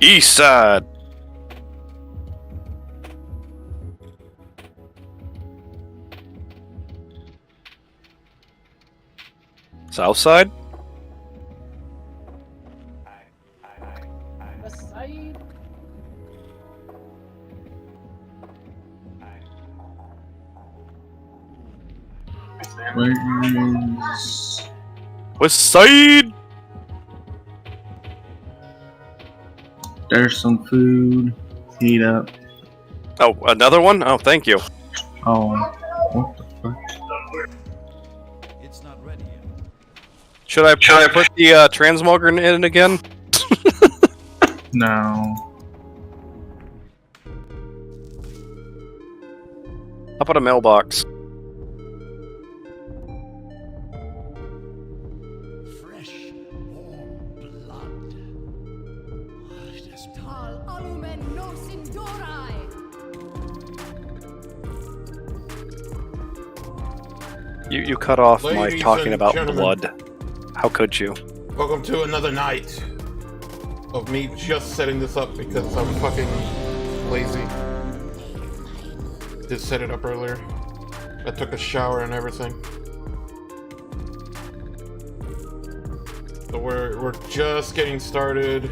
East side. South side? West side. West side! There's some food. Heat up. Oh, another one? Oh, thank you. Oh, what the fuck? It's not ready yet. Should I put the transmogger in again? No. How about a mailbox? Fresh, warm blood. It is Tal alumen nos indorai. You cut off my Ladies talking and about gentlemen. blood. How could you? Welcome to another night of me just setting this up because I'm fucking lazy. Just set it up earlier. I took a shower and everything. So we're just getting started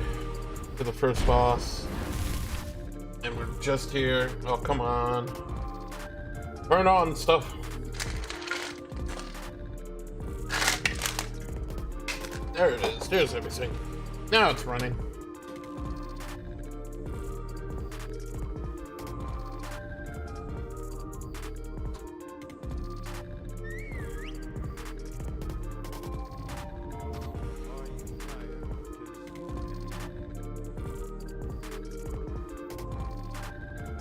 for the first boss. And we're just here. Oh, come on. Turn on stuff. There it is. There's everything. Now it's running.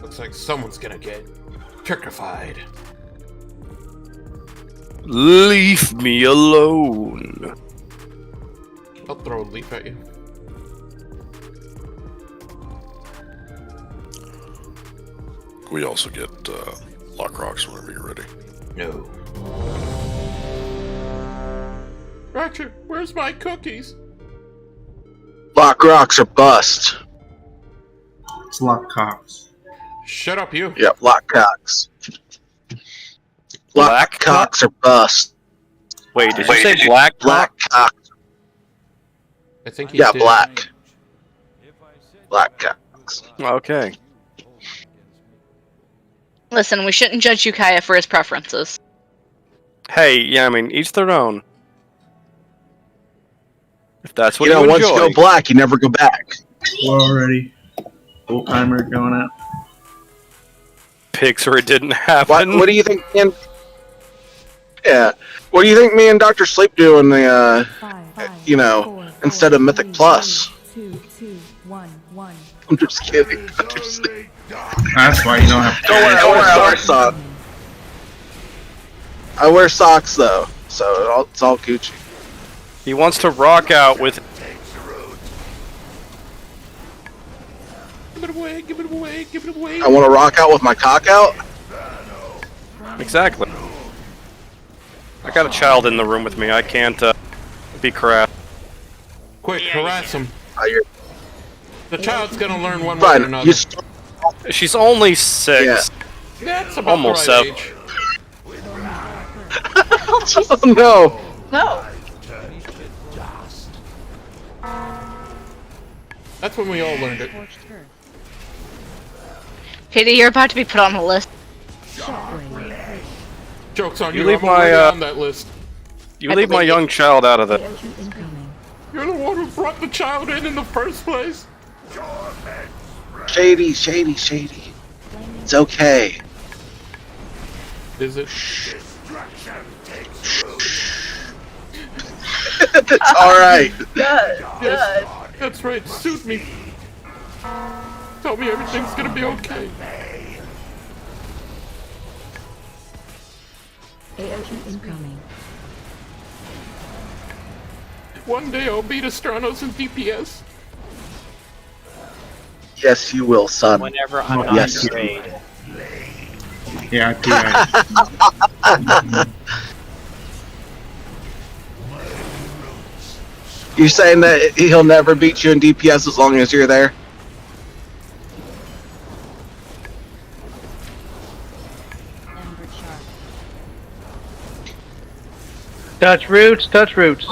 Looks like someone's gonna get petrified. Leave me alone. I'll throw a leaf at you. We also get lock rocks whenever you're ready. No. Ratchet, where's my cookies? Lock rocks are bust. It's lock cocks. Shut up, you. Yep, lock cocks. Black Lock cocks are bust. Wait, did you say black? Black cocks. I think he Yeah, did. black. Black cocks. Okay. Listen, we shouldn't judge Yukaya for his preferences. Hey, yeah, I mean, each their own. If that's what You know, once enjoy. you go black, you never go back. We're already. Full timer going out. Pigs or it didn't happen. What do you think? Yeah. What do you think me and Dr. Sleep do in the, you know, instead of Mythic Plus? 2, 2, 1, 1. I'm just kidding. Dr. Sleep. That's why you don't have to. Don't worry, I wear socks. I wear socks though, so it's all Gucci. He wants to rock out with. Give it away, give it away, give it away. I want to rock out with my cock out. Exactly. I got a child in the room with me. I can't be crap. Quick, harass him. You're The child's gonna learn one way or fine. another. She's only 6. Yeah. That's about Almost the right 7. age. Oh no! No. That's when we all learned it. Katie, you're about to be put on the list. Joke's on You you, leave I'm already my, on that list. You leave my young child out of it. You're the one who brought the child in the first place. Shady, shady, shady. It's okay. Is it? It's alright. Yes, that's right. Suit me. Tell me everything's gonna be okay. AOE incoming. One day I'll beat Astranos in DPS. Yes, you will, son. Whenever I'm not Yes. in raid. Yeah, yeah. You're saying that he'll never beat you in DPS as long as you're there? Touch roots, touch roots.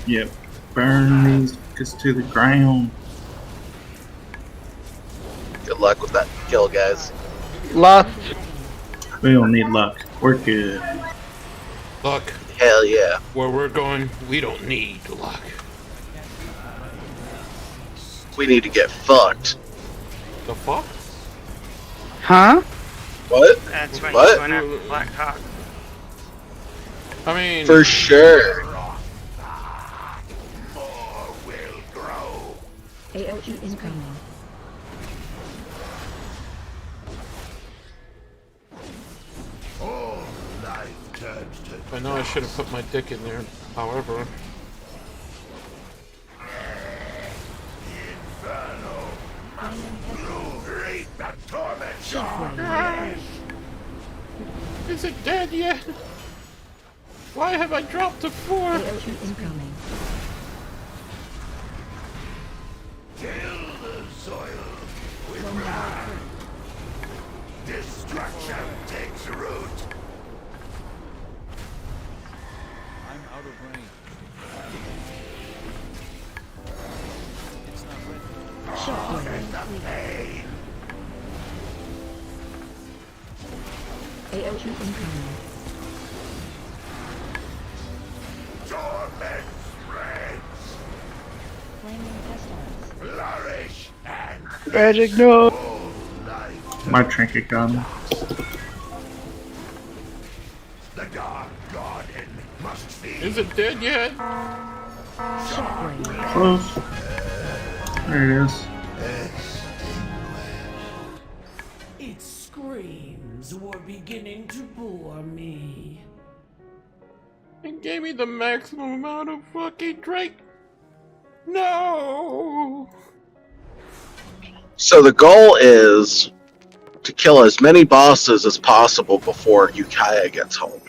Yep. Burn these fuckers to the ground. Good luck with that kill, guys. Lost. We don't need luck. We're good. Luck. Hell yeah. Where we're going, we don't need luck. We need to get fucked. The fuck? Huh? What? That's when What? you're going after Black Hawk. I mean, For sure. AOE incoming. All life turns to I know I should have put my dick in there. However, reap the torment. is it dead yet? Why have I dropped to 4? AOE incoming. Till the soil with wrath. Destruction takes root. I'm out of range. It's not ready. The pain. AOE incoming. Torment spreads. Flaming pestilence. Flourish and Magic, no. all life. My trinket gun. The dark garden must feed. Is it dead yet? Shockwave. Close. There it is. Its screams were beginning to bore me. It gave me the maximum amount of fucking Drake. No. So the goal is to kill as many bosses as possible before Ukiah gets home.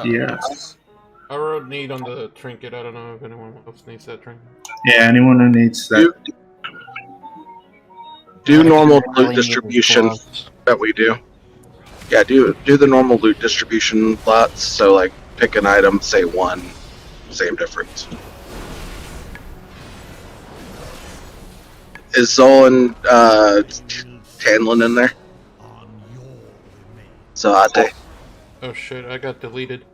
Yes. I wrote need on the trinket. I don't know if anyone else needs that trinket. Yeah, anyone who needs that. Do normal loot distribution that we do. Yeah, do the normal loot distribution lots. So like, pick an item, say 1, same difference. Is Zolan Tanlin in there? Zoate. Oh shit! I got deleted.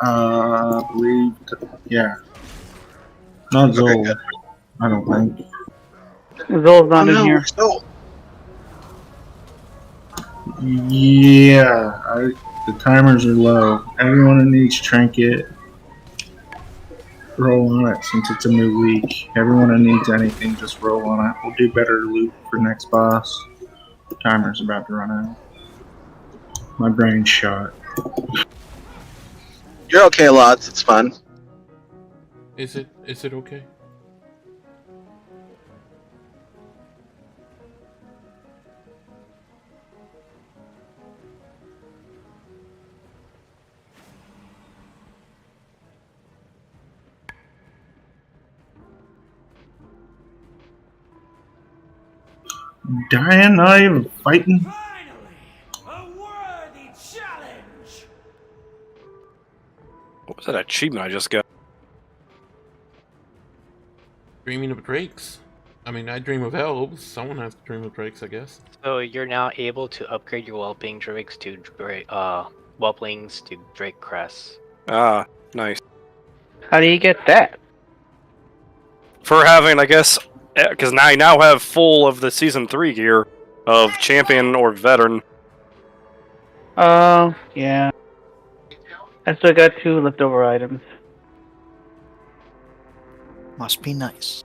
I believe. Yeah. Not Zol. Okay, good. I don't think. Zol's not in here. No. Yeah. The timers are low. Everyone who needs trinket, roll on it since it's a new week. Everyone who needs anything, just roll on it. We'll do better loot for next boss. The timer's about to run out. My brain's shot. You're okay, Lots. It's fun. Is it okay? Dying, not even fighting. Finally, a worthy challenge. What was that achievement I just got? Dreaming of drakes. I mean, I dream of elves. Someone has to dream of drakes, I guess. So you're now able to upgrade your whelping drakes to whelplings to drake crest. Ah, nice. How do you get that? For having, I guess, because I now have full of the Season 3 gear of Champion or Veteran. Oh, yeah. I still got 2 leftover items. Must be nice.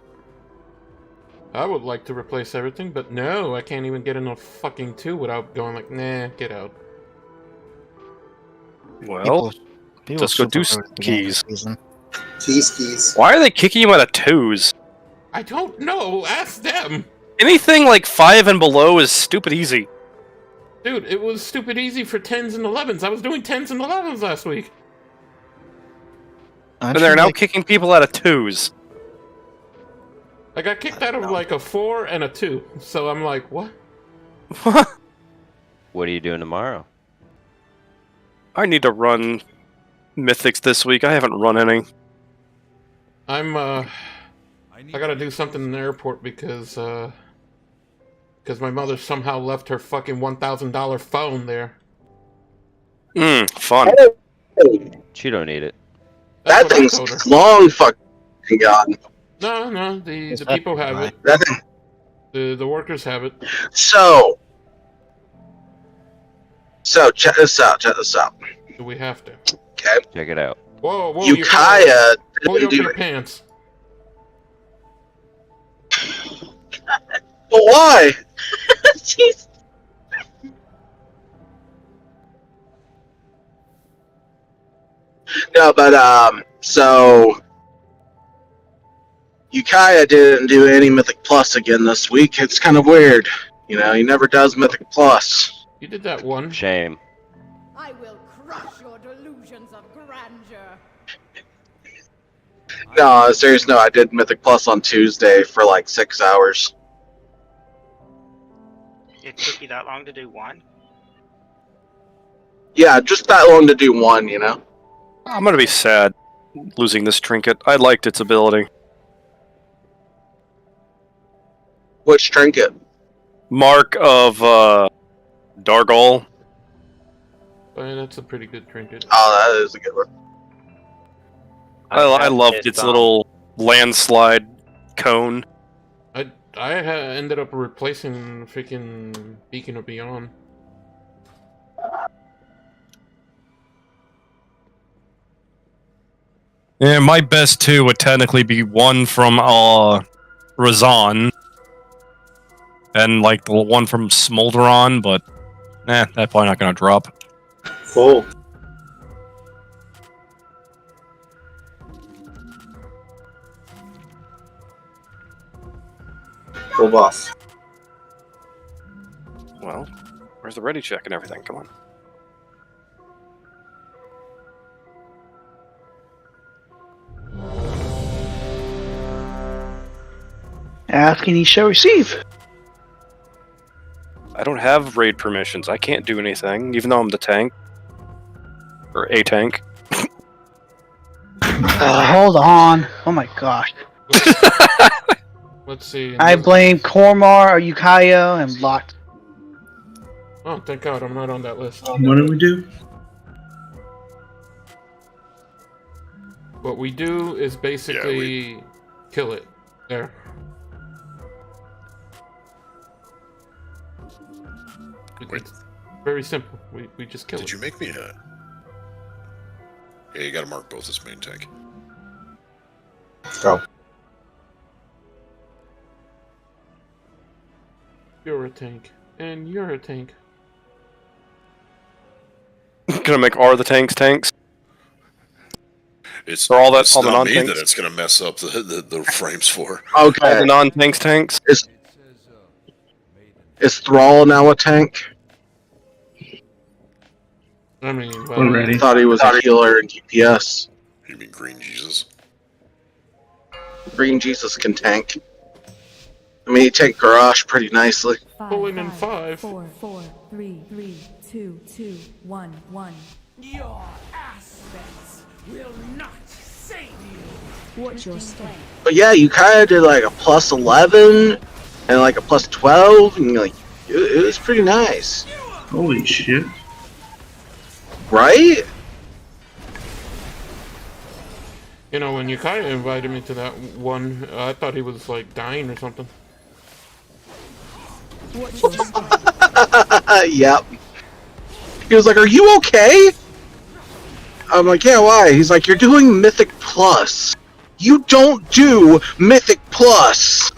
I would like to replace everything, but no, I can't even get into fucking 2 without going like, nah, get out. Well, People just go do super at the beginning of keys. the season. Keys. Why are they kicking you out of 2s? I don't know. Ask them. Anything like 5 and below is stupid easy. Dude, it was stupid easy for 10s and 11s. I was doing 10s and 11s last week. And they're now kicking people out of 2s. I got kicked out of like a 4 and a 2. So I'm like, what? What are you doing tomorrow? I need to run mythics this week. I haven't run any. I gotta do something in the airport because my mother somehow left her fucking $1,000 phone there. Fun. She don't need it. That thing's long fucking gone. No, the people have it. That thing. The workers have it. So check this out. Do we have to? Okay. Check it out. Whoa, Ukiah pull didn't you do your it. pants. But why? Jeez. No, but so Ukiah didn't do any Mythic Plus again this week. It's kind of weird. You know, he never does Mythic Plus. You did that one. Shame. I will crush your delusions of grandeur. No, seriously, no. I did Mythic Plus on Tuesday for like 6 hours. It took you that long to do one? Yeah, just that long to do one, you know? I'm gonna be sad losing this trinket. I liked its ability. Which trinket? Mark of Dargol. That's a pretty good trinket. Oh, that is a good one. I loved its little landslide cone. I ended up replacing freaking Beacon of Beyond. Yeah, my best two would technically be one from Razan and like the one from Smolderon, but that's probably not gonna drop. Cool. Full boss. Well, where's the ready check and everything? Come on. Ask and ye shall receive. I don't have raid permissions. I can't do anything, even though I'm the tank. Or a tank. Hold on. Oh my gosh. Let's see. I blame Kormar or Ukiah and blocked. Oh, thank God, I'm not on that list. What do we do? What we do is basically kill it. There. It's very simple. We just kill it. Did you make me a... Yeah, you gotta mark both as main tank. Go. You're a tank. And you're a tank. Gonna make R the tanks tanks? It's For all the not me non-tanks? that it's gonna mess up the frames for. Okay. All the non-tanks tanks? Is Thrall now a tank? I mean, I thought he was a healer in DPS. You mean Green Jesus? Green Jesus can tank. I mean, he tanked Garrosh pretty nicely. Pulling in 5. 4, 4, 3, 3, 2, 2, 1, 1. Your aspects will not save you. Watch your step. But yeah, you kind of did like a plus 11 and like a plus 12, and like it was pretty nice. Holy shit. Right? You know, when Ukiah invited me to that one, I thought he was like dying or something. Watch your step. Yep. He was like, "Are you okay?" I'm like, "Yeah, why?" He's like, "You're doing Mythic Plus. You don't do Mythic Plus."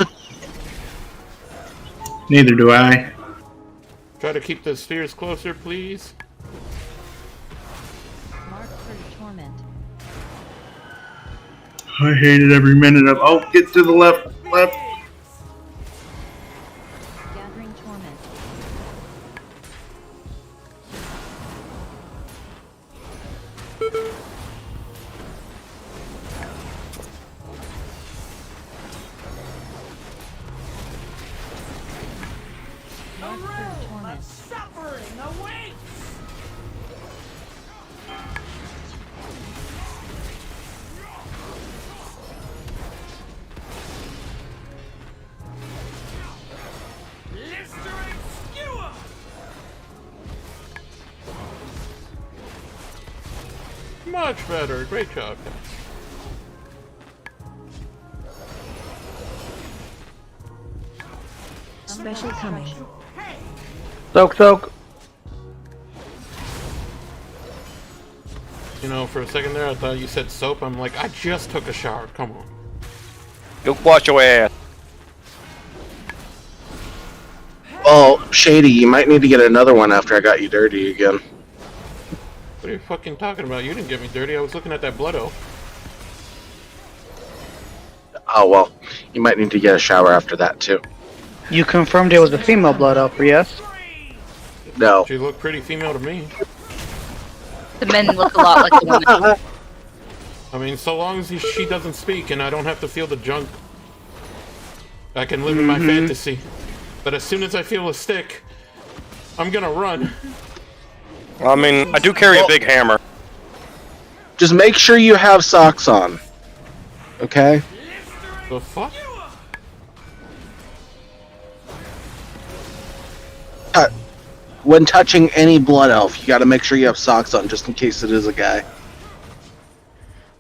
Neither do I. Try to keep the spheres closer, please. Mark for torment. I hated every minute of. Oh, get to the left. Gathering torment. Mark for torment. Suffering awaits. Much better. Great job, guys. Special coming. Soak, soak. You know, for a second there, I thought you said soap. I'm like, I just took a shower. Come on. Go wash your ass. Well, Shady, you might need to get another one after I got you dirty again. What are you fucking talking about? You didn't get me dirty. I was looking at that blood elf. Oh, well, you might need to get a shower after that, too. You confirmed it was a female blood elf, yes? No. She looked pretty female to me. The men look a lot like the women. I mean, so long as she doesn't speak and I don't have to feel the junk, I can live in my fantasy. But as soon as I feel a stick, I'm gonna run. I mean, I do carry a big hammer. Just make sure you have socks on. Okay? The fuck? When touching any blood elf, you gotta make sure you have socks on, just in case it is a guy.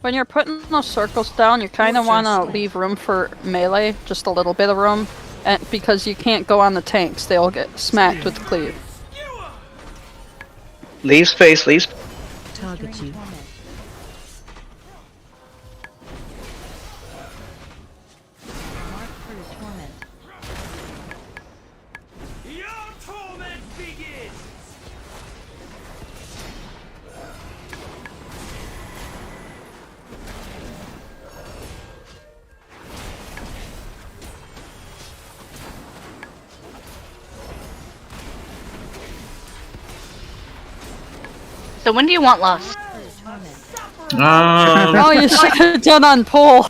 When you're putting those circles down, you kind of want to leave room for melee, just a little bit of room, and because you can't go on the tanks, they'll get smacked with cleave. Leave space, leave. Target you. Mark for torment. Your torment begins! So when do you want lust? Oh, you should have done on pull.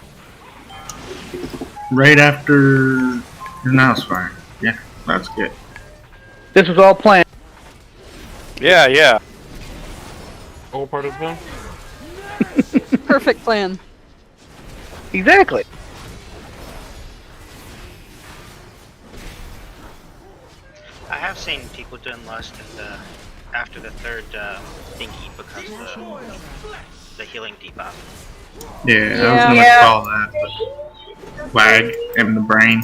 Right after. No, it's fine. Yeah, that's good. This was all planned. Yeah. All part of the plan? Perfect plan. Exactly. I have seen people doing lust in the, after the third thingy because the healing debuff. Yeah, I was gonna call that the wag in the brain.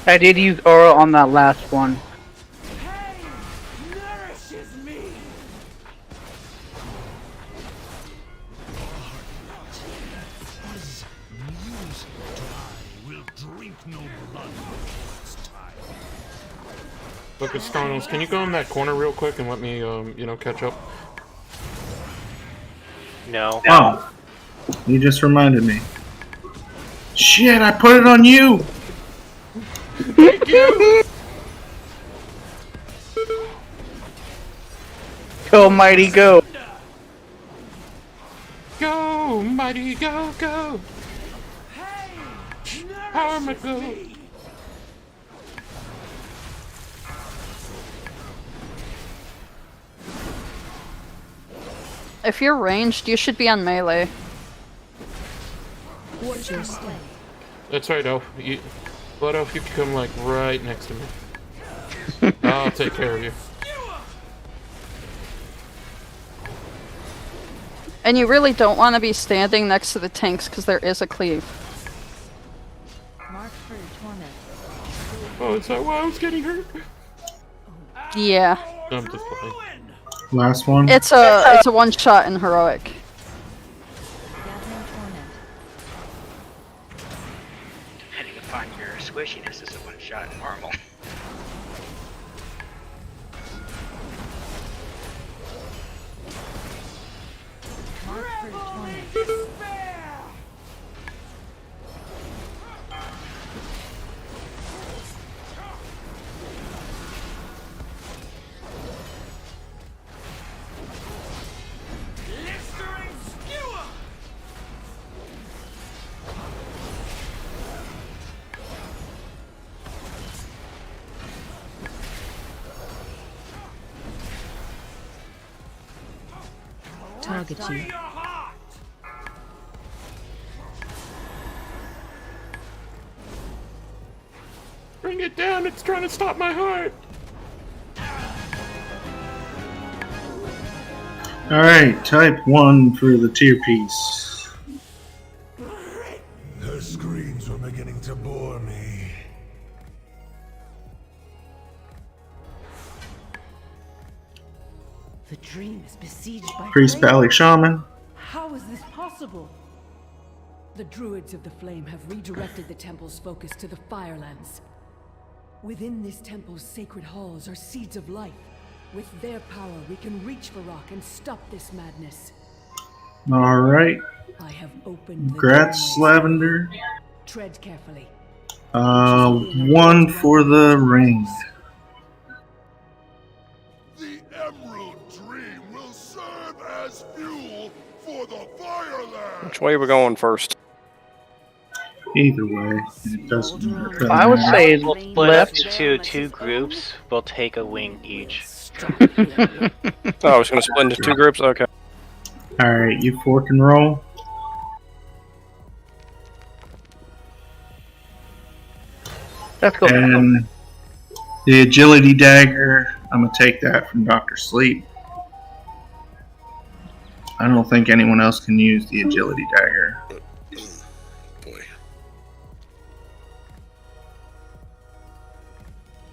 I did use aura on that last one. Nourishes me! Look at Starnos. Can you go in that corner real quick and let me, catch up? No. Oh, you just reminded me. Shit, I put it on you! Thank you! Go, mighty, go! Go, mighty, go, go! Armor, go! If you're ranged, you should be on melee. Watch your step. That's right, Elf. Blood Elf, you can come, like, right next to me. I'll take care of you. And you really don't want to be standing next to the tanks because there is a cleave. Mark for torment. Oh, is that why I was getting hurt? Yeah. I'm just playing. Last one? It's a one shot in heroic. Gathering torment. Depending upon your squishiness, is a one shot in normal. Mark for torment. Target you. Bring it down, it's trying to stop my heart! Alright, type 1 for the tier piece. Her screams were beginning to bore me. The dream is besieged by Priest flame. Valley Shaman. How is this possible? The druids of the flame have redirected the temple's focus to the Firelands. Within this temple's sacred halls are seeds of life. With their power, we can reach Varrock and stop this madness. Alright. I have opened the Grats doorways. Lavender. Tread carefully. 1 for the ring. The Emerald Dream will serve as fuel for the Fireland. Which way are we going first? Either way, it doesn't. I would say We'll split up left. into two groups. We'll take a wing each. Oh, I was going to split into two groups? Okay. Alright, you 4 can roll. Let's go. And the agility dagger, I'm gonna take that from Dr. Sleep. I don't think anyone else can use the agility dagger. Boy.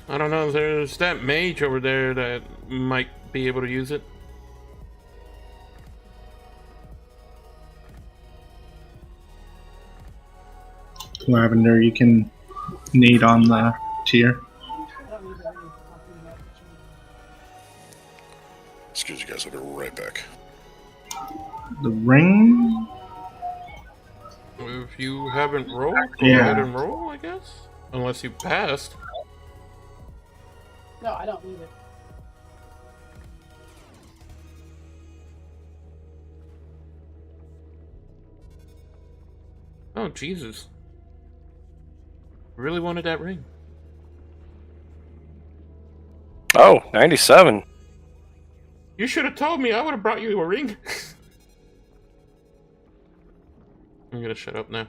I don't know. There's that mage over there that might be able to use it. Lavender, you can need on the tier. Excuse you guys, I'll be right back. The ring? If you haven't rolled, go Yeah. ahead and roll, I guess. Unless you passed. No, I don't need it. Oh, Jesus. Really wanted that ring. Oh, 97. You should have told me. I would have brought you a ring. I'm gonna shut up now.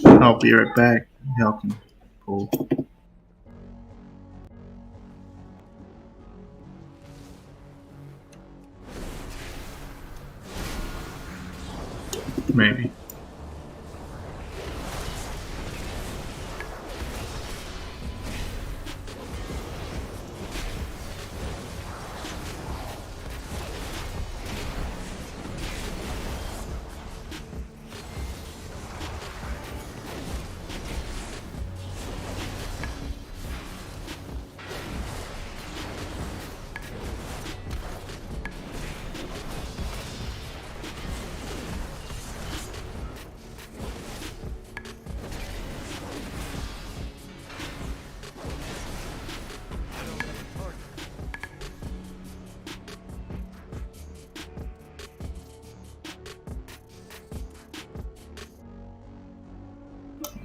I'll be right back. Y'all can pull. Maybe.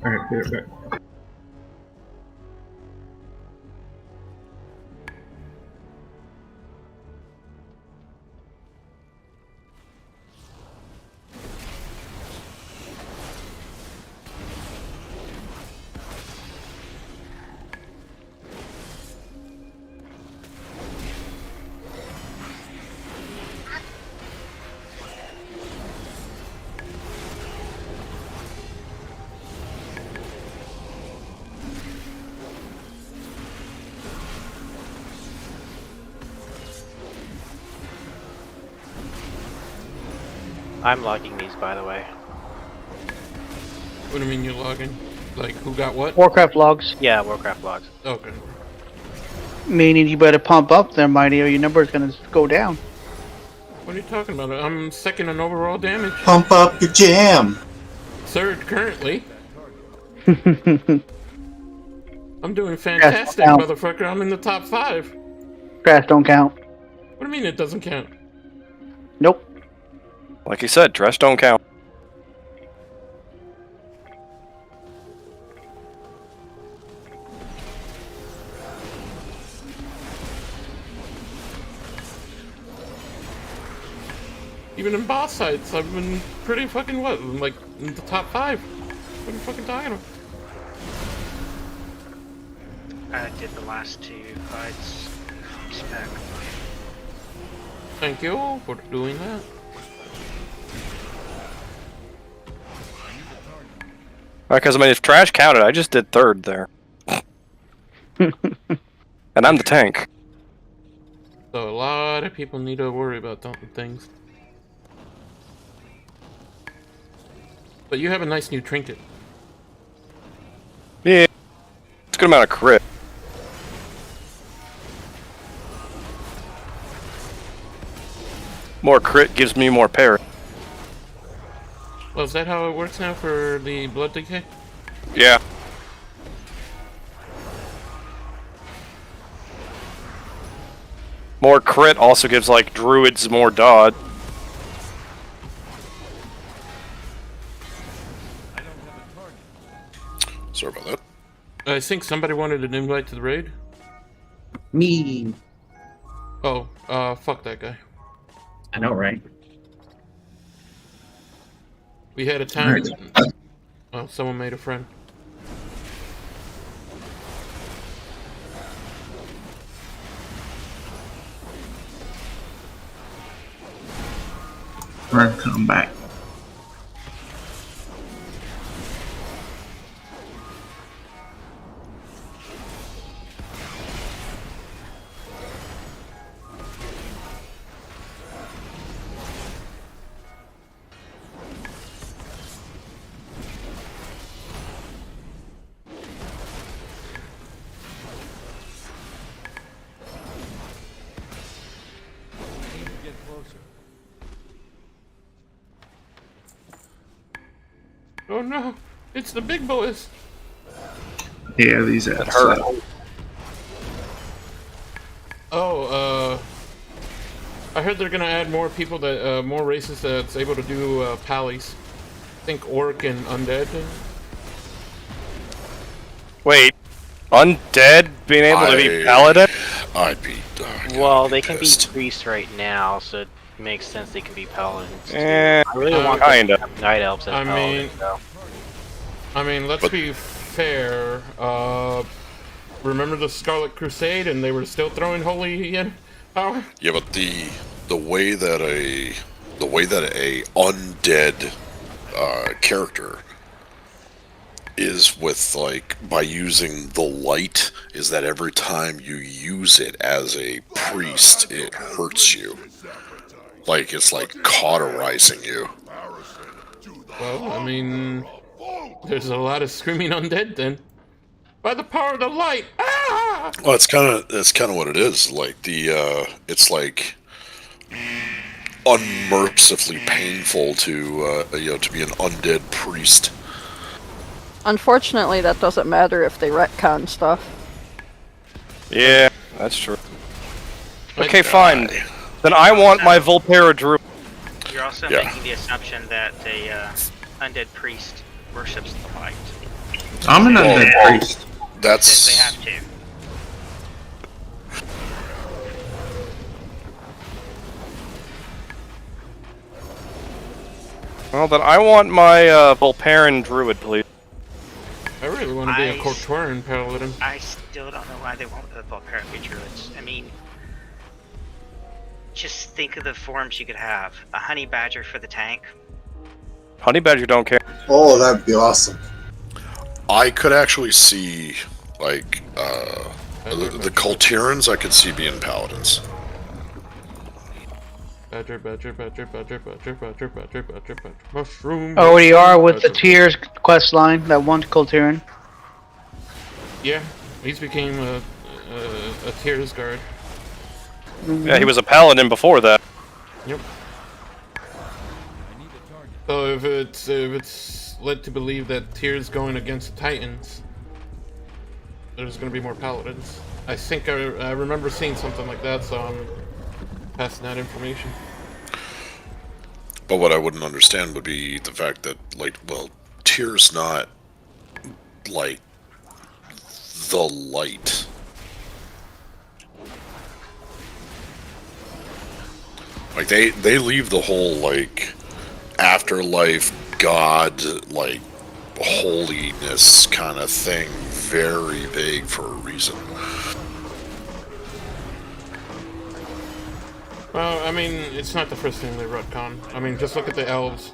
Alright, be right back. I'm logging these, by the way. What do you mean you're logging? Like, who got what? Warcraft logs. Yeah, Warcraft logs. Okay. Meaning you better pump up there, mighty, or your number is gonna go down. What are you talking about? I'm second in overall damage. Pump up your jam. Third currently. I'm doing fantastic, count. motherfucker. I'm in the top 5. Crash don't count. What do you mean it doesn't count? Nope. Like you said, dress don't count. Even in boss fights, I've been pretty fucking what? Like in the top 5. Put a fucking die on him. I did the last 2 fights. Spec. Thank you for doing that. Because I mean, if trash counted, I just did 3rd there. And I'm the tank. So a lot of people need to worry about dumping things. But you have a nice new trinket. Yeah. It's a good amount of crit. More crit gives me more parry. Well, is that how it works now for the blood decay? Yeah. More crit also gives, like, druids more dodge. Sorry about that. I think somebody wanted an invite to the raid. Me. Oh, fuck that guy. I know, right? We had a time. Oh, someone made a friend. We're gonna come back. Oh no, it's the big boys. Yeah, these ads. Oh, I heard they're gonna add more people that, more races that's able to do pallies. I think orc and undead. Wait, undead being able to be paladin? I'd be. Well, they can be priests right now, so it makes sense they can be paladins. Too. Eh, I really want kinda. to have night elves as paladins, though. I mean, let's be fair. Remember the Scarlet Crusade, and they were still throwing holy power. Yeah, but the way that a undead character is with, like, by using the light, is that every time you use it as a priest, it hurts you. Like, it's like cauterizing you. Well, I mean, there's a lot of screaming undead then. By the power of the light! Ah! Well, that's kind of what it is. Like it's like unmercifully painful to to be an undead priest. Unfortunately, that doesn't matter if they retcon stuff. Yeah, that's true. Okay, fine. Then I want my Volpera Druid. You're also making the assumption that a undead priest worships the light. I'm an undead priest. That's. They have to. Well, then I want my Volparan Druid, please. I really want to be a Cortoran paladin. I still don't know why they want the Volpara druids. I mean, just think of the forms you could have. A honey badger for the tank. Honey Badger don't care. Oh, that'd be awesome. I could actually see, like, the Cultirans, I could see being paladins. Badger, mushroom. Oh, you are with the Tears quest line, that one Coltiran. Yeah, he's became a Tears guard. Yeah, he was a paladin before that. Yep. So if it's led to believe that Tears going against the Titans, there's going to be more paladins. I think I remember seeing something like that, so I'm passing that information. But what I wouldn't understand would be the fact that, like, well, Tyr's not, like, the light. Like, they leave the whole, like, afterlife god, like, holiness kind of thing very vague for a reason. Well, I mean, it's not the first thing they retcon. I mean, just look at the elves.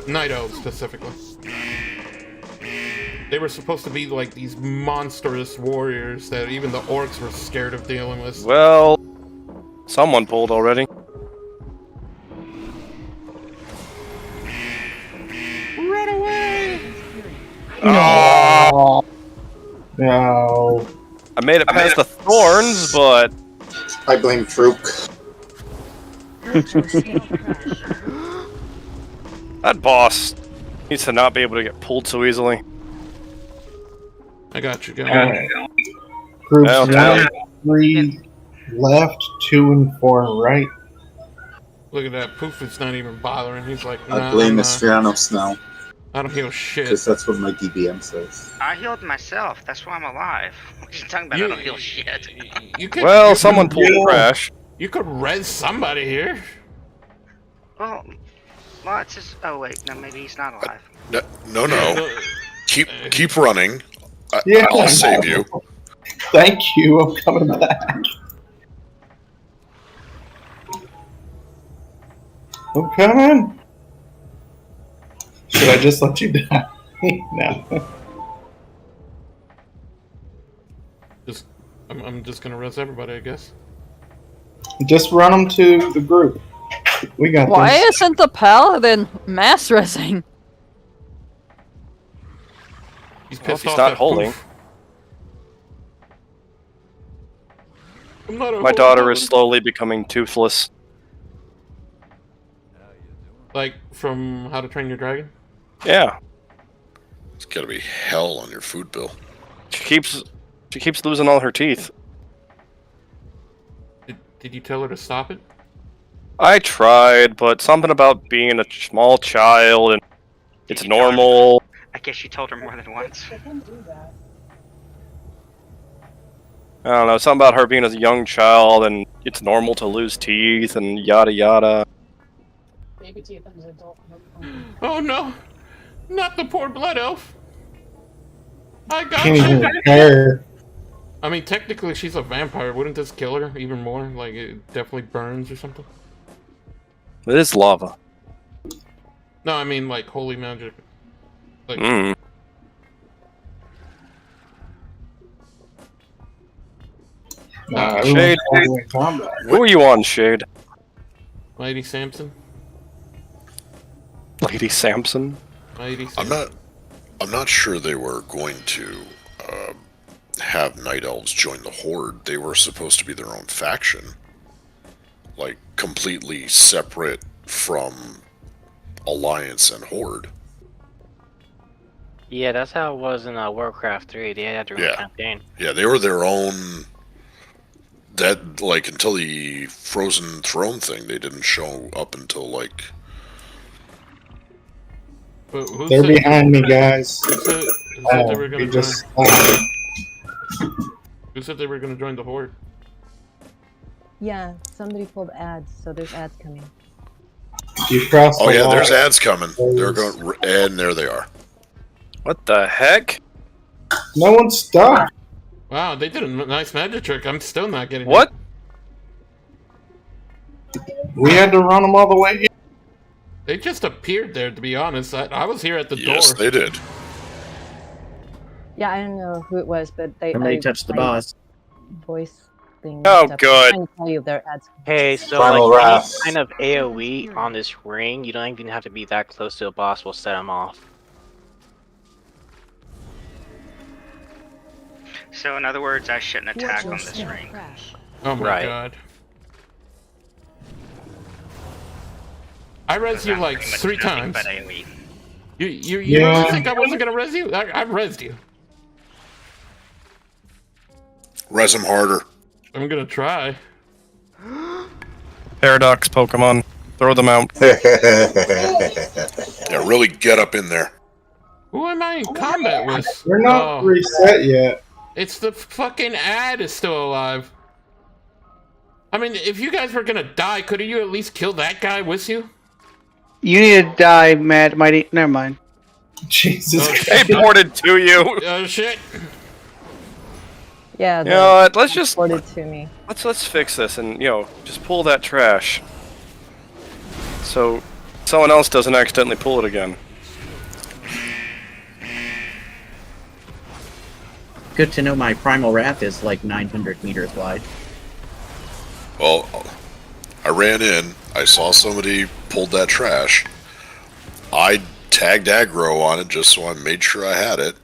Night elves, specifically. They were supposed to be like these monstrous warriors that even the orcs were scared of dealing with. Well, someone pulled already. Run away! Oh! No. I made it past the thorns, but... I blame Troop. That boss needs to not be able to get pulled so easily. I got you, guys. Groups Well, 1 and 3 left, 2 and 4 right. Look at that. Poof is not even bothering. He's like, nah, I blame Mistrianos now. I don't heal shit. Because that's what my DBM says. I healed myself. That's why I'm alive. What are you talking about? I don't heal shit. Well, someone pulled a crash. You could res somebody here. Well, it's just. Oh wait, no, maybe he's not alive. No. Keep running. Yeah. I'll save you. Thank you, I'm coming back. I'm coming. Should I just let you die? No. I'm just gonna res everybody, I guess. Just run them to the group. We got Why this. isn't the paladin mass resing? He's Well, pissed he's off not at holding. Poof. I'm not a My daughter holy is slowly becoming toothless. Like from How to Train Your Dragon? Yeah. It's gotta be hell on your food bill. She keeps losing all her teeth. Did you tell her to stop it? I tried, but something about being a small child and it's normal. I guess you told her more than once. I don't know, something about her being a young child and it's normal to lose teeth and yada yada. Oh no! Not the poor blood elf! I got Can't you! even care. I mean, technically she's a vampire. Wouldn't this kill her even more? Like, it definitely burns or something? It is lava. No, I mean, like, holy magic. Like, Shade. Who are you on, Shade? Lady Samson? Lady Samson? Lady Samson. I'm not sure they were going to have Night Elves join the Horde. They were supposed to be their own faction. Like, completely separate from Alliance and Horde. Yeah, that's how it was in Warcraft 3. They had their own campaign. Yeah, they were their own... That, like, until the Frozen Throne thing, they didn't show up until, like... They're behind me, guys. Who said they were gonna just... Who said they were gonna join the Horde? Yeah, somebody pulled ads, so there's ads coming. You crossed Oh the yeah, line. there's ads coming. They're going... And there they are. What the heck? No one's stuck. Wow, they did a nice magic trick. I'm still not getting What? We had to run them all the way here. They just appeared there, to be honest. I was here at the door. Yes, they did. Yeah, I don't know who it was, but they. Somebody touched the boss. Voice thing. Oh, stuff. good. I'm trying to tell you their ads. Hey, so Primal like Wrath. any kind of AoE on this ring, you don't even have to be that close to a boss. Will set them off. So in other words, I shouldn't attack on this ring. Oh my Right. god. I res you like 3 times. But AoE. You Yeah. really think I wasn't gonna res you? I resed you. Res them harder. I'm gonna try. Paradox Pokemon. Throw them out. Yeah, really get up in there. Who am I in combat with? We're not Oh, reset yet. it's the fucking ad is still alive. I mean, if you guys were gonna die, couldn't you at least kill that guy with you? You need to die, Mad Mighty. Never mind. Jesus They ported to you. Oh shit. Yeah, You know what? Let's just ported to me. let's fix this and just pull that trash. So someone else doesn't accidentally pull it again. Good to know my primal wrath is like 900 meters wide. Well, I ran in, I saw somebody pulled that trash. I tagged aggro on it just so I made sure I had it.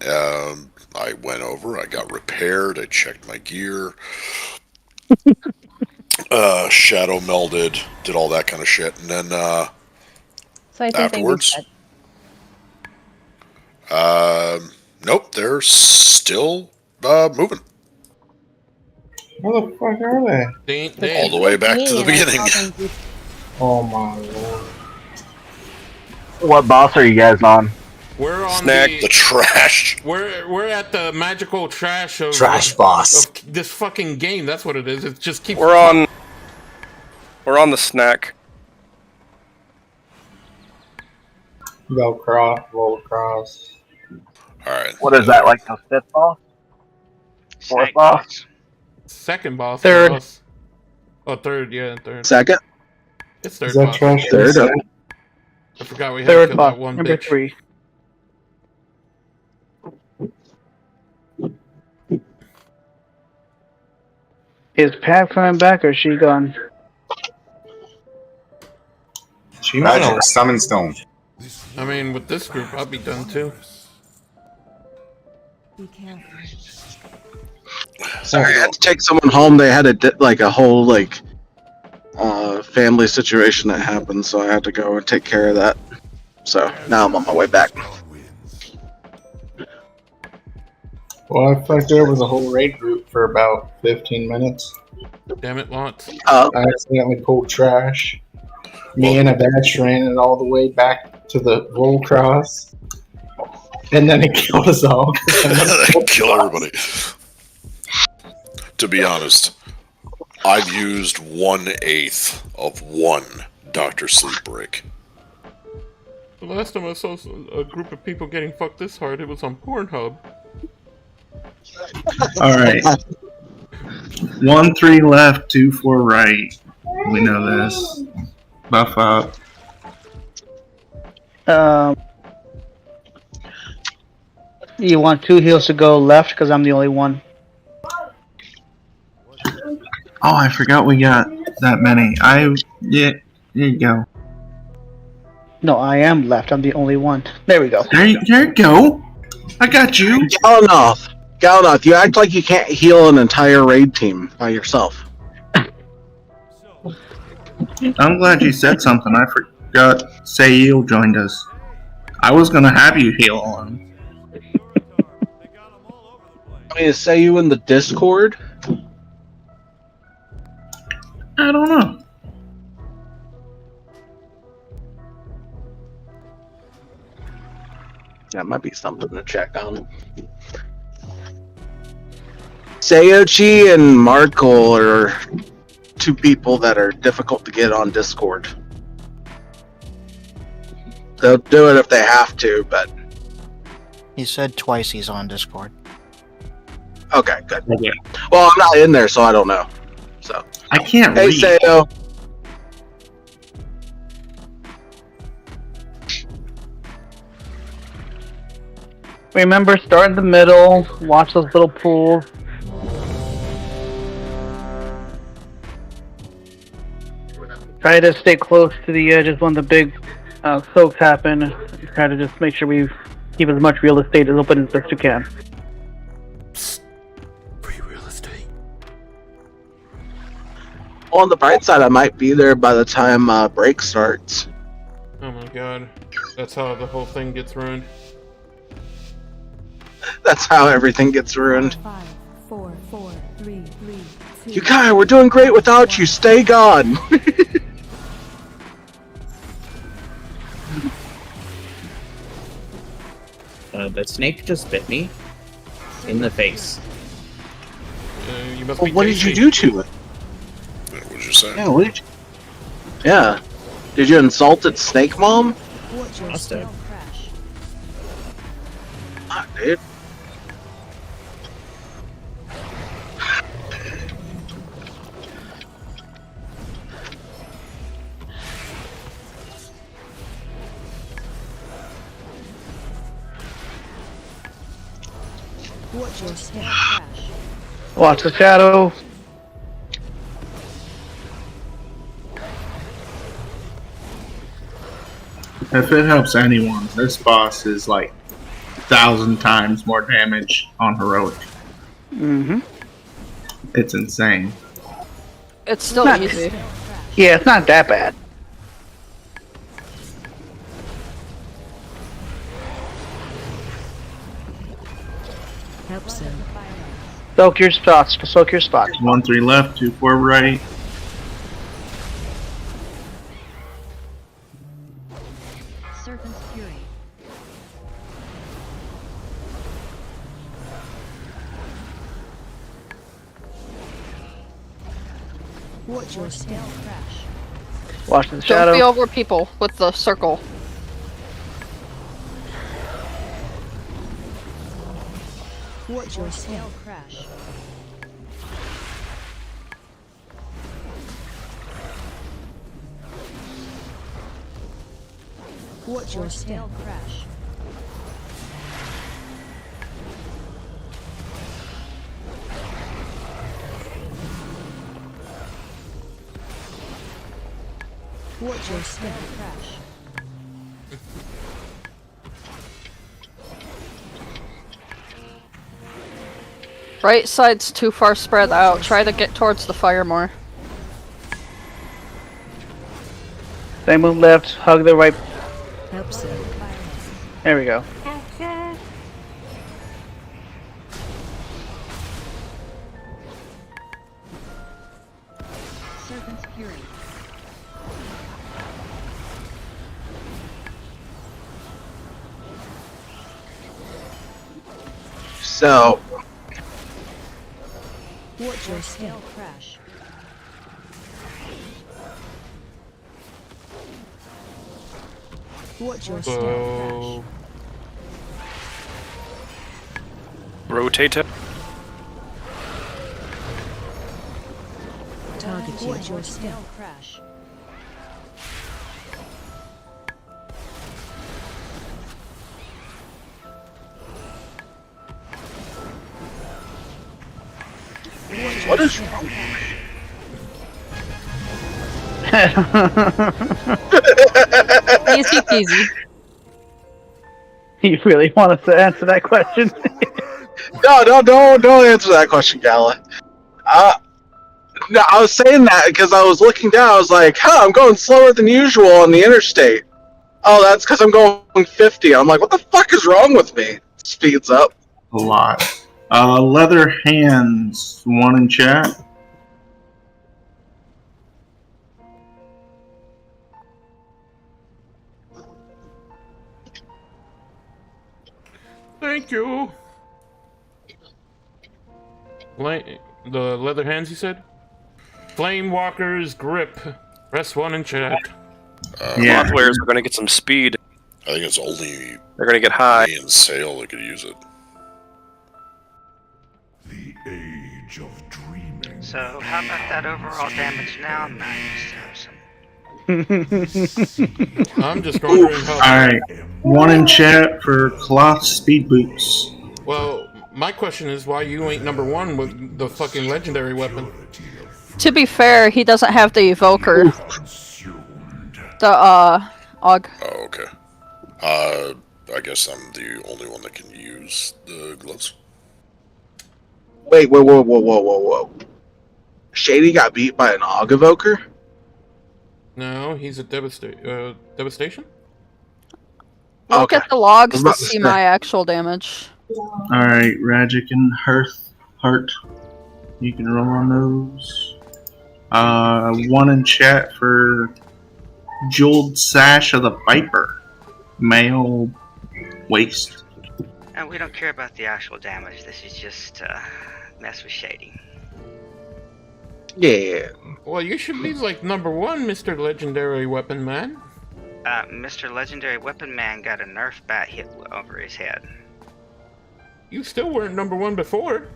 I went over, I got repaired, I checked my gear, shadow melded, did all that kind of shit, and then So I think afterwards, nope, they're still moving. Where the fuck are they? All the way back to the beginning. Oh my lord. What boss are you guys on? We're on the trash. We're at the magical trash of boss. of this fucking game. That's what it is. It just keeps. We're on the snack. Roll across. Alright. What is that, like the fifth boss? Fourth boss? Second boss. Third. Boss. Oh, third. Yeah, third. Second. It's third Is that boss. trash? Third. I forgot we had Third to kill boss, that one number bitch. 3. Is Pat coming back or is she gone? She might Magic, summon stone. I mean, with this group, I'll be done too. Be careful. Sorry, I had to take someone home. They had a whole family situation that happened, so I had to go and take care of that. So now I'm on my way back. Well, I fucked over the whole raid group for about 15 minutes. Damn it, Lance. Oh. I accidentally pulled trash. Me and a batch ran it all the way back to the roll cross. And then it killed us all. Kill everybody. To be honest, I've used 1/8 of one Dr. Sleep break. The last time I saw a group of people getting fucked this hard, it was on Pornhub. Alright. 1-3 left, 2-4 right. We know this. Buff up. You want 2 heals to go left because I'm the only one. Oh, I forgot we got that many. Yeah, there you go. No, I am left. I'm the only one. There we go. There you go. I got you. Galanoth, you act like you can't heal an entire raid team by yourself. I'm glad you said something. I forgot Sayil joined us. I was gonna have you heal on. I mean, say you in the Discord? I don't know. That might be something to check on. Sayochi and Markle are 2 people that are difficult to get on Discord. They'll do it if they have to, but... He said twice he's on Discord. Okay, good. Yeah. Well, I'm not in there, so I don't know. So I can't read. Hey, Sayo. Remember, start in the middle, watch those little pools. Try to stay close to the edges when the big soaks happen. Try to just make sure we keep as much real estate as open as best you can. Free real estate. On the bright side, I might be there by the time break starts. Oh my god. That's how the whole thing gets ruined. That's how everything gets ruined. 5, 4, 4, 3, 2. You guys, we're doing great without you. Stay gone. The snake just bit me in the face. You must Well, be what did you do to it? What did you say? Yeah, what did you... Yeah. Did you insult its snake mom? Must have. Ah, dude. Watch your step crash. Watch the shadow. If it helps anyone, this boss is like 1,000 times more damage on heroic. Mm-hmm. It's insane. It's still Not- easy. Yeah, it's not that bad. Help soon. Soak your spots. Soak your spots. 1-3 left, 2-4 right. Serpent's Fury. Watch your step crash. Watch the Don't shadow. be over people with the circle. Watch your step crash. Watch your step crash. Watch your step crash. Right side's too far spread out. Try to get towards the fire more. They move left. Hug the right. Help soon. There we go. Serpent's Fury. So, Watch your step crash. Watch your step crash. Rotate it. Target you. Watch your step crash. what is wrong? Easy peasy. You really want us to answer that question? No, don't answer that question, Gala. No, I was saying that because I was looking down. I was like, I'm going slower than usual on the interstate. Oh, that's because I'm going 50. I'm like, what the fuck is wrong with me? Speeds up. A lot. Leather hands. One in chat. Thank you. The leather hands, you said? Flamewalker's grip. Press 1 in chat. Yeah. Clothwares are going to get some speed. I think it's only They're going to get high. me and Sail that could use it. The age of dreaming. So, how about that overall damage now? 9,000. I'm just wondering how... Alright. One in chat for cloth speed boots. Well, my question is why you ain't number 1 with the fucking legendary weapon. To be fair, he doesn't have the evoker. The Og. Oh, okay. I guess I'm the only one that can use the gloves. Wait, whoa. Shady got beat by an Og Evoker? No, he's a devastation? Look Okay. at the logs I was to about to see say. my actual damage. Alright, Ragic and Heart. You can roll on those. One in chat for Jeweled Sash of the Viper. Male waist. And we don't care about the actual damage. This is just mess with Shady. Yeah. Well, you should be like #1, Mr. Legendary Weapon Man. Mr. Legendary Weapon Man got a Nerf bat hit over his head. You still weren't #1 before.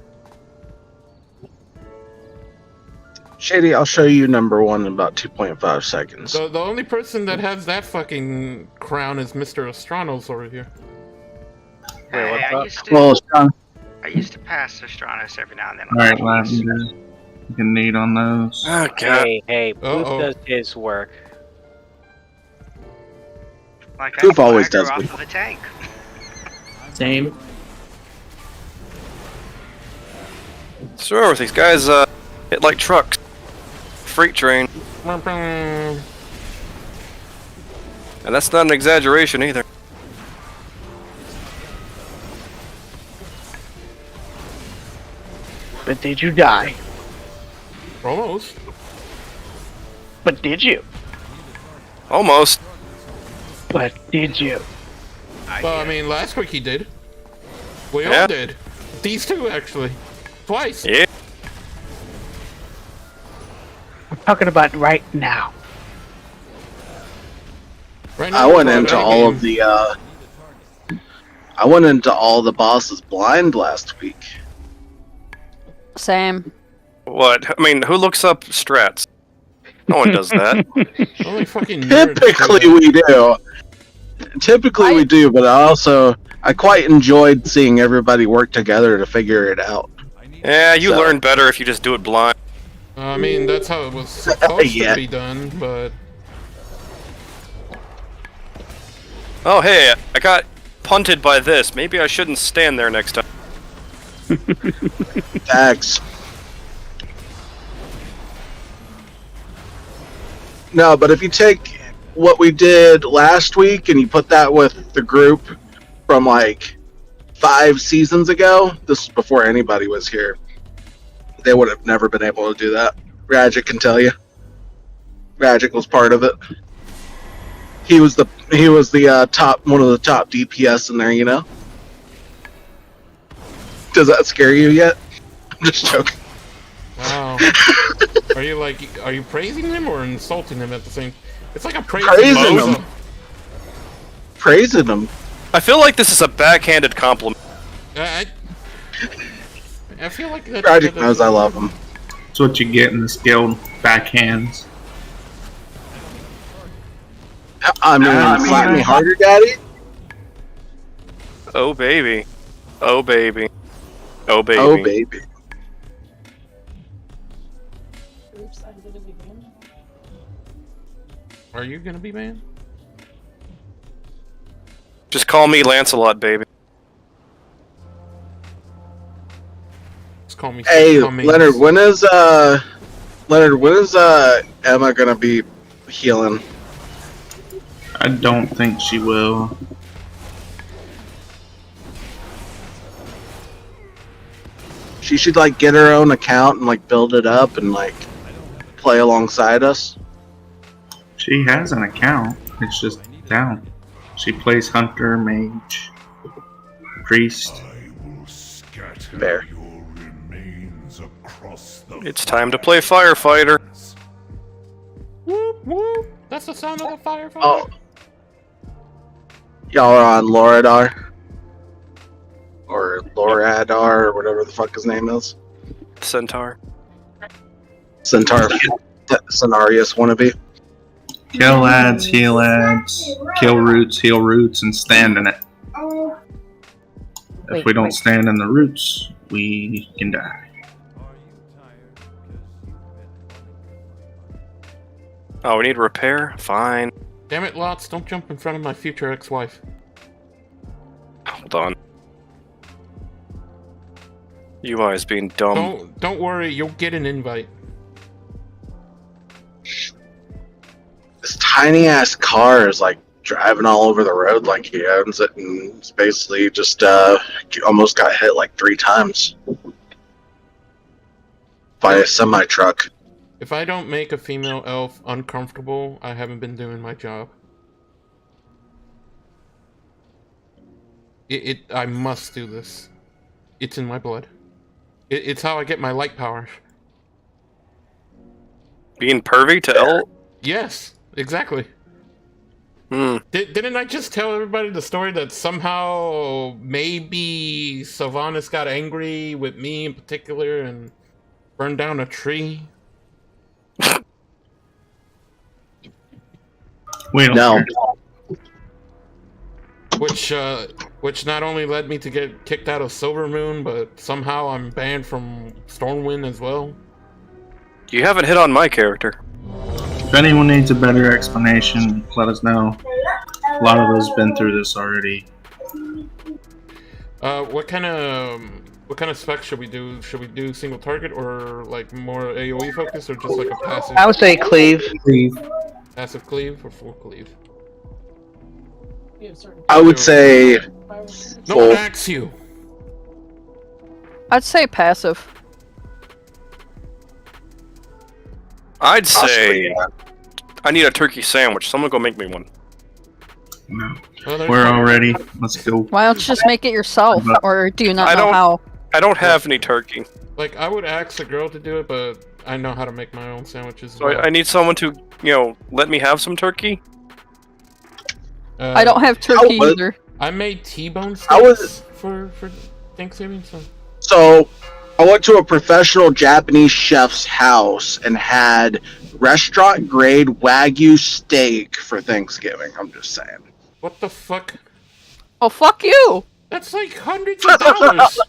Shady, I'll show you #1 in about 2.5 seconds. The only person that has that fucking crown is Mr. Astranos over here. Hey, I used to. Well, Sean. I used to pass Astranos every now and then. Alright, Lavender. You can need on those. Oh, God. Hey, Booth does his work. Like Poof always I grew does off good. of a tank. Same. What's wrong with these guys? Hit like trucks. Freight train. And that's not an exaggeration either. But did you die? Almost. But did you? Almost. But did you? Well, I mean, last week he did. We Yeah. all did. These two, actually. Twice. Yeah. I'm talking about right now. Right I went into all of the I went into all the bosses blind last week. Same. What? I mean, who looks up strats? No one does that. Only fucking nerds Typically do we do. Typically we do, but I quite enjoyed seeing everybody work together to figure it out. Yeah, you So- learn better if you just do it blind. I mean, that's how it was supposed Yeah. to be done, but... Oh, hey, I got punted by this. Maybe I shouldn't stand there next time. Facts. No, but if you take what we did last week and you put that with the group from like 5 seasons ago, this is before anybody was here, they would have never been able to do that. Ragic can tell you. Ragic was part of it. He was the top, one of the top DPS in there, you know? Does that scare you yet? I'm just joking. Wow. Are you praising him or insulting him at the same? It's like a Praising Moza. him. Praising him. I feel like this is a backhanded compliment. I feel like that. Ragic knows I love him. That's what you get in this guild. Backhands. I mean, slap me harder, daddy. Oh, baby. Oh, baby. Oh, baby. Oh, baby. Are you gonna be man? Just call me Lancelot, baby. Just call me. Hey, call me- Leonard, when is Emma gonna be healing? I don't think she will. She should like get her own account and like build it up and like play alongside us. She has an account. It's just down. She plays Hunter, Mage, Priest. Fair. It's time to play firefighter. Whoop whoop. That's the sound of the firefighter. Oh. Y'all are on Loradar. Or Loradar, or whatever the fuck his name is. Centaur. Centaur Cenarius wannabe. Kill ads, heal ads, kill roots, and stand in it. If we don't stand in the roots, we can die. Oh, we need repair? Fine. Damn it, Lots! Don't jump in front of my future ex-wife. Hold on. UI is being dumb. Don't worry, you'll get an invite. This tiny ass car is like driving all over the road like he owns it, and it's basically just almost got hit like 3 times by a semi truck. If I don't make a female elf uncomfortable, I haven't been doing my job. I must do this. It's in my blood. It's how I get my light powers. Being pervy to L? Yes, exactly. Hmm. Didn't I just tell everybody the story that somehow maybe Sylvanas got angry with me in particular and burned down a tree? Wait, No. Which not only led me to get kicked out of Silvermoon, but somehow I'm banned from Stormwind as well. You haven't hit on my character. If anyone needs a better explanation, let us know. A lot of us been through this already. What kind of specs should we do? Should we do single target or like more AoE focus, or just like a passive? I would say cleave. Passive cleave or full cleave? I would say. No one asks you. I'd say passive. I'd say I need a turkey sandwich. Someone go make me one. No. We're all ready. Let's go. Why don't you just make it yourself, or do you not know how? I don't have any turkey. Like, I would ask a girl to do it, but I know how to make my own sandwiches. So I need someone to, let me have some turkey. I don't have turkey either. I made T-bone steaks for Thanksgiving, so. So, I went to a professional Japanese chef's house and had restaurant grade Wagyu steak for Thanksgiving. I'm just saying. What the fuck? Oh, fuck you! That's like hundreds of dollars.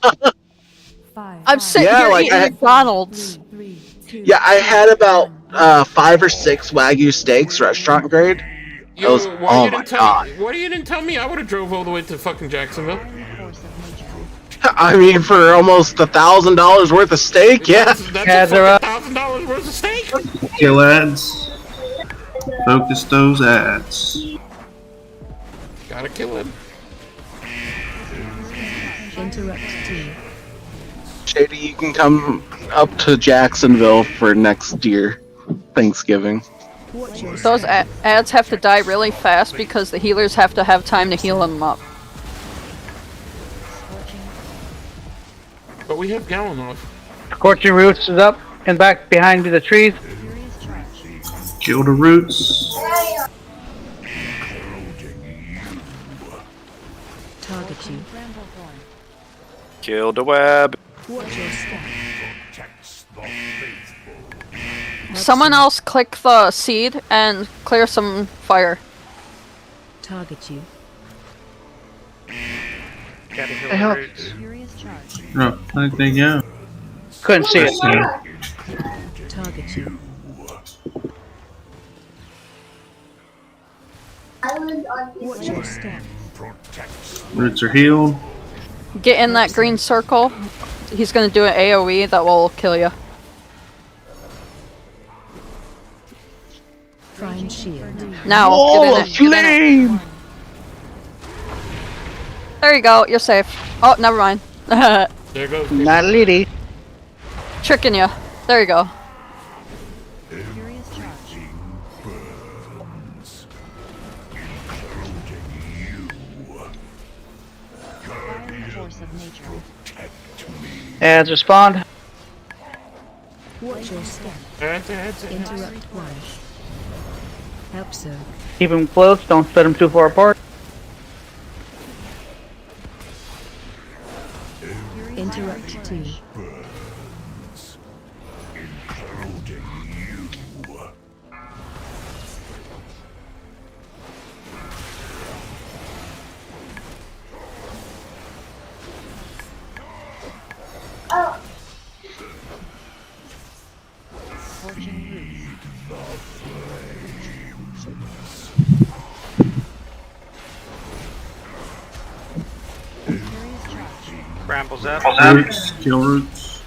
I'm sitting here eating McDonald's. Yeah, I had about 5 or 6 Wagyu steaks, restaurant grade. Yo, oh my god. Why you didn't tell me? I would have drove all the way to fucking Jacksonville. I mean, for almost $1,000 worth of steak, yeah. That's $1,000 worth of steak. Kill ads. Focus those ads. Gotta kill him. Interrupt team. Shady, you can come up to Jacksonville for next year, Thanksgiving. Those ads have to die really fast because the healers have to have time to heal them up. But we have Gallinoff. Scorching Roots is up and back behind the trees. Kill the roots. Target you. Kill the web. Watch your step. Someone else click the seed and clear some fire. Target you. Gotta The hell? heal Roots. No, where'd they go? Couldn't see it. Target you. Watch your step. Roots are healed. Get in that green circle. He's gonna do an AoE that will kill you. Find shield. Now, get in it. Get in it. There you go. You're safe. Oh, never mind. There goes. Not lady. Tricking you. There you go. Ads respond. Watch your step. Interrupt one. Help sir. Keep them close. Don't split them too far apart. Interrupt two. Brambles up. Roots. Kill roots.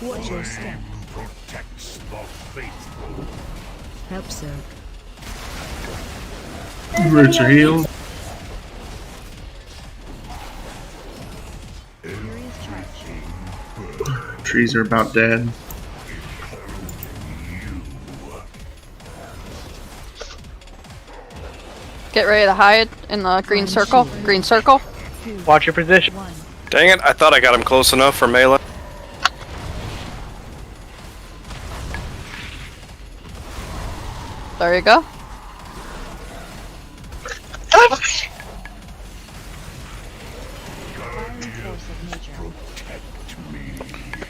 Watch your step. Help sir. Roots are healed. Trees are about dead. Get ready to hide in the green circle. Green circle. Watch your position. Dang it, I thought I got him close enough for melee. There you go.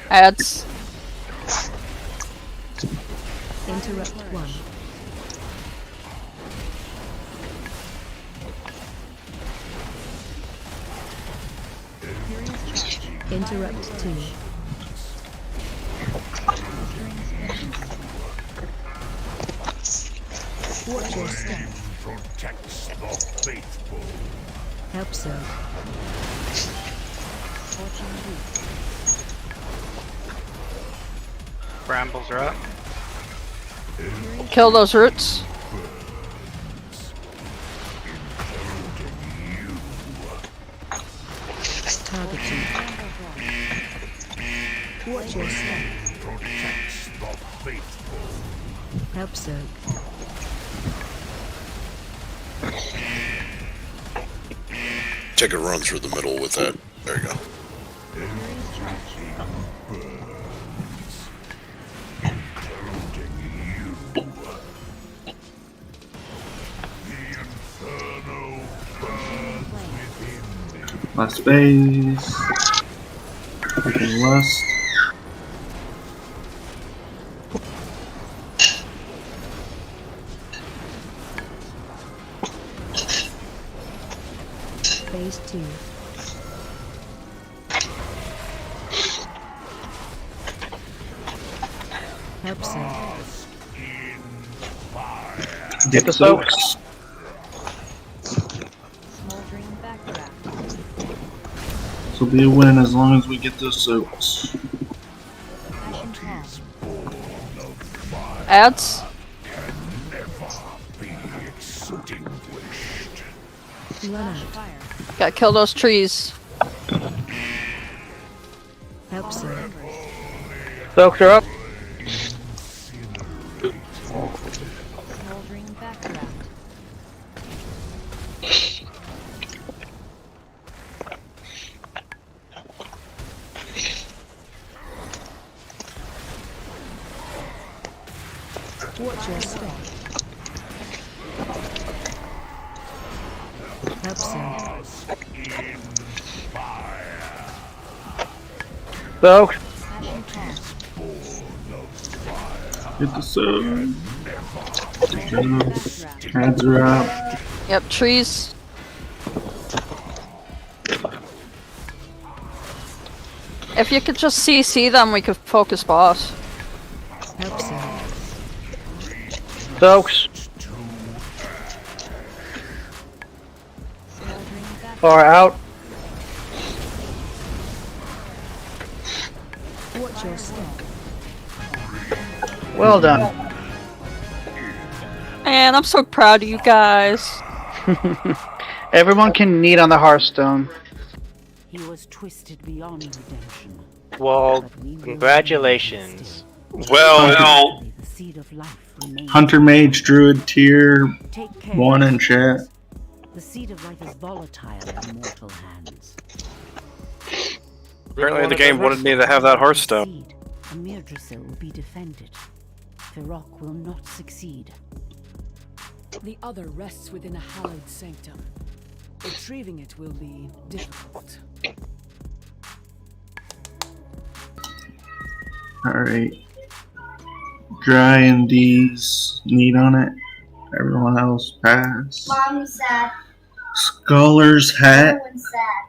Ads. Interrupt 1. Interrupt 2. Watch your step. Protects the faithful. Help so. Brambles are up. Kill those roots. Targeting. Watch your step. Protects the faithful. Help so. Take a run through the middle with that. There you go. Last space. Freaking lust. Phase 2. Help so. Get the soaks. This will be a win as long as we get those soaks. Ads. Run out. Gotta kill those trees. Help so. Soaks are up. Watch your step. Help so. Soaks. Get the soak. Ads are up. Yep, trees. If you could just CC them, we could focus boss. Help so. Soaks. Far out. Watch your step. Well done. Man, I'm so proud of you guys. Everyone can knead on the Hearthstone. He was twisted beyond redemption. Well, congratulations. Well, The seed of life remains. Hunter Mage Druid tier Take care. 1 in chat. The seed of life is volatile in mortal hands. apparently the game wanted me to have that Hearthstone. Amirdrasil will be defended. Feroc will not succeed. The other rests within a hallowed sanctum. Retrieving it will be difficult. Alright. Dry and D's need on it. Everyone else pass. Mom's sad. Scholar's hat. Everyone's sad.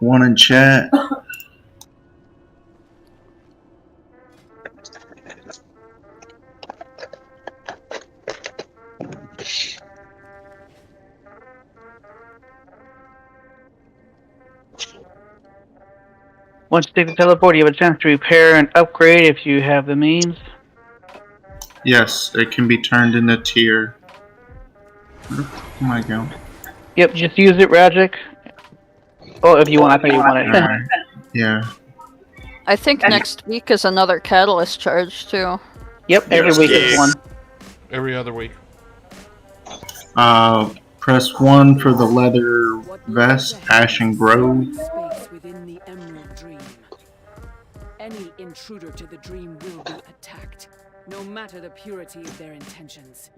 1 in chat. Once you take the teleport, you have a chance to repair and upgrade if you have the means. Yes, it can be turned into tier. Where am I going? Yep, just use it, Ragic. Oh, if you want, I thought you wanted. Alright. Yeah. I think next week is another catalyst charge too. Yep, every week is one. Every other week. Press 1 for the leather vest, Ashen Grove. Space within the Emerald Dream. Any intruder to the dream will be attacked, no matter the purity of their intentions.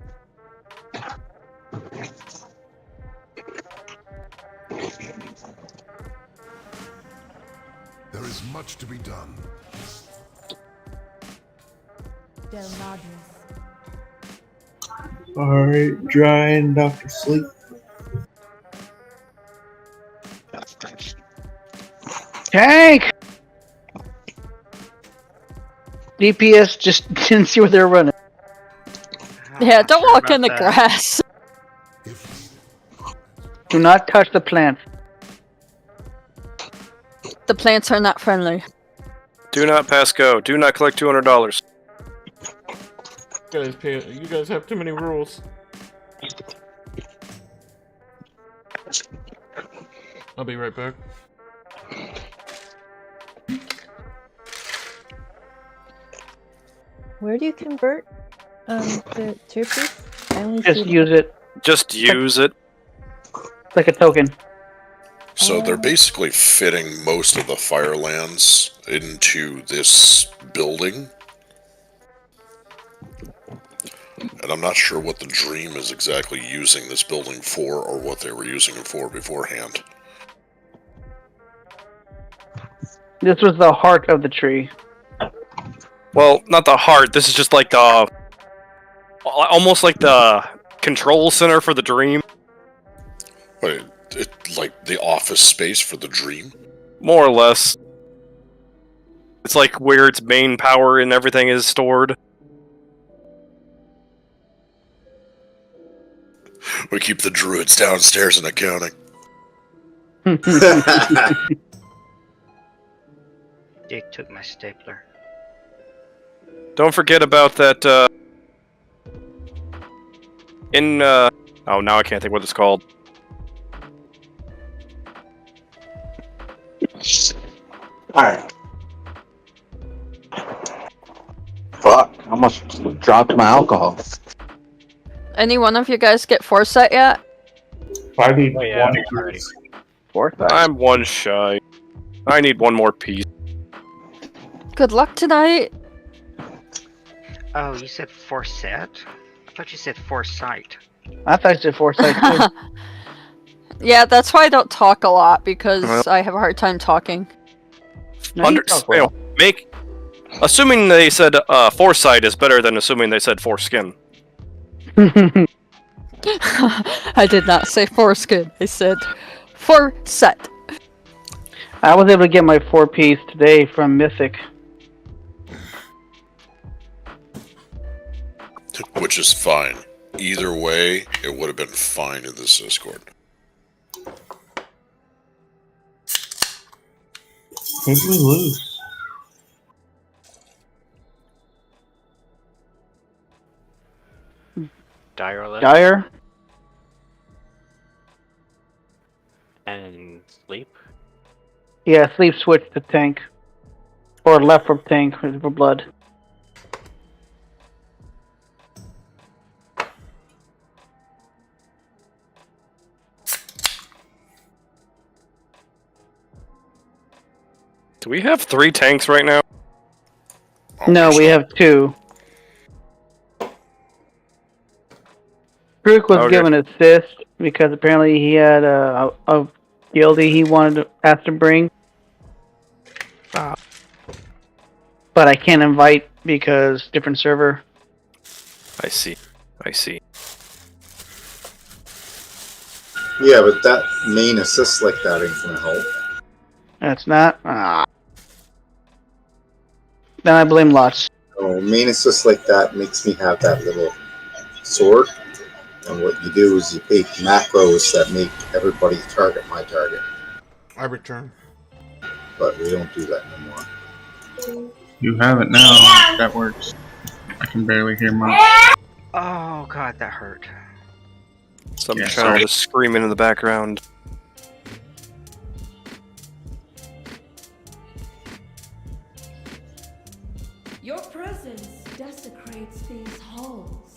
There is much to be done. Del Madras. Alright, dry and Dr. Sleep. Tank! DPS just didn't see where they were running. Yeah, don't walk in the grass. Do not touch the plants. The plants are not friendly. Do not pass go. Do not collect $200. You guys have too many rules. I'll be right back. Where do you convert the tier piece? I only Just see use it. Just use it. Like a token. So they're basically fitting most of the Firelands into this building. And I'm not sure what the Dream is exactly using this building for, or what they were using it for beforehand. This was the heart of the tree. Well, not the heart. This is just like the... almost like the control center for the Dream. Wait, like the office space for the Dream? More or less. It's like where its main power and everything is stored. We keep the druids downstairs in accounting. Dick took my stapler. Don't forget about that, oh, now I can't think what it's called. Alright. Fuck, I almost dropped my alcohol. Any one of you guys get foresight yet? I need Oh, yeah, one already. Foresight. I'm one shy. I need one more piece. Good luck tonight. Oh, you said forset? I thought you said foresight. I thought you said foresight too. Yeah, that's why I don't talk a lot, because I have a hard time talking. Assuming they said foresight is better than assuming they said foreskin. I did not say foreskin. I said foresight. I was able to get my 4-piece today from Mythic. Which is fine. Either way, it would have been fine in this Discord. Who'd we lose? Dire left. Dire? And sleep. Yeah, sleep switched to tank. Or left from tank for blood. Do we have 3 tanks right now? No, we have 2. Brook was given assist because apparently he had a guildie he wanted to have to bring. But I can't invite because different server. I see. I see. Yeah, but that main assist like that ain't gonna help. That's not. Then I blame Lots. Oh, main assist like that makes me have that little sword. And what you do is you take macros that make everybody target my target. I return. But we don't do that no more. You have it now. That works. I can barely hear much. Oh god, that hurt. Some Yeah, child sorry. is screaming in the background. Your presence desecrates these halls.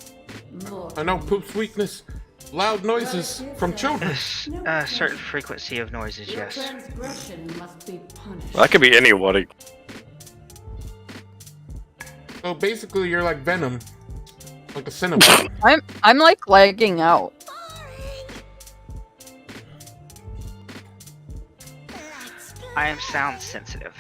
I know, Poop's weakness. loud noises from children. A certain frequency of noises, yes. That could be anybody. So basically, you're like Venom, like a Cinnabon. I'm like lagging out. I am sound sensitive.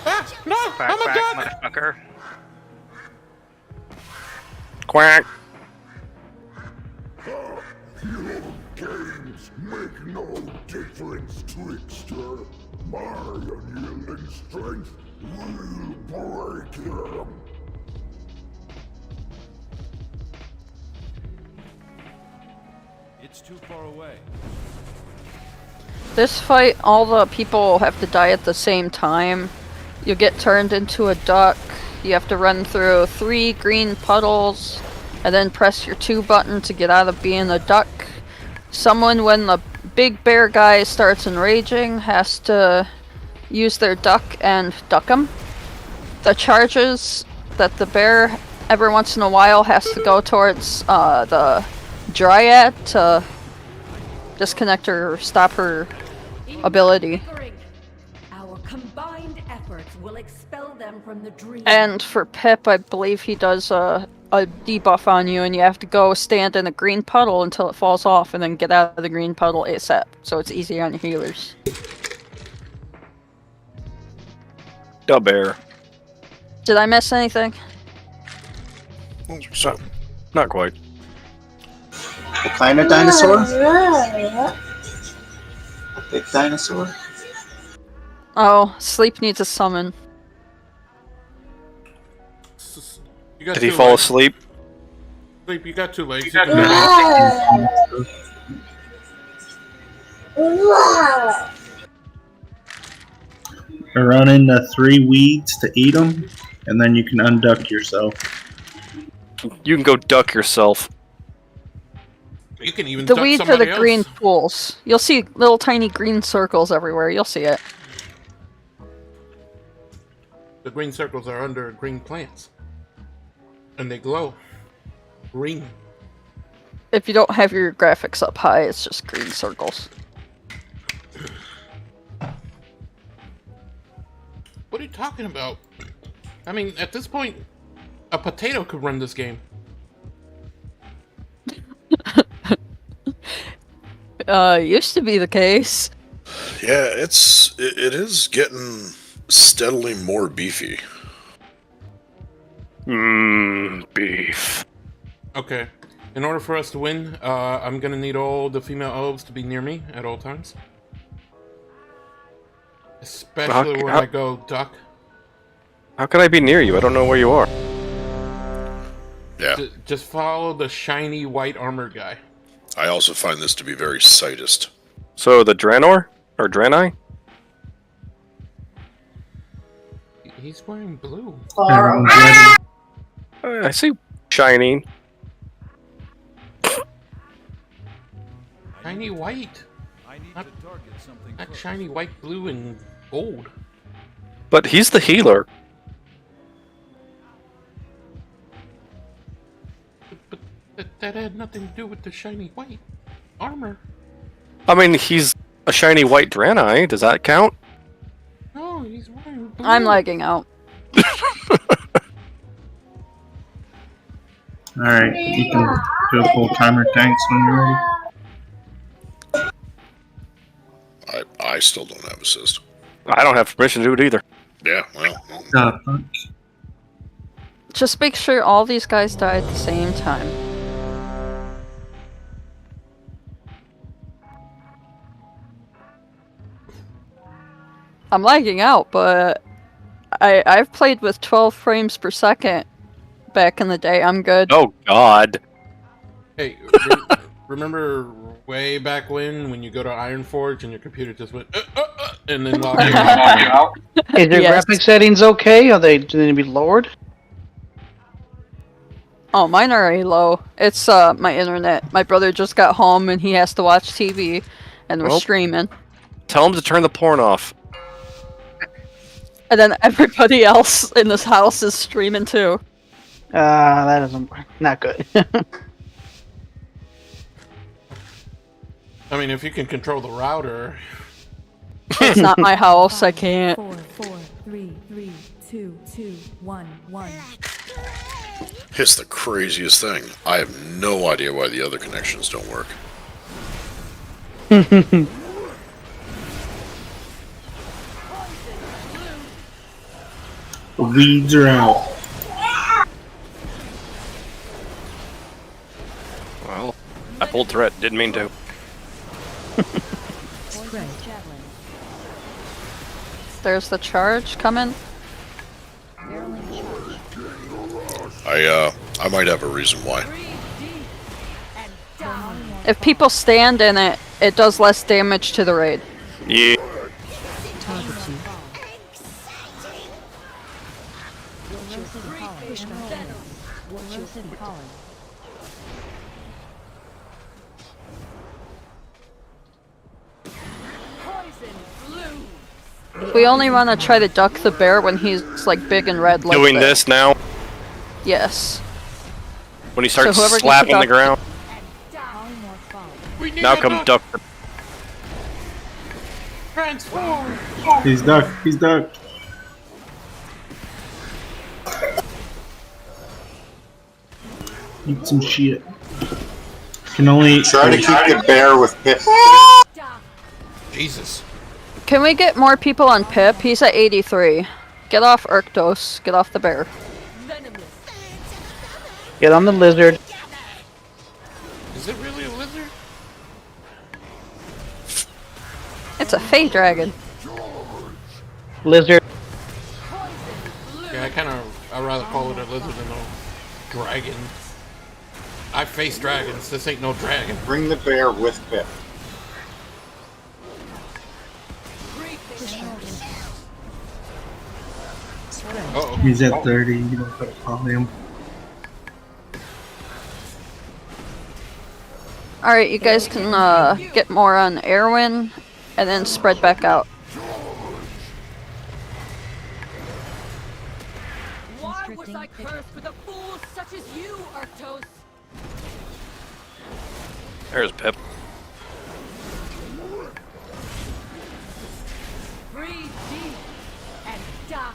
Ah, no, Quack, I'm a quack, duck. motherfucker. Quack. Your games make no difference, trickster. My unyielding strength will break him. It's too far away. This fight, all the people have to die at the same time. You get turned into a duck. You have to run through 3 green puddles, and then press your 2 button to get out of being a duck. Someone, when the big bear guy starts enraging, has to use their duck and duck him. The charges that the bear every once in a while has to go towards the dryad to disconnect her or stop her ability. Our combined efforts will expel them from the dream. And for Pip, I believe he does a debuff on you, and you have to go stand in a green puddle until it falls off, and then get out of the green puddle ASAP. So it's easy on your healers. The bear. Did I miss anything? So, not quite. What kind of dinosaur? A big dinosaur? Oh, Sleep needs a summon. You got Did he 2 fall legs. asleep? Sleep, you got 2 legs. Run into 3 weeds to eat them, and then you can unduck yourself. You can go duck yourself. You can even The duck weeds are somebody the else. green pools. You'll see little tiny green circles everywhere. You'll see it. The green circles are under green plants. And they glow. Green. If you don't have your graphics up high, it's just green circles. What are you talking about? I mean, at this point, a potato could run this game. Used to be the case. Yeah, it is getting steadily more beefy. Beef. Okay. In order for us to win, I'm gonna need all the female elves to be near me at all times. Especially when I go duck. How can I be near you? I don't know where you are. Yeah. Just follow the shiny white armor guy. I also find this to be very sightist. So the Draenor? Or Draenei? He's wearing blue. I see shining. Shiny white. Not shiny white, blue, and gold. But he's the healer. That had nothing to do with the shiny white armor. I mean, he's a shiny white Draenei. Does that count? No, he's wearing blue. I'm lagging out. Alright, you can do a full timer tanks when you're ready. I still don't have assist. I don't have permission to do it either. Yeah, well. Just make sure all these guys die at the same time. I'm lagging out, but I've played with 12 frames per second back in the day. I'm good. Oh God. Hey, remember way back when you go to Ironforge and your computer just went and then logged you out? Is your Yes. graphic settings okay? Do they need to be lowered? Oh, mine are already low. It's my internet. My brother just got home and he has to watch TV, and we're Well, streaming. Tell him to turn the porn off. And then everybody else in this house is streaming too. That isn't not good. I mean, if you can control the router. It's not my house. I can't. 4, 4, 3, 3, 2, 2, 1, 1. It's the craziest thing. I have no idea why the other connections don't work. The weeds are out. Well, I pulled threat. Didn't mean to. There's the charge coming. I might have a reason why. If people stand in it, it does less damage to the raid. Yeah. We only want to try to duck the bear when he's like big and red. Like Doing that. this now. Yes. When he starts whoever gets slapping the ducked- ground. Now come duck. Transform! He's ducked. He's ducked. Eat some shit. Can only Try to keep the bear with Pip. Jesus. Can we get more people on Pip? He's at 83. Get off Urktos. Get off the bear. Get on the lizard. Is it really a lizard? It's a Fey dragon. Lizard. Yeah, I'd rather call it a lizard than a dragon. I face dragons. This ain't no dragon. Bring the bear with Pip. Uh-oh. He's at 30. You don't put it on him. Alright, you guys can get more on Erwin and then spread back out. Why was I cursed with a fool such as you, Urktos? There's Pip. Breathe deep and die.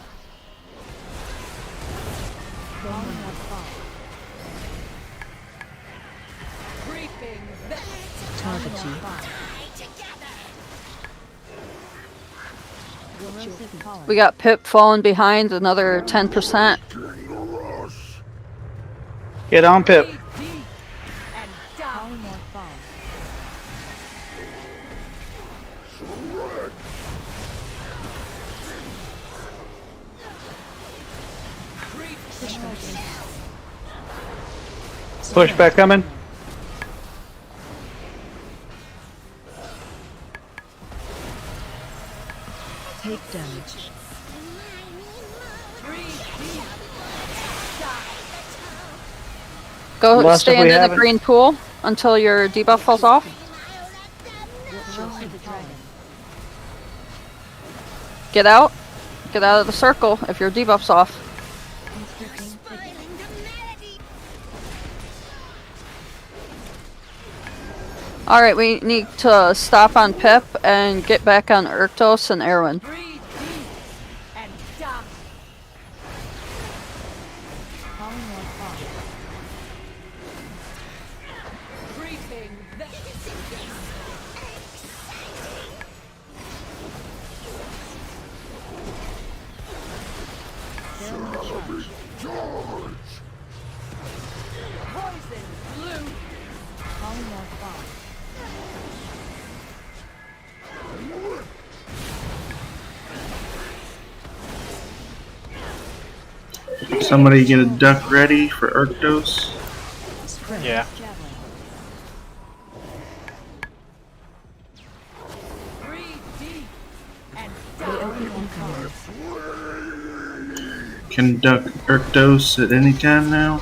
Creeping back. Target you. We got Pip falling behind another 10%. Get on Pip. Pushback coming. Take damage. Go Lost if stand we in the haven't. green pool until your debuff falls off. Get out. Get out of the circle if your debuff's off. Alright, we need to stop on Pip and get back on Urktos and Erwin. Somebody get a duck ready for Urktos. Yeah. Can duck Urktos at any time now.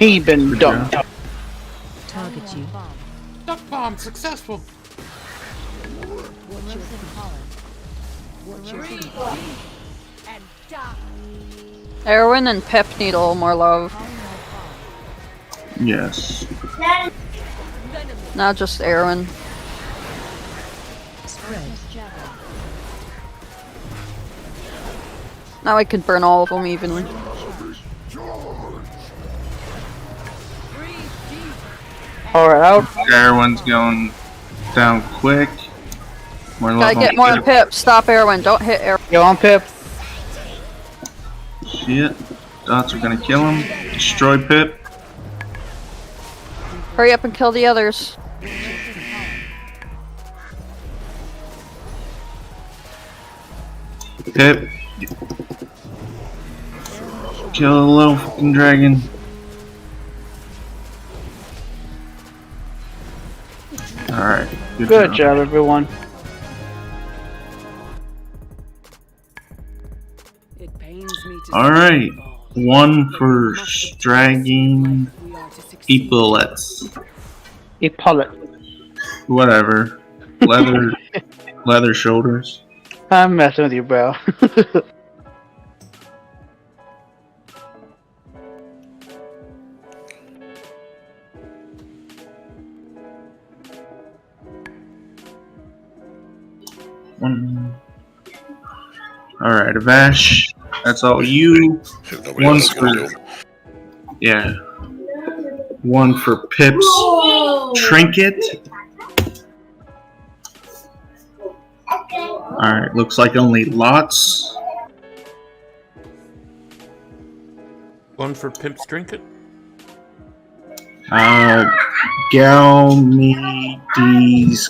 He been dumped. Target you. Duck bomb successful. Erwin and Pep need a little more love. Yes. Not just Erwin. Now I could burn all of them evenly. Alright, out. Everyone's going down quick. More Gotta get more on Pip. Stop Erwin. Don't hit Erwin. Yo, on Pip. Shit. Dots are gonna kill him. Destroy Pip. Hurry up and kill the others. Pip. Kill the little fucking dragon. Alright. Good job, everyone. Alright. One for dragging epaulets. Epaulet. Whatever. Leather leather shoulders. I'm messing with you, bro. Alright, Avash. That's all you. One for yeah. One for Pip's trinket. Alright, looks like only lots. One for Pimp's trinket. Galmedes,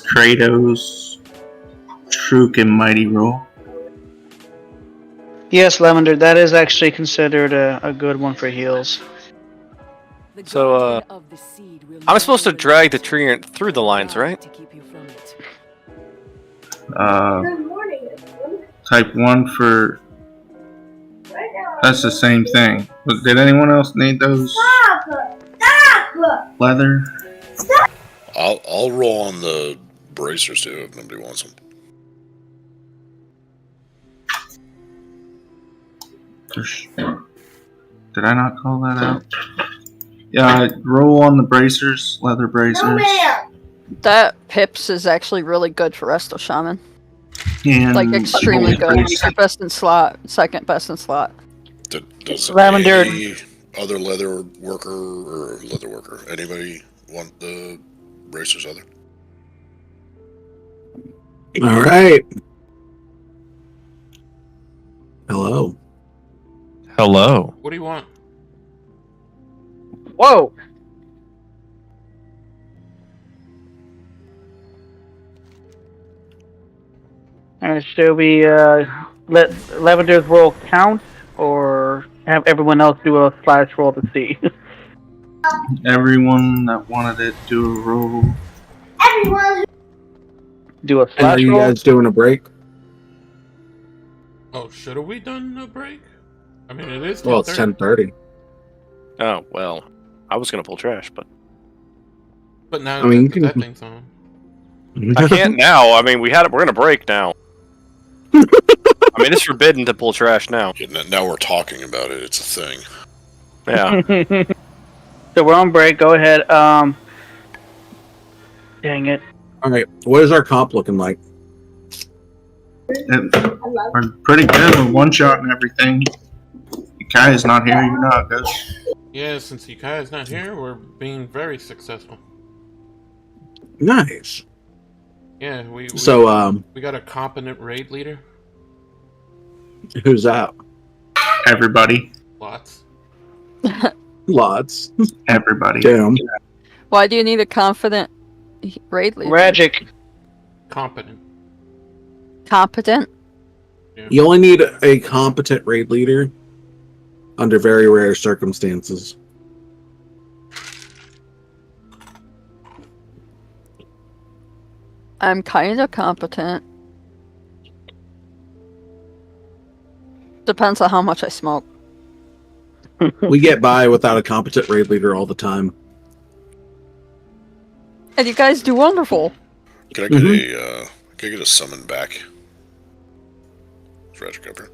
Kratos, Truk, and Mighty Roll. Yes, Lavender, that is actually considered a good one for heals. So, I'm supposed to drag the tree through the lines, right? Type 1 for... That's the same thing. But did anyone else need those? Leather? I'll roll on the bracers too if nobody wants them. Did I not call that out? Yeah, roll on the bracers, leather bracers. That Pips is actually really good for Resto Shaman. And like extremely good. Best in slot, second best in slot. Does Lavender. any other leather worker anybody want the bracers other? All right. Hello. Hello. What do you want? Whoa! Alright, should we let Lavender's roll count, or have everyone else do a flash roll to see? Everyone that wanted it, do a roll. Everyone! Do a And flash are you roll? guys doing a break? Oh, should have we done a break? I mean, it is 10:30. Well, it's 10:30. Oh, well. I was gonna pull trash, but... But now I mean, that thing's on. I can't now. I mean, we're gonna break now. I mean, it's forbidden to pull trash now. Yeah, now we're talking about it. It's a thing. Yeah. So we're on break. Go ahead. Dang it. All right. What is our comp looking like? We're pretty good with one shot and everything. Kai's not here, you're not good. Yeah, since Yukai's not here, we're being very successful. Nice. Yeah, we got a competent raid leader. Who's that? Everybody. Lots. Lots. Everybody. Damn. Why do you need a confident raid leader? Ragic. Competent. Competent? Yeah. You only need a competent raid leader under very rare circumstances. I'm kind of competent. Depends on how much I smoke. We get by without a competent raid leader all the time. And you guys do wonderful. Can I get can I get a summon back? Tragic cover.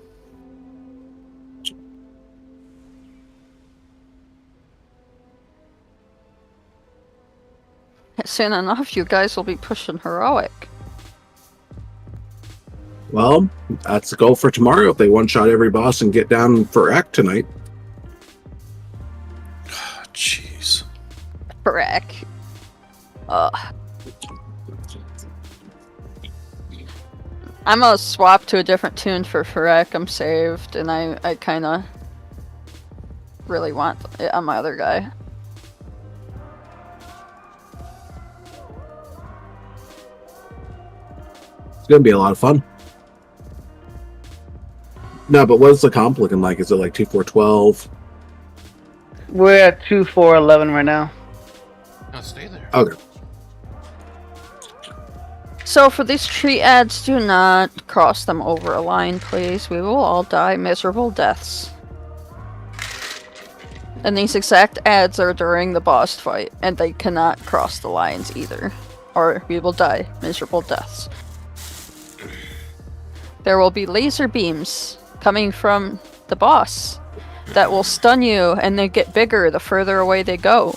Soon enough, you guys will be pushing heroic. Well, that's the goal for tomorrow. If they one-shot every boss and get down for Act tonight. Jeez. Correct. I'm gonna swap to a different tune for Farek. I'm saved, and I kind of really want it on my other guy. It's gonna be a lot of fun. No, but what's the comp looking like? Is it like 2-4-12? We're at 2-4-11 right now. I'll stay there. Okay. So for these tree ads, do not cross them over a line, please. We will all die miserable deaths. And these exact ads are during the boss fight, and they cannot cross the lines either, or we will die miserable deaths. There will be laser beams coming from the boss that will stun you, and they get bigger the further away they go.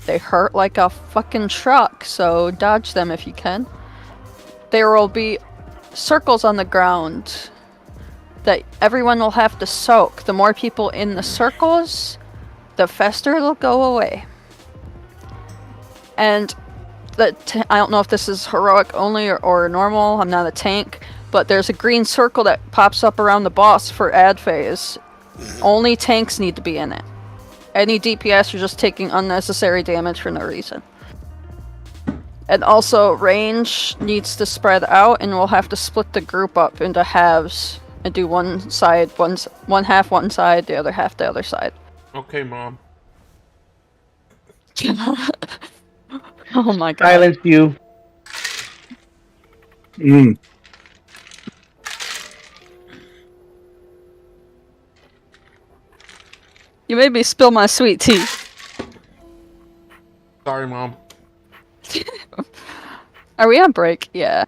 They hurt like a fucking truck, so dodge them if you can. There will be circles on the ground that everyone will have to soak. The more people in the circles, the faster it'll go away. And I don't know if this is heroic only or normal. I'm not a tank. But there's a green circle that pops up around the boss for ad phase. Only tanks need to be in it. Any DPS are just taking unnecessary damage for no reason. And also, range needs to spread out, and we'll have to split the group up into halves and do one half one side, the other half the other side. Okay, Mom. Oh my god. Silence you. You made me spill my sweet tea. Sorry, Mom. Are we on break? Yeah.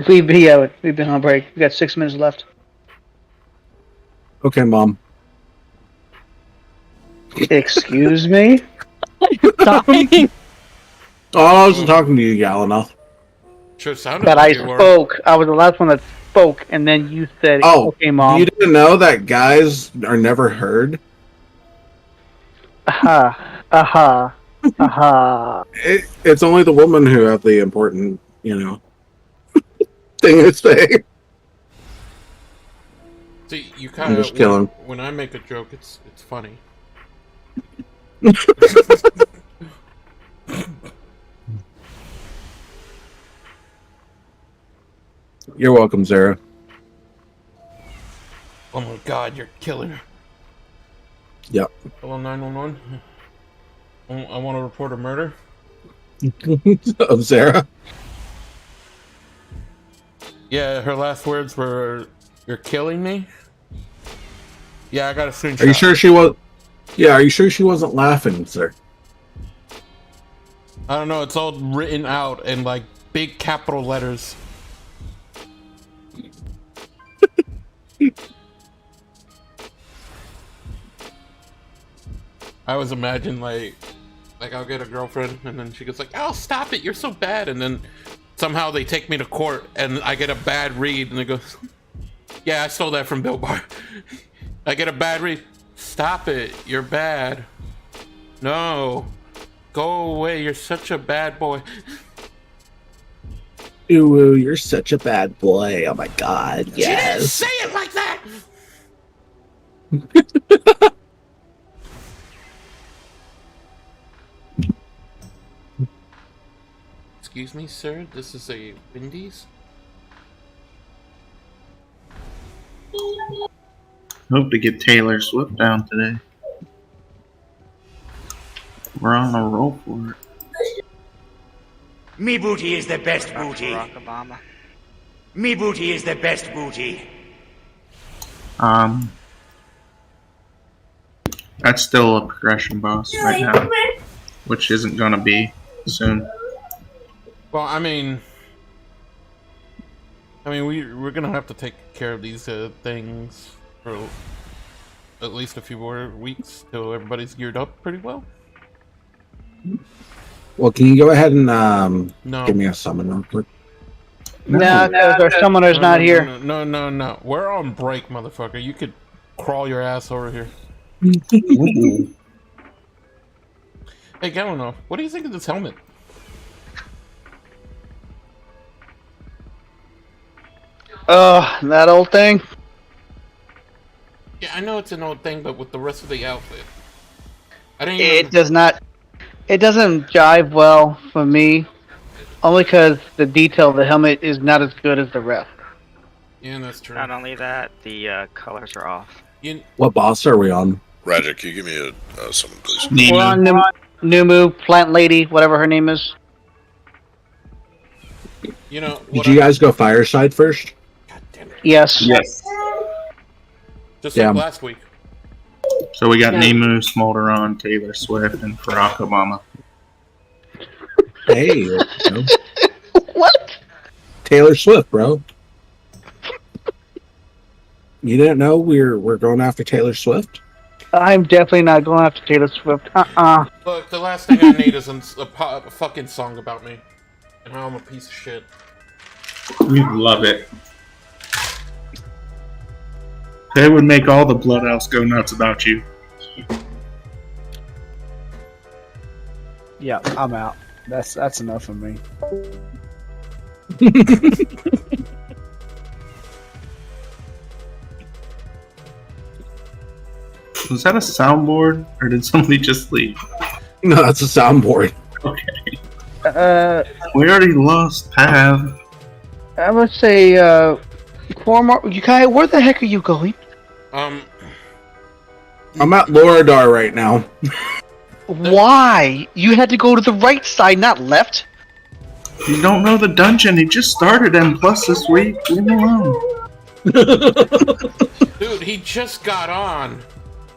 We've been on break. We got 6 minutes left. Okay, Mom. Excuse me? Dying. Oh, I wasn't talking to you, Galina. Sure sounded But like I you were. spoke. I was the last one that spoke, and then you said, Oh, okay, Mom. you didn't know that guys are never heard? Aha. Aha. Aha. It's only the woman who have the important, thing to say. See, you I'm kind of just killing. when I make a joke, it's funny. You're welcome, Zara. Oh my god, you're killing her. Yep. Hello, 911. I want to report a murder. Of Zara? Yeah, her last words were, "You're killing me." Yeah, I got a screenshot. Are you sure she was? Yeah, are you sure she wasn't laughing, sir? I don't know. It's all written out in like big capital letters. I always imagine like I'll get a girlfriend and then she goes like, "Oh, stop it! You're so bad," and then somehow they take me to court and I get a bad read and they go, "Yeah, I stole that from Bill Barr." I get a bad read. Stop it! You're bad. No, go away! You're such a bad boy. Ooh, you're such a bad boy. Oh my god, yes. She didn't say it like that! Excuse me, sir, this is a Wendy's? Hope to get Taylor Swift down today. We're on a roll for it. Me booty is the best booty. Barack Obama. Me booty is the best booty. That's still a progression boss right now, which isn't gonna be soon. Well, I mean, we're gonna have to take care of these things for at least a few more weeks till everybody's geared up pretty well. Well, can you go ahead and No. give me a summon real quick? No, because our summoner's not here. No. We're on break, motherfucker. You could crawl your ass over here. Hey, Galano, what do you think of this helmet? That old thing? Yeah, I know it's an old thing, but with the rest of the outfit. It doesn't jive well for me. Only because the detail of the helmet is not as good as the rest. Yeah, that's true. Not only that, the colors are off. What boss are we on? Ragic, can you give me a summon, please? We're on Numu, Plant Lady, whatever her name is. You know, Did you guys go Fireside first? Yes. Just Yeah. like last week. So we got Nemu, Smolderon, Taylor Swift, and Barack Obama. Hey. You know. What? Taylor Swift, bro. You didn't know we're going after Taylor Swift? I'm definitely not going after Taylor Swift. Look, the last thing I need is a fucking song about me. And how I'm a piece of shit. We love it. They would make all the Blood Elves go nuts about you. Yeah, I'm out. That's enough for me. Was that a soundboard, or did somebody just leave? No, that's a soundboard. Okay. We already lost Pav. I would say, Cormor, you guys, where the heck are you going? I'm at Loradar right now. Why? You had to go to the right side, not left. You don't know the dungeon. He just started M+ this week. Leave him alone. Dude, he just got on.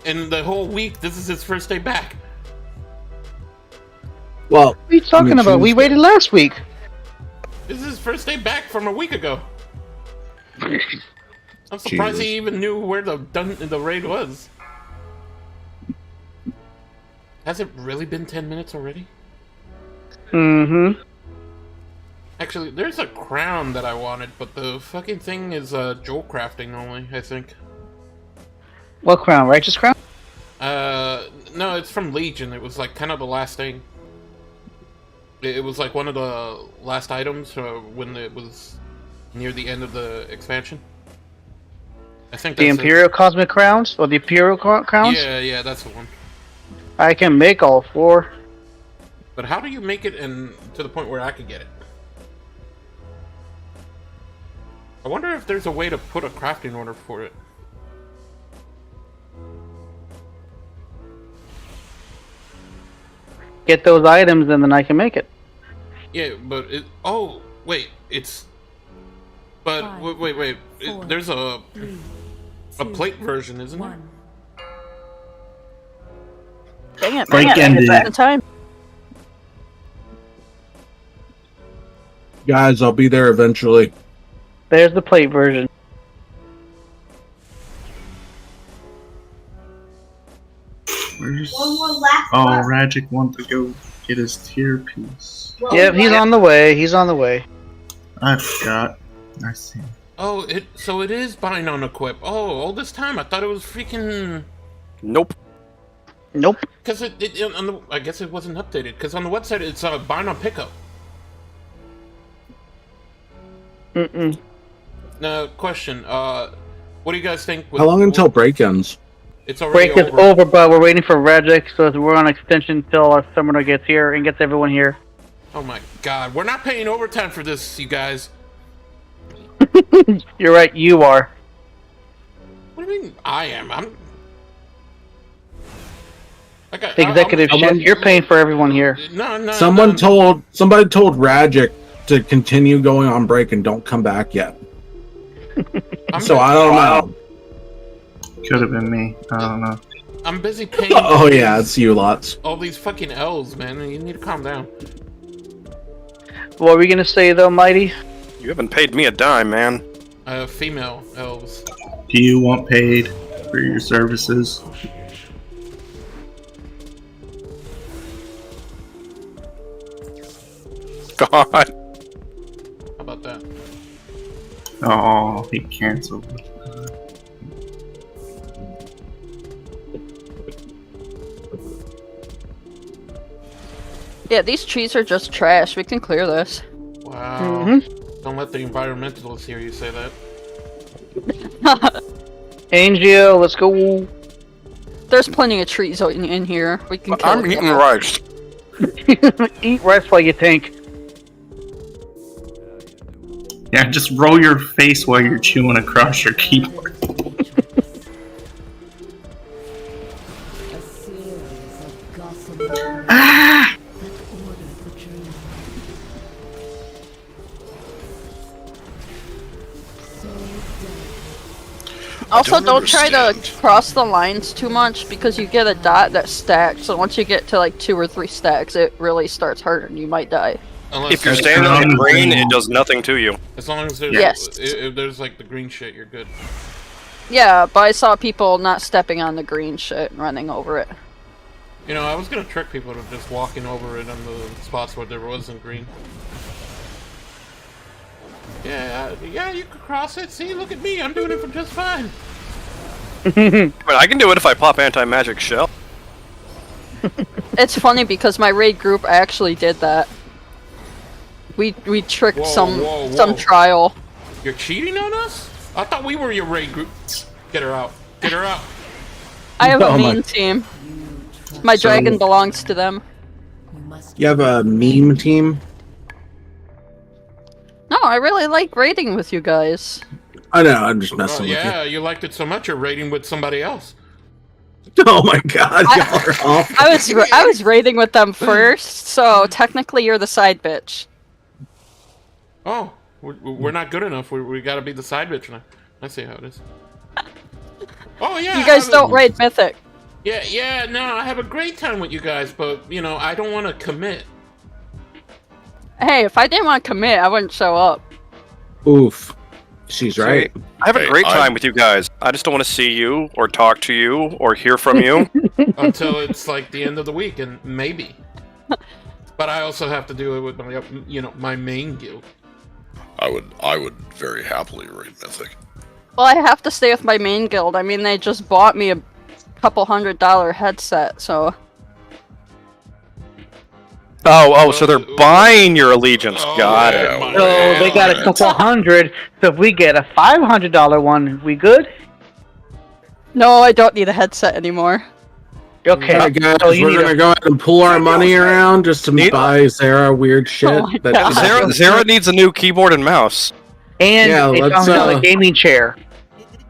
And the whole week, this is his first day back. Well, what are you talking about? We waited last week. This is his first day back from a week ago. I'm surprised Jesus. he even knew where the raid was. Has it really been 10 minutes already? Mm-hmm. Actually, there's a crown that I wanted, but the fucking thing is jewel crafting only, I think. What crown? Righteous crown? No, it's from Legion. It was like kind of the last thing. It was like one of the last items when it was near the end of the expansion. I think that's The Imperial Cosmic Crowns? Or the Imperial Crowns? Yeah, that's the one. I can make all four. But how do you make it to the point where I could get it? I wonder if there's a way to put a crafting order for it. Get those items and then I can make it. Yeah, but oh, wait, it's... But, wait. There's a plate version, isn't there? Dang it, Break ended. back in time. Guys, I'll be there eventually. There's the plate version. Where's... Oh, Ragic wants to go get his tier piece. Yep, he's on the way. He's on the way. I forgot. I see. Oh, so it is bind on equip. Oh, all this time I thought it was freaking... Nope. Nope. Because I guess it wasn't updated. Because on the website it's bind on pickup. Mm-mm. Now, question. What do you guys think? How long until break ends? It's already Break is over, but we're waiting for Ragic, so we're on extension until our summoner gets here and gets everyone here. Oh my god, we're not paying overtime for this, you guys. You're right, you are. What do you mean I am? I'm... Executive Shin, you're paying for everyone here. No. Somebody told Ragic to continue going on break and don't come back yet. So I don't know. Could have been me. I don't know. I'm busy paying. Oh yeah, it's you lots. All these fucking L's, man. You need to calm down. What were we gonna say though, Mighty? You haven't paid me a dime, man. Female elves. Do you want paid for your services? God. How about that? Oh, he canceled. Yeah, these trees are just trash. We can clear this. Wow. Don't let the environmentalists hear you say that. Angel, let's go. There's plenty of trees in here. We can kill I'm them. eating rice. Eat rice while you think. Yeah, just roll your face while you're chewing across your keyboard. Ah! Also, don't try to cross the lines too much because you get a dot that stacks. So once you get to like 2 or 3 stacks, it really starts hurting. You might die. If you're standing on the green, it does nothing to you. As long as there's if there's like the green shit, you're good. Yeah, but I saw people not stepping on the green shit and running over it. You know, I was gonna trick people to just walking over it on the spots where there wasn't green. Yeah, yeah, you could cross it. See, look at me. I'm doing it for just fine. But I can do it if I pop anti-magic shell. It's funny because my raid group actually did that. We tricked some trial. You're cheating on us? I thought we were your raid group. Get her out. Get her out. I have a mean team. My dragon belongs to them. You have a meme team? No, I really like raiding with you guys. I know, I'm just messing with you. Yeah, you liked it so much you're raiding with somebody else. Oh my god, y'all are awful. I was raiding with them first, so technically you're the side bitch. Oh, we're not good enough. We gotta be the side bitch now. I see how it is. Oh yeah. You guys don't raid Mythic. Yeah, no, I have a great time with you guys, but you know, I don't want to commit. Hey, if I didn't want to commit, I wouldn't show up. Oof. She's right. I have a great time with you guys. I just don't want to see you, or talk to you, or hear from you. Until it's like the end of the week, and maybe. But I also have to do it with my, my main guild. I would very happily raid Mythic. Well, I have to stay with my main guild. I mean, they just bought me a couple $100 headset, so... Oh, so they're buying your allegiance. Got it. So they got a couple hundred. So if we get a $500 one, we good? No, I don't need a headset anymore. Okay. Alright, guys, so you we're need gonna go ahead and pull our money around just to buy Sarah weird shit. Zara needs a new keyboard and mouse. And Yeah, a let's, $1,000 gaming chair.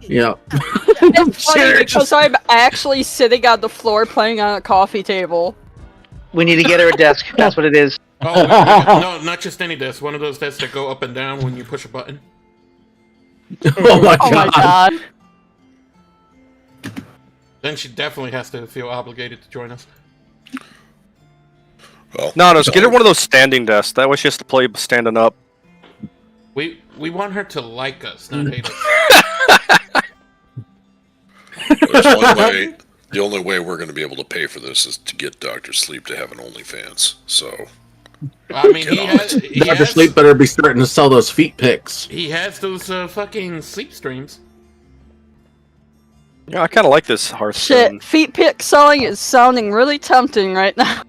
Yeah. It's funny because I'm actually sitting on the floor playing on a coffee table. We need to get her a desk. That's what it is. Oh, no, not just any desk. One of those desks that go up and down when you push a button. Oh my god. Then she definitely has to feel obligated to join us. Well, No, just get her one of those standing desks. That way she has to play standing up. We want her to like us, not hate us. The only way we're going to be able to pay for this is to get Dr. Sleep to have an OnlyFans. So, I mean, he Dr. Sleep better be starting to sell those feet pics. He has those fucking sleep streams. Yeah, I kind of like this Hearthstone. Shit, feet pick selling is sounding really tempting right now.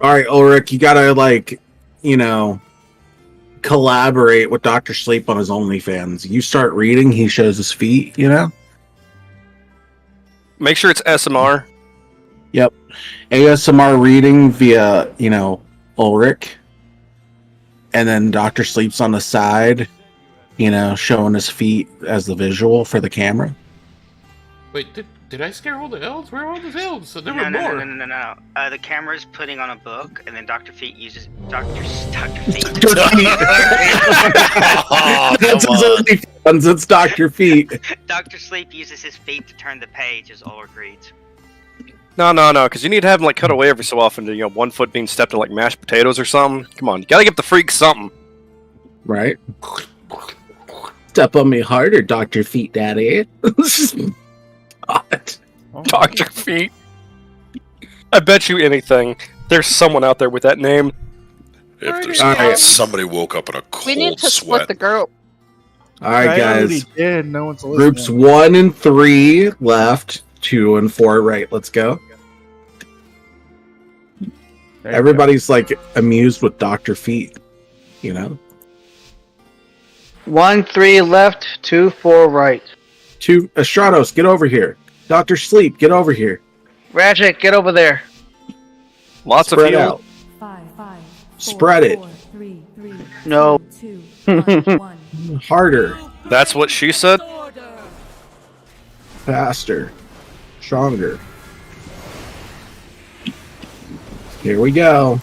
Alright, Ulrich, you gotta, collaborate with Dr. Sleep on his OnlyFans. You start reading, he shows his feet, Make sure it's SMR. Yep. ASMR reading via, Ulrich. And then Dr. Sleep's on the side, showing his feet as the visual for the camera. Wait, Did I scare all the elves? Where are all the elves? So there were No. more. The camera's putting on a book, and then Dr. Feet uses Dr. Feet. Oh, That's come his on. only fans. It's Dr. Feet. Dr. Sleep uses his feet to turn the page, as Ulrich reads. No, because you need to have him like cut away every so often to, 1 foot being stepped in like mashed potatoes or something. Come on, you gotta give the freak something. Right? Step on me harder, Dr. Feet Daddy. God. Dr. Feet. I bet you anything. There's someone out there with that name. If there's Alright. somebody woke up in a We need cold to split sweat. the group. Alright, I already guys. did. No one's listening. Groups 1 and 3 left. 2 and 4 right. Let's go. There you Everybody's like amused with Dr. Feet. You know? 1, 3 left, 2, 4 right. 2 Estrados, get over here. Dr. Sleep, get over here. Ratchet, get over there. Lots Spread of out. heal. 5, 4, Spread it. 4, 3, No. 2, 1. Harder. That's what she said? Faster. Stronger. Here we go.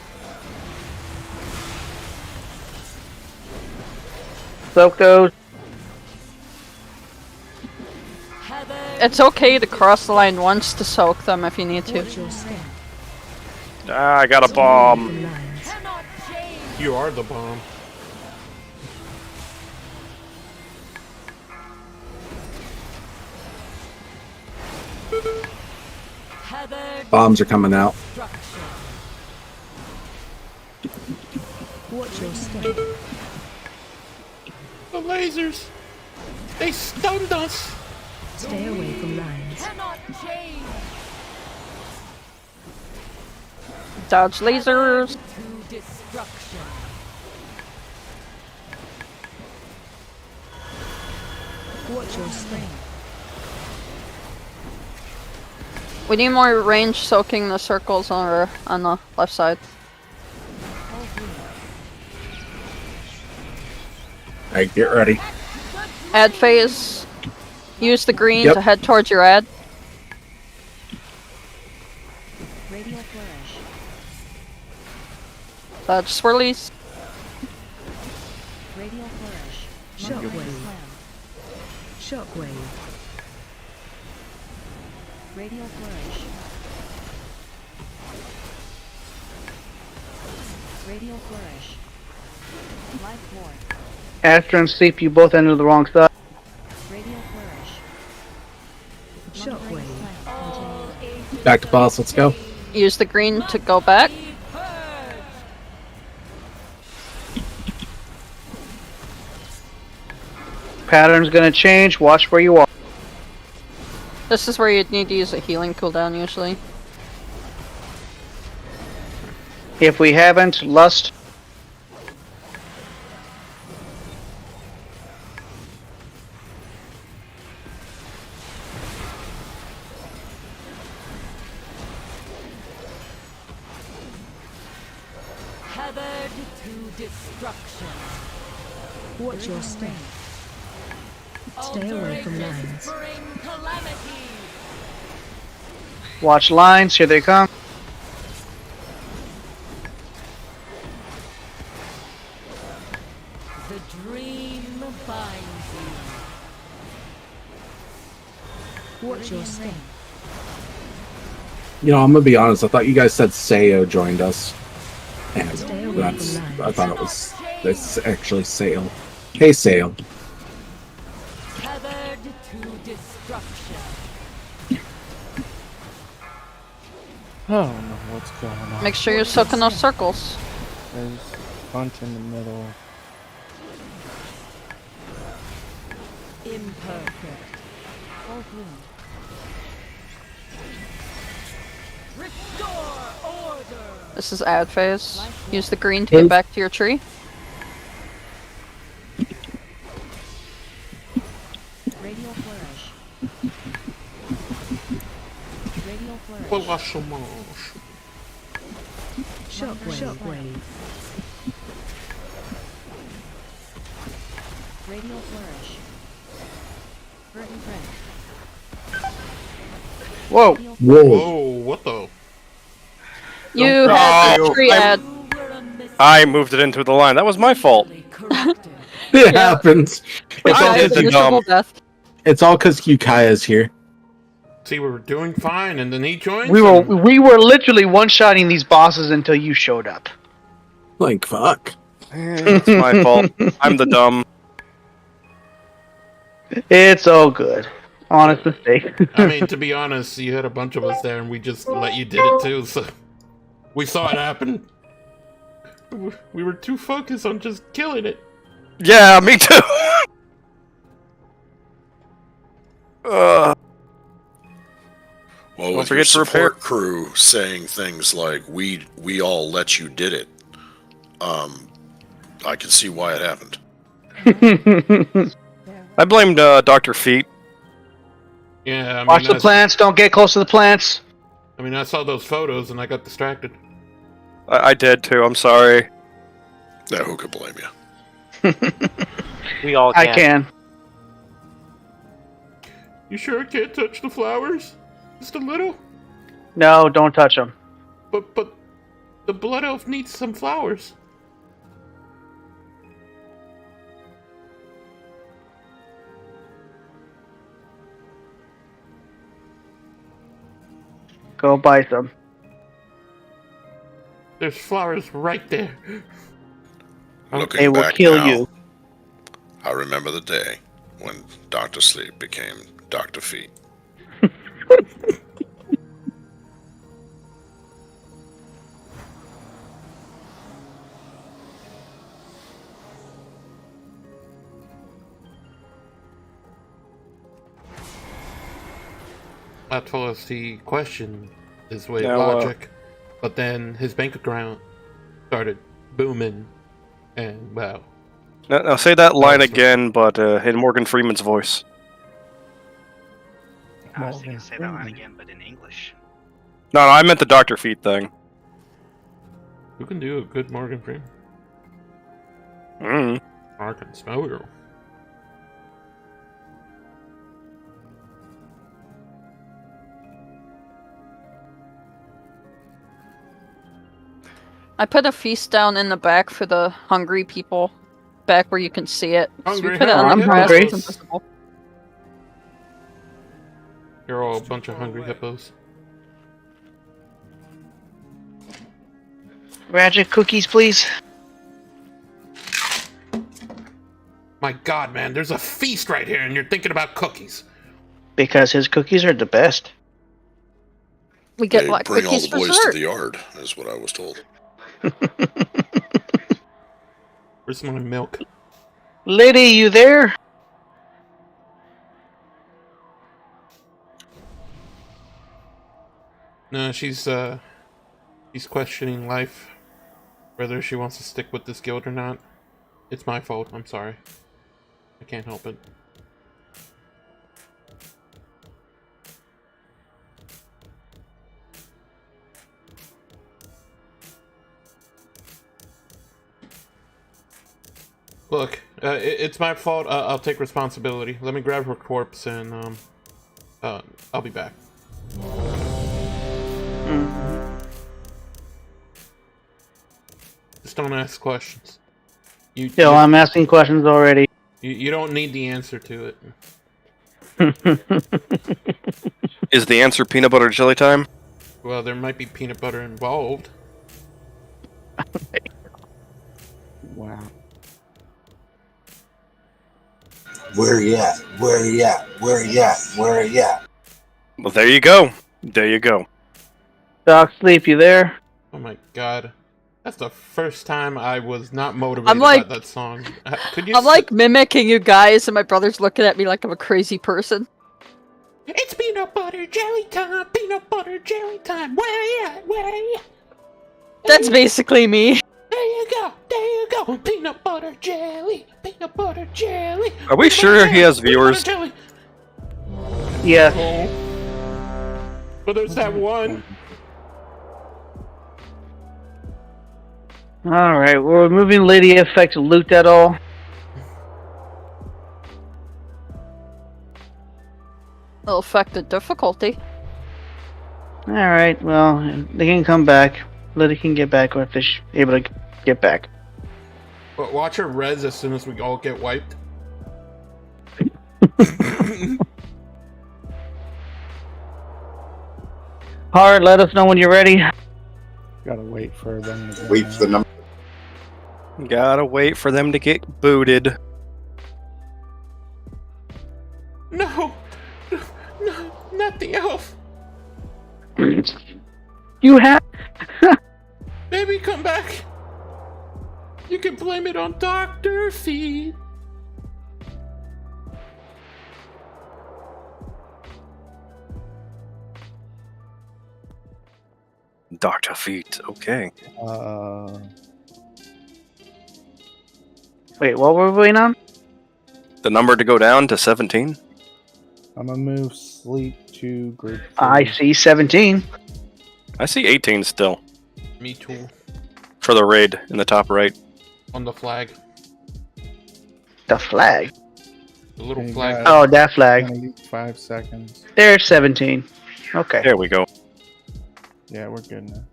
Soak those. It's okay to cross the line once to soak them if you need to. Ah, I got a bomb. You are the bomb. Bombs are coming out. Watch your step. The lasers! They stunned us! Stay away from lines. Dodge lasers. Watch your step. We need more range soaking the circles on the left side. Alright, get ready. Ad phase. Use the green Yep. to head towards your ad. Radial flourish. Dodge swirlies. Radial flourish. Shockwave. Shockwave. Radial flourish. Radial flourish. Life ward. Astra and Sleep, you both ended the wrong side. Radial flourish. Shockwave. Back to boss, let's go. Use the green to go back. Pattern's gonna change. Watch where you are. This is where you'd need to use a healing cooldown usually. If we haven't, Lust. Tethered to destruction. Watch your step. Stay away from lines. Watch lines. Here they come. The dream binds you. Watch your step. You know, I'm gonna be honest, I thought you guys said Sayo joined us. And Stay away that's from lines. I thought it was it's actually Sail. Hey Sail. Tethered to destruction. I don't know what's going on. Make sure you're soaking those circles. There's a bunch in the middle. Imperfect. All blue. Restore order. This is ad phase. Use the green to get back to your tree. Radial flourish. Radial flourish. Shockwave. Radial flourish. Burton print. Whoa. Whoa. Whoa, what the? You had the tree ad. I moved it into the line. That was my fault. It happens. It's all Ukaya's a because miserable death. It's all because Ukaya's here. See, we were doing fine, and then he joined. We were literally one-shotting these bosses until you showed up. Like, fuck. It's my fault. I'm the dumb. It's all good. Honest mistake. I mean, to be honest, you had a bunch of us there, and we just let you did it too. So we saw it happen. We were too focused on just killing it. Yeah, me too. Well, Don't with your forget to repair. support crew saying things like "we all let you did it," I can see why it happened. I blamed Dr. Feet. Yeah, I mean, Watch the plants. Don't get close to the plants. I mean, I saw those photos and I got distracted. I did too. I'm sorry. Yeah, who could blame you? We all can. I can. You sure I can't touch the flowers? Just a little? No, don't touch them. But the blood elf needs some flowers. Go buy some. There's flowers right there. Looking They will back kill now, you. I remember the day when Dr. Sleep became Dr. Feet. That told us he questioned his way Yeah, of well. logic, but then his bank account started booming, and wow. Now say that line Awesome. again, but in Morgan Freeman's voice. I was going to say that line again, but in English. No, I meant the Dr. Feet thing. Who can do a good Morgan Freeman? Mm. I can smell you. I put a feast down in the back for the hungry people. Back where you can see it. So we Hungry, put it on I'm the grass. hungry. It's invisible. You're all a bunch of hungry hippos. Magic cookies, please. My god, man, there's a feast right here, and you're thinking about cookies. Because his cookies are the best. We get They black bring all cookies the for boys dessert. to the yard, is what I was told. Where's my milk? Lady, you there? No, she's questioning life, whether she wants to stick with this guild or not. It's my fault. I'm sorry. I can't help it. Look, it's my fault. I'll take responsibility. Let me grab her corpse and I'll be back. Just don't ask questions. Yo, I'm asking questions already. You don't need the answer to it. Is the answer peanut butter jelly time? Well, there might be peanut butter involved. Wow. Where you at? Where you at? Where you at? Where you at? Well, there you go. There you go. Doc Sleep, you there? Oh my god. That's the first time I was not motivated I'm like- by that song. Could you I'm like mimicking you guys, and my brother's looking at me like I'm a crazy person. It's peanut butter jelly time, peanut butter jelly time. Where you at? Where you at? That's basically me. There you go, there you go. Peanut butter jelly, peanut butter jelly. Are we sure he has viewers? Jelly. Yes. But there's that one. Alright, we're removing Lady Effect loot at all. It'll affect the difficulty. Alright, well, they can come back. Liddy can get back if they're able to get back. But watch her res as soon as we all get wiped. Hard, let us know when you're ready. Gotta wait for them to Wait for the number. Gotta wait for them to get booted. No! No, not the elf! You have. Baby, come back! You can blame it on Dr. Feet. Dr. Feet, okay. Wait, what were we waiting on? The number to go down to 17? I'm gonna move sleep to group 3. I see 17. I see 18 still. Me too. For the raid in the top right. On the flag. The flag? The little flag. Oh, that flag. 5 seconds. There's 17. Okay. There we go. Yeah, we're good now.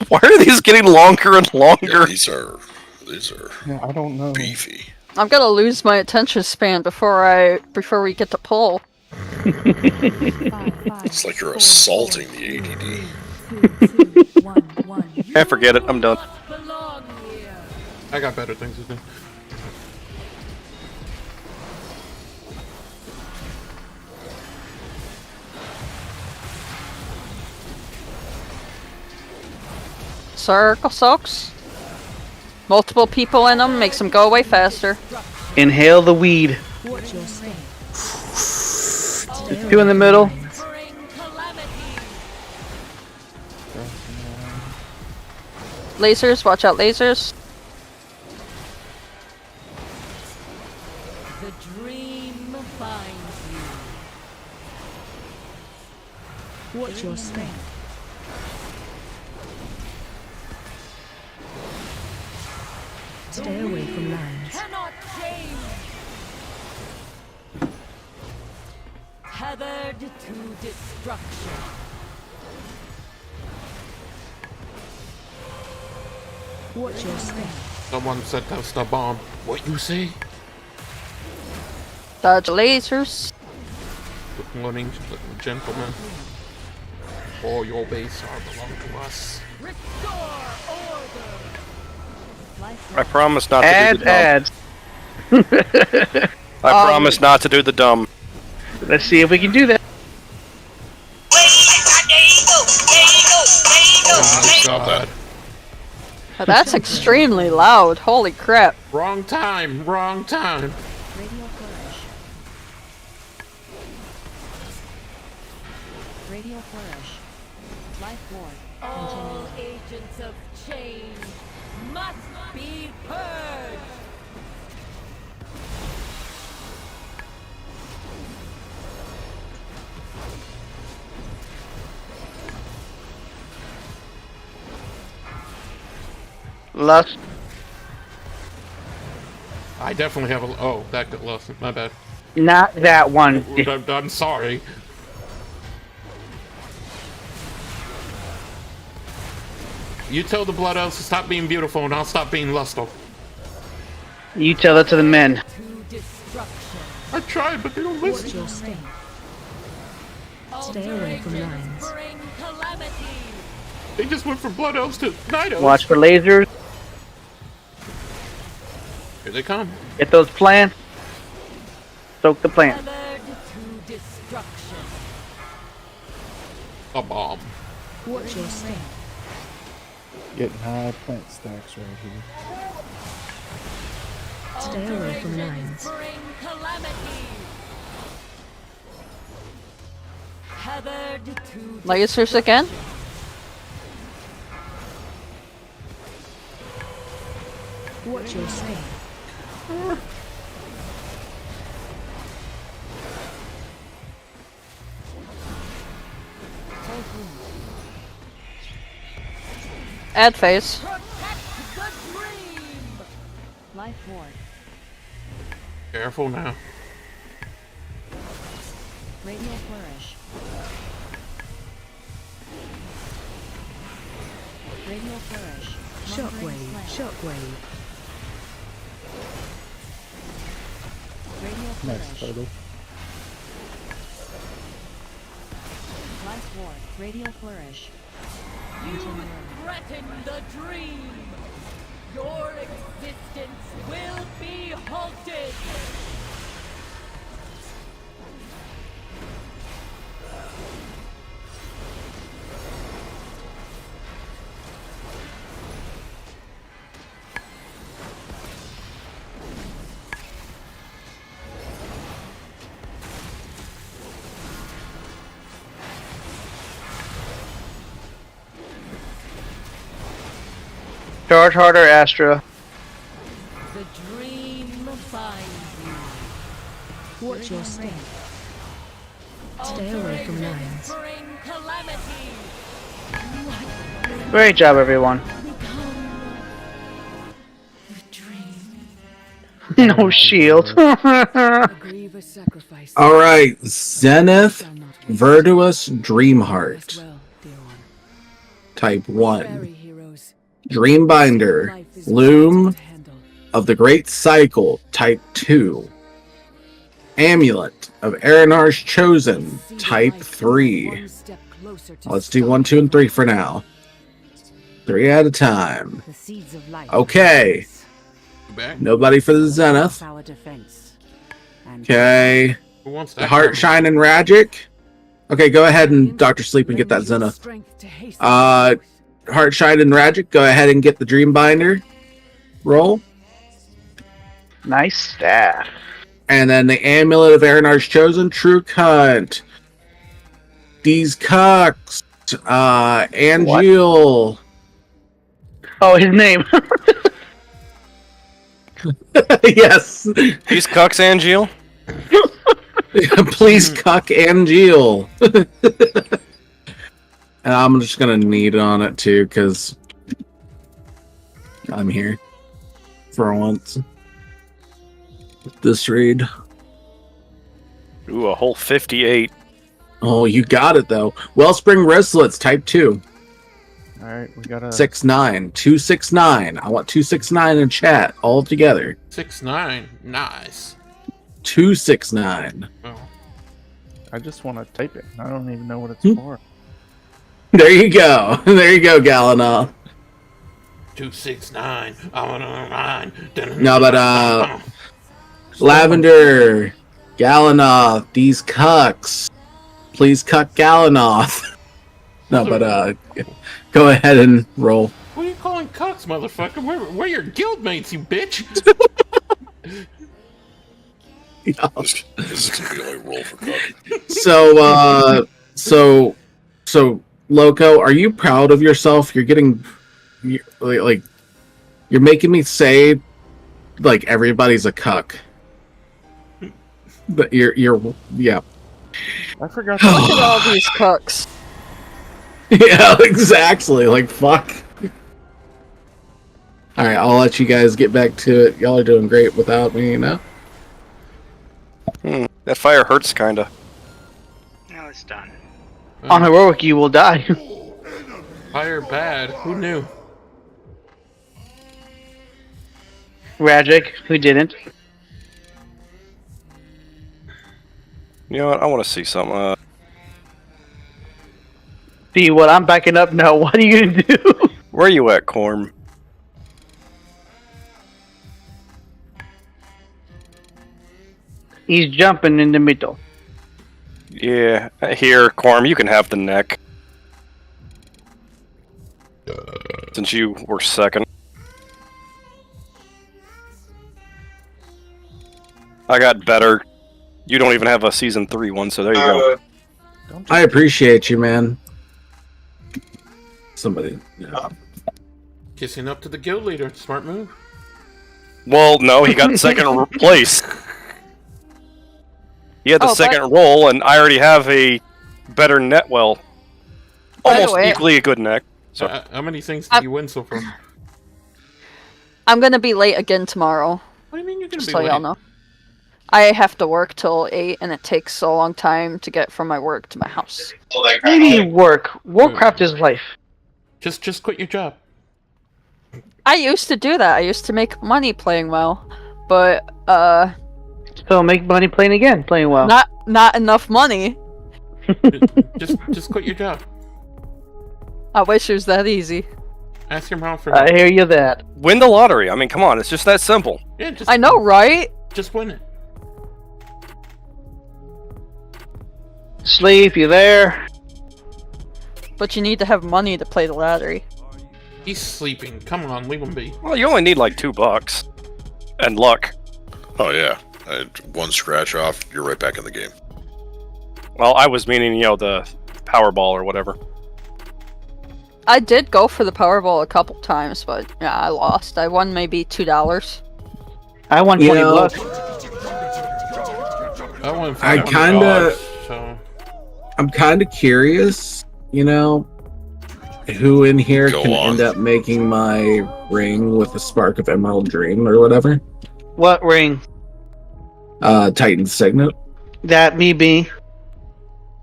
Why are these getting longer and longer? Yeah, these are Yeah, I don't know. beefy. I'm gonna lose my attention span before we get to pull. It's like you're assaulting the ADD. Yeah, forget it. I'm done. I got better things to do. Circle soaks. Multiple people in them makes them go away faster. Inhale the weed. Watch your step. Two in the middle. Lasers, watch out, lasers. The dream finds you. Watch your step. Stay away from lands. Cannot change. Tethered to destruction. Watch your step. Someone said that's the bomb. What you say? Dodge lasers. Good morning, gentlemen. All your base are belong to us. I promise not to do the dumb. Ads. I promise not to do the dumb. Let's see if we can do that. Oh my god. Oh, that's extremely loud. Holy crap. Wrong time, wrong time. Radio flourish. Radio flourish. Life ward. All agents of change must be purged. Lust. I definitely have a. Oh, that got lost. My bad. Not that one. I'm sorry. You tell the Blood Elves to stop being beautiful, and I'll stop being lustful. You tell it to the men. I tried, but they don't listen. Watch your step. Stay away from lines. They just went from Blood Elves to Night Elves. Watch for lasers. Here they come. Get those plants. Soak the plant. A bomb. Watch your step. Getting high plant stacks right here. Stay away from lines. Lasers again. Watch your step. Ad phase. Careful now. Radiant flourish. Radiant flourish. Shockwave. Shockwave. Radiant Nice, flourish. turtle. Life ward. Radiant flourish. You threaten the dream. Your existence will be halted. Charge harder, Astra. The dream binds you. Watch your step. Stay away from lines. Bring calamity. Great job, everyone. No shield. All right, Zenith, Virtuous, Dreamheart. Type 1. Dreambinder, Loom of the Great Cycle, Type 2. Amulet of Aranar's Chosen, Type 3. Let's do 1, 2, and 3 for now. 3 at a time. Okay. Nobody for the Zenith. Okay. The Heart, Shine, and Ragic. Okay, go ahead and Dr. Sleep and get that Zenith. Heart, Shine, and Ragic, go ahead and get the Dreambinder. Roll. Nice staff. And then the Amulet of Aranar's Chosen, True Cunt. These Cucks. Angeal. Oh, his name. Yes. These Cucks, Angeal. Please cuck Angeal. And I'm just gonna need on it too, because I'm here for once. This read. Ooh, a whole 58. Oh, you got it though. Wellspring Wristlets, Type 2. Alright, we got a 6-9. 269. I want 269 in chat all together. 6-9. Nice. 269. Oh. I just want to type it. I don't even know what it's for. There you go. There you go, Galanoff. 269. I want to rhyme. No, but Lavender, Galanoff, these cucks. Please cuck Galanoff. No, but go ahead and roll. What are you calling cucks, motherfucker? We're your guildmates, you bitch. This is gonna be like roll for cuck. So, Loco, are you proud of yourself? You're getting, you're making me say, like, everybody's a cuck. But yeah. I forgot. Look at all these cucks. Yeah, exactly. Like, fuck. Alright, I'll let you guys get back to it. Y'all are doing great without me, you know? That fire hurts, kinda. No, it's done. On heroic, you will die. Fire bad. Who knew? Ragic, who didn't. You know what? I want to see something. See what? I'm backing up now. What are you gonna do? Where are you at, Corm? He's jumping in the middle. Yeah, here, Corm, you can have the neck. Since you were second. I got better. You don't even have a season 3 one, so there you go. I appreciate you, man. Somebody. Yeah. Kissing up to the guild leader. Smart move. Well, no, he got second place. He had the second roll, and I already have a better net. Well, almost equally a good neck. So, how many things did you win so far? I'm gonna be late again tomorrow. What do you mean you're gonna Just be so late? y'all know. I have to work till 8, and it takes a long time to get from my work to my house. Maybe work. Warcraft is life. Just quit your job. I used to do that. I used to make money playing WoW, but So make money playing WoW. Not enough money. just quit your job. I wish it was that easy. Ask your mom for. I hear you that. Win the lottery. I mean, come on, it's just that simple. Yeah, just. I know, right? Just win it. Sleep, you there? But you need to have money to play the lottery. He's sleeping. Come on, leave him be. Well, you only need like $2 and luck. Oh yeah, one scratch off, you're right back in the game. Well, I was meaning, the Powerball or whatever. I did go for the Powerball a couple times, but yeah, I lost. I won maybe $2. I won 20 bucks. I'm kinda curious, who in here can end up making my ring with a spark of Emerald Dream or whatever. What ring? Titan's Signet. That me be.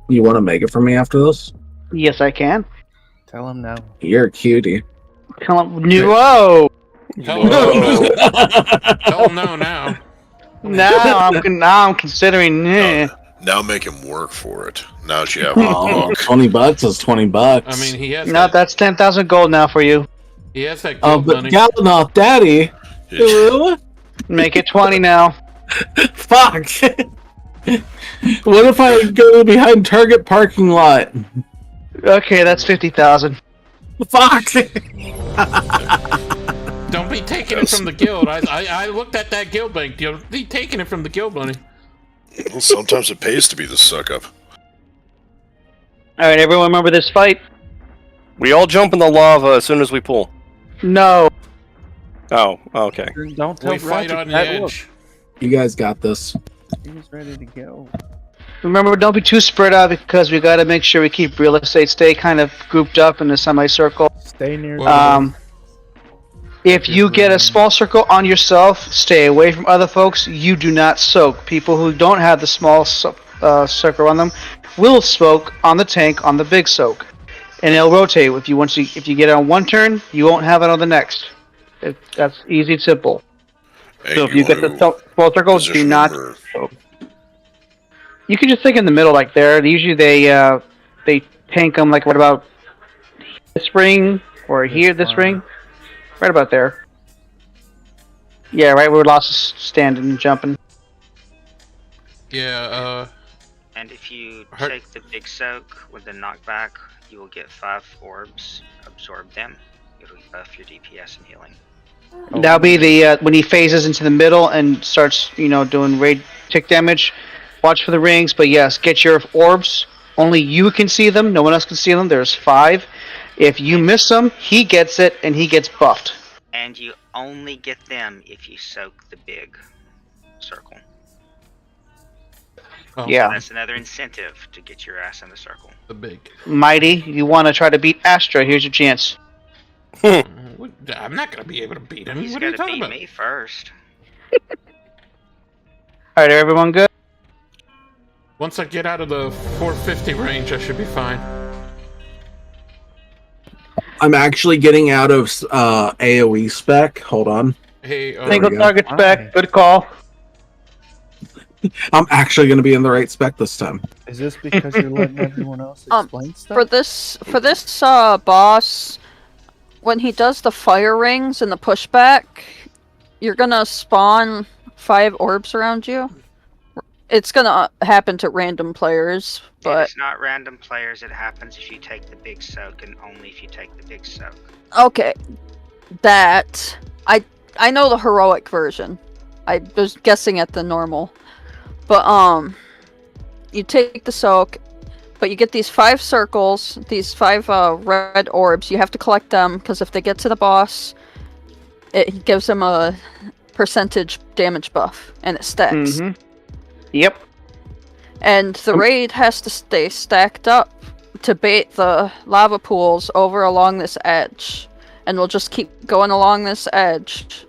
You want to make it for me after this? Yes, I can. Tell him no. You're a cutie. Tell him no. Tell him no. Tell him no now. Now I'm considering. Now make him work for it. Now that you have $20 is $20. I mean, he has. No, that's 10,000 gold now for you. He has that Oh, guild but money. Galanoth, Daddy. Make it 20 now. Fuck. What if I go behind Target parking lot? Okay, that's 50,000. Fuck. Don't be taking it from the guild. I looked at that guild bank deal. Be taking it from the guild money. Well, sometimes it pays to be the suck up. Alright, everyone remember this fight? We all jump in the lava as soon as we pull. No. Oh, okay. Don't tell We fight Roger on the that edge. look. You guys got this. He's ready to go. Remember, don't be too spread out because we gotta make sure we keep real estate, stay kind of grouped up in a semicircle. Stay near. If you get a small circle on yourself, stay away from other folks. You do not soak. People who don't have the small circle on them will smoke on the tank on the big soak, and it'll rotate. If you get it on one turn, you won't have it on the next. That's easy and simple. Hey, So if you get the small circle, do not soak. You can just think in the middle, like there. Usually they tank them like right about this ring or here, this ring. Right about there. Yeah, right where Lost is standing and jumping. Yeah, And if you take the big soak with the knockback, you will get 5 orbs. Absorb them. It'll buff your DPS and healing. That'll be the when he phases into the middle and starts, doing raid tick damage. Watch for the rings, but yes, get your orbs. Only you can see them. No one else can see them. There's 5. If you miss them, he gets it and he gets buffed. And you only get them if you soak the big circle. Oh. Yeah. That's another incentive to get your ass in the circle. The big. Mighty, you want to try to beat Astra? Here's your chance. I'm not gonna be able to beat him. He's What are you gotta talking beat about? me first. Alright, everyone good? Once I get out of the 450 range, I should be fine. I'm actually getting out of AoE spec. Hold on. Hey, Single target spec, good call. I'm actually going to be in the right spec this time. Is this because you're letting everyone else explain stuff? For this boss, when he does the fire rings and the pushback, you're gonna spawn 5 orbs around you. It's gonna happen to random players, but It's not random players. It happens if you take the big soak, and only if you take the big soak. okay, that I know the heroic version. I was guessing at the normal, but you take the soak, but you get these 5 circles, these 5 red orbs. You have to collect them because if they get to the boss, it gives them a percentage damage buff, and it stacks. Mm-hmm. Yep. And the raid has to stay stacked up to bait the lava pools over along this edge. And we'll just keep going along this edge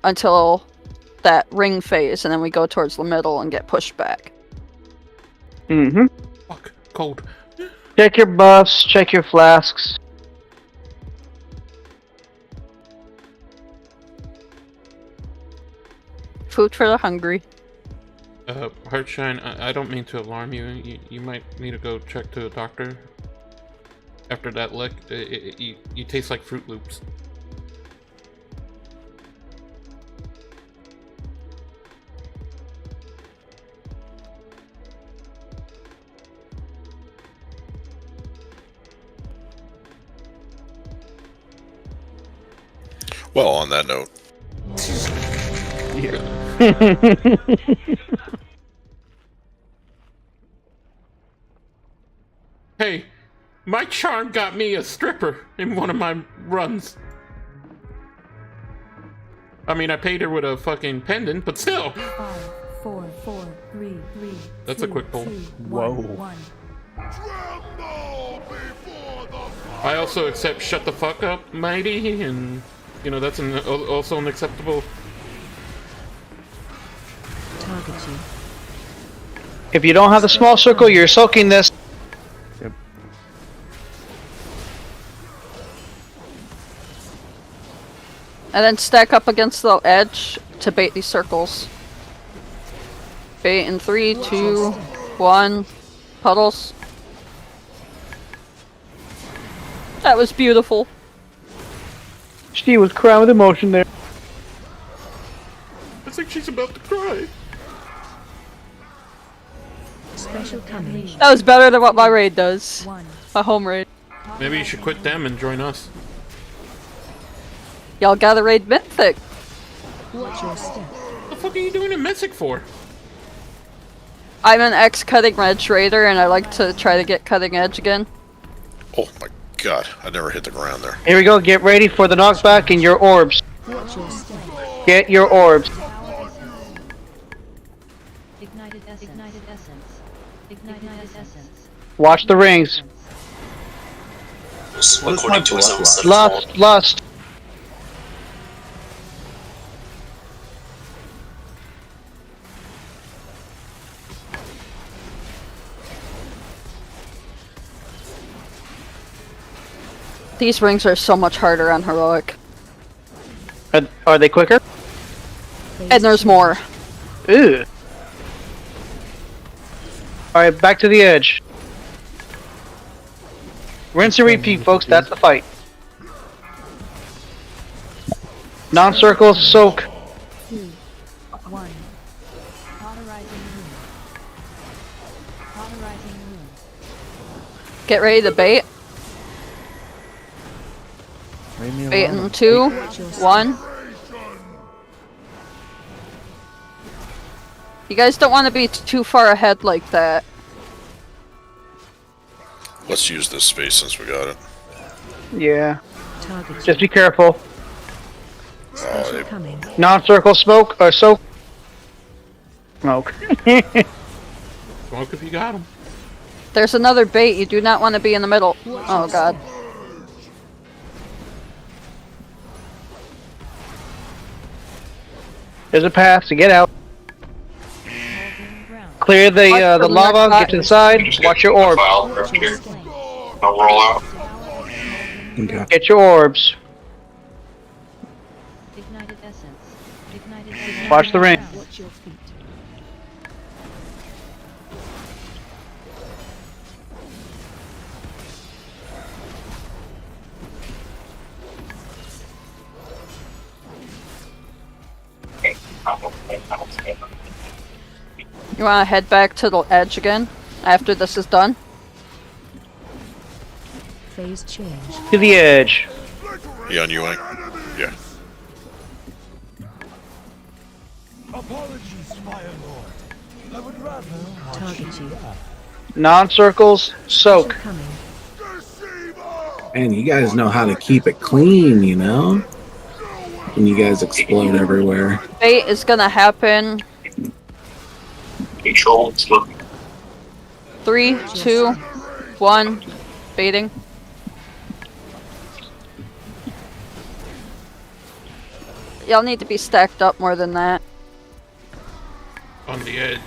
until that ring phase, and then we go towards the middle and get pushed back. Mm-hmm. Fuck, cold. Check your buffs, check your flasks. Food for the hungry. Heartshine, I don't mean to alarm you. You might need to go check to a doctor. After that lick, you taste like Fruit Loops. Well, on that note. Hey, my charm got me a stripper in one of my runs. I mean, I paid her with a fucking pendant, but still. 5, 4, 4, 3, 3. That's a quick pull. 2, Whoa. 1. I also accept shut the fuck up, mighty, and you know that's also an acceptable. Target you. If you don't have the small circle, you're soaking this. Yep. And then stack up against the edge to bait these circles. Bait in 3, 2, 1. Puddles. That was beautiful. She was crying with emotion there. I think she's about to cry. Special coming. That was better than what my raid does. My home raid. Maybe you should quit them and join us. Y'all gotta raid Mythic. Watch your step. What the fuck are you doing in Mythic for? I'm an ex-cutting edge raider, and I like to try to get cutting edge again. Oh my god, I never hit the ground there. Here we go, get ready for the knockback and your orbs. Watch your step. Get your orbs. Ignited essence. Ignited essence. Watch the rings. According to his own set. Lust. These rings are so much harder on heroic. Are they quicker? And there's more. Ooh. Alright, back to the edge. Rinse and repeat, folks. That's the fight. Non-circle, soak. 2, 1. Cauterizing wound. Cauterizing wound. Get ready to bait. Bait in 2, 1. You guys don't want to be too far ahead like that. Let's use this space since we got it. Yeah. Just be careful. Oh, Non-circle smoke or soak. Smoke. Smoke if you got him. There's another bait. You do not want to be in the middle. Oh god. There's a path to get out. Clear the lava, get to the side, watch your orbs. I'll roll out. Okay. Get your orbs. Ignited essence. Ignited essence. Watch the ring. Watch your feet. You want to head back to the edge again after this is done? Phase change. To the edge. Yeah, on you, Hank? Yeah. Apologies, Fire Lord. I would rather Target you. Non-circles, soak. Coming. And you guys know how to keep it clean, you know? And you guys explode everywhere. Bait is gonna happen. Control. 3, 2, 1. Baiting. Y'all need to be stacked up more than that. On the edge.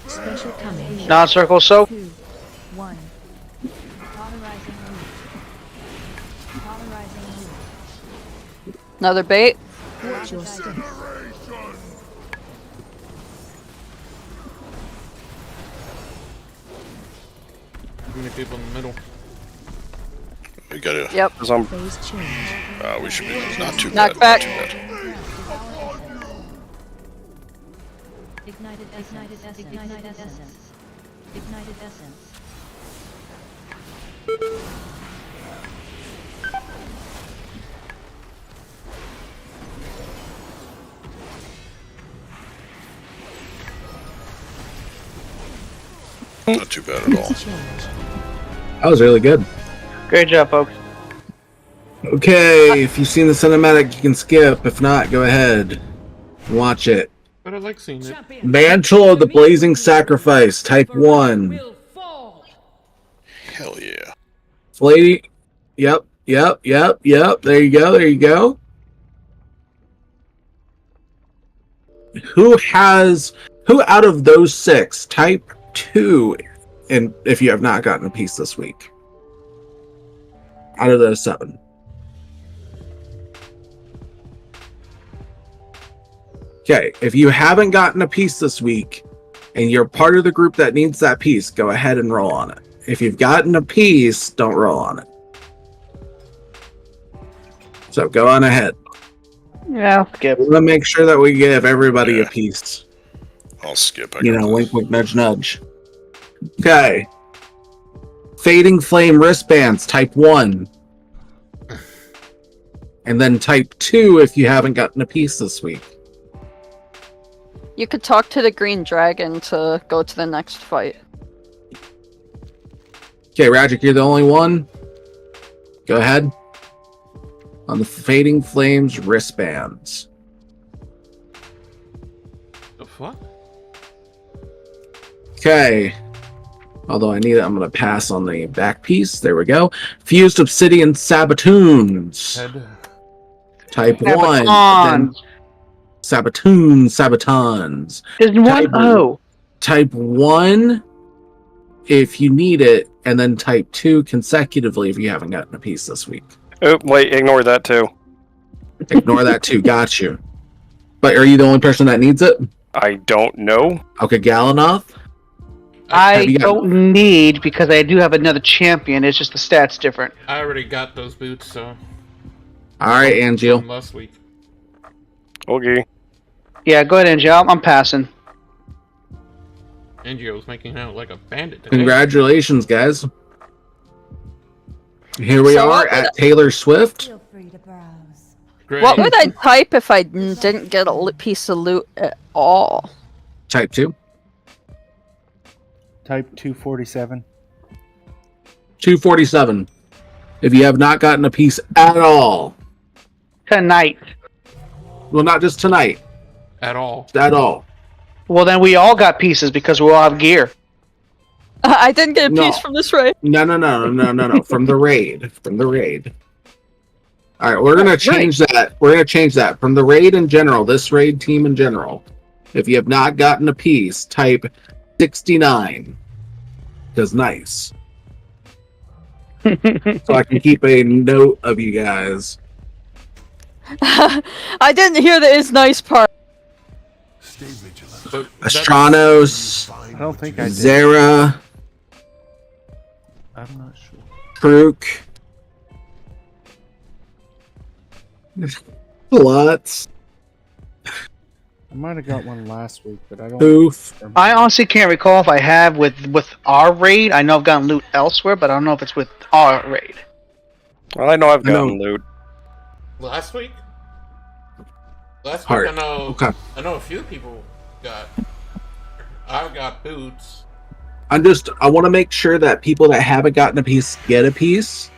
Special coming. Non-circle soak. 2, 1. Cauterizing loop. Cauterizing loop. Another bait. Watch your step. Too many people in the middle. We gotta. Yep. Phase change. We should be not too Knock bad. back. Not too bad. Ignited essence. Ignited essence. Ignited essence. Not too bad at all. That was really good. Great job, folks. Okay, if you've seen the cinematic, you can skip. If not, go ahead. Watch it. But I like seeing it. Mantle of the Blazing Sacrifice, Type 1. Hell yeah. Lady. Yep. There you go. Who out of those 6, Type 2, and if you have not gotten a piece this week? Out of those 7. Okay, if you haven't gotten a piece this week, and you're part of the group that needs that piece, go ahead and roll on it. If you've gotten a piece, don't roll on it. So go on ahead. Yeah, I'll skip. We're gonna make sure that we give everybody a piece. I'll skip. Wink, wink, nudge, nudge. Okay. Fading Flame wristbands, Type 1. And then Type 2 if you haven't gotten a piece this week. You could talk to the green dragon to go to the next fight. Okay, Ragic, you're the only one. Go ahead. On the Fading Flames wristbands. The fuck? Okay. Although I'm going to pass on the back piece. There we go. Fused Obsidian Sabatoons. Type 1. Then Sabatons. There's one O. Type 1 if you need it, and then Type 2 consecutively if you haven't gotten a piece this week. Oh, wait, ignore that too. Ignore that too, got you. But are you the only person that needs it? I don't know. Okay, Galanoth? I don't need, because I do have another champion, it's just the stats different. I already got those boots, so. Alright, Angel. From last week. Okay. Yeah, go ahead, Angel. I'm passing. Angio's making out like a bandit today. Congratulations, guys. Here we are at Taylor Swift. Great. What would I type if I didn't get a piece of loot at all? Type 2. Type 247. 247. If you have not gotten a piece at all. Tonight. Well, not just tonight. At all. At all. Well, then we all got pieces because we all have gear. I didn't get a piece from this raid. No. From the raid. From the raid. Alright, we're gonna change that. We're gonna change that. From the raid in general, this raid team in general. If you have not gotten a piece, type 69. Because nice. So I can keep a note of you guys. I didn't hear the is nice part. Stay vigilant. Astronos. I don't think I did. Zera. I'm not sure. Krook. Lots. I might have got one last week, but I don't. Oof. I honestly can't recall if I have with our raid. I know I've gotten loot elsewhere, but I don't know if it's with our raid. Well, I know I've gotten loot. Last week? Last Heart. week I know. Okay. I know a few people got. I got boots. I want to make sure that people that haven't gotten a piece get a piece.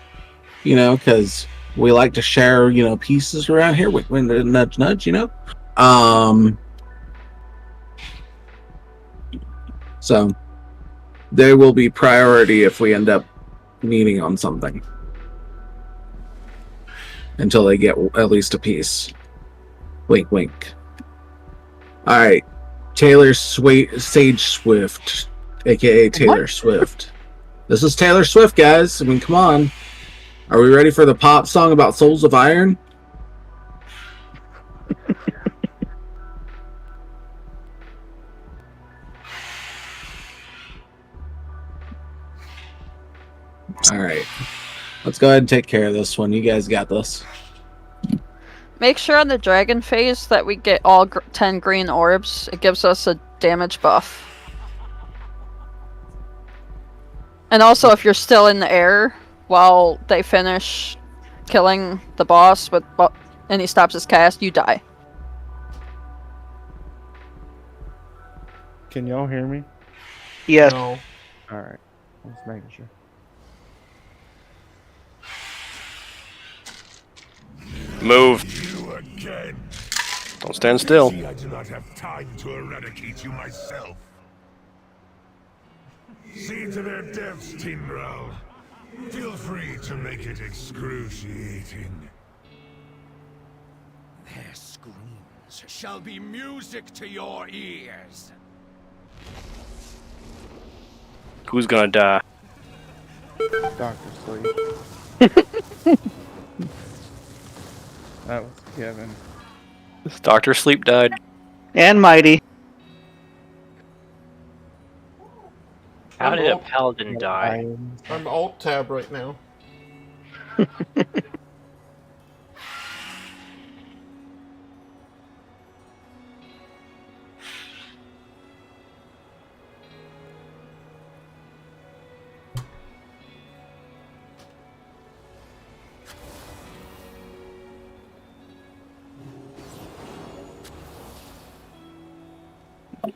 Because we like to share, pieces around here. When nudge, nudge, So, they will be priority if we end up needing on something. Until they get at least a piece. Wink, wink. Alright. Taylor Sage Swift, aka Taylor Swift. This is Taylor Swift, guys. I mean, come on. Are we ready for the pop song about Souls of Iron? Alright. Let's go ahead and take care of this one. You guys got this. Make sure on the dragon phase that we get all 10 green orbs. It gives us a damage buff. And also, if you're still in the air while they finish killing the boss and he stops his cast, you die. Can y'all hear me? Yes. No. Alright. Just making sure. Move. You again. Don't stand still. See, I do not have time to eradicate you myself. See to their deaths, Timbrel. Feel free to make it excruciating. Their screams shall be music to your ears. Who's gonna die? Dr. Sleep. That was Kevin. Dr. Sleep died. And Mighty. How did a paladin die? I'm alt tab right now.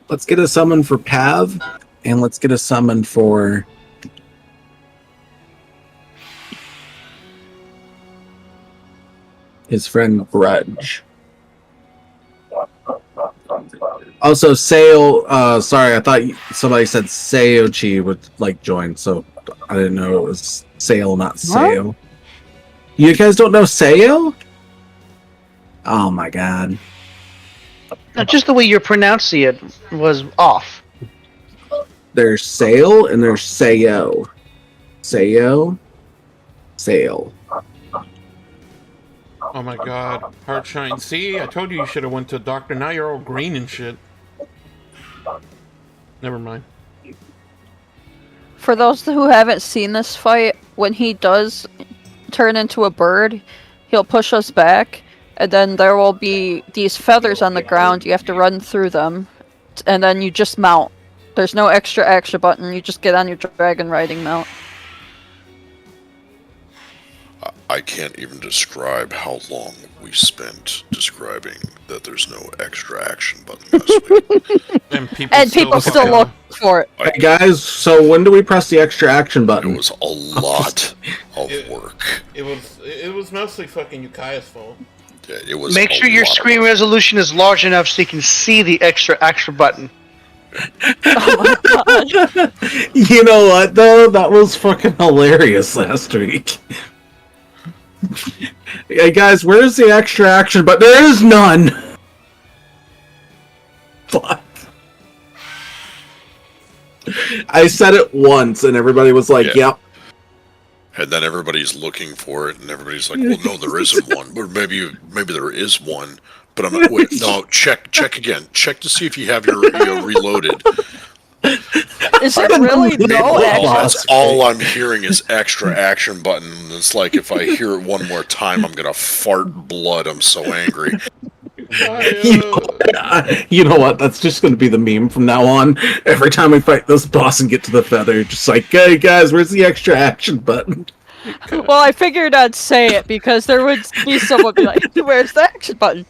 Let's get a summon for Pav, and let's get a summon for his friend Grudge. Also, Sayo, sorry, I thought somebody said Sayochi would like join, so I didn't know it was Sayo, not Sayo. You guys don't know Sayo? Oh my god. Now, just the way you're pronouncing it was off. There's Sail and there's Sayo. Sayo. Sail. Oh my god. Heartshine. See? I told you should have went to a doctor. Now you're all green and shit. Never mind. For those who haven't seen this fight, when he does turn into a bird, he'll push us back, and then there will be these feathers on the ground. You have to run through them, and then you just mount. There's no extra action button. You just get on your dragon riding mount. I can't even describe how long we spent describing that there's no extra action button last week. And people still look for it. Hey guys, so when do we press the extra action button? It was a lot of work. It was mostly fucking Yukaya's fault. Yeah, it was. Make sure your screen resolution is large enough so you can see the extra button. Oh my god. You know what though? That was fucking hilarious last week. Hey guys, where's the extra action button? There is none! Fuck. I said it once and everybody was like, Yeah. yep. And then everybody's looking for it, and everybody's like, "Well, no, there isn't one." Or maybe there is one, but I'm not. Wait, no, check again. Check to see if you have your reloaded. Is it really no action? That's all I'm hearing is extra action button. It's like if I hear it one more time, I'm gonna fart blood. I'm so angry. You know what? That's just going to be the meme from now on. Every time we fight this boss and get to the feather, just like, hey guys, where's the extra action button? Well, I figured I'd say it because there would be someone be like, where's the action button?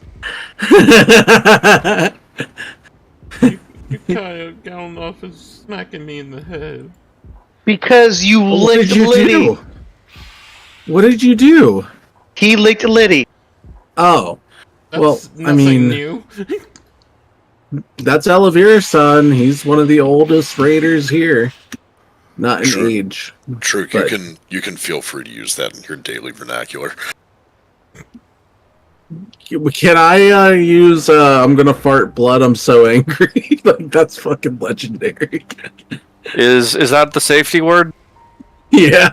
Yukaya going off and smacking me in the head. Because you licked Liddy. What did you do? He licked Liddy. Oh. Well, I mean, new. That's Elevira's son. He's one of the oldest raiders here. Not in age. True, but... you can feel free to use that in your daily vernacular. Can I use I'm gonna fart blood, I'm so angry? Like, that's fucking legendary. Is that the safety word? Yeah.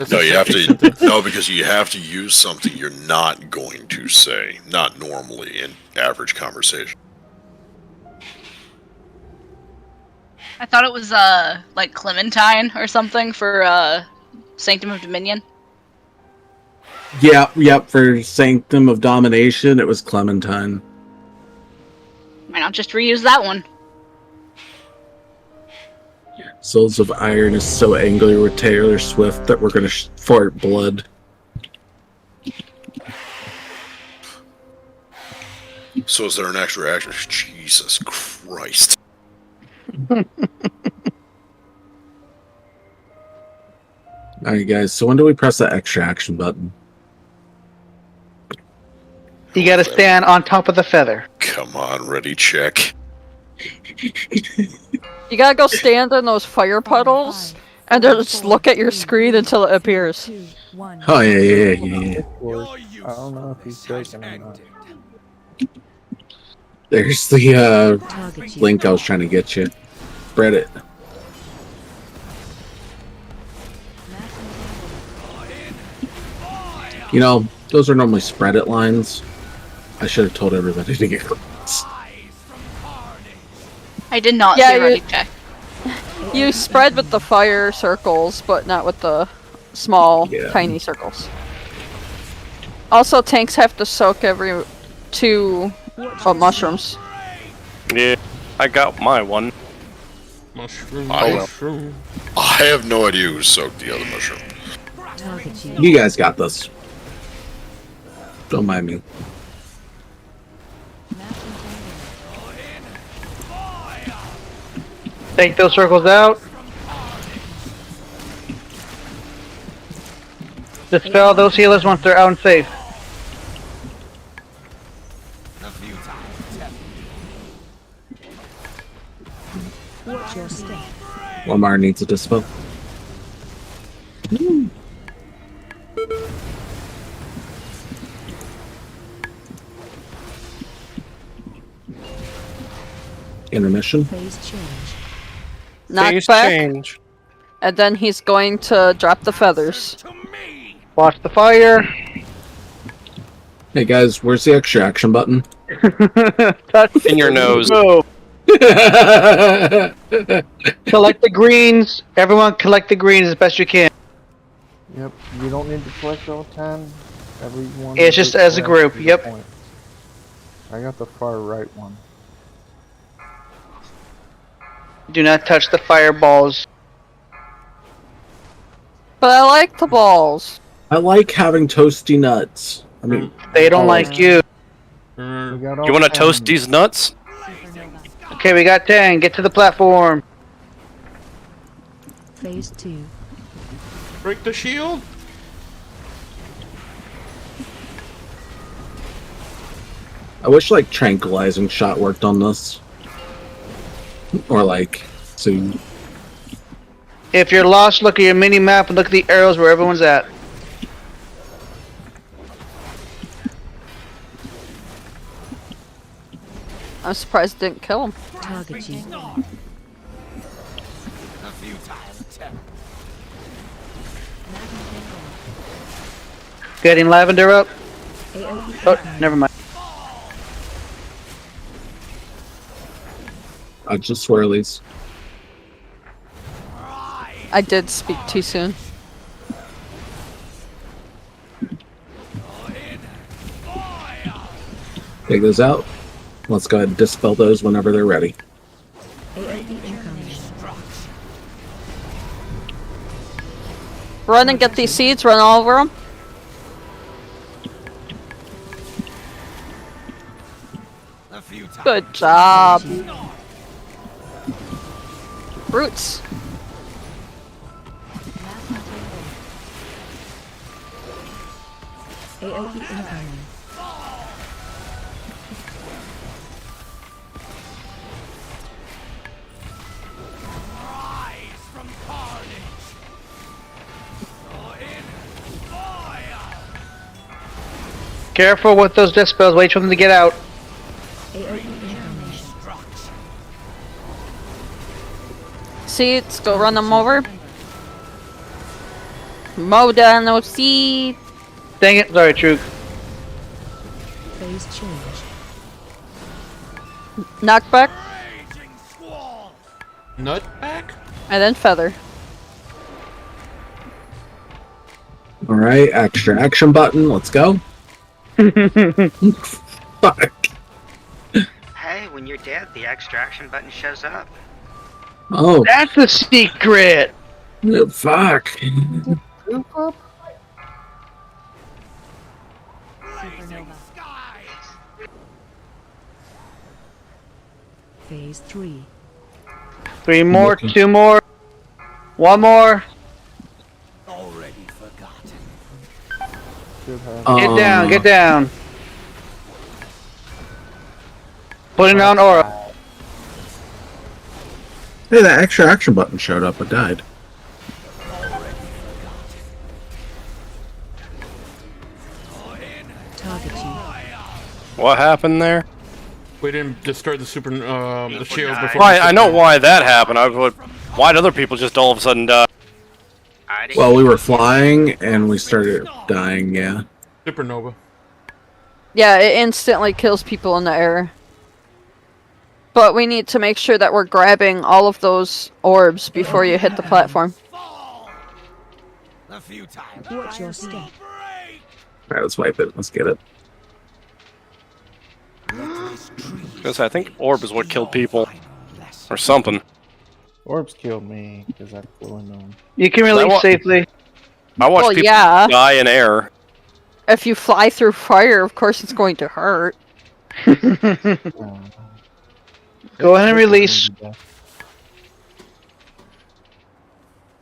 No, you have to. No, because you have to use something you're not going to say, not normally in average conversation. I thought it was like Clementine or something for Sanctum of Dominion. Yep, for Sanctum of Domination, it was Clementine. Why not just reuse that one? Souls of Iron is so angry with Taylor Swift that we're gonna fart blood. So is there an extra action? Jesus Christ. Alright guys, so when do we press that extra action button? You gotta stand on top of the feather. Come on, ready, check. You gotta go stand in those fire puddles, and then just look at your screen until it appears. Oh, yeah. I don't know if he's joking or not. There's the link I was trying to get you. Spread it. You know, those are normally spread it lines. I should have told everybody to get this. I did not see ready check. You spread with the fire circles, but not with the small, tiny circles. Also, tanks have to soak every 2 mushrooms. Yeah, I got my one. Mushroom. I have no idea who soaked the other mushroom. You guys got this. Don't mind me. Take those circles out. Dispel those healers once they're out and safe. Watch your step. Lamar needs a dispel. Intermission. Knock Phase back, change. and then he's going to drop the feathers. Watch the fire. Hey guys, where's the extra action button? In your nose. Go. Collect the greens. Everyone collect the greens as best you can. Yep, you don't need to collect all 10. Everyone. It's just as a group, yep. Point. I got the far right one. Do not touch the fireballs. But I like the balls. I like having toasty nuts. I mean, They don't like you. You You want to toast these nuts? Okay, we got 10. Get to the platform. Phase 2. Break the shield. I wish like tranquilizing shot worked on this. Or like, so If you're lost, look at your mini map and look at the arrows where everyone's at. I'm surprised it didn't kill him. Target you. Getting lavender up. Oh, never mind. just swirlies. I did speak too soon. Take those out. Let's go ahead and dispel those whenever they're ready. Run and get these seeds, run all over them. Good job. Roots. AOE incoming. Careful with those death spells. Wait for them to get out. Seeds, go run them over. Mow down those seeds. Dang it, sorry, True. Phase change. Knockback. Nutback? And then feather. Alright, extra action button, let's go. Fuck. Hey, when you're dead, the extraction button shows up. Oh. That's a secret! Fuck. Phase 3. 3 more, 2 more, 1 more. Already forgotten. Get down, get down. Putting on aura. Hey, that extra action button showed up, I died. Target you. What happened there? We didn't destroy the the shield before. Right, I know why that happened. Why'd other people just all of a sudden die? Well, we were flying and we started dying, yeah. Supernova. Yeah, it instantly kills people in the air. But we need to make sure that we're grabbing all of those orbs before you hit the platform. A few times. Watch your step. Alright, let's wipe it. Let's get it. Because I think orb is what killed people. Or something. Orbs killed me because I flew into them. You can release safely. I watched people die in air. If you fly through fire, of course it's going to hurt. Go ahead and release.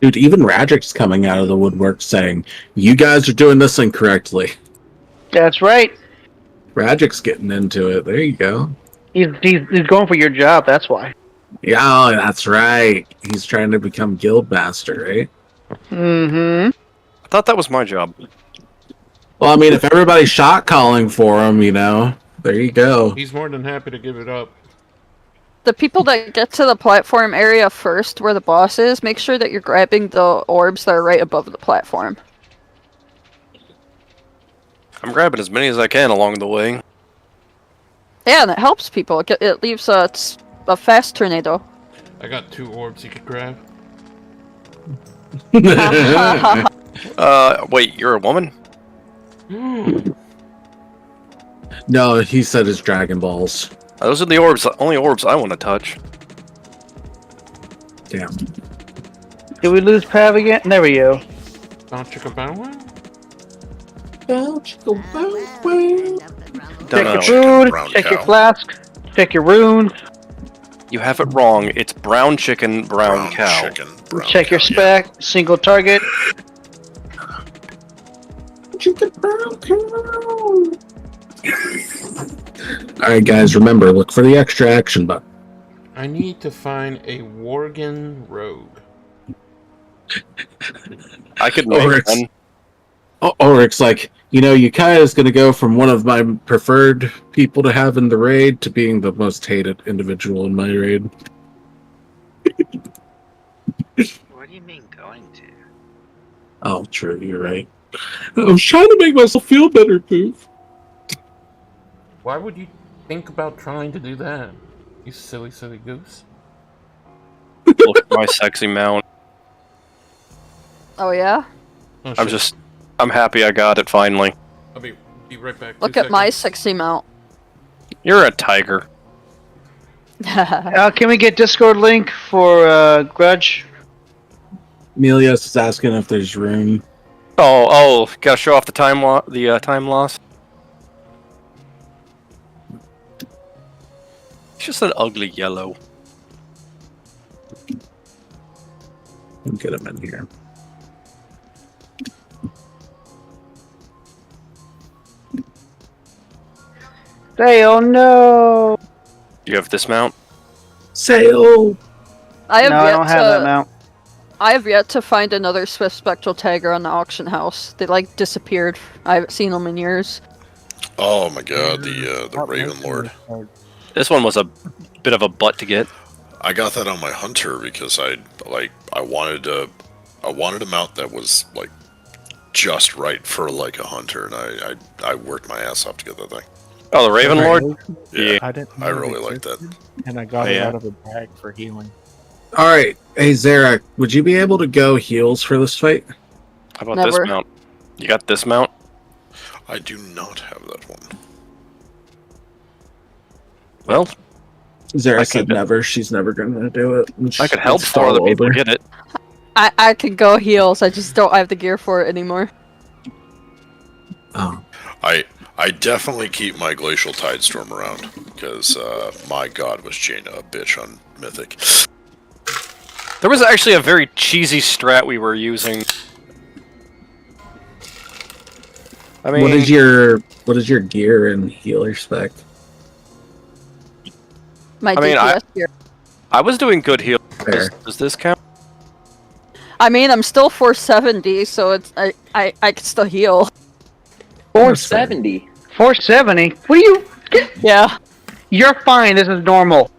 Dude, even Radric's coming out of the woodwork saying, you guys are doing this incorrectly. That's right. Radric's getting into it. There you go. He's going for your job, that's why. Yeah, that's right. He's trying to become guild master, right? Mm-hmm. I thought that was my job. Well, I mean, if everybody's shot calling for him, you know, there you go. He's more than happy to give it up. The people that get to the platform area first, where the boss is, make sure that you're grabbing the orbs that are right above the platform. I'm grabbing as many as I can along the way. Yeah, and it helps people. It leaves a fast tornado. I got 2 orbs you could grab. Wait, you're a woman? No, he said his Dragon Balls. Those are the only orbs I want to touch. Damn. Did we lose Pav again? There we go. Bow chicka bow wow? Bow chicka bow wow. Check your food, check your flask, check your runes. You have it wrong. It's brown chicken, brown cow. Check your spec, single target. Chicken brown cow. Alright guys, remember, look for the extra action button. I need to find a Worgen rogue. I could make one. Oryx, like, you know, Yukai's gonna go from one of my preferred people to have in the raid to being the most hated individual in my raid. What do you mean going to? Oh, true, you're right. I was trying to make myself feel better, Poof. Why would you think about trying to do that? You silly, silly goose. Look at my sexy mount. Oh yeah? Oh, I'm happy I got it finally. I'll be right back. Look at my sexy mount. You're a tiger. Can we get Discord link for Grudge? Amelia's is asking if there's room. Oh, gotta show off the time loss. It's just an ugly yellow. Get him in here. Sail, no! You have this mount? Sail! I have no, I don't have that mount. I have yet to find another Swift Spectral Tagger on the auction house. They like disappeared. I haven't seen them in years. Oh my god, the Raven Lord. This one was a bit of a butt to get. I got that on my hunter because I wanted a mount that was like just right for like a hunter, and I worked my ass off to get that thing. Oh, the Raven Lord? Yeah, I didn't. I know it really like that. existed, and I got it out of a bag for healing. All right, hey Zarek, would you be able to go heals for this fight? How about Never. this mount? You got this mount? I do not have that one. Well, Zarek said never. She's never going to do it. I could help for other people get it. I can go heals. I just don't have the gear for it anymore. Oh. I definitely keep my Glacial Tidestorm around because my god was Jaina a bitch on Mythic. There was actually a very cheesy strat we were using. I mean, what is your gear and healer spec? My I mean, DPS gear. I was doing good heal. Does this count? I mean, I'm still 470, so it's I can still heal. 470. 470. What do you? Yeah. You're fine. This is normal.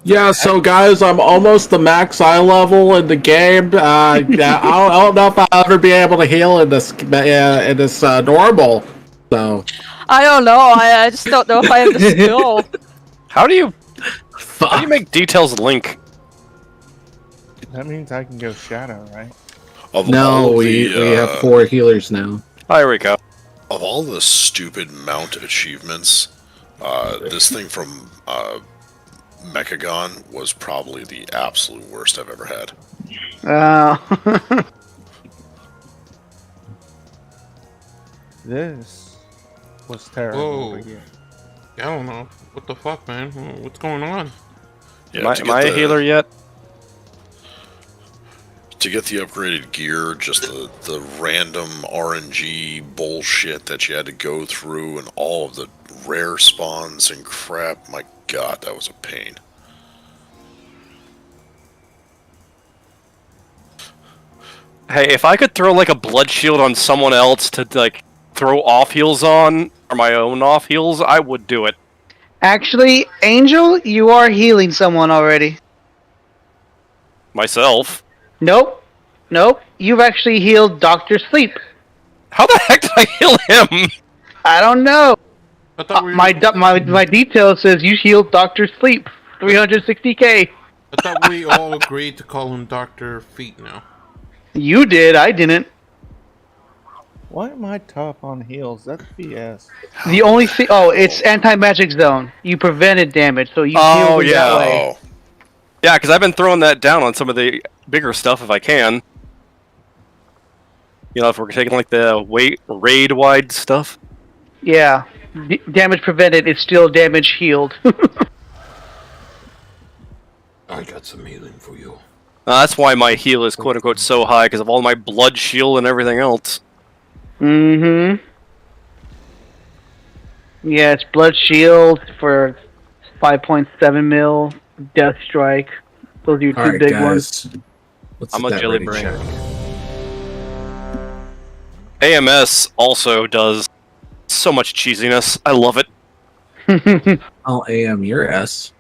Yeah, so guys, I'm almost the max eye level in the game. Yeah, I don't know if I'll ever be able to heal in this normal. So I don't know. I just don't know if I have the skill. How do you make details link? That means I can go shadow, right? no, we have 4 healers now. Oh, here we go. Of all the stupid mount achievements, this thing from Mechagon was probably the absolute worst I've ever had. This was terrible. Whoa. But yeah. I don't know. What the fuck, man? What's going on? Yeah, Am I a healer yet? To get the upgraded gear, just the random RNG bullshit that you had to go through and all of the rare spawns and crap, my god, that was a pain. Hey, if I could throw like a blood shield on someone else to like throw off heals on, or my own off heals, I would do it. Actually, Angel, you are healing someone already. Myself? Nope. Nope. You've actually healed Dr. Sleep. How the heck did I heal him? I don't know. My detail says you healed Dr. Sleep. 360k. I thought we all agreed to call him Dr. Feet now. You did. I didn't. Why am I tough on heals? That's BS. The only thing... Oh, it's anti-magic zone. You prevented damage, so you healed it that way. Yeah, because I've been throwing that down on some of the bigger stuff if I can. You know, if we're taking like the raid-wide stuff. Yeah. Damage prevented is still damage healed. I got some healing for you. That's why my heal is quote-unquote so high, because of all my blood shield and everything else. Mm-hmm. Yeah, it's Blood Shield for 5.7 mil, Death Strike. Those are your two big ones. I'm a jelly brain. AMS also does so much cheesiness. I love it. I'll AM your S.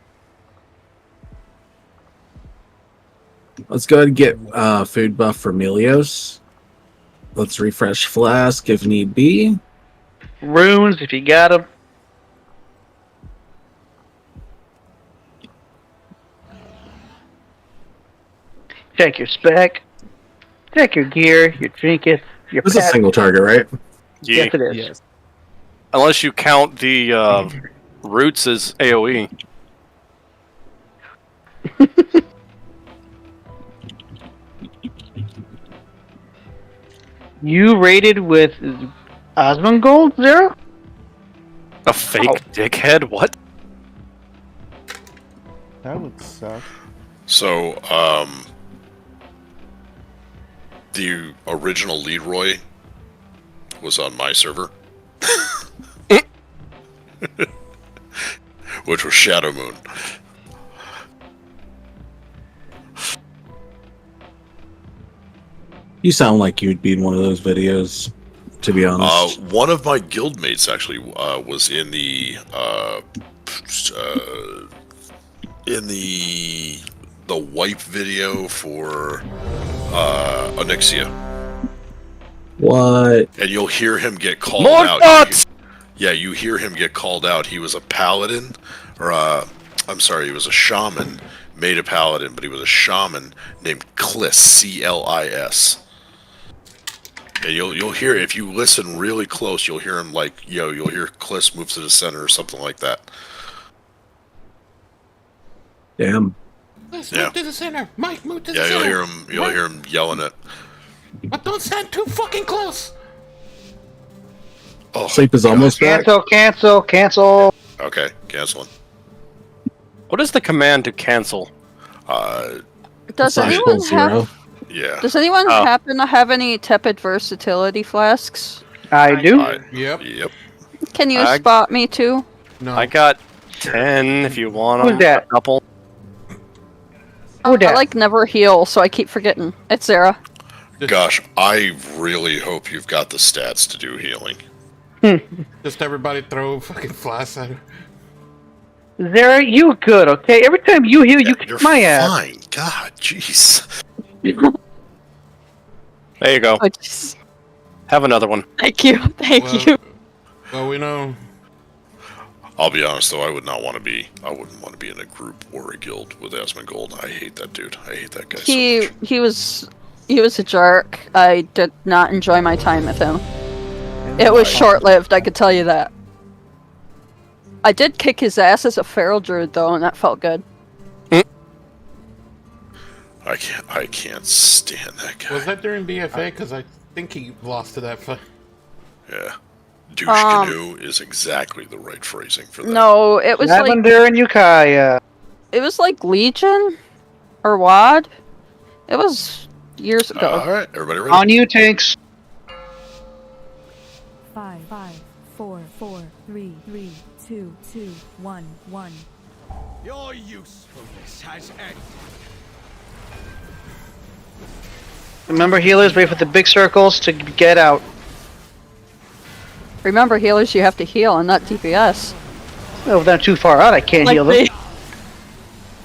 Let's go ahead and get food buff for Melios. Let's refresh Flask if need be. Runes, if you got them. Check your spec. Check your gear, your trinkets, your This is a single target, right? Yeah. Yes, it is. Yes. Unless you count the roots as AoE. You rated with Osmongold, Zero? A fake dickhead? What? That would suck. So, the original Leroy was on my server. Which was Shadow Moon. You sound like you'd be in one of those videos. to be honest. One of my guildmates actually was in the wipe video for Onyxia. What? And you'll hear him get called More out. thoughts! You hear him get called out. He was a paladin, or I'm sorry, he was a shaman, made a paladin, but he was a shaman named Kliss, C-L-I-S. And you'll hear, if you listen really close, you'll hear him like, you'll hear Kliss move to the center or something like that. Damn. Let's move to the center. Mike, move to the Yeah, center. you'll hear him yelling it. But don't stand too fucking close. Oh, Sleep is almost back. Cancel. Okay, canceling. What is the command to cancel? Does anyone have? Yeah. Does anyone happen to have any tepid versatility flasks? I do. Yep. Can you spot me too? No. I got 10 if you want them. Who's that? A couple. Who's that? I like never heal, so I keep forgetting. It's Zara. Gosh, I really hope you've got the stats to do healing. Just everybody throw fucking flasks at her. Zara, you good, okay? Every time you heal, you kick my ass. Fine. God, jeez. There you go. Oh, have another one. Thank you. Thank you. Well, we know. I'll be honest though, I wouldn't want to be in a group or a guild with Asmongold. I hate that dude. I hate that guy so much. He was a jerk. I did not enjoy my time with him. It was short-lived, I could tell you that. I did kick his ass as a feral druid though, and that felt good. I can't stand that guy. Was that during BFA? Because I think he lost to that fight. Yeah. Douche canoe is exactly the right phrasing for that. No, it was Lavender and Ukiah. It was like Legion or WAD. It was years ago. Alright, everybody ready? On you, tanks. 5, 4, 3, 2, 1. Your usefulness has ended. Remember, healers, wait for the big circles to get out. Remember, healers, you have to heal and not DPS. Well, if they're too far out, I can't heal them.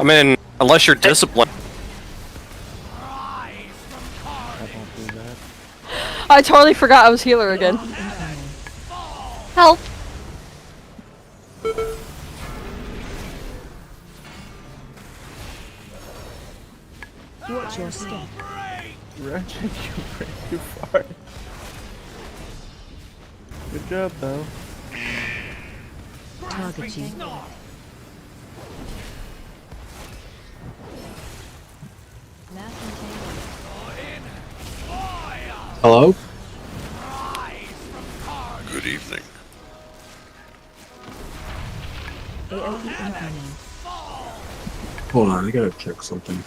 I mean, unless you're disciplined. I totally forgot I was healer again. Help! Watch your step. Ratchet, you ran too far. Good job, though. Target you. Hello? Good evening. AOE incoming. Hold on, I gotta check something.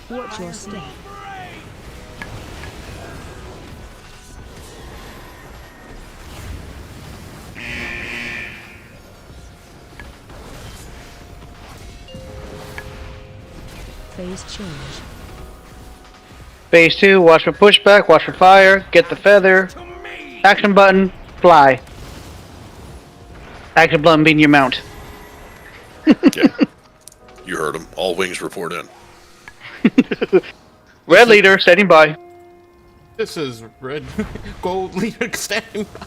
Watch your step. Phase change. Phase 2, watch for pushback, watch for fire, get the feather. Action button, fly. Action button being your mount. Okay. You heard him. All wings report in. Red leader, standing by. This is red gold leader standing by.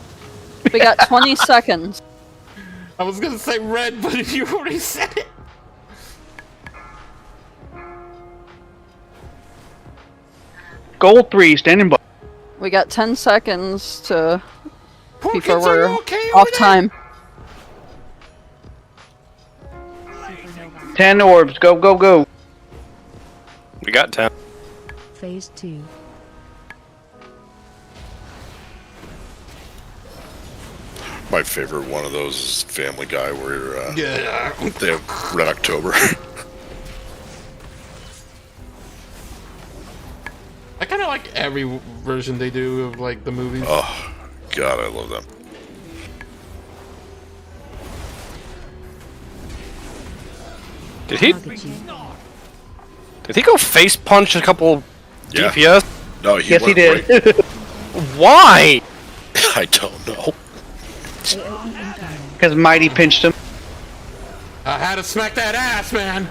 We got 20 seconds. I was gonna say red, but you already said it. Gold 3, standing by. We got 10 seconds to before Porkins, are we're you okay off over there? time. 10 orbs, go, go, go. We got 10. Phase 2. My favorite one of those is Family Guy, where Yeah. they have Red October. I kind of like every version they do of like the movies. Oh, God, I love them. Did he go face punch a couple Yeah. DPS? No, he Yes, he went did. right. Why? I don't know. Because Mighty pinched him. I had to smack that ass, man.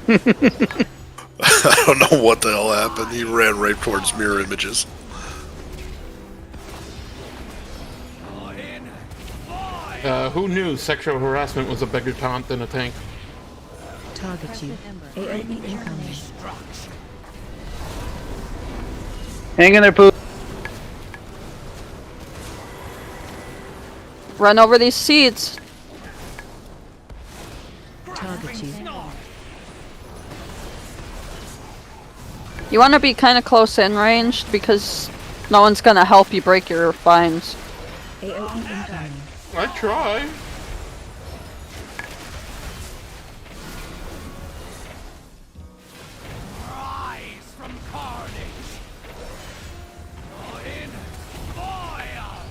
I don't know what the hell happened. He ran right towards mirror images. Who knew sexual harassment was a bigger taunt than a tank? Target you. AoE incoming. Hang in there, Pooh. Run over these seeds. Target you. You want to be kind of close in range because no one's gonna help you break your vines. AoE incoming. I try. Rise from carnage. In fire.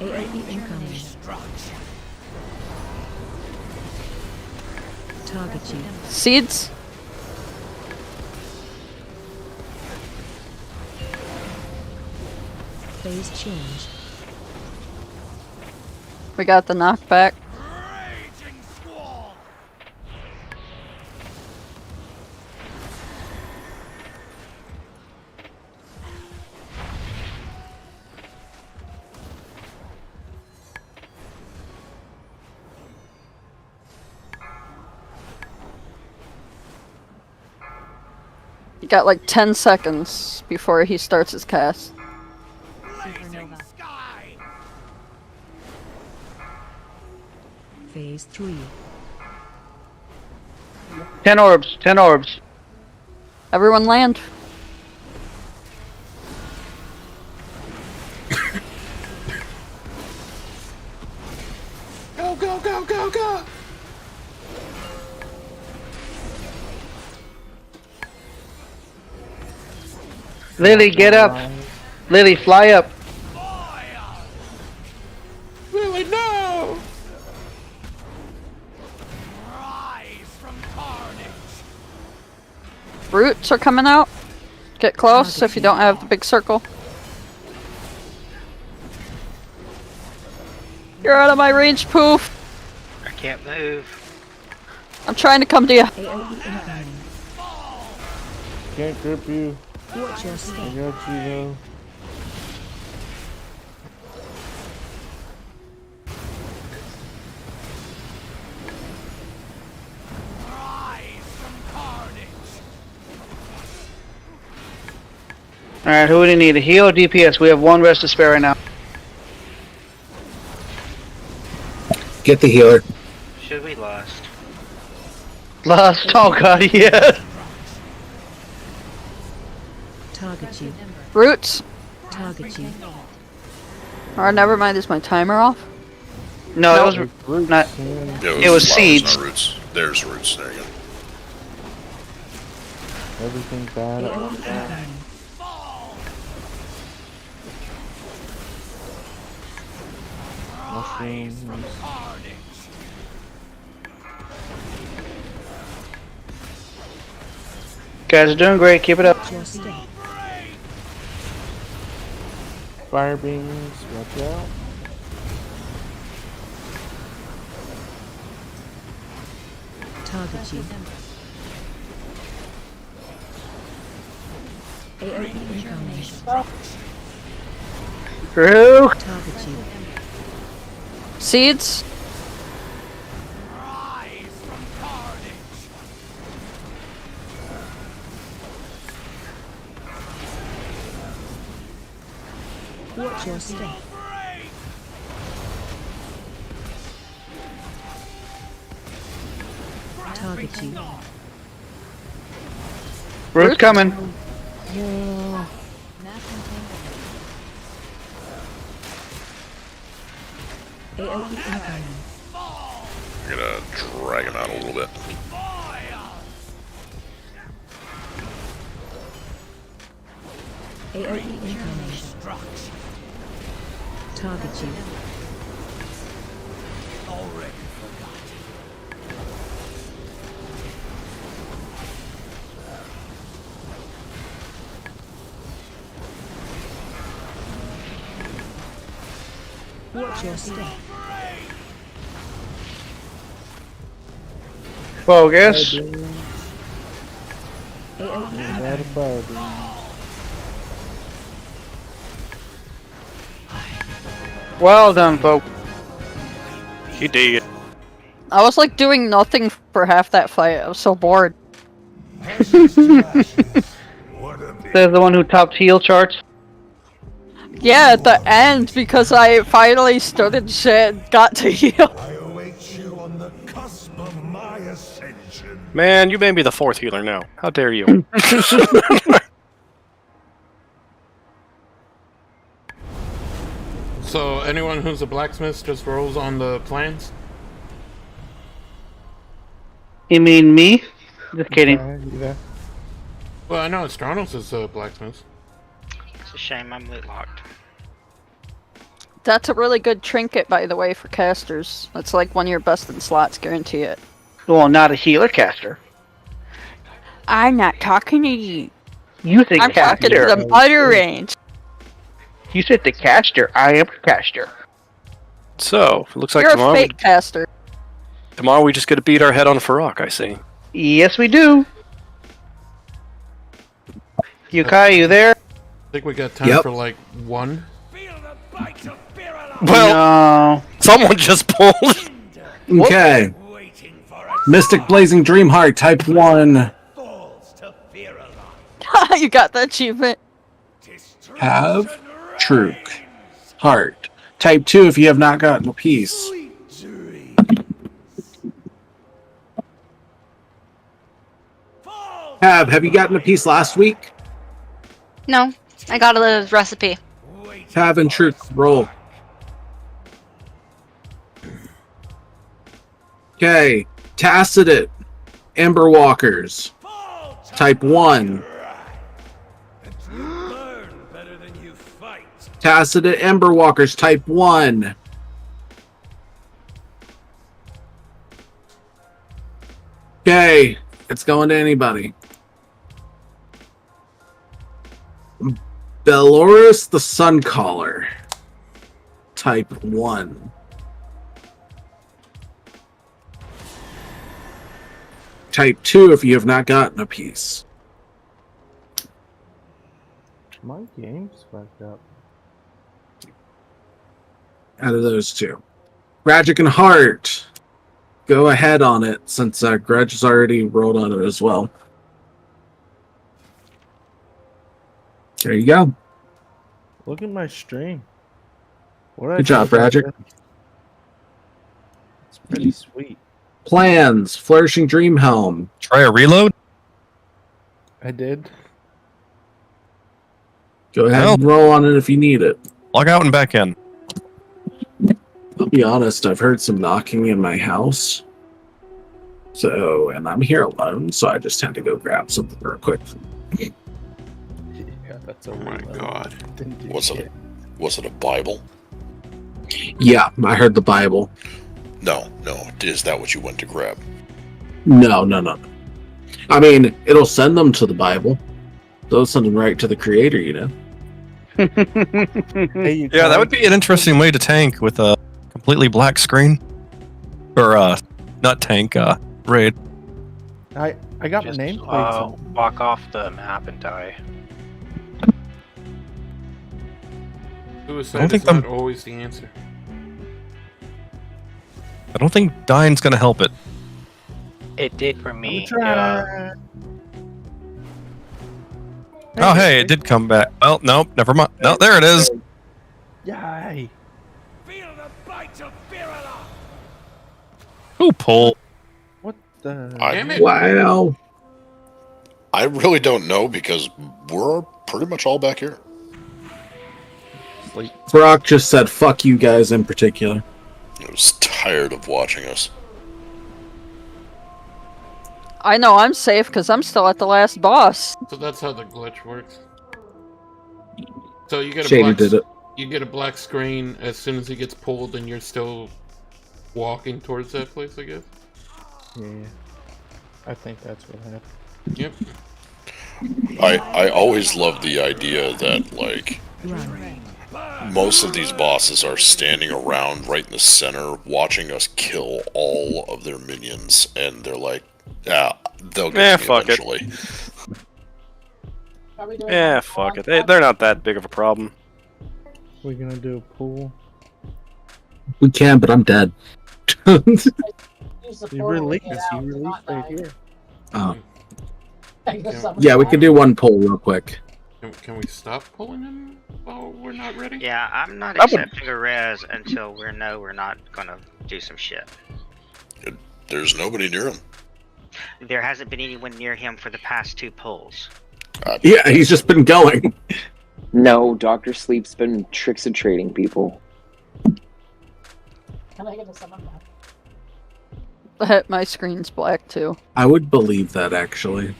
AoE incoming. Target you. Seeds. Phase change. We got the knockback. Raging squall. You got like 10 seconds before he starts his cast. Blazing sky. Phase 3. 10 orbs. 10 orbs. Everyone land. Go, go, go, go, go! Lily, get up. Lily, fly up. Really, no! Rise from carnage. Roots are coming out. Get close if you don't have the big circle. You're out of my range, Poof. I can't move. I'm trying to come to you. AoE incoming. Can't grip you. Watch your I step. got you though. Rise from carnage. Alright, who do you need? A heal or DPS? We have one rest to spare right now. Get the healer. Should we lost? Lost. Oh god, yeah. Target you. Roots. Target you. Or never mind, is my timer off? No, Nope. it was not. Yeah, It was flowers, seeds. not roots. There's roots. There you go. Everything bad. AoE incoming. Mushrooms. Guys are doing great. Keep it up. Watch your step. Fire beams. Watch out. Target you. AoE incoming. Drew. Target you. Seeds. Rise from carnage. Watch your step. Target you. Root's coming. Yeah. AoE incoming. You're gonna drag him out a little bit. AoE incoming. Target you. Already forgot. Watch your step. Focus. That about it. Well done, folks. You did. I was like doing nothing for half that fight. I was so bored. There's the one who topped heal charts. Yeah, at the end, because I finally stood and shit, got to heal. I await you on the cusp of my ascension. Man, you made me the 4th healer now. How dare you? So, anyone who's a blacksmith just rolls on the plans? You mean me? Just kidding. Well, I know Stranos is a blacksmith. It's a shame I'm loot locked. That's a really good trinket, by the way, for casters. That's like one of your best in slots, guarantee it. Well, not a healer caster. I'm not talking to you. You think I'm caster. talking to the butter range. You said the caster. I am the caster. So, it looks like You're a tomorrow, fake caster. tomorrow we just get to beat our head on Farok, I see. Yes, we do. Yukai, you there? I think we got time for like one. Well, No. someone just pulled. Okay. Mystic Blazing Dreamheart, type 1. You got the achievement. Have Truk. Heart. Type 2 if you have not gotten a piece. Have you gotten a piece last week? No, I got a recipe. Have and Truk, roll. Okay. Tacit, Ember Walkers. Type 1. Tacit, Ember Walkers, type 1. Okay. It's going to anybody. Belarus the Suncaller. Type 1. Type 2 if you have not gotten a piece. My game's fucked up. Out of those two. Ragic and Heart. Go ahead on it, since Grudge has already rolled on it as well. There you go. Look at my stream. Good job, Ragic. It's pretty sweet. Plans. Flourishing Dream Helm. Try a reload? I did. Go ahead and roll on it if you need it. Log out and back in. I'll be honest, I've heard some knocking in my house. So, and I'm here alone, so I just had to go grab something real quick. Yeah, that's oh my god. Was it a Bible? Yeah, I heard the Bible. No. Is that what you went to grab? No. I mean, it'll send them to the Bible. They'll send them right to the Creator, you know? Yeah, that would be an interesting way to tank with a completely black screen. Or, not tank, raid. I got Just, my nameplate. Walk off the map and die. Suicide is not always the answer. I don't think dying's gonna help it. It did for me. Oh, hey, it did come back. Well, nope, never mind. No, there it is. Yay! Who pull? What the? Wow. I really don't know because we're pretty much all back here. Brock just said, fuck you guys in particular. I was tired of watching us. I know I'm safe because I'm still at the last boss. So that's how the glitch works. So you get a Shady black, did it. You get a black screen as soon as he gets pulled, and you're still walking towards that place, I guess. Yeah, I think that's what happened. Yep. I always loved the idea that, like, most of these bosses are standing around right in the center, watching us kill all of their minions, and they're like, "Yeah, they'll get to me fuck eventually." Yeah, fuck it. They're not that big of a problem. We're gonna do a pool. We can, but I'm dead. You release right here. Oh. Yeah, we could do one pull real quick. Can we stop pulling him while we're not ready? Yeah, I'm not accepting a res until we know we're not gonna do some shit. There's nobody near him. There hasn't been anyone near him for the past 2 pulls. Yeah, he's just been going. No, Dr. Sleep's been tricks and trading people. Can I get a summon back? My screen's black too. I would believe that, actually.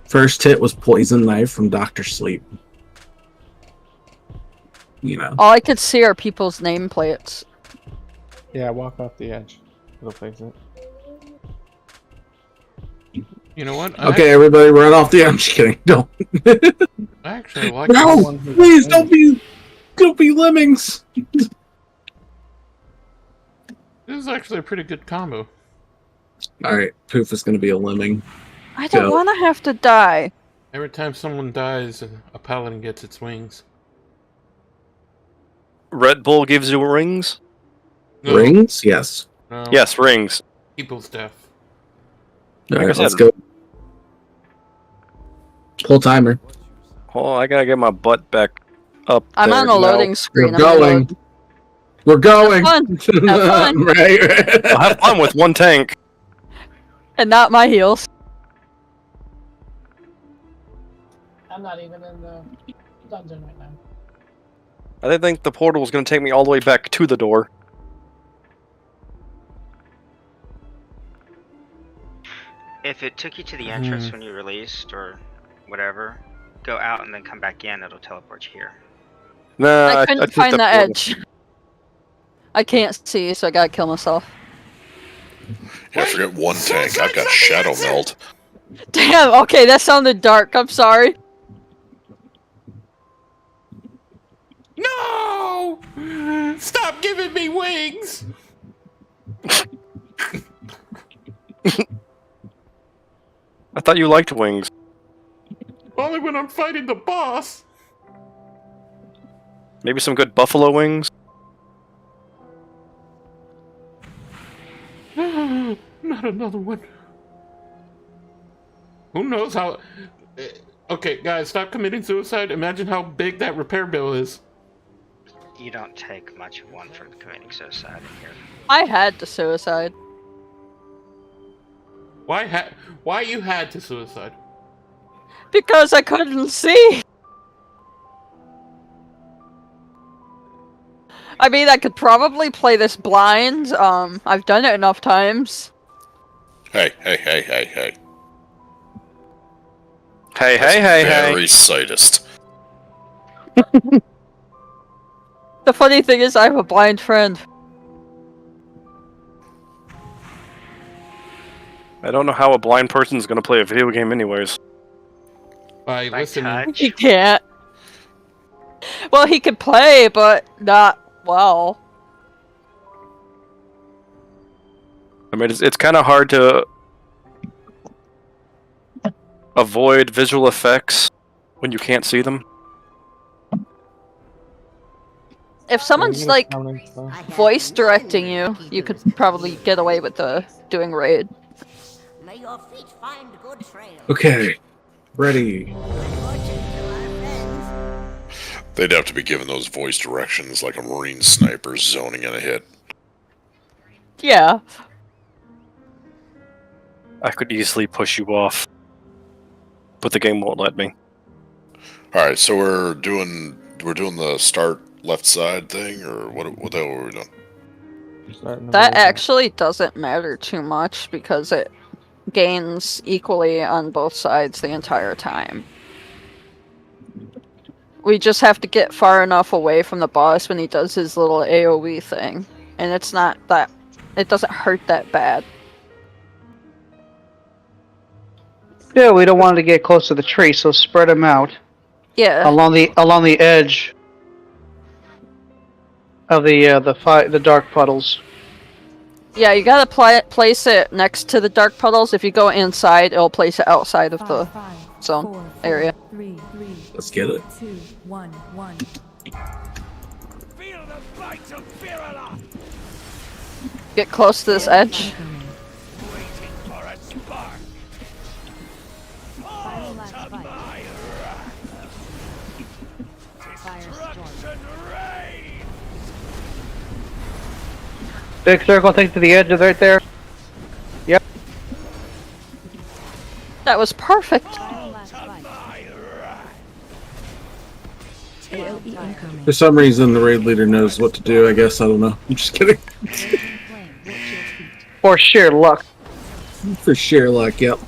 First hit was Poison Knife from Dr. Sleep. You know. All I could see are people's nameplates. Yeah, walk off the edge. It'll fix it. You know what? Okay, everybody run off the edge. I'm just kidding. Don't. I actually like No! Please, don't be lemmings! This is actually a pretty good combo. Alright, Poof is gonna be a lemming. I don't want to have to die. Every time someone dies, a paladin gets its wings. Red Bull gives you rings? No. Rings? Yes. No. Yes, rings. People's death. Alright, let's go. Pull timer. Oh, I gotta get my butt back up I'm there. on a loading screen. We're going. We're going. Have fun. Have fun. Right. I'll have fun with one tank. And not my heals. I'm not even in the dungeon right now. I didn't think the portal was gonna take me all the way back to the door. If it took you to the entrance when you released, or whatever, go out and then come back in, it'll teleport you here. Nah, I couldn't took find the portal. edge. I can't see, so I gotta kill myself. Yeah, forget one tank. I've got Shadow Meld. Damn, okay, that sounded dark. I'm sorry. No! Stop giving me wings! I thought you liked wings. Only when I'm fighting the boss. Maybe some good buffalo wings? Not another one. Who knows how... Okay, guys, stop committing suicide. Imagine how big that repair bill is. You don't take much of one from committing suicide in here. I had to suicide. Why you had to suicide? Because I couldn't see. I mean, I could probably play this blind. I've done it enough times. Hey. Hey, Very sightist. The funny thing is, I have a blind friend. I don't know how a blind person's gonna play a video game anyways. By listening. He can't. Well, he can play, but not well. I mean, it's kind of hard to avoid visual effects when you can't see them. If someone's like voice directing you, you could probably get away with doing raid. May your feet find good trail. Okay. Ready. They'd have to be given those voice directions like a Marine sniper zoning in a hit. Yeah. I could easily push you off, but the game won't let me. All right, so we're doing the start left side thing, or what the hell were we doing? That actually doesn't matter too much because it gains equally on both sides the entire time. We just have to get far enough away from the boss when he does his little AoE thing. And it's not that... it doesn't hurt that bad. Yeah, we don't want to get close to the tree, so spread them out. Yeah. Along the edge. of the dark puddles. Yeah, you gotta place it next to the dark puddles. If you go inside, it'll place it outside of the zone area. Let's get it. 2, 1, 1. Feel the bite of Virala. Get close to this edge. Waiting for a spark. Fall to my wrath. Destruction reigns. Big circle, take to the edge of right there. Yep. That was perfect. For some reason, the raid leader knows what to do. I guess I don't know. I'm just kidding. For sheer luck. For sheer luck, yep.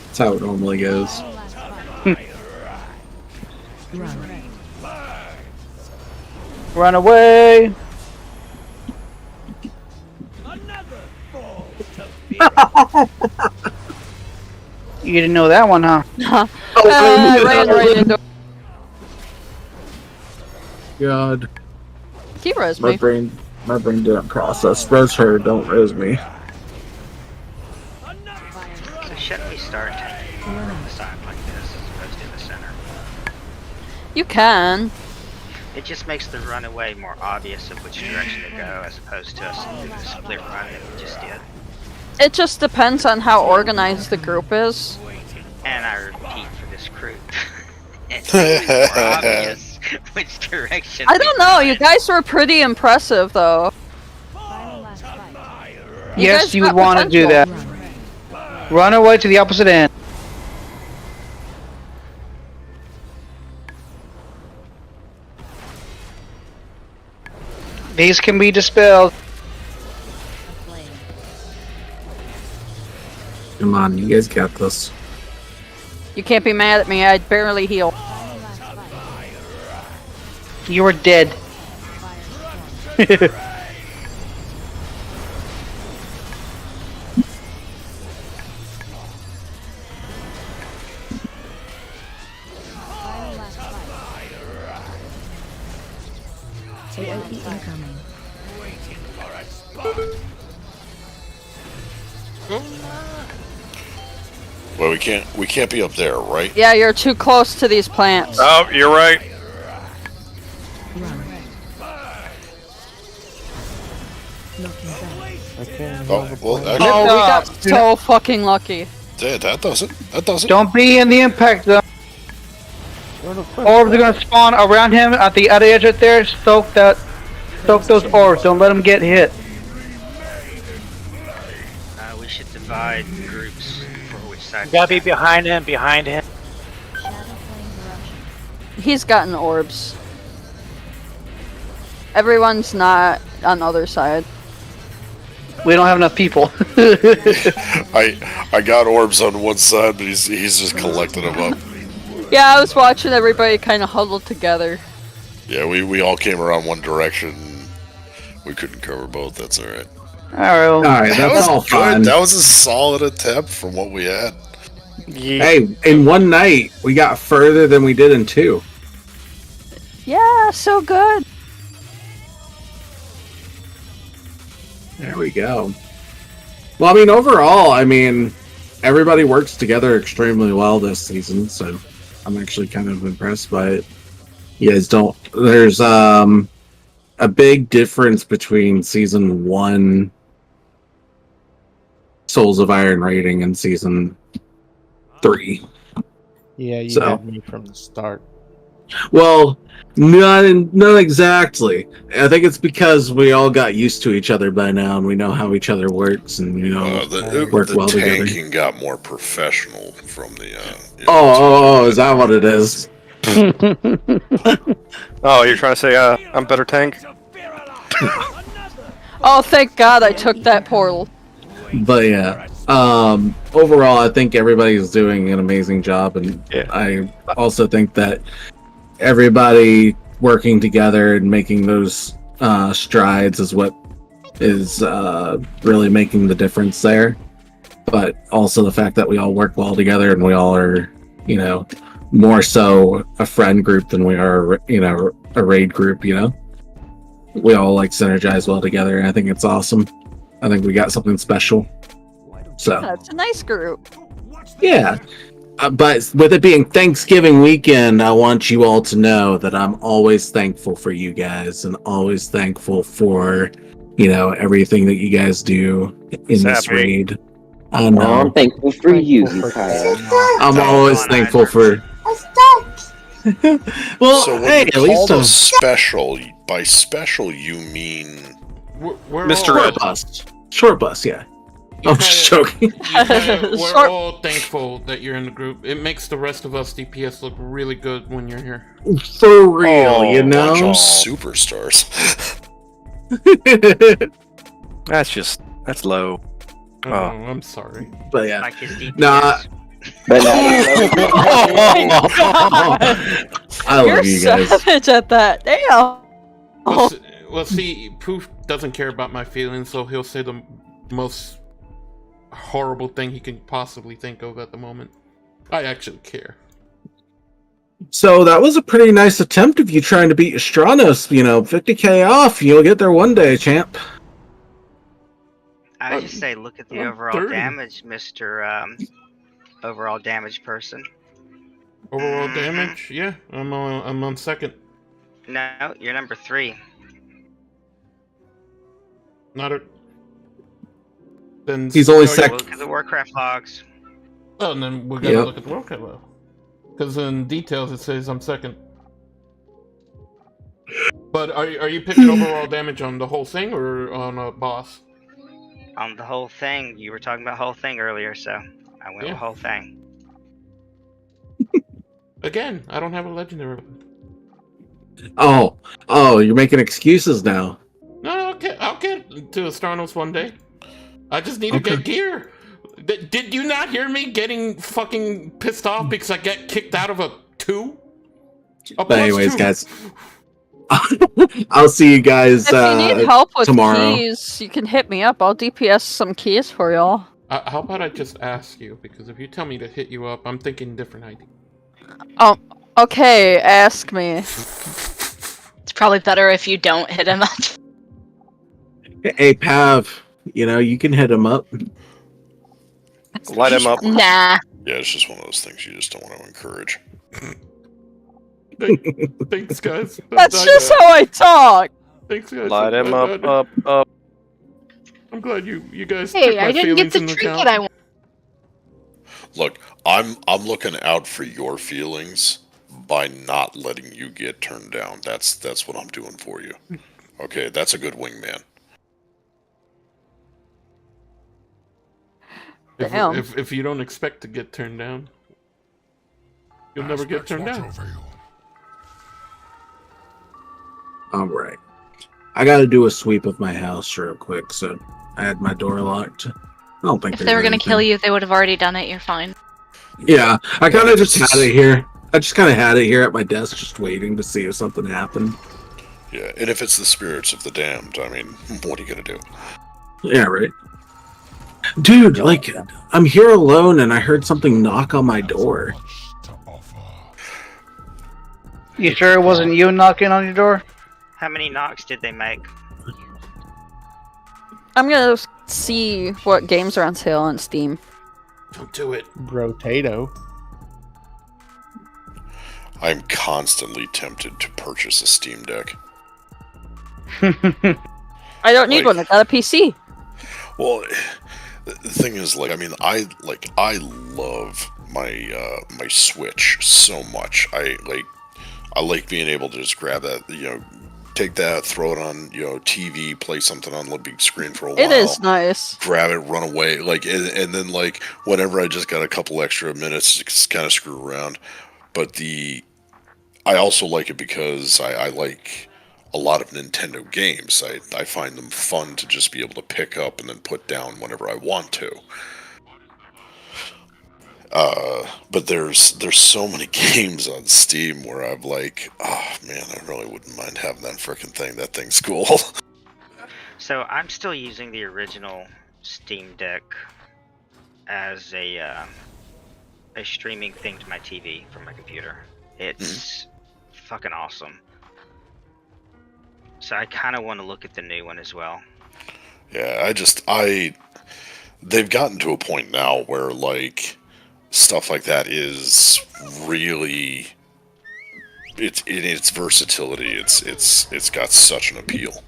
That's how it normally goes. Run away. You didn't know that one, huh? Ran right into. God. He res My me. brain didn't process. Res her, don't res me. So shouldn't we start taking from the side like this as opposed to the center? You can. It just makes the runaway more obvious of which direction to go as opposed to us doing the split run that we just did. It just depends on how organized the group is. And I repeat for this group. It's always more obvious which direction. I don't know. You guys were pretty impressive, though. Yes, you would want to do that. Run away to the opposite end. These can be dispelled. Come on, you guys got this. You can't be mad at me. I barely heal. You were dead. AOE incoming. Well, we can't be up there, right? Yeah, you're too close to these plants. Oh, you're right. Oh, well, Oh, actually, we got so fucking lucky. yeah, that doesn't. Don't be in the impact zone. Orbs are gonna spawn around him at the other edge right there. Soak those orbs. Don't let them get hit. We should divide groups for which side. You gotta be behind him, behind him. He's gotten orbs. Everyone's not on the other side. We don't have enough people. I got orbs on one side, but he's just collecting them up. Yeah, I was watching everybody kind of huddled together. Yeah, we all came around one direction. We couldn't cover both. That's all right. Alright, that's all fine. That was a solid attempt from what we had. Hey, in one night, we got further than we did in 2. Yeah, so good. There we go. Well, I mean, overall, everybody works together extremely well this season, so I'm actually kind of impressed by it. You guys don't... There's a big difference between Season 1 Souls of Iron rating and Season 3. Yeah, you had me from the start. Well, not exactly. I think it's because we all got used to each other by now, and we know how each other works, and work well together. The tanking got more professional from the. Oh, is that what it is? Oh, you're trying to say I'm better tank? Oh, thank God I took that portal. But yeah, overall, I think everybody's doing an amazing job, and I also think that everybody working together and making those strides is what is really making the difference there. But also the fact that we all work well together and we all are, more so a friend group than we are, a raid group, we all like synergize well together, and I think it's awesome. I think we got something special. So That's a nice group. yeah. But with it being Thanksgiving weekend, I want you all to know that I'm always thankful for you guys and always thankful for, everything that you guys do in this raid. I know. Oh, I'm thankful for you, Kyle. I'm always thankful for. Well, so when hey, you at least call a special, by special you mean We're Mr. all, Red Bus. Short bus, yeah. I'm just joking. We're all thankful that you're in the group. It makes the rest of us DPS look really good when you're here. For real, you know? bunch of superstars. That's low. Oh, I'm sorry. But yeah. Like his DPS. Nah. But I You're love you guys. savage at that. Damn. Well, see, Poof doesn't care about my feelings, so he'll say the most horrible thing he can possibly think of at the moment. I actually care. So that was a pretty nice attempt of you trying to beat Astranos. 50k off. You'll get there one day, champ. I just say, look at the overall 30. damage, Mr. Overall damage person. Overall damage? Yeah, I'm on second. No, you're number 3. Not a. Then He's only second. Look at the Warcraft logs. Oh, and then we gotta look at the Warcraft log. Because in details it says I'm second. But are you picking overall damage on the whole thing or on a boss? On the whole thing. You were talking about whole thing earlier, so I went with whole thing. Again, I don't have a legendary. Oh, you're making excuses now. No, I'll get to Astranos one day. I just need to get gear. Did you not hear me getting fucking pissed off because I get kicked out of a 2? But anyways, guys, I'll see you guys If you need help with tomorrow. keys, you can hit me up. I'll DPS some keys for y'all. How about I just ask you? Because if you tell me to hit you up, I'm thinking different idea. Oh, okay. Ask me. It's probably better if you don't hit him up. Hey, Pav, you can hit him up. Light him up. Nah. Yeah, it's just one of those things you just don't want to encourage. Thanks, guys. That's just how I talk. Thanks, guys. Light him up. I'm glad you guys. Hey, took my I didn't get feelings the into trinket account. I want. Look, I'm looking out for your feelings by not letting you get turned down. That's what I'm doing for you. Okay, that's a good wingman. Damn. If you don't expect to get turned down, you'll never get turned down. All right. I got to do a sweep of my house real quick, so I had my door locked. I don't think If they were gonna kill you, they would have already done it. You're fine. Yeah, I kind of just had it here. I just kind of had it here at my desk, just waiting to see if something happened. Yeah, and if it's the spirits of the damned, I mean, what are you gonna do? Yeah, right. Dude, I'm here alone and I heard something knock on my door. You sure it wasn't you knocking on your door? How many knocks did they make? I'm gonna see what games are on sale on Steam. Don't do it. Brotato. I'm constantly tempted to purchase a Steam Deck. I don't need one. I got a PC. Well, the thing is, I love my Switch so much. I like being able to just grab that, take that, throw it on, TV, play something on the big screen for a while. It is nice. Grab it, run away, and then whenever I just got a couple extra minutes, just kind of screw around. But I also like it because I like a lot of Nintendo games. I find them fun to just be able to pick up and then put down whenever I want to. But there's so many games on Steam where I'm like, oh man, I really wouldn't mind having that frickin' thing. That thing's cool. So I'm still using the original Steam Deck as a streaming thing to my TV from my computer. It's fucking awesome. So I kind of want to look at the new one as well. Yeah, they've gotten to a point now where like stuff like that is really in its versatility. It's got such an appeal.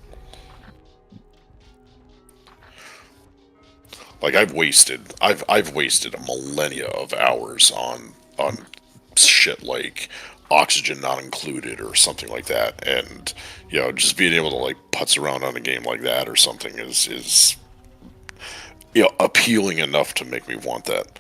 Like I've wasted a millennia of hours on shit like oxygen not included or something like that, and just being able to like putz around on a game like that or something is appealing enough to make me want that.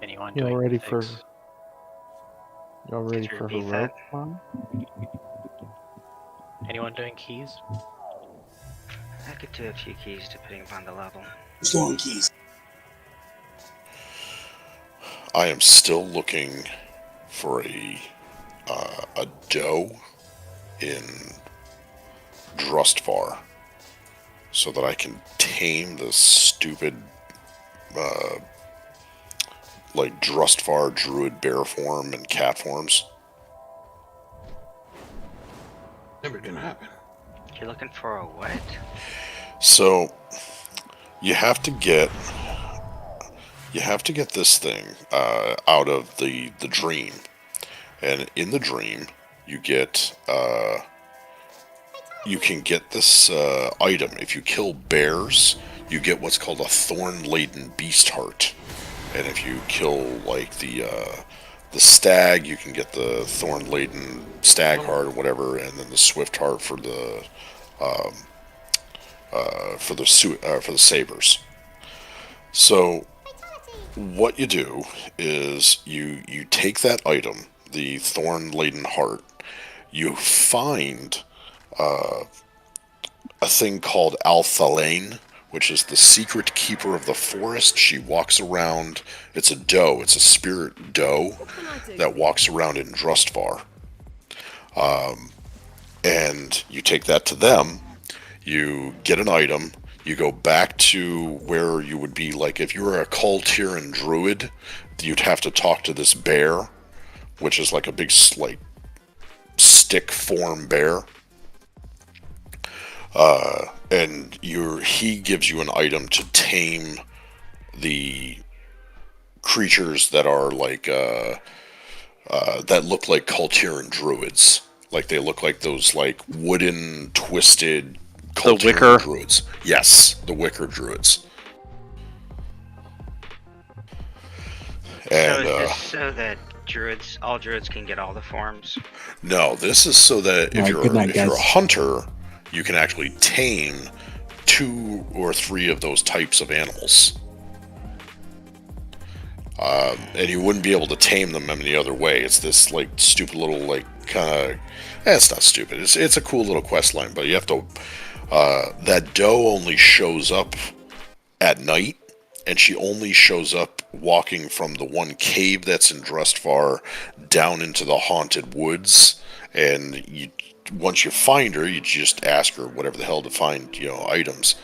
Anyone Y'all doing ready six? for? Y'all ready Could you for repeat heroic that? fun? Anyone doing keys? I could do a few keys depending upon the level. Who's doing keys? I am still looking for a doe in Drustvar so that I can tame the stupid like Drustvar druid bear form and cat forms. Never gonna happen. You're looking for a what? So you have to get this thing out of the dream, and in the dream you get you can get this item. If you kill bears, you get what's called a thorn-laden beast heart, and if you kill like the stag, you can get the thorn-laden stag heart or whatever, and then the swift heart for the sabers. So what you do is you take that item, the thorn-laden heart, you find a thing called Althalane, which is the secret keeper of the forest. She walks around. It's a doe. It's a spirit doe that walks around in Drustvar. And you take that to them. You get an item. You go back to where you would be, like if you were a Kultiran druid, you'd have to talk to this bear, which is like a big like stick form bear. And he gives you an item to tame the creatures that are like that look like Kultiran druids. Like they look like those like wooden twisted The wicker druids. Yes, the wicker druids. And so is this so that all druids can get all the forms? no, this is so that if you're a hunter, you can actually tame 2 or 3 of those types of animals. And you wouldn't be able to tame them any other way. It's this like stupid little like kind of. It's not stupid. It's a cool little quest line, but you have to. That doe only shows up at night, and she only shows up walking from the one cave that's in Drustvar down into the haunted woods. And once you find her, you just ask her whatever the hell to find, items.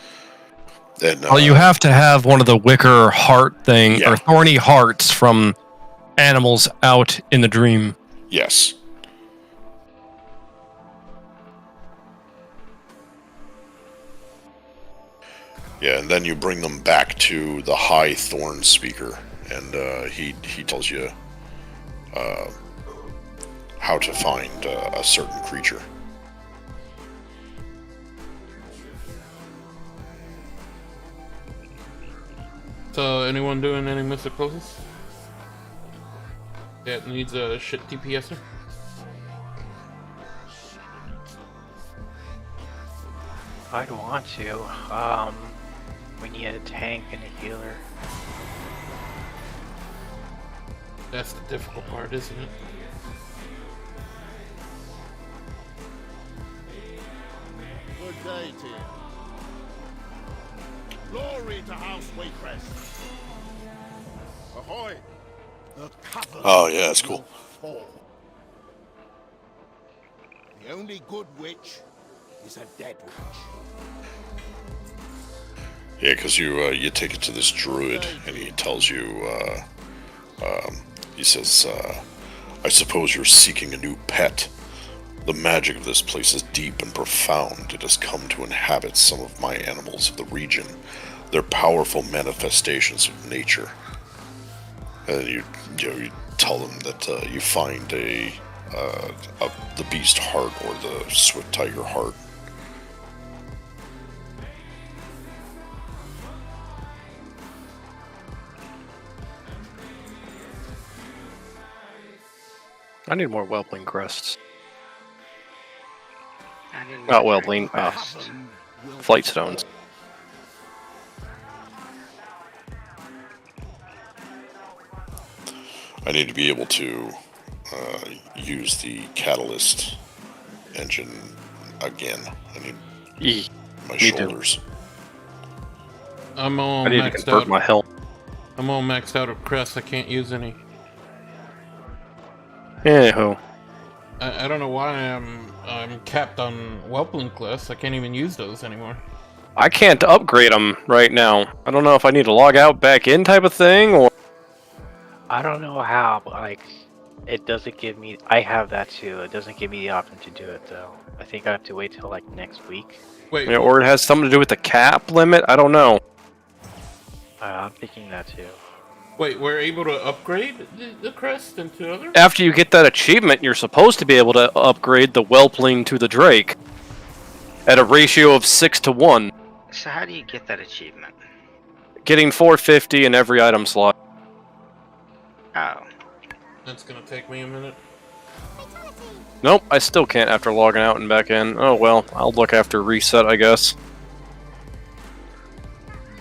And, well, you have to have one of the wicker heart thing or thorny hearts from animals out in the dream. Yes. Yeah, and then you bring them back to the High Thorn Speaker, and he tells you how to find a certain creature. So, anyone doing any Mystic Closes? That needs a shit DPSer? I'd want to. We need a tank and a healer. That's the difficult part, isn't it? Good day to you. Glory to House Waycrest. Ahoy! The cover. Oh yeah, that's cool. Fall. The only good witch is a dead witch. Yeah, because you take it to this druid, and he tells you, he says, I suppose you're seeking a new pet. The magic of this place is deep and profound. It has come to inhabit some of my animals of the region. They're powerful manifestations of nature. And you tell them that you find the beast heart or the swift tiger heart. I need more Whelpling crests. Not Whelpling, flight stones. I need to be able to use the catalyst engine again. I need my shoulders. I'm all I need to maxed convert out. my health. I'm all maxed out of crests. I can't use any. Anyhow. I don't know why I'm capped on Whelpling crests. I can't even use those anymore. I can't upgrade them right now. I don't know if I need to log out, back in type of thing, or... I don't know how, but like, it doesn't give me. I have that too. It doesn't give me the option to do it though. I think I have to wait till like next week. Wait, Yeah, or it has something to do with the cap limit. I don't know. I'm thinking that too. Wait, we're able to upgrade the crest into other? After you get that achievement, you're supposed to be able to upgrade the Whelpling to the Drake at a ratio of 6 to 1. So how do you get that achievement? Getting 450 in every item slot. Oh. That's gonna take me a minute. Nope, I still can't after logging out and back in. Oh well, I'll look after reset, I guess.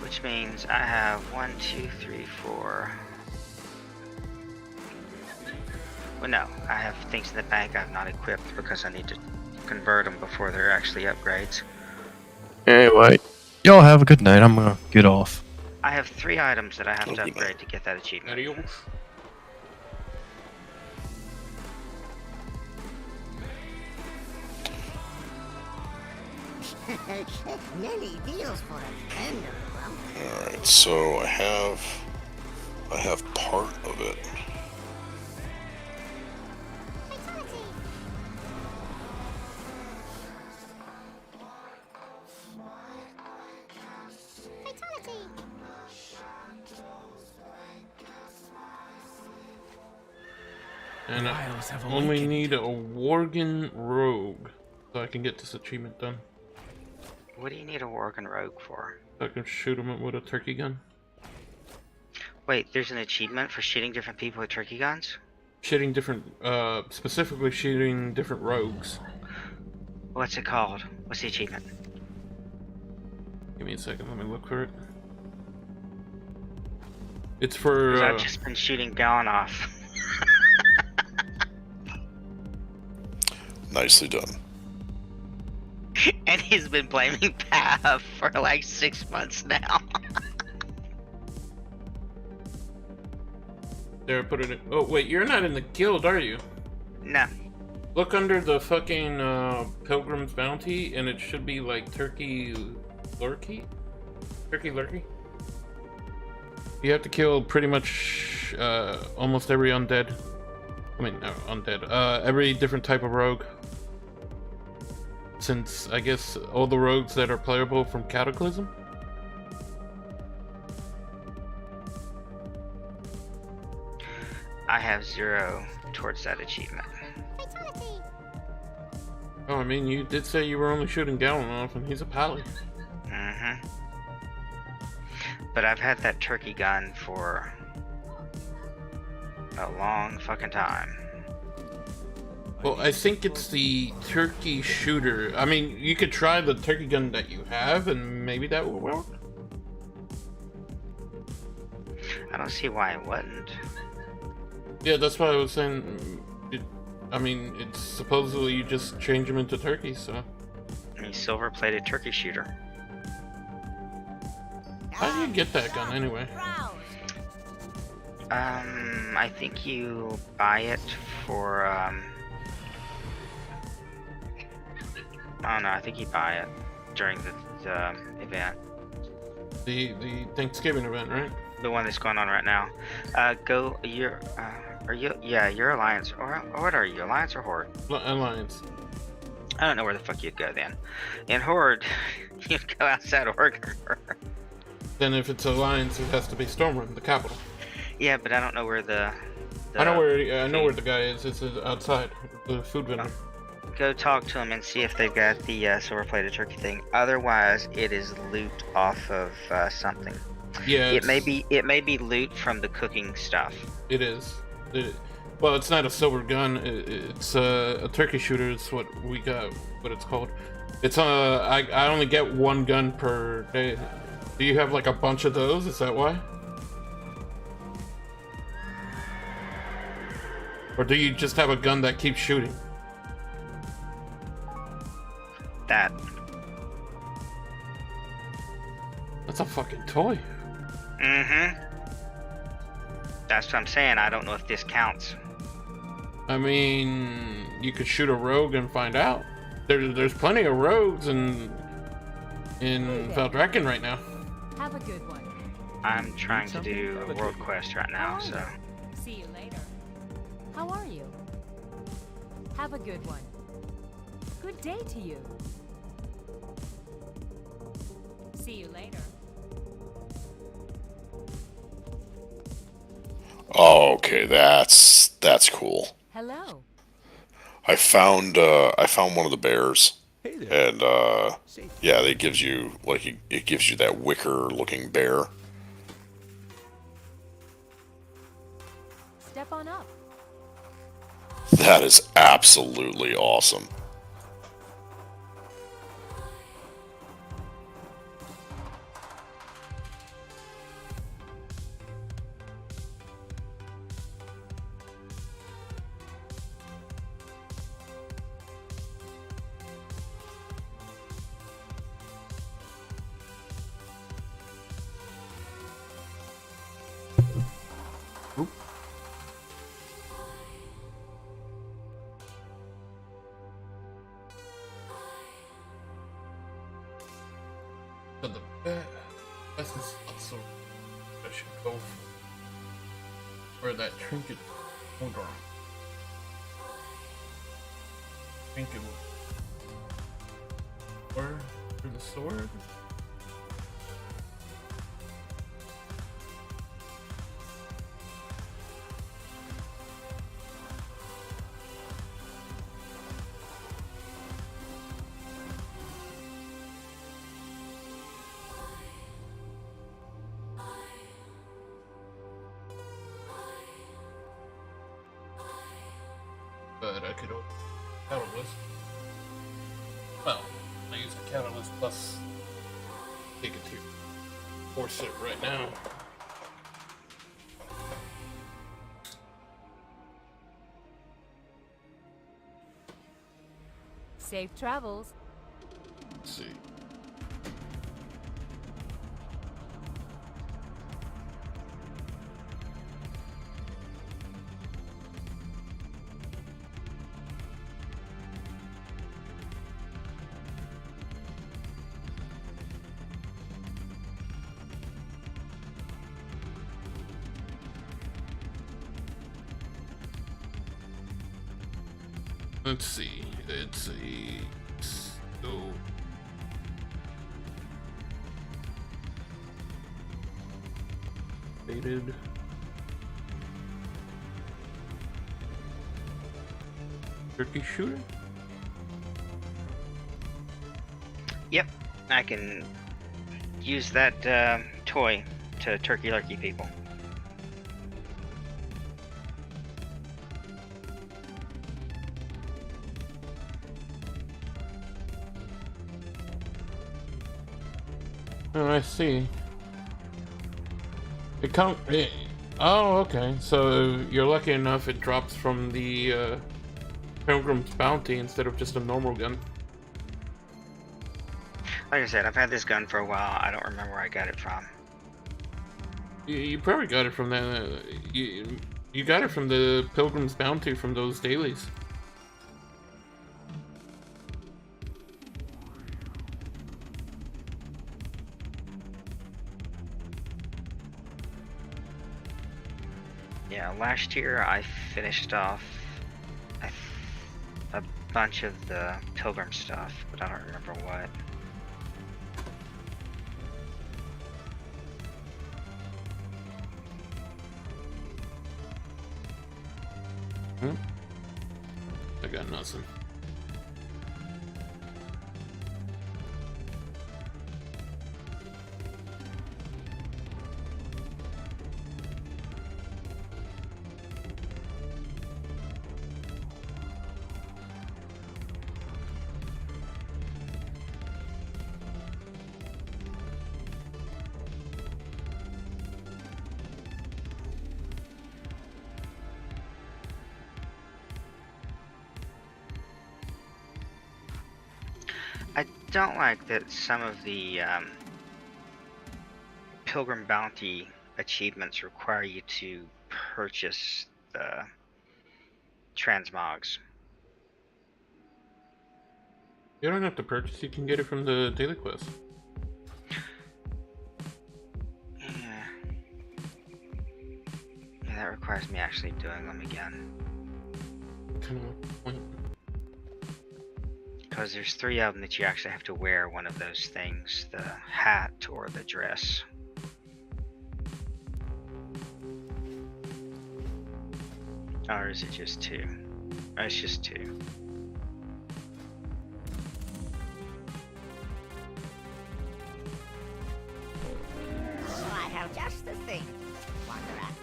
Which means I have 1, 2, 3, 4. Well, no, I have things in the bank I've not equipped because I need to convert them before they're actually upgrades. Anyway, y'all have a good night. I'm gonna get off. I have 3 items that I have to upgrade to get that achievement. Many deals for a tender lump. Alright, so I have part of it. And I only need a Worgen Rogue so I can get this achievement done. What do you need a Worgen Rogue for? So I can shoot him with a turkey gun. Wait, there's an achievement for shooting different people with turkey guns? Shooting different, specifically shooting different rogues. What's it called? What's the achievement? Give me a second, let me look for it. It's for, 'Cause I've just been shooting Gallon off. Nicely done. And he's been blaming Pav for like 6 months now. There, put it in. Oh, wait, you're not in the guild, are you? No. Look under the fucking, Pilgrim's Bounty, and it should be like Turkey Lurkey? Turkey Lurkey? You have to kill pretty much, almost every undead. I mean, no, undead. Every different type of rogue. Since, I guess, all the rogues that are playable from Cataclysm? I have 0 towards that achievement. Oh, I mean, you did say you were only shooting Gallon off, and he's a pally. Mm-hmm. But I've had that turkey gun for a long fucking time. Well, I think it's the turkey shooter. I mean, you could try the turkey gun that you have, and maybe that will work. I don't see why it wouldn't. Yeah, that's why I was saying. I mean, it's supposedly you just change them into turkeys, so. I mean, silver-plated turkey shooter. How do you get that gun anyway? I think you buy it for, I don't know, I think you buy it during the event. The Thanksgiving event, right? The one that's going on right now. Go. Are you? Yeah, you're Alliance. Or what are you? Alliance or Horde? Alliance. I don't know where the fuck you'd go then. In Horde, you'd go outside Oregon. Then if it's Alliance, it has to be Stormwind, the capital. Yeah, but I don't know where the I know where the guy is. It's outside the food vendor. Go talk to them and see if they've got the silver-plated turkey thing. Otherwise, it is loot off of something. Yeah, it may be loot from the cooking stuff. It is. Well, it's not a silver gun. It's a turkey shooter. It's what we got. What it's called. It's I only get one gun per day. Do you have like a bunch of those? Is that why? Or do you just have a gun that keeps shooting? That. That's a fucking toy. Mm-hmm. That's what I'm saying. I don't know if this counts. I mean, you could shoot a rogue and find out. There's plenty of rogues in Valdrakken right now. Have a good one. I'm trying to do a world quest right now, so. See you later. How are you? Have a good one. Good day to you. See you later. Oh, okay, that's cool. Hello. I found one of the bears, and yeah, it gives you it gives you that wicker looking bear. Step on up. That is absolutely awesome. So this is also I should go for where that trinket. Hold on. Trinket. Where for the sword? But I could open Catalyst. Well, I use the Catalyst plus take it to force it right now. Safe travels. Let's see. Let's see. It's a so faded. Turkey shooter. Yep, I can use that toy to turkey lurkey people. Oh, I see. It come. Oh, okay. So you're lucky enough it drops from the Pilgrim's Bounty instead of just a normal gun. Like I said, I've had this gun for a while. I don't remember where I got it from. You probably got it from the. You got it from the Pilgrim's Bounty from those dailies. Yeah, last year I finished off a bunch of the pilgrim stuff, but I don't remember what. I got nothing. I don't like that some of the Pilgrim Bounty achievements require you to purchase the transmogs. You don't have to purchase, you can get it from the daily quest. Yeah. Yeah, that requires me actually doing them again. Kind of point. Because there's 3 of them that you actually have to wear one of those things, the hat or the dress. Or is it just 2? Oh, it's just 2. So I have just the thing to wonder at.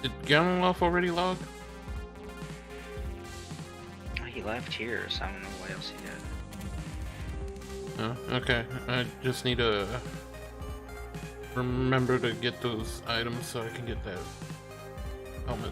Did Gameloff already log? Oh, he left here, so I don't know what else he did. Oh, okay. I just need to remember to get those items so I can get that helmet.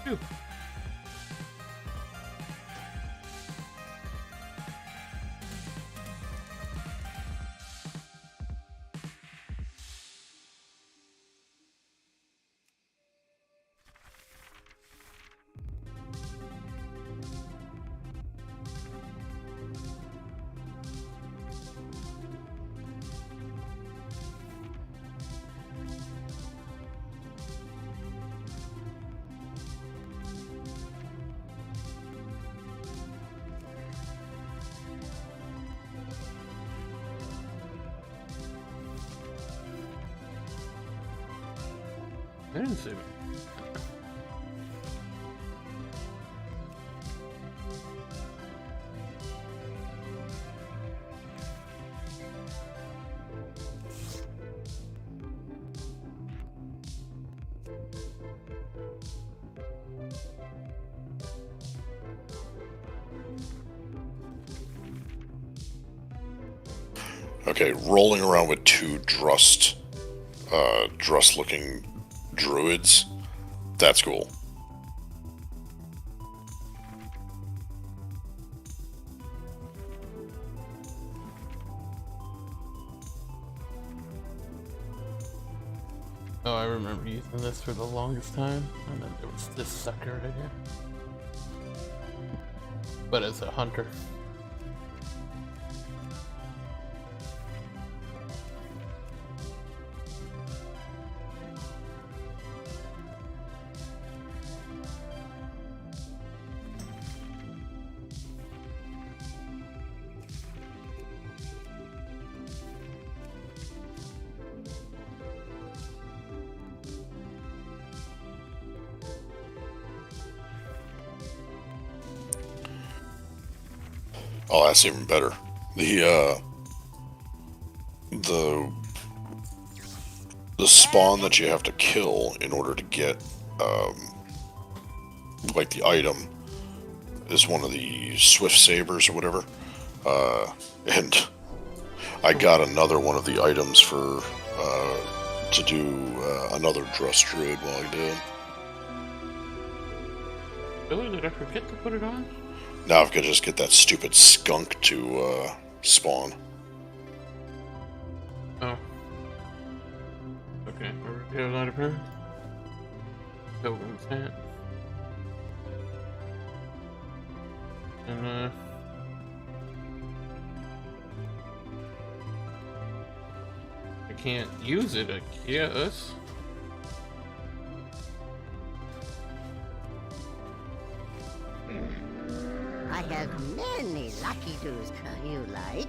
Phew. I didn't save it. Okay, rolling around with 2 Drust-looking druids. That's cool. Oh, I remember using this for the longest time, and then there was this sucker right here. But as a hunter. Oh, that's even better. The spawn that you have to kill in order to get, like the item is one of the Swift Sabers or whatever. And I got another one of the items for, to do, another Drust Druid while I did. Really? Did I forget to put it on? Now I've got to just get that stupid skunk to, spawn. Oh. Okay, we're getting out of here. Pilgrim's hat. And, I can't use it, I guess. I have many lucky doos you like.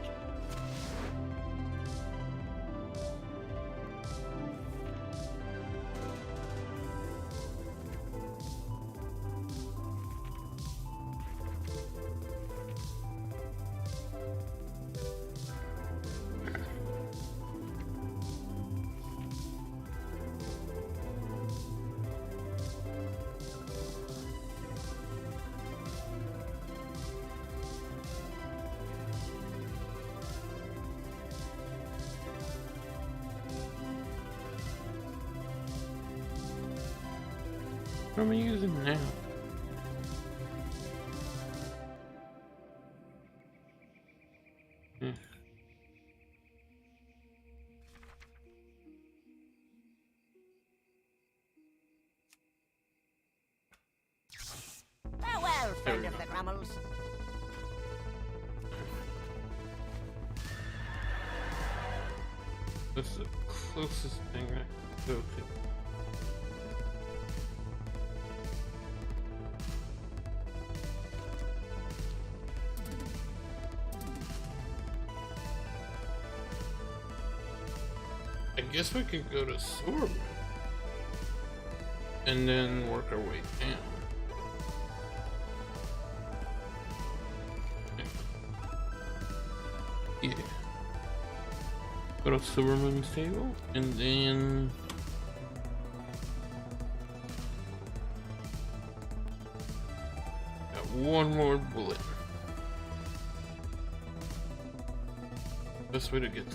What am I using now? Farewell, friend of the Grummels. This is the closest thing I can go to. I guess we could go to Sword and then work our way down. Yeah. Go to Silverman's table and then got one more bullet. Best way to get.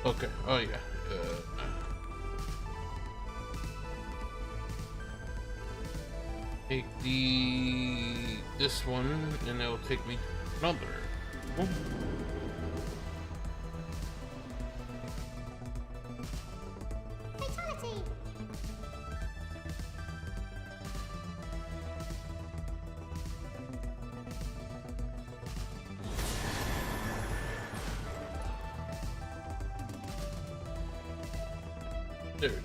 Okay. Oh yeah. Take this one, and it'll take me to another. Oh. There it is.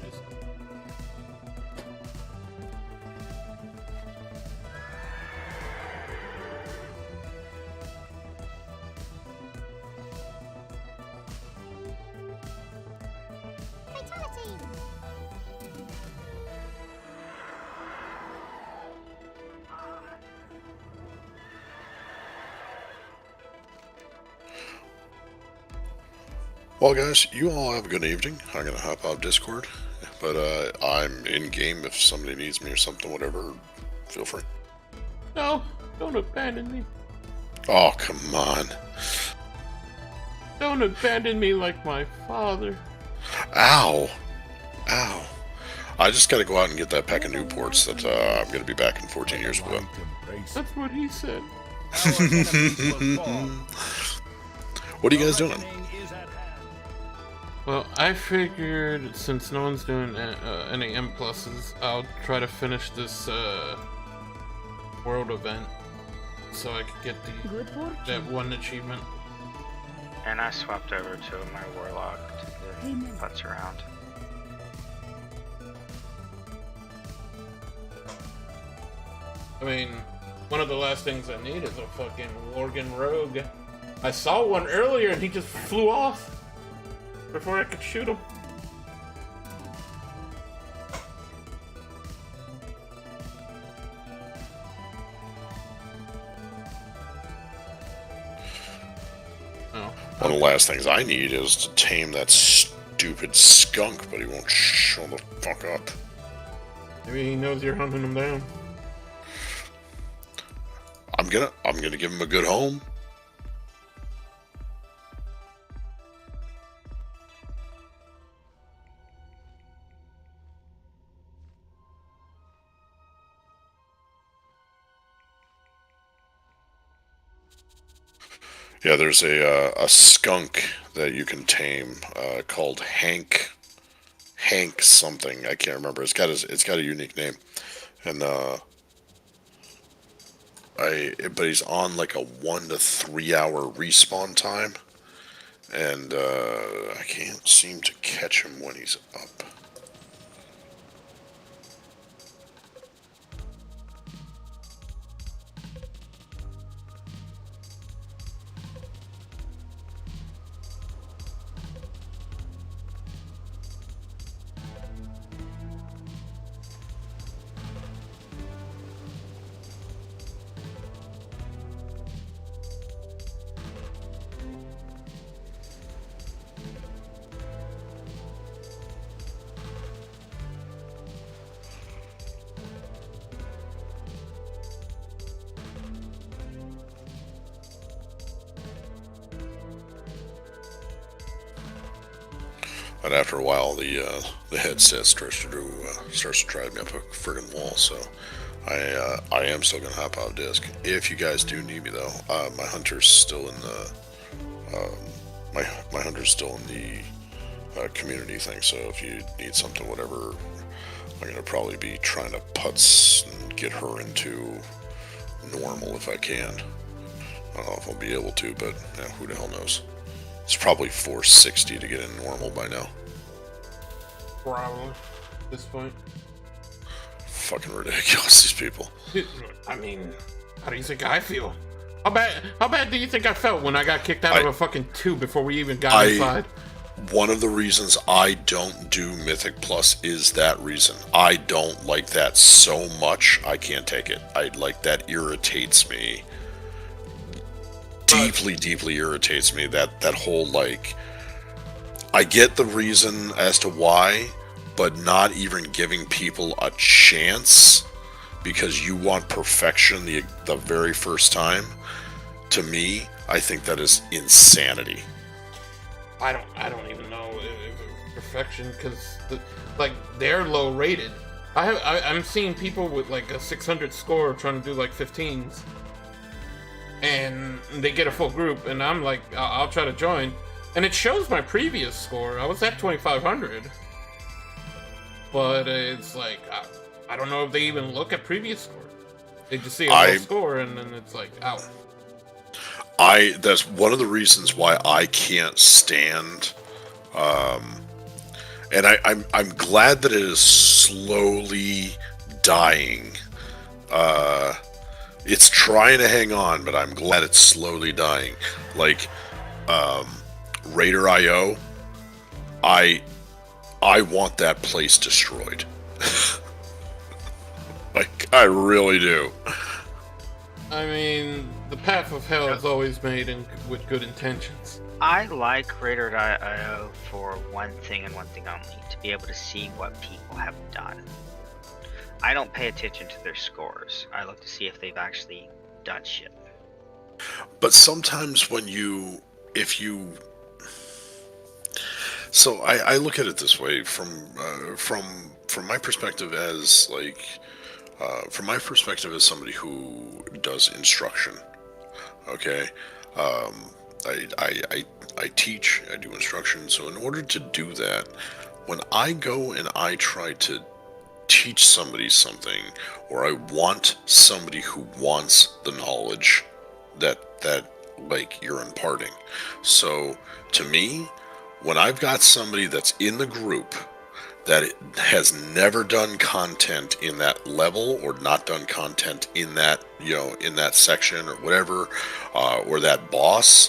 Well, guys, you all have a good evening. I'm gonna hop out of Discord, but I'm in game if somebody needs me or something, whatever. Feel free. No, don't abandon me. Oh, come on. Don't abandon me like my father. Ow. Ow. I just gotta go out and get that pack of Newports that I'm gonna be back in 14 years with. That's what he said. What are you guys doing? Well, I figured since no one's doing any M pluses, I'll try to finish this world event so I could get that one achievement. And I swapped over to my warlock to get putts around. I mean, one of the last things I need is a fucking Worgen rogue. I saw one earlier and he just flew off. before I could shoot him. Oh. One of the last things I need is to tame that stupid skunk, but he won't show the fuck up. Maybe he knows you're hunting him down. I'm gonna give him a good home. Yeah, there's a skunk that you can tame called Hank something. I can't remember. It's got a unique name, and but he's on like a 1 to 3 hour respawn time, and I can't seem to catch him when he's up. But after a while, the headset starts to drive me up a friggin' wall. So I am still gonna hop out disc. If you guys do need me though, my hunter's still in the my hunter's still in the community thing. So if you need something, whatever, I'm gonna probably be trying to putz and get her into normal if I can. I don't know if I'll be able to, but yeah, who the hell knows. It's probably 460 to get in normal by now. Probably. At this point. Fucking ridiculous, these people. I mean, how do you think I feel? How bad do you think I felt when I got kicked out of a fucking 2 before we even got inside? One of the reasons I don't do Mythic Plus is that reason. I don't like that so much, I can't take it. That irritates me. Deeply irritates me. That whole, like, I get the reason as to why, but not even giving people a chance because you want perfection the very first time. To me, I think that is insanity. I don't even know if perfection, because they're low rated. I'm seeing people with like a 600 score trying to do like 15s, and they get a full group, and I'm like, I'll try to join, and it shows my previous score. I was at 2500, but it's like I don't know if they even look at previous score. They just see a low score, and then it's like out. That's one of the reasons why I can't stand, and I'm glad that it is slowly dying. It's trying to hang on, but I'm glad it's slowly dying. Like, Raider IO, I want that place destroyed. Like, I really do. I mean, the path of hell is always made with good intentions. I like Raider.io for one thing and one thing only, to be able to see what people have done. I don't pay attention to their scores. I look to see if they've actually done shit. But sometimes so I look at it this way from my perspective as like. From my perspective as somebody who does instruction, okay, I teach, I do instruction, so in order to do that, when I go and I try to teach somebody something, or I want somebody who wants the knowledge that like you're imparting, so to me, when I've got somebody that's in the group that has never done content in that level, or not done content in that, in that section or whatever, or that boss,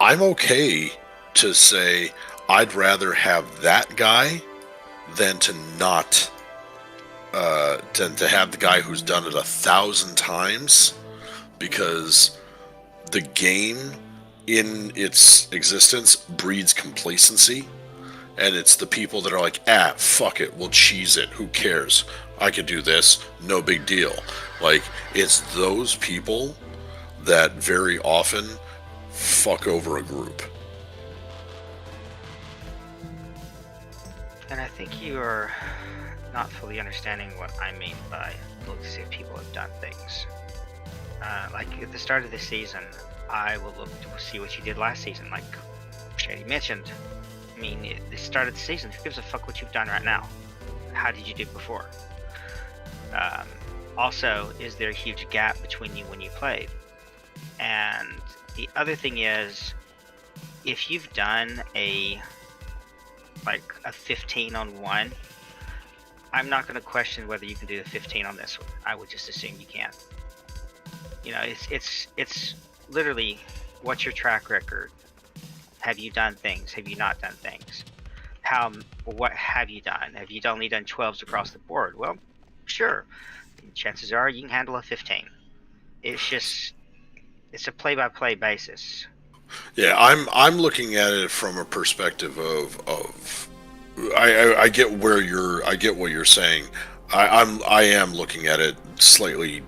I'm okay to say, I'd rather have that guy than to not, than to have the guy who's done it 1,000 times, because the game in its existence breeds complacency, and it's the people that are like, fuck it, we'll cheese it, who cares, I could do this, no big deal. Like, it's those people that very often fuck over a group. And I think you are not fully understanding what I mean by look to see if people have done things. Like at the start of this season, I will look to see what you did last season, like Shady mentioned. I mean, at the start of the season, who gives a fuck what you've done right now? How did you do before? Also, is there a huge gap between you when you played? And the other thing is, if you've done a 15 on one, I'm not going to question whether you can do the 15 on this one. I would just assume you can. You know, it's literally, what's your track record? Have you done things? Have you not done things? What have you done? Have you only done 12s across the board? Well, sure. Chances are you can handle a 15. It's a play-by-play basis. Yeah, I'm looking at it from a perspective of I get what you're saying. I am looking at it slightly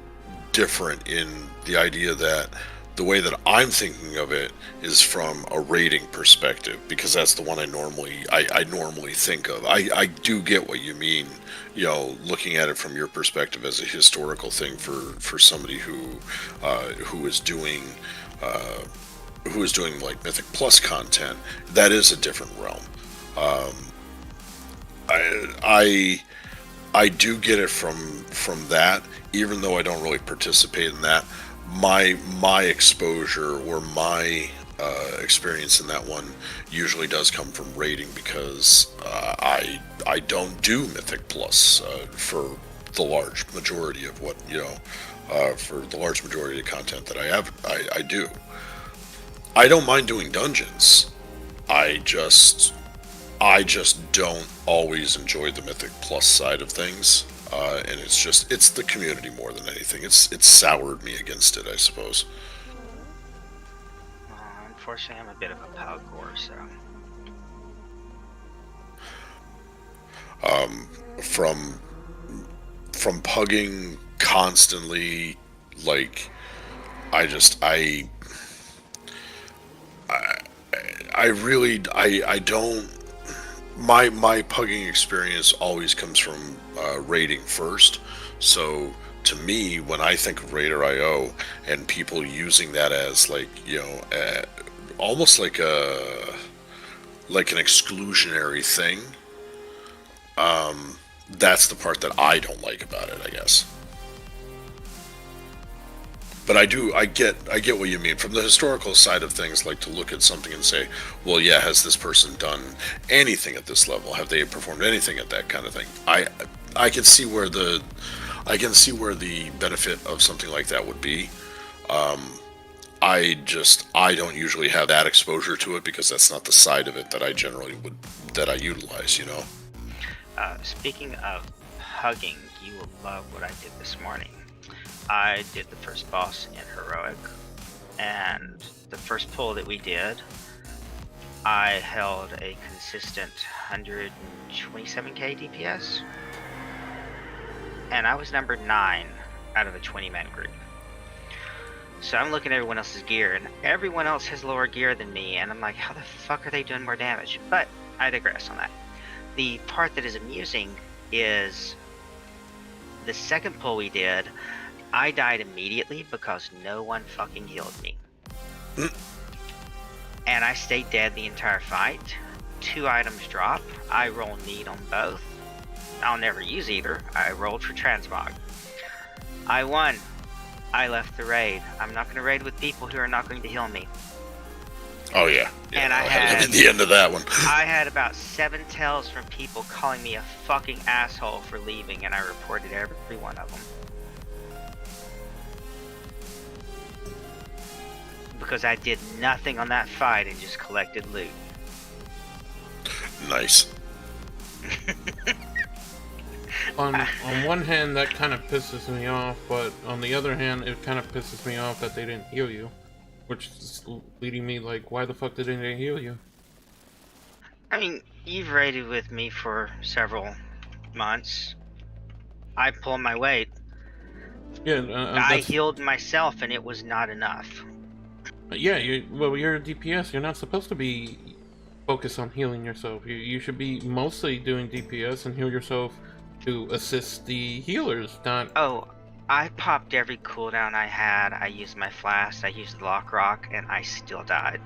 different in the idea that the way that I'm thinking of it is from a rating perspective, because that's the one I normally think of. I do get what you mean, you know, looking at it from your perspective as a historical thing for somebody who is doing like Mythic Plus content. That is a different realm. I do get it from that, even though I don't really participate in that. My exposure or my experience in that one usually does come from rating, because I don't do Mythic Plus for the large majority of what, you know, for the large majority of content that I do. I don't mind doing dungeons. I just don't always enjoy the Mythic Plus side of things, and it's the community more than anything. It's soured me against it, I suppose. Unfortunately, I'm a bit of a Palgor, so. From pugging constantly, like, I don't. My pugging experience always comes from raiding first. So to me, when I think of Raider.io and people using that as, like, you know, almost like an exclusionary thing, that's the part that I don't like about it, I guess. But I get what you mean. From the historical side of things, like, to look at something and say, well, yeah, has this person done anything at this level? Have they performed anything at that kind of thing? I can see where the benefit of something like that would be. I don't usually have that exposure to it, because that's not the side of it that I generally utilize, you know. Speaking of hugging, you will love what I did this morning. I did the first boss in Heroic, and the first pull that we did, I held a consistent 127k DPS, and I was number 9 out of a 20-man group. So I'm looking at everyone else's gear, and everyone else has lower gear than me, and I'm like, how the fuck are they doing more damage? But I digress on that. The part that is amusing is the second pull we did, I died immediately because no one fucking healed me. And I stayed dead the entire fight. 2 items drop. I roll need on both. I'll never use either. I rolled for transmog. I won. I left the raid. I'm not going to raid with people who are not going to heal me. Oh yeah. And I had at the end of that one. I had about 7 tells from people calling me a fucking asshole for leaving, and I reported every one of them. Because I did nothing on that fight and just collected loot. Nice. On one hand, that kind of pisses me off, but on the other hand, it kind of pisses me off that they didn't heal you. Which is leading me like, why the fuck didn't they heal you? I mean, you've raided with me for several months. I pulled my weight. Yeah, I healed myself, and it was not enough. Yeah, you're a DPS. You're not supposed to be focused on healing yourself. You should be mostly doing DPS and heal yourself to assist the healers, not... Oh, I popped every cooldown I had. I used my flask, I used the lock rock, and I still died.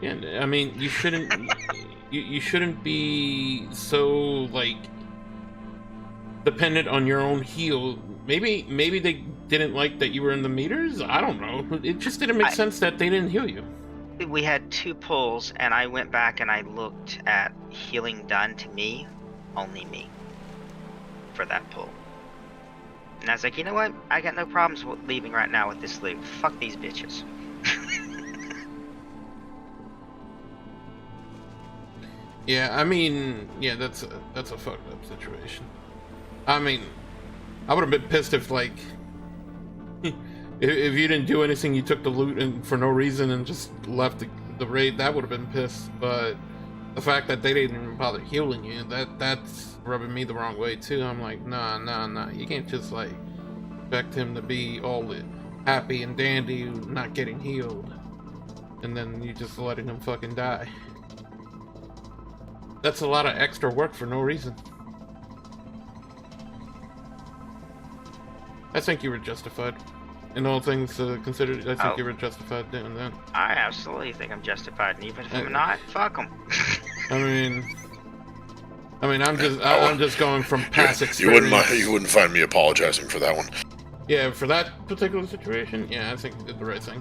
Yeah, I mean, you shouldn't... you shouldn't be so, like, dependent on your own heal. Maybe they didn't like that you were in the meters? I don't know. It just didn't make sense that they didn't heal you. We had 2 pulls, and I went back and I looked at healing done to me, only me, for that pull. And I was like, you know what? I got no problems with leaving right now with this loot. Fuck these bitches. Yeah, I mean, yeah, that's a fucked up situation. I mean, I would have been pissed if, like, if you didn't do anything, you took the loot and for no reason and just left the raid. That would have been pissed. But the fact that they didn't even bother healing you, that's rubbing me the wrong way too. I'm like, nah. You can't just like expect him to be all happy and dandy, not getting healed, and then you just letting him fucking die. That's a lot of extra work for no reason. I think you were justified. In all things considered, I think you were justified doing that. I absolutely think I'm justified, and even if I'm not, fuck them. I mean, I'm just going from past experience. You wouldn't find me apologizing for that one. Yeah, for that particular situation, yeah, I think you did the right thing.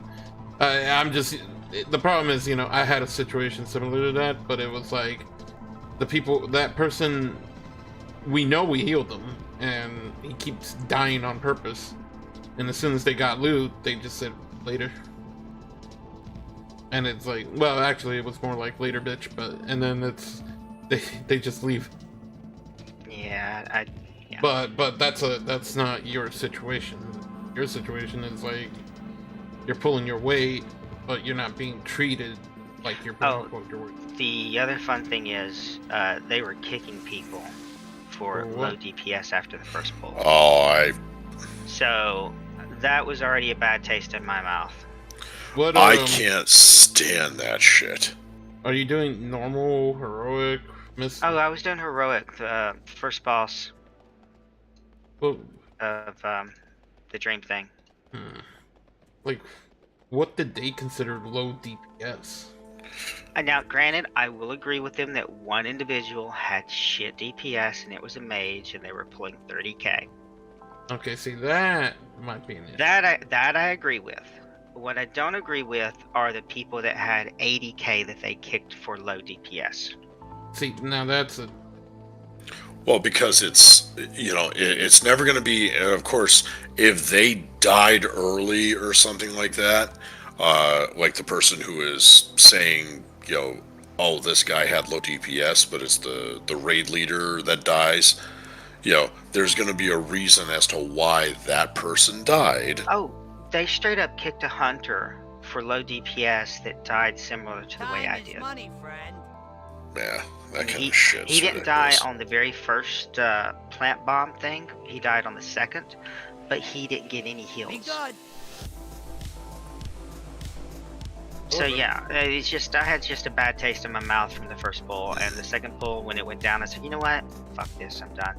The problem is, you know, I had a situation similar to that, but it was like, that person, we know we healed them, and he keeps dying on purpose. And as soon as they got loot, they just said later. And it's like, well, actually, it was more like later, bitch. And then they just leave. Yeah, yeah. But that's not your situation. Your situation is like you're pulling your weight, but you're not being treated like you're pulling your weight. The other fun thing is, they were kicking people for low DPS after the first pull. So that was already a bad taste in my mouth. I can't stand that shit. Are you doing normal, heroic, Oh, I was doing heroic, the first boss of the dream thing. Like, what did they consider low DPS? Now, granted, I will agree with them that one individual had shit DPS, and it was a mage, and they were pulling 30k. Okay, see, that might be an issue. That I agree with. What I don't agree with are the people that had 80k that they kicked for low DPS. See, now that's a... Well, because it's, you know, it's never going to be, of course, if they died early or something like that, like the person who is saying, you know, oh, this guy had low DPS, but it's the raid leader that dies, you know, there's going to be a reason as to why that person died. Oh, they straight up kicked a hunter for low DPS that died similar to the way I did. Money, friend. Yeah, that kind of shit. He didn't die on the very first plant bomb thing. He died on the second, but he didn't get any heals. Be good. So yeah, it's just, I had just a bad taste in my mouth from the first pull, and the second pull, when it went down, I said, you know what? Fuck this, I'm done.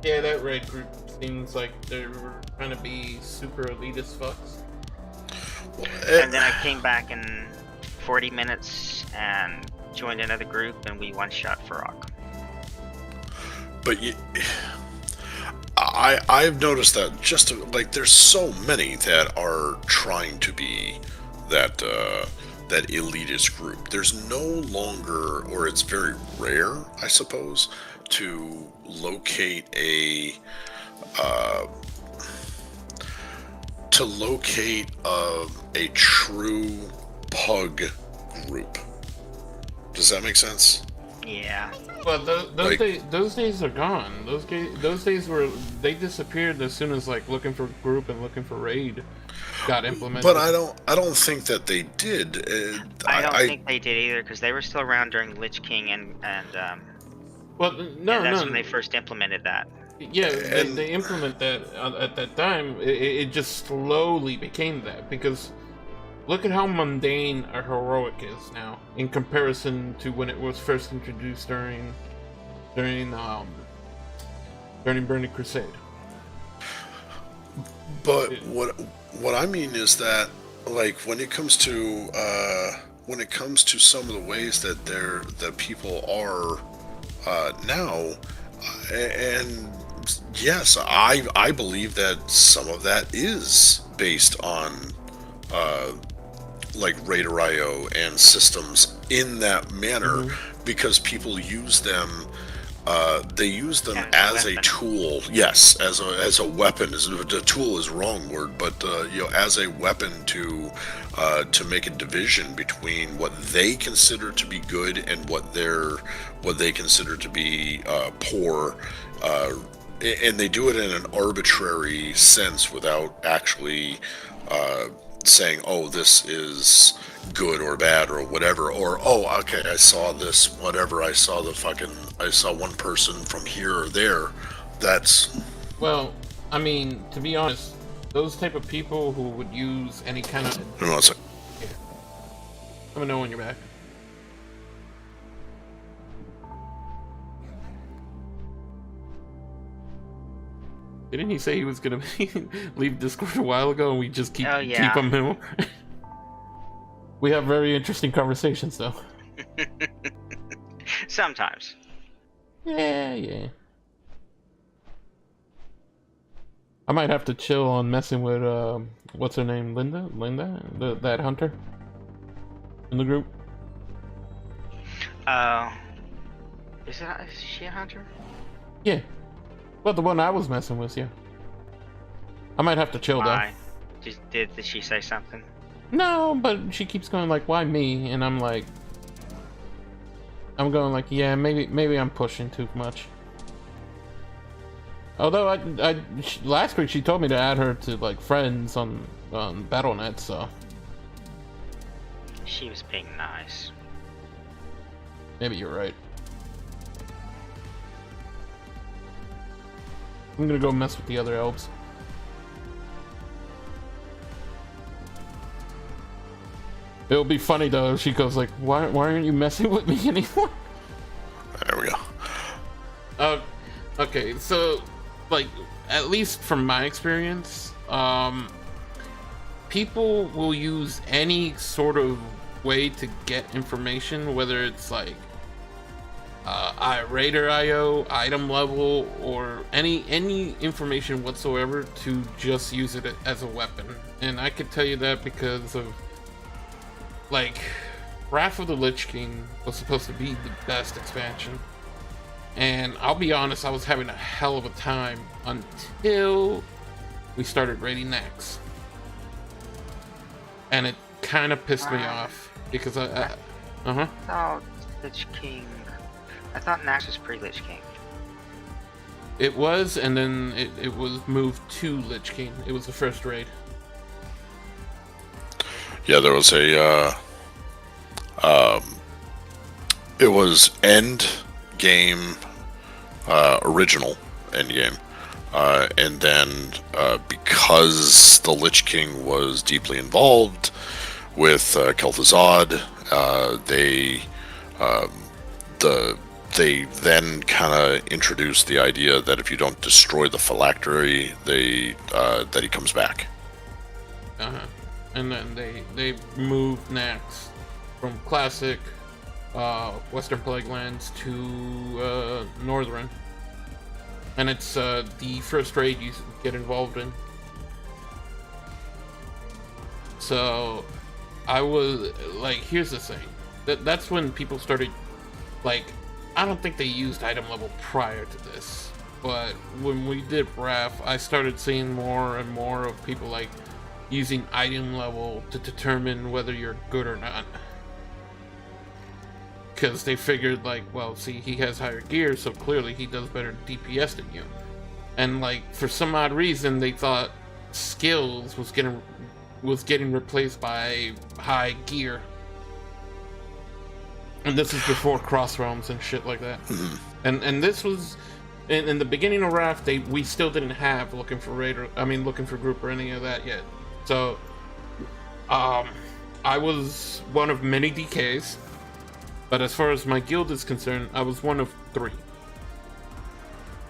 Yeah, that raid group seems like they were trying to be super elitist fucks. And then I came back in 40 minutes and joined another group, and we one-shot Farrak. But I've noticed that just like there's so many that are trying to be that that elitist group. There's no longer, or it's very rare, I suppose, to locate a true pug group. Does that make sense? Yeah. Well, those days are gone. Those days were they disappeared as soon as like looking for group and looking for raid got implemented. But I don't think that they did. I don't think they did either because they were still around during Lich King and well, no, and that's no. when they first implemented that. Yeah, they implement that at that time. It just slowly became that because look at how mundane or heroic is now in comparison to when it was first introduced during Burning Crusade. But what I mean is that, like, when it comes to some of the ways that people are now, and yes, I believe that some of that is based on like Raider IO and systems in that manner, because people use them. They use them as a tool. Yes, as a weapon. A tool is wrong word, but as a weapon to make a division between what they consider to be good and what they consider to be poor. And they do it in an arbitrary sense without actually saying, oh, this is good or bad or whatever, or oh, okay, I saw this, whatever, I saw one person from here or there. That's, well, I mean, to be honest, those type of people who would use any kind of no, it's like, yeah. Let me know when you're back. Didn't he say he was gonna leave Discord a while ago and we just keep him here? We have very interesting conversations though. Sometimes. Yeah. I might have to chill on messing with what's her name, Linda, that hunter in the group. Is she a hunter? Yeah. Well, the one I was messing with, yeah. I might have to chill though. Did she say something? No, but she keeps going like, "Why me?" And I'm going like, "Yeah, maybe I'm pushing too much." Although last week she told me to add her to like friends on BattleNet, so she was being nice. Maybe you're right. I'm gonna go mess with the other elves. It'll be funny though if she goes like, why aren't you messing with me anymore? There we go. Okay, so like at least from my experience, people will use any sort of way to get information, whether it's like Raider IO, item level, or any information whatsoever to just use it as a weapon. And I could tell you that because of like Wrath of the Lich King was supposed to be the best expansion, and I'll be honest, I was having a hell of a time until we started raiding Nax, and it kind of pissed me off because I thought Lich King. I thought Nax was pre-Lich King. It was, and then it was moved to Lich King. It was the first raid. Yeah, there was it was end game, original end game, and then because the Lich King was deeply involved with Kel'Thuzad, they then kind of introduced the idea that if you don't destroy the phylactery, that he comes back. And then they moved Nax from classic Western Plague Lands to Northern, and it's the first raid you get involved in. So I was like, here's the thing, that's when people started like. I don't think they used item level prior to this, but when we did Wrath, I started seeing more and more of people like using item level to determine whether you're good or not. because they figured like, well, see, he has higher gear, so clearly he does better DPS than you. And like for some odd reason, they thought skills was getting replaced by high gear. And this is before cross realms and shit like that. And this was in the beginning of Wrath. We still didn't have looking for group or any of that yet. So I was one of many DKs, but as far as my guild is concerned, I was one of 3.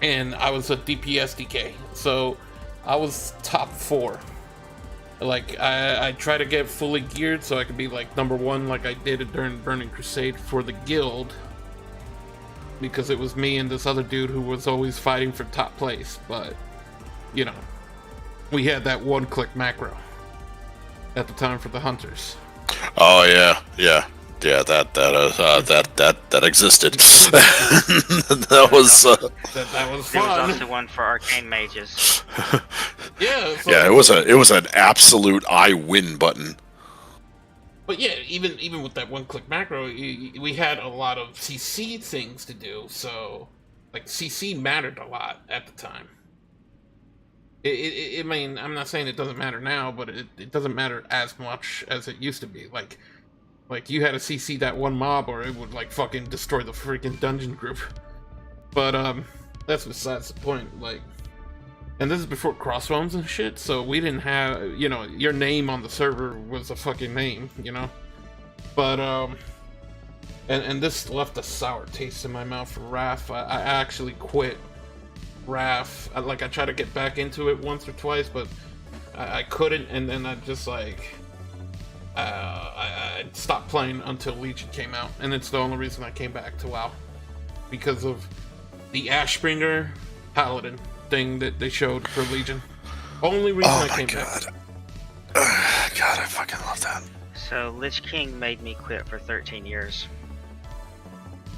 And I was a DPS DK, so I was top 4. Like, I try to get fully geared so I could be like number 1 like I did during Burning Crusade for the guild. Because it was me and this other dude who was always fighting for top place, but, you know, we had that one-click macro at the time for the hunters. Oh yeah, that existed. that was that was There fun. was also one for arcane mages. Yeah. So, yeah, it was an absolute I win button. But yeah, even with that one-click macro, we had a lot of CC things to do. So, like, CC mattered a lot at the time. I mean, I'm not saying it doesn't matter now, but it doesn't matter as much as it used to be. Like you had to CC that one mob, or it would like fucking destroy the freaking dungeon group. But that's besides the point. Like, and this is before cross realms and shit, so we didn't have, you know, your name on the server was a fucking name, you know. But and this left a sour taste in my mouth for Wrath. I actually quit Wrath. I tried to get back into it once or twice, but I couldn't, and then I just like I stopped playing until Legion came out, and it's the only reason I came back to WoW, because of the Ashbringer Paladin thing that they showed for Legion. Only reason I came back. God, I fucking love that. So Lich King made me quit for 13 years.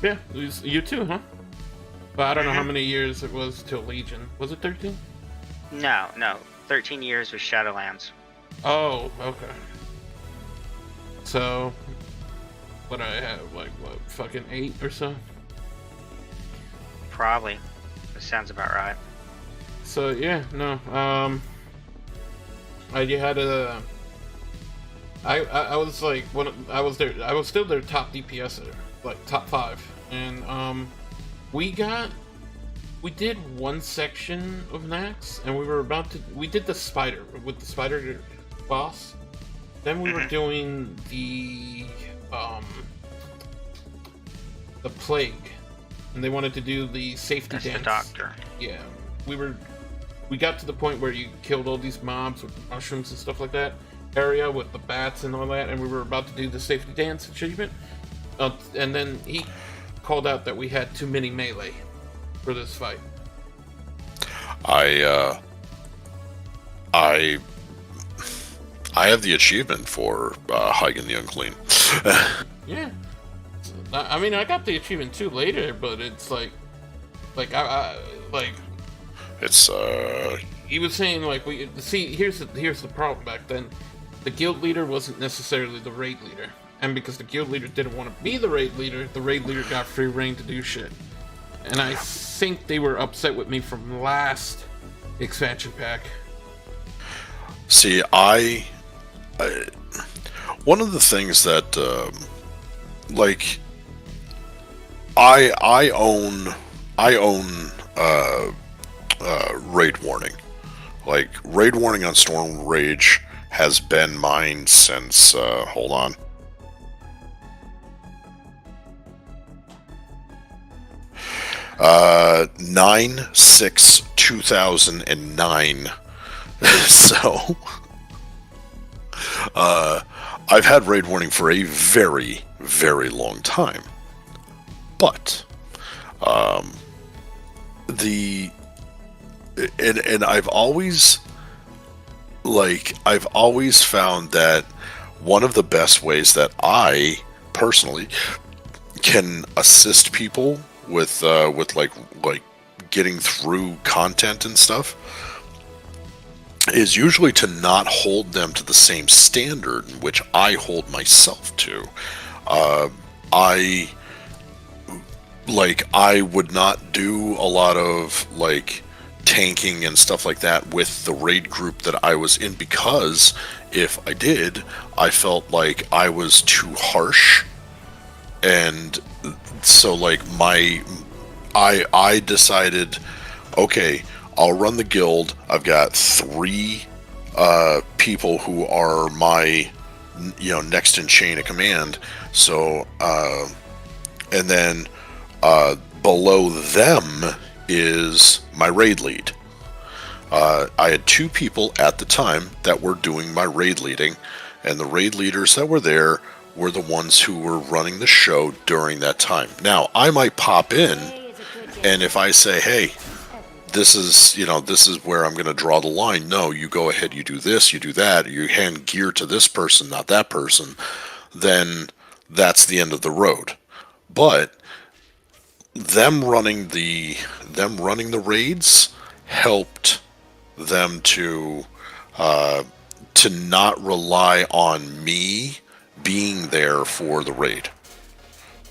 Yeah, you too, huh? But I don't know how many years it was till Legion. Was it 13? No. 13 years with Shadowlands. Oh, okay. So, what I have, like, what, fucking 8 or so? Probably. That sounds about right. So, yeah, no, I was like, I was still their top DPSer, like, top 5, and, we did one section of Nax, and we did the spider, with the spider boss. Then we were doing the plague, and they wanted to do the safety dance. The doctor. Yeah, we got to the point where you killed all these mobs with mushrooms and stuff like that area with the bats and all that, and we were about to do the safety dance achievement, and then he called out that we had too many melee for this fight. I have the achievement for Hagen the Unclean. Yeah. I mean, I got the achievement too later, but it's like it's he was saying, like, here's the problem back then. The guild leader wasn't necessarily the raid leader, and because the guild leader didn't want to be the raid leader got free reign to do shit. And I think they were upset with me from last expansion pack. See, one of the things that, like, I own raid warning. Like, raid warning on Storm Rage has been mine since, hold on. Uh, 9/6/2009. So, I've had raid warning for a very, very long time. But, and I've always found that one of the best ways that I personally can assist people with like getting through content and stuff is usually to not hold them to the same standard in which I hold myself to. I like I would not do a lot of like tanking and stuff like that with the raid group that I was in, because if I did, I felt like I was too harsh, and so like I decided, okay, I'll run the guild. I've got 3 people who are my next in chain of command. So and then below them is my raid lead. I had 2 people at the time that were doing my raid leading, and the raid leaders that were there were the ones who were running the show during that time. Now, I might pop in, and if I say, hey, this is where I'm going to draw the line. No, you go ahead, you do this, you do that, you hand gear to this person, not that person, then that's the end of the road. But them running the raids helped them to not rely on me being there for the raid,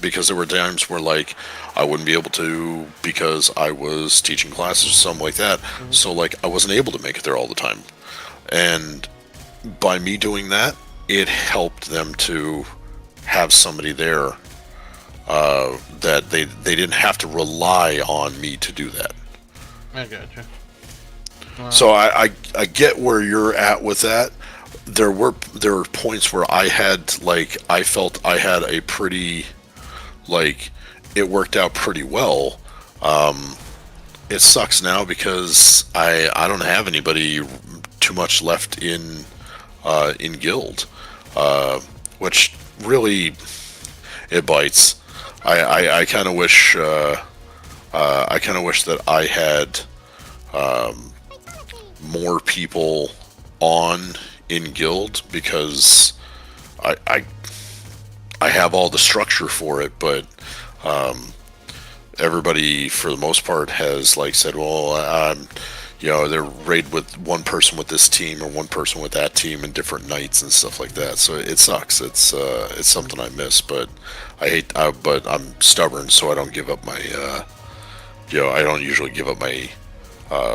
because there were times where like I wouldn't be able to because I was teaching classes or something like that. So like I wasn't able to make it there all the time, and by me doing that, it helped them to have somebody there that they didn't have to rely on me to do that. I gotcha. So I get where you're at with that. There were points where I felt I had a pretty, like, it worked out pretty well. It sucks now because I don't have anybody too much left in guild, which really it bites. I kind of wish that I had more people on in guild, because I have all the structure for it, but everybody for the most part has like said, well, they're raid with one person with this team or one person with that team and different nights and stuff like that. So it sucks. It's something I miss, but but I'm stubborn, so I don't give up my I don't usually give up my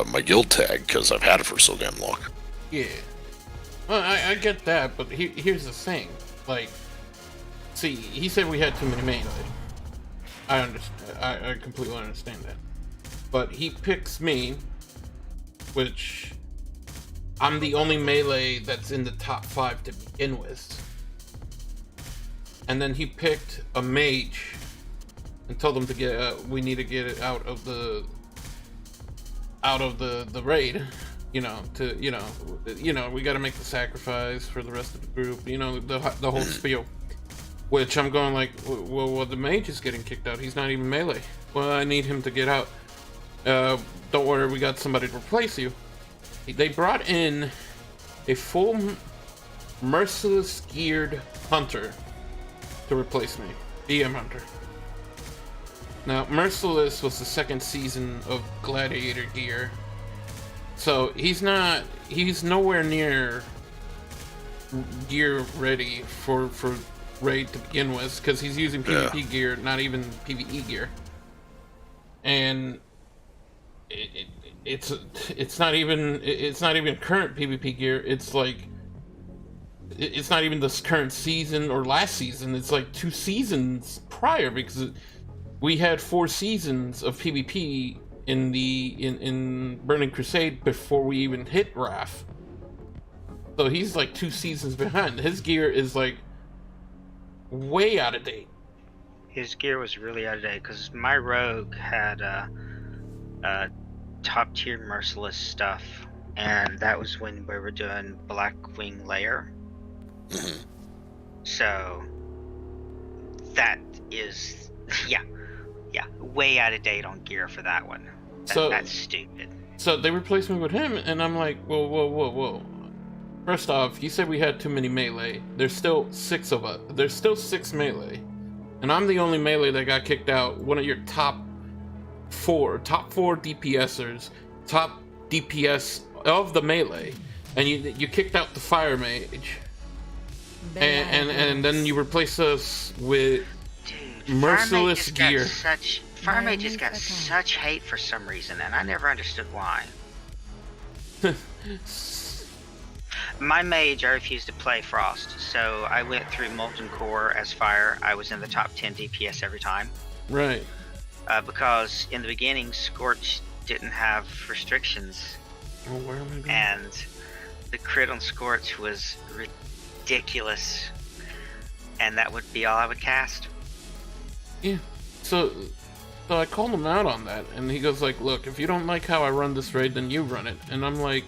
my guild tag because I've had it for so damn long. Yeah. Well, I get that, but here's the thing. Like, see, he said we had too many melee. I understand. I completely understand that. But he picks me, which I'm the only melee that's in the top 5 to begin with. And then he picked a mage and told him to get we need to get it out of the raid. We got to make the sacrifice for the rest of the group. The whole spiel. Which I'm going like, well, the mage is getting kicked out. He's not even melee. Well, I need him to get out. Don't worry, we got somebody to replace you. They brought in a full merciless geared hunter to replace me. EM hunter. Now, Merciless was the 2nd season of Gladiator gear. So he's nowhere near gear ready for raid to begin with, because he's using PvP gear, not even PvE gear. And it's not even current PvP gear. It's like it's not even this current season or last season. It's like 2 seasons prior, because we had 4 seasons of PvP in Burning Crusade before we even hit Wrath. So he's like 2 seasons behind. His gear is like way out of date. His gear was really out of date because my rogue had top tier merciless stuff, and that was when we were doing Blackwing Lair. So that is way out of date on gear for that one. That's stupid. So they replaced me with him, and I'm like, whoa. First off, you said we had too many melee. There's still 6 of us. There's still 6 melee. And I'm the only melee that got kicked out. One of your top 4 DPSers, top DPS of the melee. And you kicked out the fire mage. And then you replaced us with merciless gear. Fire mages got such hate for some reason, and I never understood why. My mage, I refused to play Frost, so I went through Molten Core as Fire. I was in the top 10 DPS every time. Right. Because in the beginning, Scorch didn't have restrictions. Oh, where am I going? And the crit on Scorch was ridiculous. And that would be all I would cast. Yeah. So I called him out on that, and he goes like, look, if you don't like how I run this raid, then you run it. And I'm like,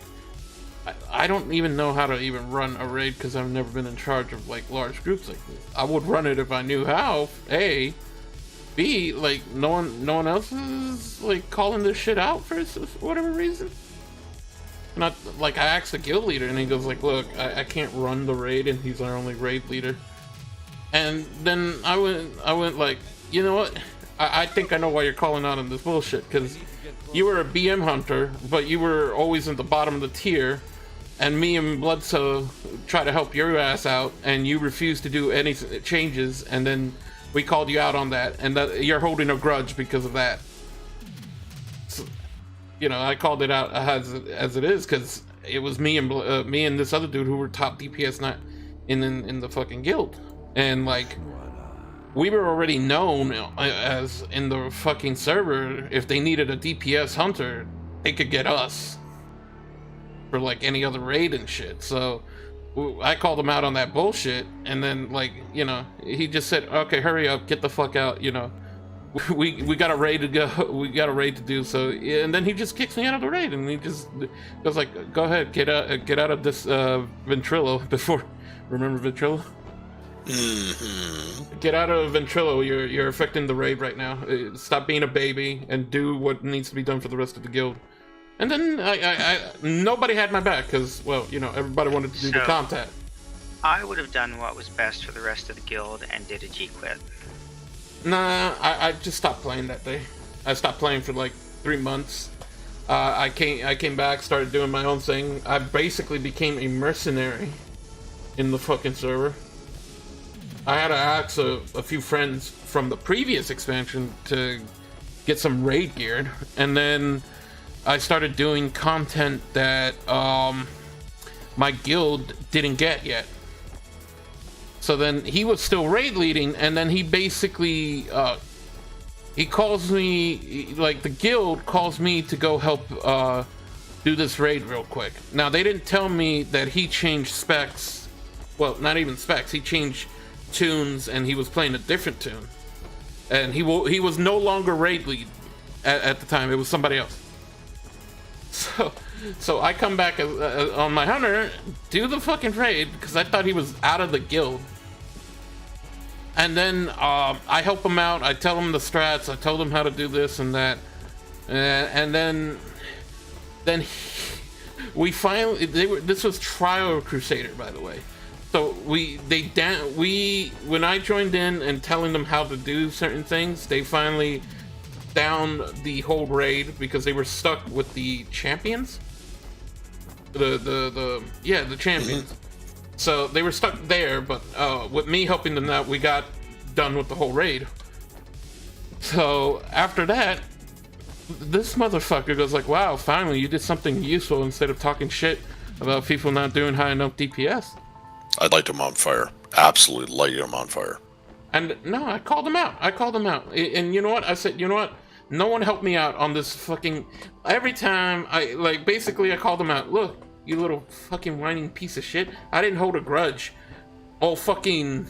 I don't even know how to even run a raid because I've never been in charge of like large groups like this. I would run it if I knew how, A. B, like, no one else is like calling this shit out for whatever reason. Not like, I asked the guild leader, and he goes like, look, I can't run the raid, and he's our only raid leader. And then I went like, you know what? I think I know why you're calling out on this bullshit, because you were a BM hunter, but you were always at the bottom of the tier, and me and Bloodsoe try to help your ass out, and you refuse to do any changes, and then we called you out on that, and that you're holding a grudge because of that. So, you know, I called it out as it is, because it was me and this other dude who were top DPS not in the fucking guild. And like, we were already known as in the fucking server, if they needed a DPS hunter, they could get us for like any other raid and shit. So I called him out on that bullshit, and then like, you know, he just said, okay, hurry up, get the fuck out, you know, we got a raid to go, we got a raid to do. So, and then he just kicks me out of the raid, and he just goes like, go ahead, get out of this Ventrilo before, remember Ventrilo? Mm-hmm. Get out of Ventrilo, you're affecting the raid right now. Stop being a baby and do what needs to be done for the rest of the guild. And then nobody had my back, because, well, you know, everybody wanted to do the content. I would have done what was best for the rest of the guild and did a G-quit. Nah, I just stopped playing that day. I stopped playing for like 3 months. I came back, started doing my own thing. I basically became a mercenary in the fucking server. I had to ask a few friends from the previous expansion to get some raid gear, and then I started doing content that my guild didn't get yet. So then he was still raid leading, and then he basically he calls me, like the guild calls me to go help do this raid real quick. Now they didn't tell me that he changed specs. Well, not even specs. He changed tunes, and he was playing a different tune, and he was no longer raid lead at the time. It was somebody else. So I come back on my hunter, do the fucking raid because I thought he was out of the guild, and then I help him out. I tell him the strats. I told him how to do this and that, and then we finally this was Trial Crusader, by the way. So when I joined in and telling them how to do certain things, they finally downed the whole raid because they were stuck with the champions. The champions. So they were stuck there, but with me helping them out, we got done with the whole raid. So after that, this motherfucker goes like, wow, finally you did something useful instead of talking shit about people not doing high enough DPS. I'd light him on fire. Absolutely light him on fire. And no, I called him out. And you know what? I said, you know what? No one helped me out on this fucking... Every time I called him out. Look, you little fucking whining piece of shit. I didn't hold a grudge all fucking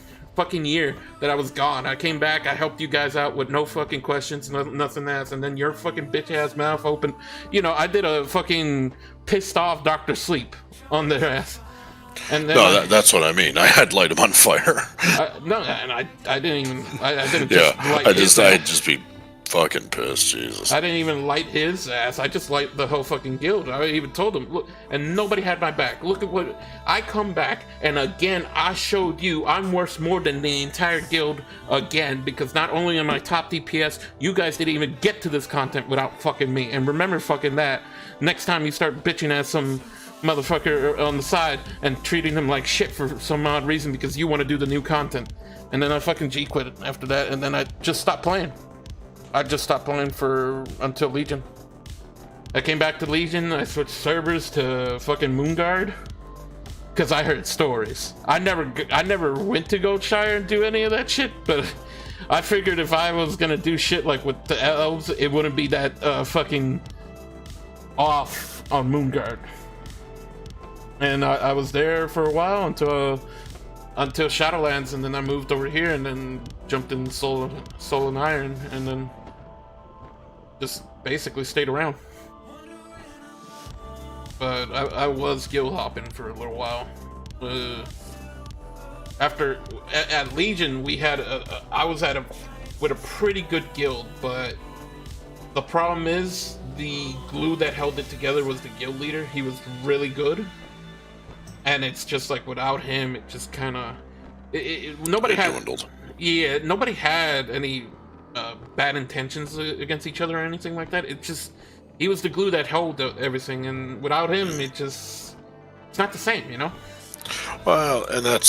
year that I was gone. I came back, I helped you guys out with no fucking questions, nothing else, and then your fucking bitch ass mouth open. You know, I did a fucking pissed off Dr. Sleep on their ass. And then no, that's what I mean. I had light him on fire. I didn't even. I didn't. I'd just be fucking pissed. Jesus. I didn't even light his ass. I just light the whole fucking guild. I even told him, look, and nobody had my back. Look at what I come back, and again I showed you I'm worth more than the entire guild again, because not only am I top DPS, you guys didn't even get to this content without fucking me. And remember fucking that. Next time you start bitching at some motherfucker on the side and treating him like shit for some odd reason because you want to do the new content. And then I fucking G-quit after that, and then I just stopped playing. I just stopped playing until Legion. I came back to Legion. I switched servers to fucking Moonguard because I heard stories. I never went to Goldshire and do any of that shit, but I figured if I was gonna do shit like with the elves, it wouldn't be that fucking off on Moonguard. And I was there for a while until Shadowlands, and then I moved over here and then jumped in Soul and Iron, and then just basically stayed around. But I was guild hopping for a little while. After at Legion, we had I was with a pretty good guild, but the problem is the glue that held it together was the guild leader. He was really good, and it's just like without him, it just kind of nobody had dwindled. Yeah, nobody had any bad intentions against each other or anything like that. It just he was the glue that held everything, and without him, it's not the same, you know. Well, and that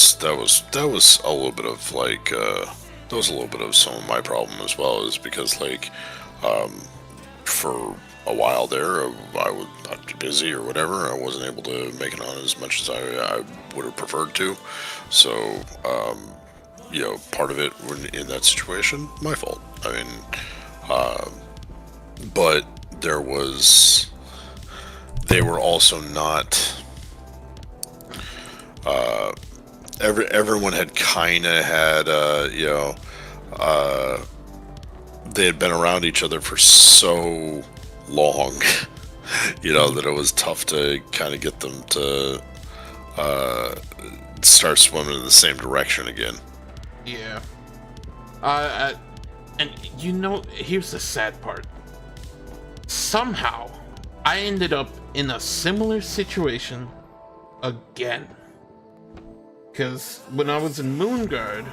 was a little bit of like that was a little bit of some of my problem as well, is because like for a while there I was not too busy or whatever. I wasn't able to make it on as much as I would have preferred to. So you know, part of it in that situation, my fault. I mean, but they were also not. Everyone had kind of had, you know, they had been around each other for so long, you know, that it was tough to kind of get them to start swimming in the same direction again. Yeah. And you know, here's the sad part. Somehow, I ended up in a similar situation again. Because when I was in Moonguard,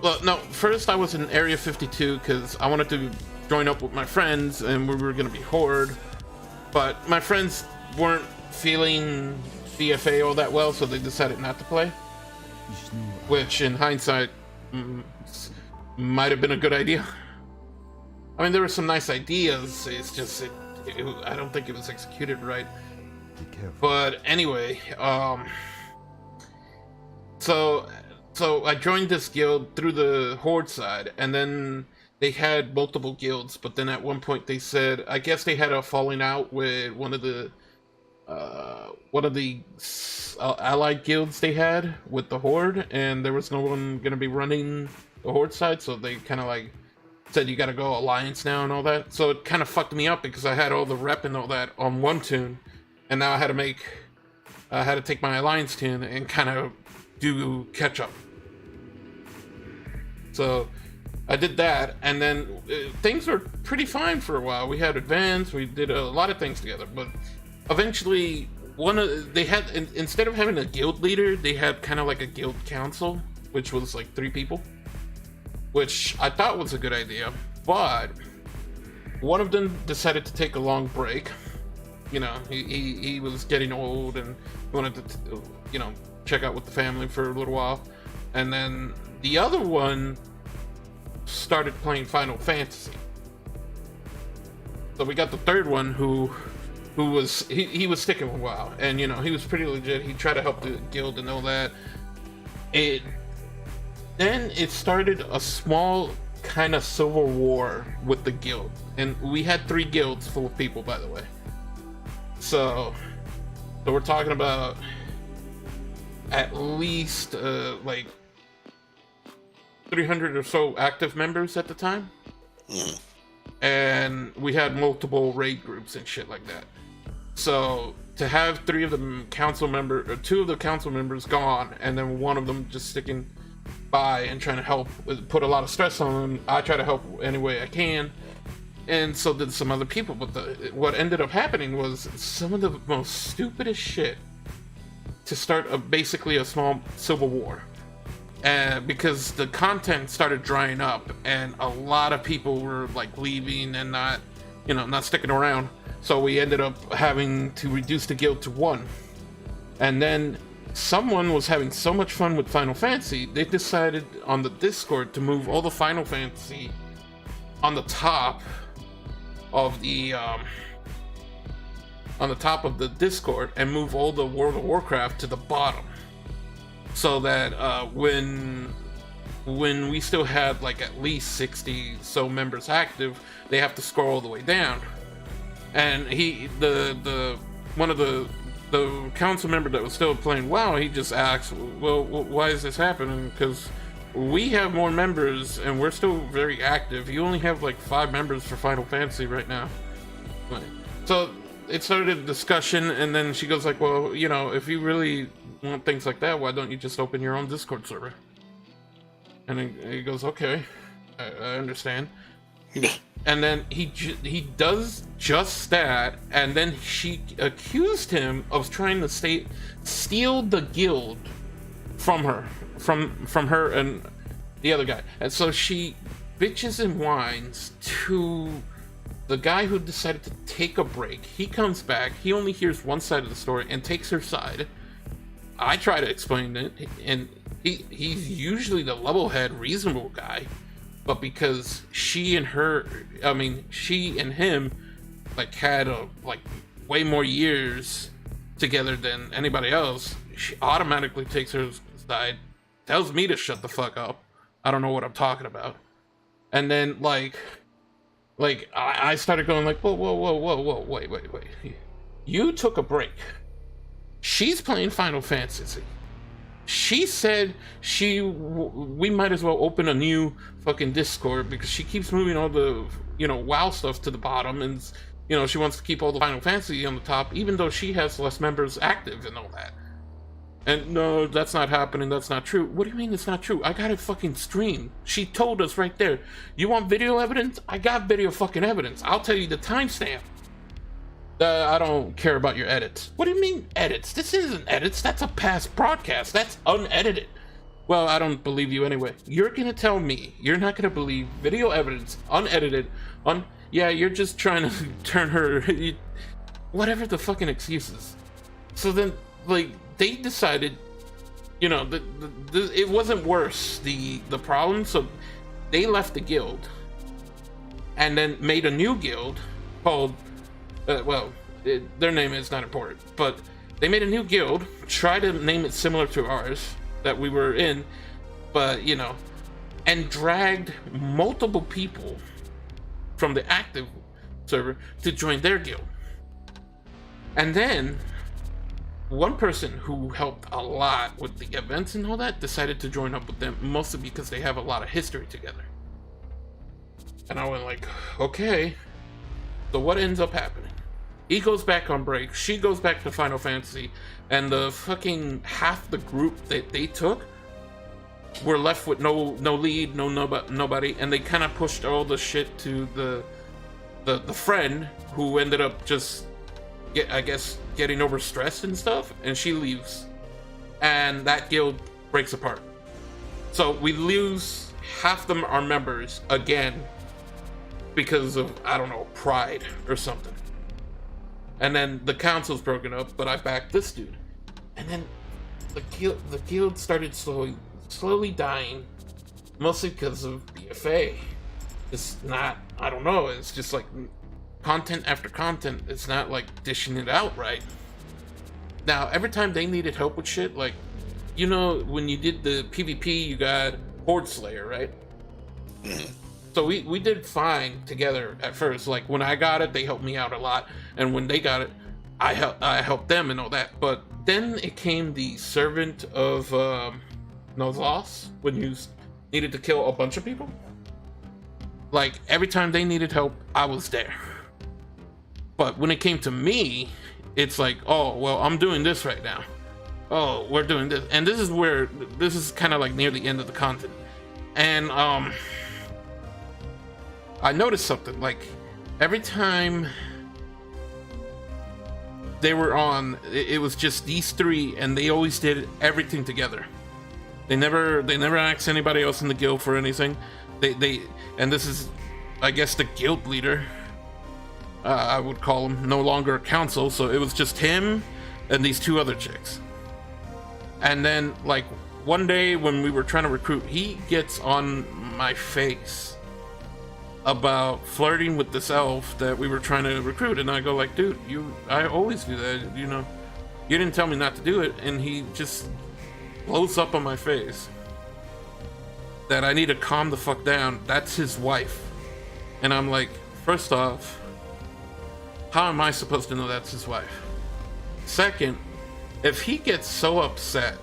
well, no, first I was in Area 52 because I wanted to join up with my friends and we were going to be Horde. But my friends weren't feeling DFA all that well, so they decided not to play. Which, in hindsight, might have been a good idea. I mean, there were some nice ideas, it's just, I don't think it was executed right. But anyway, so I joined this guild through the Horde side, and then they had multiple guilds, but then at one point they said, I guess they had a falling out with one of the allied guilds they had with the Horde, and there was no one gonna be running the Horde side, so they kind of like said you gotta go Alliance now and all that. So it kind of fucked me up because I had all the rep and all that on one tune, and now I had to take my Alliance tune and kind of do catch up. So I did that, and then things were pretty fine for a while. We had Advance, we did a lot of things together, but eventually they had, instead of having a guild leader, they had kind of like a guild council, which was like 3 people, which I thought was a good idea, but one of them decided to take a long break. You know, he was getting old and wanted to, you know, check out with the family for a little while. And then the other one started playing Final Fantasy. So we got the third one who was, he was sticking a while. And, you know, he was pretty legit. He tried to help the guild and all that. Then it started a small kind of civil war with the guild. And we had 3 guilds full of people, by the way. So we're talking about at least like 300 or so active members at the time. And we had multiple raid groups and shit like that. So to have 3 of the council members, or 2 of the council members gone, and then one of them just sticking by and trying to help, put a lot of stress on them. I try to help any way I can. And so did some other people, but what ended up happening was some of the most stupidest shit to start basically a small civil war. Because the content started drying up, and a lot of people were like leaving and not sticking around. So we ended up having to reduce the guild to 1. And then someone was having so much fun with Final Fantasy, they decided on the Discord to move all the Final Fantasy on the top of the Discord and move all the World of Warcraft to the bottom, so that when we still had like at least 60 so members active, they have to scroll all the way down. And one of the council member that was still playing WoW, he just asked, well, why is this happening? Because we have more members and we're still very active. You only have like 5 members for Final Fantasy right now. So it started a discussion, and then she goes like, well, you know, if you really want things like that, why don't you just open your own Discord server? And he goes, okay, I understand. And then he does just that, and then she accused him of trying to steal the guild from her and the other guy. And so she bitches and whines to the guy who decided to take a break. He comes back, he only hears one side of the story and takes her side. I try to explain it, and he's usually the level-head, reasonable guy. But because she and him like had way more years together than anybody else, she automatically takes her side, tells me to shut the fuck up. I don't know what I'm talking about. And then like I started going like, whoa, wait. You took a break. She's playing Final Fantasy. She said we might as well open a new fucking Discord because she keeps moving all the, WoW stuff to the bottom, and, she wants to keep all the Final Fantasy on the top, even though she has less members active and all that. And no, that's not happening. That's not true. What do you mean it's not true? I got it fucking streamed. She told us right there. You want video evidence? I got video fucking evidence. I'll tell you the timestamp. I don't care about your edits. What do you mean edits? This isn't edits. That's a past broadcast. That's unedited. Well, I don't believe you anyway. You're gonna tell me you're not gonna believe video evidence, unedited, yeah, you're just trying to turn her, whatever the fucking excuses. So then, they decided, it wasn't worse, the problem, so they left the guild and then made a new guild called, their name is not important, but they made a new guild, tried to name it similar to ours that we were in, but, and dragged multiple people from the active server to join their guild. And then one person who helped a lot with the events and all that decided to join up with them, mostly because they have a lot of history together. And I went like, okay, so what ends up happening? He goes back on break, she goes back to Final Fantasy, and the fucking half the group that they took were left with no lead, nobody, and they kind of pushed all the shit to the friend who ended up just getting overstressed and stuff, and she leaves, and that guild breaks apart. So we lose half them are members again because of, I don't know, pride or something. And then the council's broken up, but I backed this dude. And then the guild started slowly dying, mostly because of BFA. It's not, I don't know, it's just like content after content. It's not like dishing it out right. Now, every time they needed help with shit, like, when you did the PvP, you got Horde Slayer, right? So we did fine together at first. Like, when I got it, they helped me out a lot, and when they got it, I helped them and all that. But then it came the Servant of Nozos, when you needed to kill a bunch of people. Like, every time they needed help, I was there. But when it came to me, it's like, oh, well, I'm doing this right now. Oh, we're doing this. And this is kind of like near the end of the content. And I noticed something, like, every time they were on, it was just these three, and they always did everything together. They never asked anybody else in the guild for anything. And this is, I guess, the guild leader. I would call him, no longer a council, so it was just him and these two other chicks. And then, like, one day when we were trying to recruit, he gets on my face about flirting with this elf that we were trying to recruit. And I go like, dude, I always do that, you know. You didn't tell me not to do it. And he just blows up on my face that I need to calm the fuck down. That's his wife. And I'm like, first off, how am I supposed to know that's his wife? Second, if he gets so upset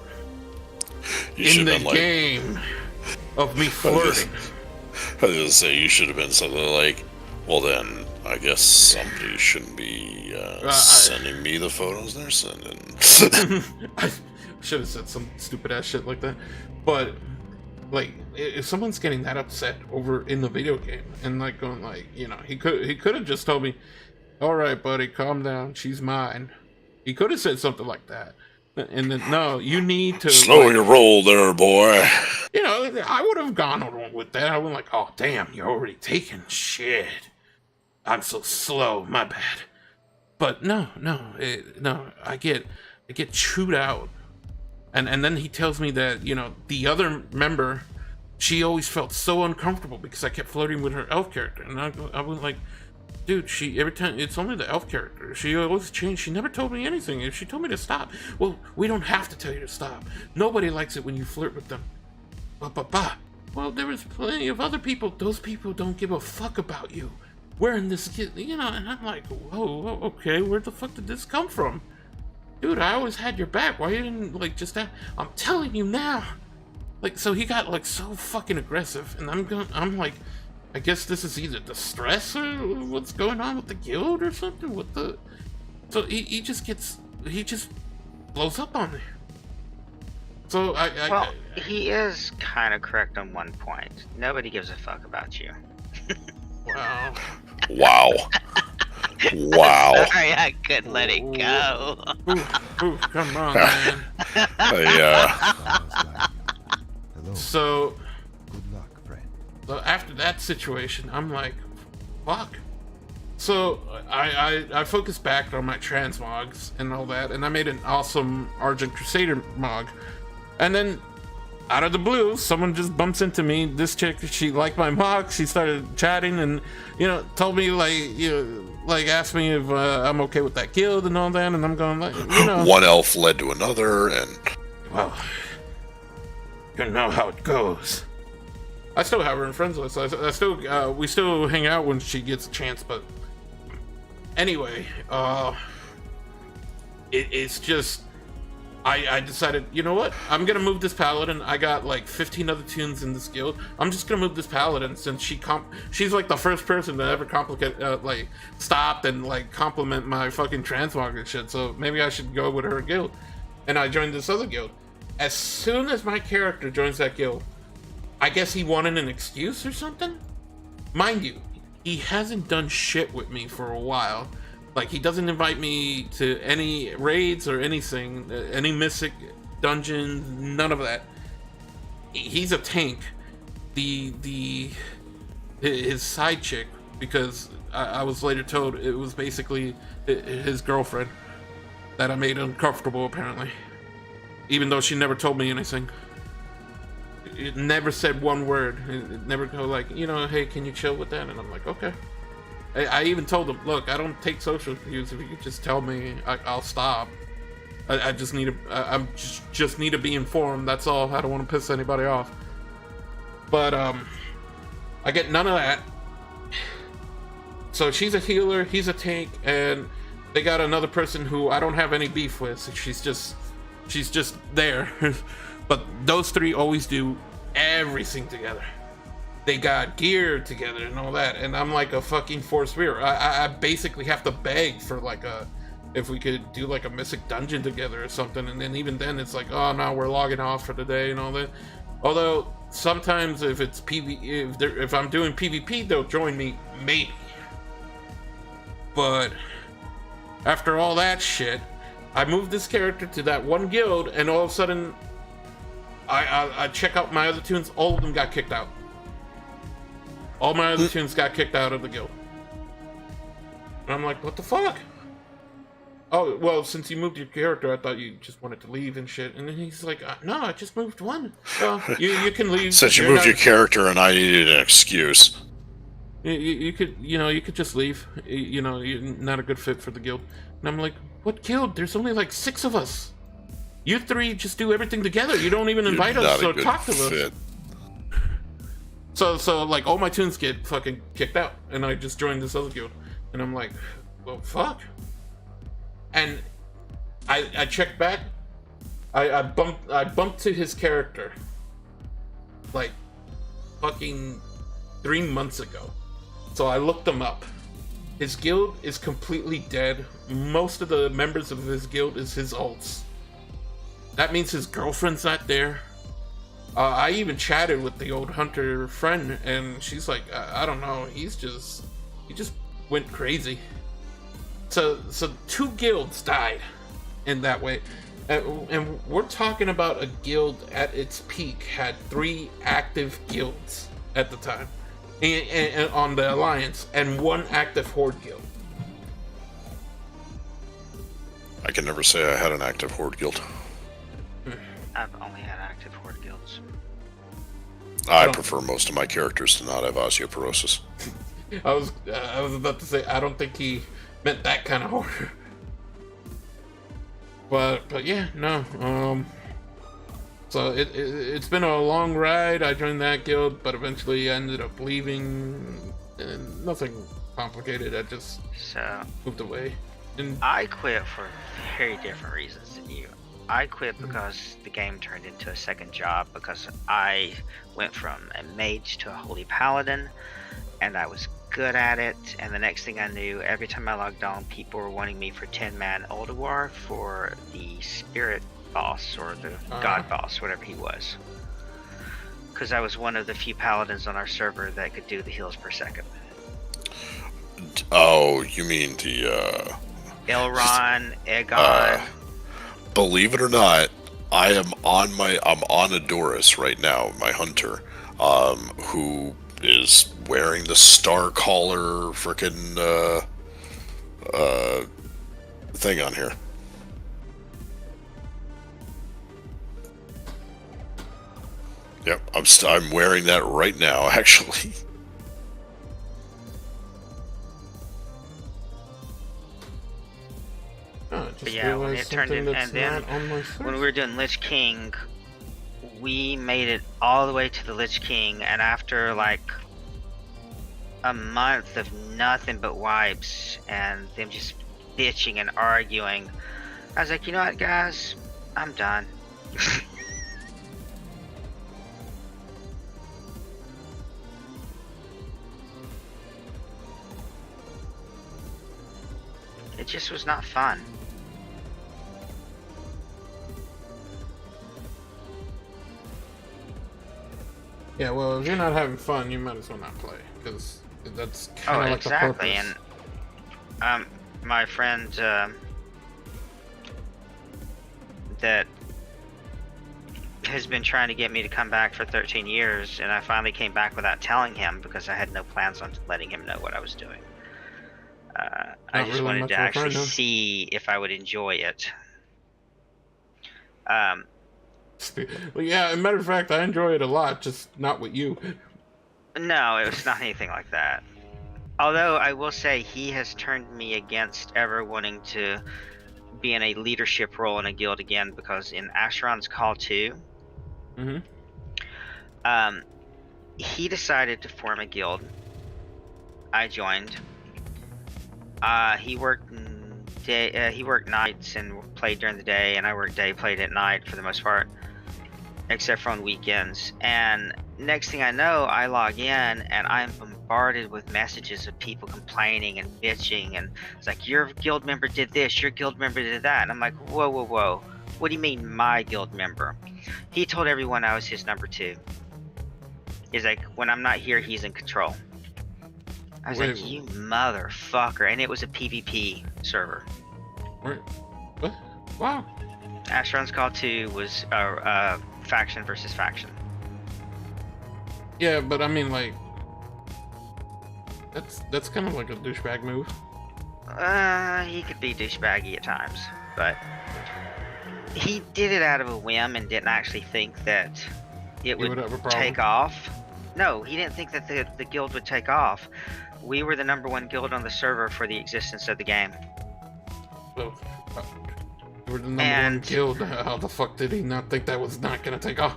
in the game of me flirting, I was gonna say, you should have been something like, well then, I guess somebody shouldn't be sending me the photos they're sending. I should have said some stupid ass shit like that. But, like, if someone's getting that upset over in the video game, and like going like, you know, he could have just told me, alright buddy, calm down, she's mine. He could have said something like that. And then, no, you need to slow your roll there, boy. You know, I would have gone along with that. I would like, oh damn, you're already taking shit. I'm so slow, my bad. But no, I get chewed out. And then he tells me that, you know, the other member, she always felt so uncomfortable because I kept flirting with her elf character. And I was like, dude, every time, it's only the elf character. She always changed. She never told me anything. If she told me to stop, well, we don't have to tell you to stop. Nobody likes it when you flirt with them. Well, there was plenty of other people. Those people don't give a fuck about you. We're in this, you know, and I'm like, whoa, okay, where the fuck did this come from? Dude, I always had your back. Why you didn't, like, just that? I'm telling you now. Like, so he got, like, so fucking aggressive. And I'm like, I guess this is either the stress or what's going on with the guild or something. So he just blows up on me. So well, he is kind of correct on one point. Nobody gives a fuck about you. Wow. Wow. Wow. Sorry, I couldn't let it go. Oof, come on, man. Yeah. So after that situation, I'm like, fuck. So I focused back on my transmogs and all that, and I made an awesome Argent Crusader mog. And then, out of the blue, someone just bumps into me. This chick, she liked my mog. She started chatting and, you know, told me, like, you know, like, asked me if I'm okay with that guild and all that. And I'm going, like, you know. One elf led to another, and... Well, you know how it goes. I still have her in friends list. We still hang out when she gets a chance, but... Anyway, it's just... I decided, you know what? I'm gonna move this paladin. I got like 15 other tunes in this guild. I'm just gonna move this paladin since she's like the first person to ever stopped and like compliment my fucking transmog and shit. So maybe I should go with her guild. And I joined this other guild. As soon as my character joins that guild, I guess he wanted an excuse or something. Mind you, he hasn't done shit with me for a while. Like, he doesn't invite me to any raids or anything, any mythic dungeons, none of that. He's a tank. His side chick, because I was later told it was basically his girlfriend that I made uncomfortable, apparently. Even though she never told me anything. It never said one word. It never go like, you know, hey, can you chill with that? And I'm like, okay. I even told him, look, I don't take social cues. If you could just tell me, I'll stop. I just need to, just need to be informed. That's all. I don't want to piss anybody off. But I get none of that. So she's a healer, he's a tank, and they got another person who I don't have any beef with. She's just there. But those three always do everything together. They got gear together and all that, and I'm like a fucking force reader. I basically have to beg for like if we could do like a mythic dungeon together or something, and then even then it's like, oh no, we're logging off for the day and all that. Although sometimes if it's if I'm doing PvP, they'll join me, maybe. But after all that shit, I moved this character to that one guild, and all of a sudden I check out my other tunes, all of them got kicked out. All my other tunes got kicked out of the guild. And I'm like, what the fuck? oh, well, since you moved your character, I thought you just wanted to leave and shit. And then he's like, no, I just moved one. Well, you can leave. Since you moved your character and I needed an excuse. You could, you could just leave. You're not a good fit for the guild. And I'm like, what guild? There's only like 6 of us. You 3 just do everything together. You don't even invite us or talk to us. So like all my tunes get fucking kicked out, and I just joined this other guild, and I'm like, well, fuck. And I checked back. I bumped to his character like fucking 3 months ago. So I looked him up. His guild is completely dead. Most of the members of his guild is his alts. That means his girlfriend's not there. I even chatted with the old hunter friend, and she's like, I don't know, he just went crazy. So 2 guilds died in that way. And we're talking about a guild at its peak had 3 active guilds at the time. And on the Alliance, and 1 active Horde guild. I can never say I had an active Horde guild. I've only had active Horde guilds. I prefer most of my characters to not have osteoporosis. I was about to say, I don't think he meant that kind of Horde. But yeah, no. So it's been a long ride. I joined that guild, but eventually I ended up leaving. And nothing complicated. I just moved away. And I quit for very different reasons than you. I quit because the game turned into a second job, because I went from a mage to a holy paladin, and I was good at it, and the next thing I knew, every time I logged on, people were wanting me for 10-man Ulduar for the spirit boss, or the god boss, whatever he was. Because I was one of the few paladins on our server that could do the heals per second. Oh, you mean the Elron, Aegon. Believe it or not, I'm on Adoris right now, my hunter, who is wearing the Star Caller frickin' thing on here. Yep, I'm wearing that right now, actually. But yeah, when it turned in, and then when we were doing Lich King, we made it all the way to the Lich King, and after like a month of nothing but wipes and them just bitching and arguing, I was like, you know what, guys, I'm done. It just was not fun. Yeah, well, if you're not having fun, you might as well not play, because that's kind of like exactly. the purpose. And my friend that has been trying to get me to come back for 13 years, and I finally came back without telling him because I had no plans on letting him know what I was doing. I just wanted to actually see if I would enjoy it. Well, yeah, as a matter of fact, I enjoy it a lot, just not with you. No, it was not anything like that. Although I will say he has turned me against ever wanting to be in a leadership role in a guild again, because in Asheron's Call 2, he decided to form a guild. I joined. He worked nights and played during the day, and I worked day, played at night for the most part, except for on weekends. And next thing I know, I log in and I'm bombarded with messages of people complaining and bitching, and it's like, your guild member did this, your guild member did that, and I'm like, whoa, whoa, whoa, what do you mean my guild member? He told everyone I was his number 2. He's like, when I'm not here, he's in control. I was like, you motherfucker. And it was a PvP server. What? Wow. Asheron's Call 2 was faction versus faction. Yeah, but I mean, like, that's kind of like a douchebag move. He could be douchebaggy at times, but he did it out of a whim and didn't actually think that it would have a problem. take off. No, he didn't think that the guild would take off. We were the #1 guild on the server for the existence of the game. Well, we were the #1 guild. How the fuck did he not think that was not gonna take off?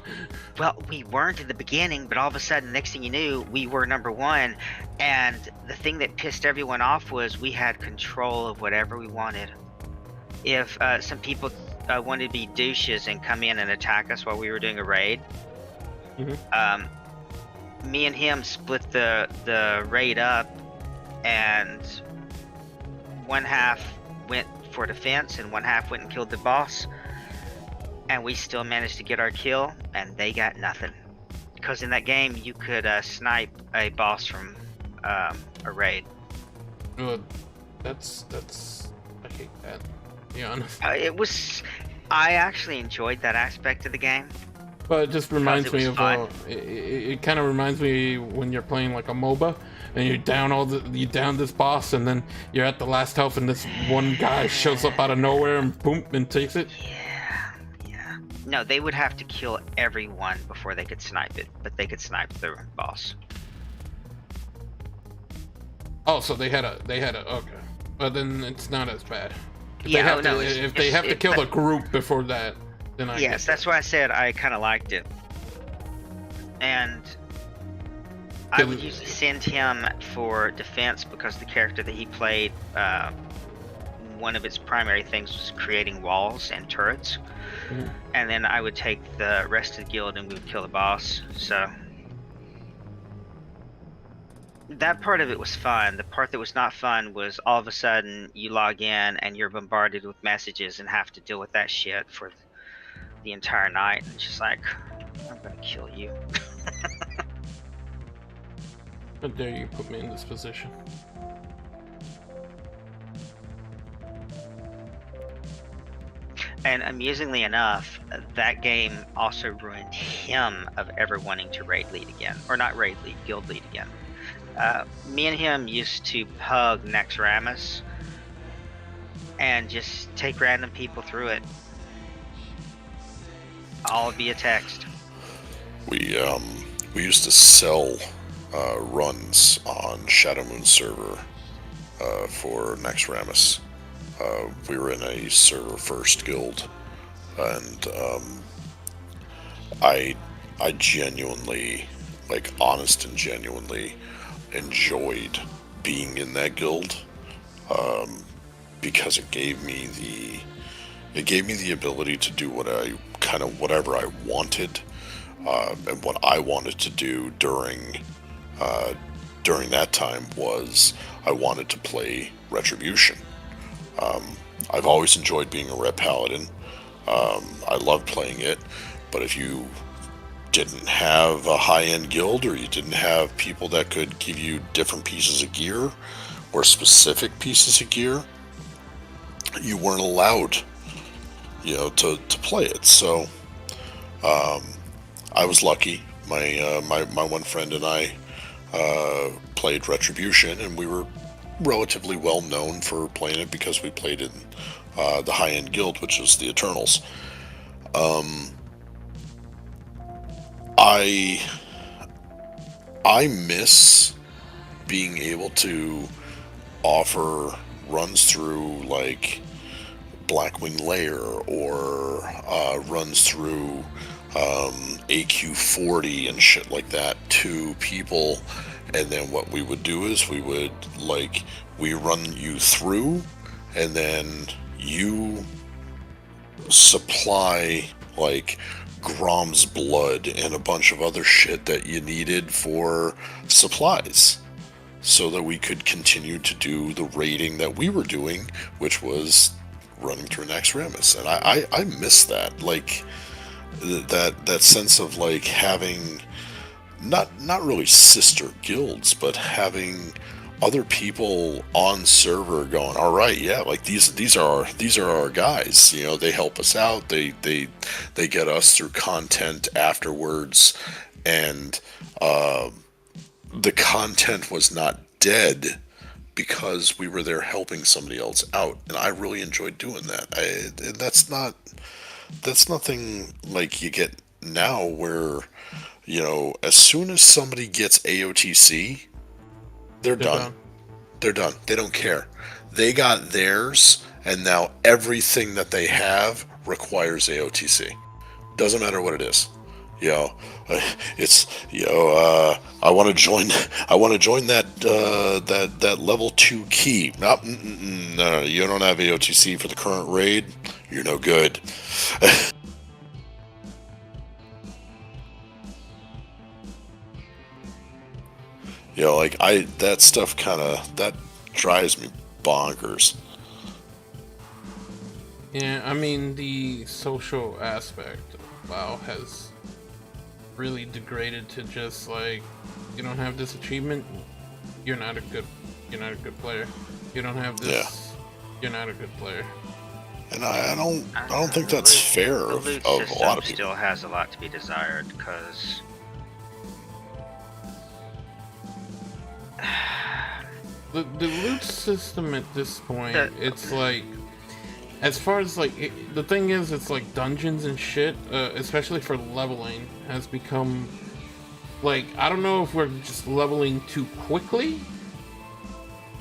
Well, we weren't in the beginning, but all of a sudden, next thing you knew, we were #1. And the thing that pissed everyone off was we had control of whatever we wanted. If some people wanted to be douches and come in and attack us while we were doing a raid, me and him split the raid up, and one half went for defense and one half went and killed the boss, and we still managed to get our kill, and they got nothing. Because in that game, you could snipe a boss from a raid. That's I hate that. To be honest. I actually enjoyed that aspect of the game. But it just reminds me of it kind of reminds me when you're playing like a MOBA and you down this boss, and then you're at the last health and this one guy shows up out of nowhere and boom and takes it. Yeah. No, they would have to kill everyone before they could snipe it, but they could snipe the boss. Oh, so they had a okay. But then it's not as bad. If they have to kill the group before that, then I yes, that's why I said I kind of liked it. And I would usually send him for defense because the character that he played, one of its primary things was creating walls and turrets. And then I would take the rest of the guild and we would kill the boss. So that part of it was fun. The part that was not fun was all of a sudden you log in and you're bombarded with messages and have to deal with that shit for the entire night. It's just like, I'm gonna kill you. How dare you put me in this position? And amusingly enough, that game also ruined him of ever wanting to raid lead again. Or not raid lead, guild lead again. Me and him used to pug Naxxramas and just take random people through it. All via text. We used to sell runs on Shadow Moon server for Naxxramas. We were in a server first guild, and I genuinely, like, honest and genuinely enjoyed being in that guild, because it gave me the ability to do whatever I wanted, and what I wanted to do during that time was I wanted to play Retribution. I've always enjoyed being a Red Paladin. I loved playing it, but if you didn't have a high-end guild, or you didn't have people that could give you different pieces of gear or specific pieces of gear, you weren't allowed, to play it. So I was lucky. My one friend and I played Retribution, and we were relatively well known for playing it because we played in the high-end guild, which is the Eternals. I miss being able to offer runs through like Blackwing Lair, or runs through AQ40 and shit like that to people. And then what we would do is we run you through, and then you supply like Grom's blood and a bunch of other shit that you needed for supplies, so that we could continue to do the raiding that we were doing, which was running through Naxxramas. And I miss that, like that sense of like having not really sister guilds, but having other people on server going, all right, yeah, like these are our guys. They help us out. They get us through content afterwards, and the content was not dead because we were there helping somebody else out, and I really enjoyed doing that. That's nothing like you get now, where as soon as somebody gets AOTC, they're done. They're done. They don't care. They got theirs, and now everything that they have requires AOTC. Doesn't matter what it is. It's I want to join. I want to join that level 2 key. No, you don't have AOTC for the current raid. You're no good. That stuff that drives me bonkers. Yeah, I mean, the social aspect of WoW has really degraded to just like, you don't have this achievement, you're not a good player. You don't have this, you're not a good player. And I don't think that's fair of a lot of people. Still has a lot to be desired, because the loot system at this point, it's like, as far as like the thing is, it's like dungeons and shit, especially for leveling, has become like, I don't know if we're just leveling too quickly,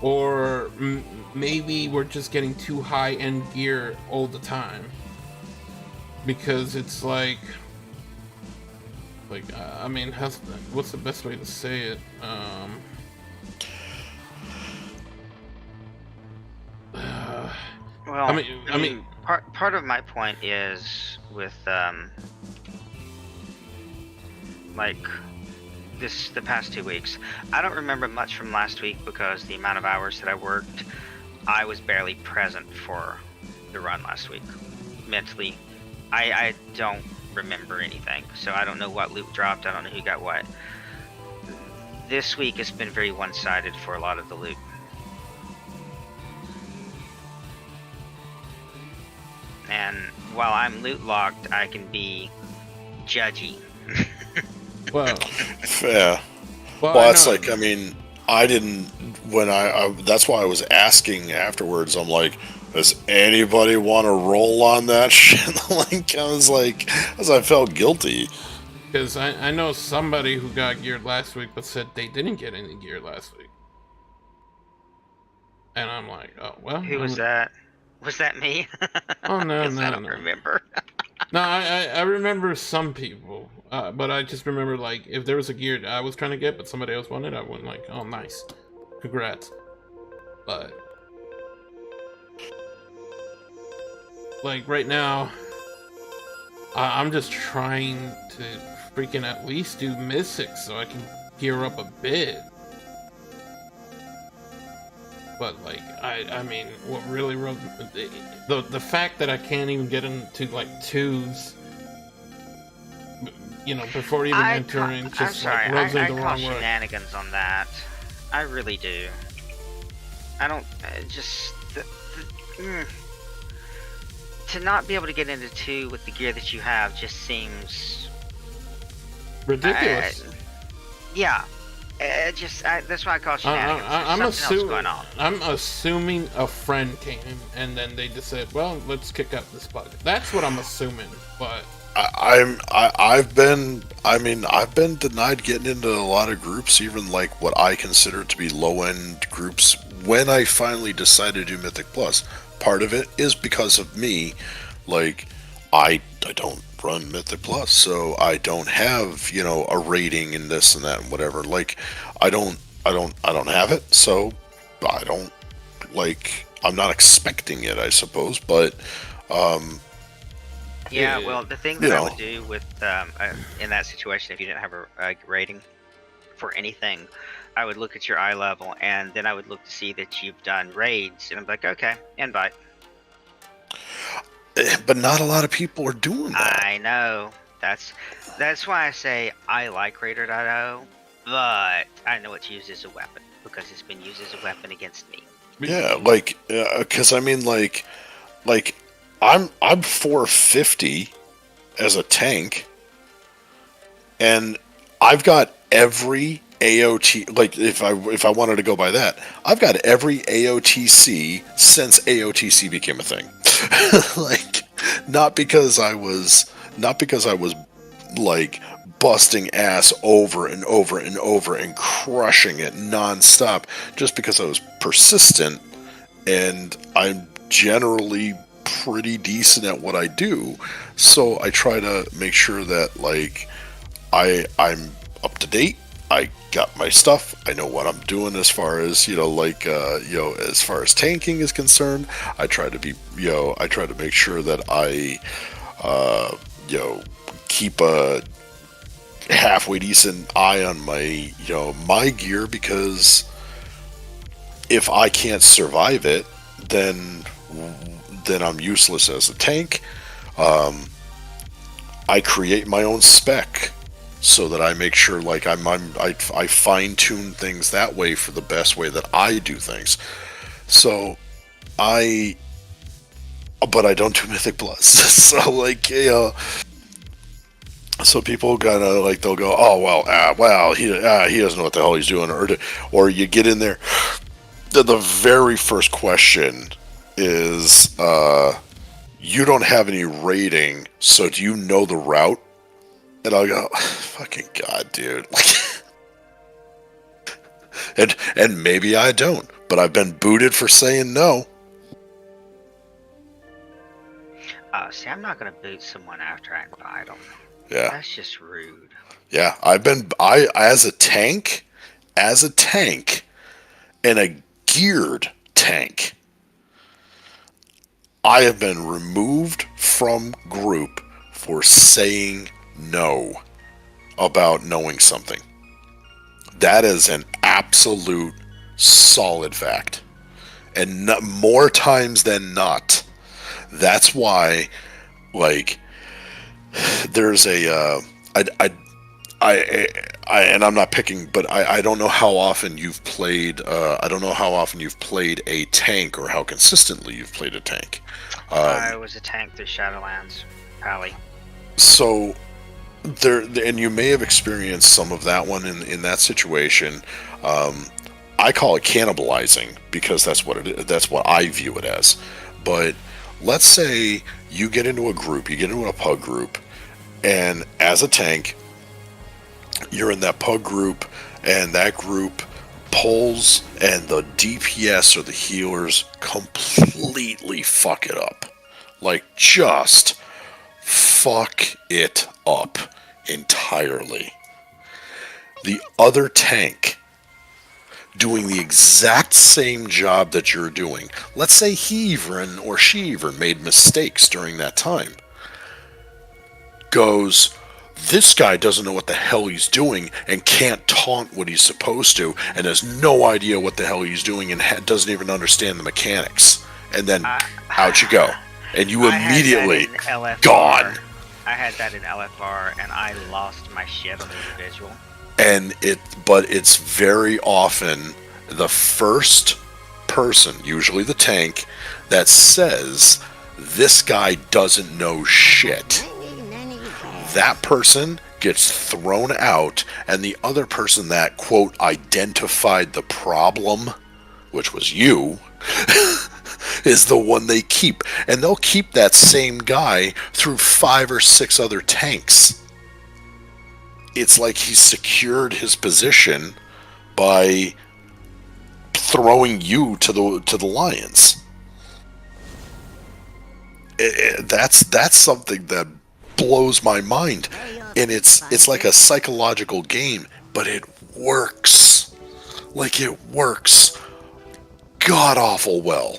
or maybe we're just getting too high end gear all the time, because it's like I mean, what's the best way to say it? Well, I mean, part of my point is with like the past 2 weeks. I don't remember much from last week because the amount of hours that I worked, I was barely present for the run last week. Mentally, I don't remember anything, so I don't know what loot dropped. I don't know who got what. This week has been very one-sided for a lot of the loot. And while I'm loot locked, I can be judgy. Well, yeah. Well, it's like, I mean, I didn't, when that's why I was asking afterwards. I'm like, does anybody want to roll on that shit? Like, as I felt guilty. Because I know somebody who got geared last week, but said they didn't get any gear last week. And I'm like, oh, well. Who was that? Was that me? Oh, no, I don't remember. No, I remember some people, but I just remember, like, if there was a gear I was trying to get, but somebody else wanted, I went like, oh, nice. Congrats. But, like, right now, I'm just trying to freaking at least do Mythic so I can gear up a bit. But, like, I mean, what really rubs the fact that I can't even get into, like, 2s, before even entering, just, like, rubs me the wrong way. I call shenanigans on that. I really do. I don't, to not be able to get into 2 with the gear that you have just seems ridiculous. Yeah. That's why I call shenanigans. I'm assuming a friend came and then they just said, well, let's kick out this bug. That's what I'm assuming, but I've been denied getting into a lot of groups, even like what I consider to be low-end groups, when I finally decided to do Mythic Plus. Part of it is because of me. Like, I don't run Mythic Plus, so I don't have, a rating and this and that and whatever. Like, I don't have it, so I don't, like, I'm not expecting it, I suppose, but yeah, well, the thing that I would do with in that situation, if you didn't have a rating for anything, I would look at your eye level, and then I would look to see that you've done raids, and I'm like, okay, invite. But not a lot of people are doing that. I know. That's why I say I like Raider.io, but I know it's used as a weapon, because it's been used as a weapon against me. Yeah, like, because I mean, like I'm 450 as a tank, and I've got every AOT, like if I wanted to go by that, I've got every AOTC since AOTC became a thing. Like, not because I was like busting ass over and over and over and crushing it nonstop, just because I was persistent, and I'm generally pretty decent at what I do. So I try to make sure that like I'm up to date. I got my stuff. I know what I'm doing as far as, as far as tanking is concerned. I try to be, I try to make sure that I, keep a halfway decent eye on my, my gear, because if I can't survive it, then I'm useless as a tank. I create my own spec, so that I make sure, like, I fine-tune things that way for the best way that I do things. So, but I don't do Mythic Plus. So, like, so people kind of, like, they'll go, oh, well, he doesn't know what the hell he's doing. Or you get in there, the very first question is, you don't have any rating, so do you know the route? And I'll go, fucking God, dude. and maybe I don't, but I've been booted for saying no. See, I'm not gonna boot someone after I invite them. Yeah. That's just rude. Yeah, as a tank, and a geared tank, I have been removed from group for saying no about knowing something. That is an absolute solid fact, and more times than not. That's why, like, there's a and I'm not picking, but I don't know how often you've played. I don't know how often you've played a tank, or how consistently you've played a tank. I was a tank through Shadowlands, Pally. So there, and you may have experienced some of that one in that situation. I call it cannibalizing, because that's what that's what I view it as. But let's say you get into a group, you get into a pug group, and as a tank, you're in that pug group, and that group pulls, and the DPS or the healers completely fuck it up. Like, just fuck it up entirely. The other tank, doing the exact same job that you're doing, let's say he even or she even made mistakes during that time, goes, this guy doesn't know what the hell he's doing and can't taunt what he's supposed to, and has no idea what the hell he's doing, and doesn't even understand the mechanics. And then out you go, and you immediately gone. I had that in LFR, and I lost my shit on the individual. But it's very often the first person, usually the tank, that says, this guy doesn't know shit. That person gets thrown out, and the other person that, quote, identified the problem, which was you, is the one they keep. And they'll keep that same guy through 5 or 6 other tanks. It's like he's secured his position by throwing you to the lions. That's something that blows my mind, and it's like a psychological game, but it works. Like, it works god awful well.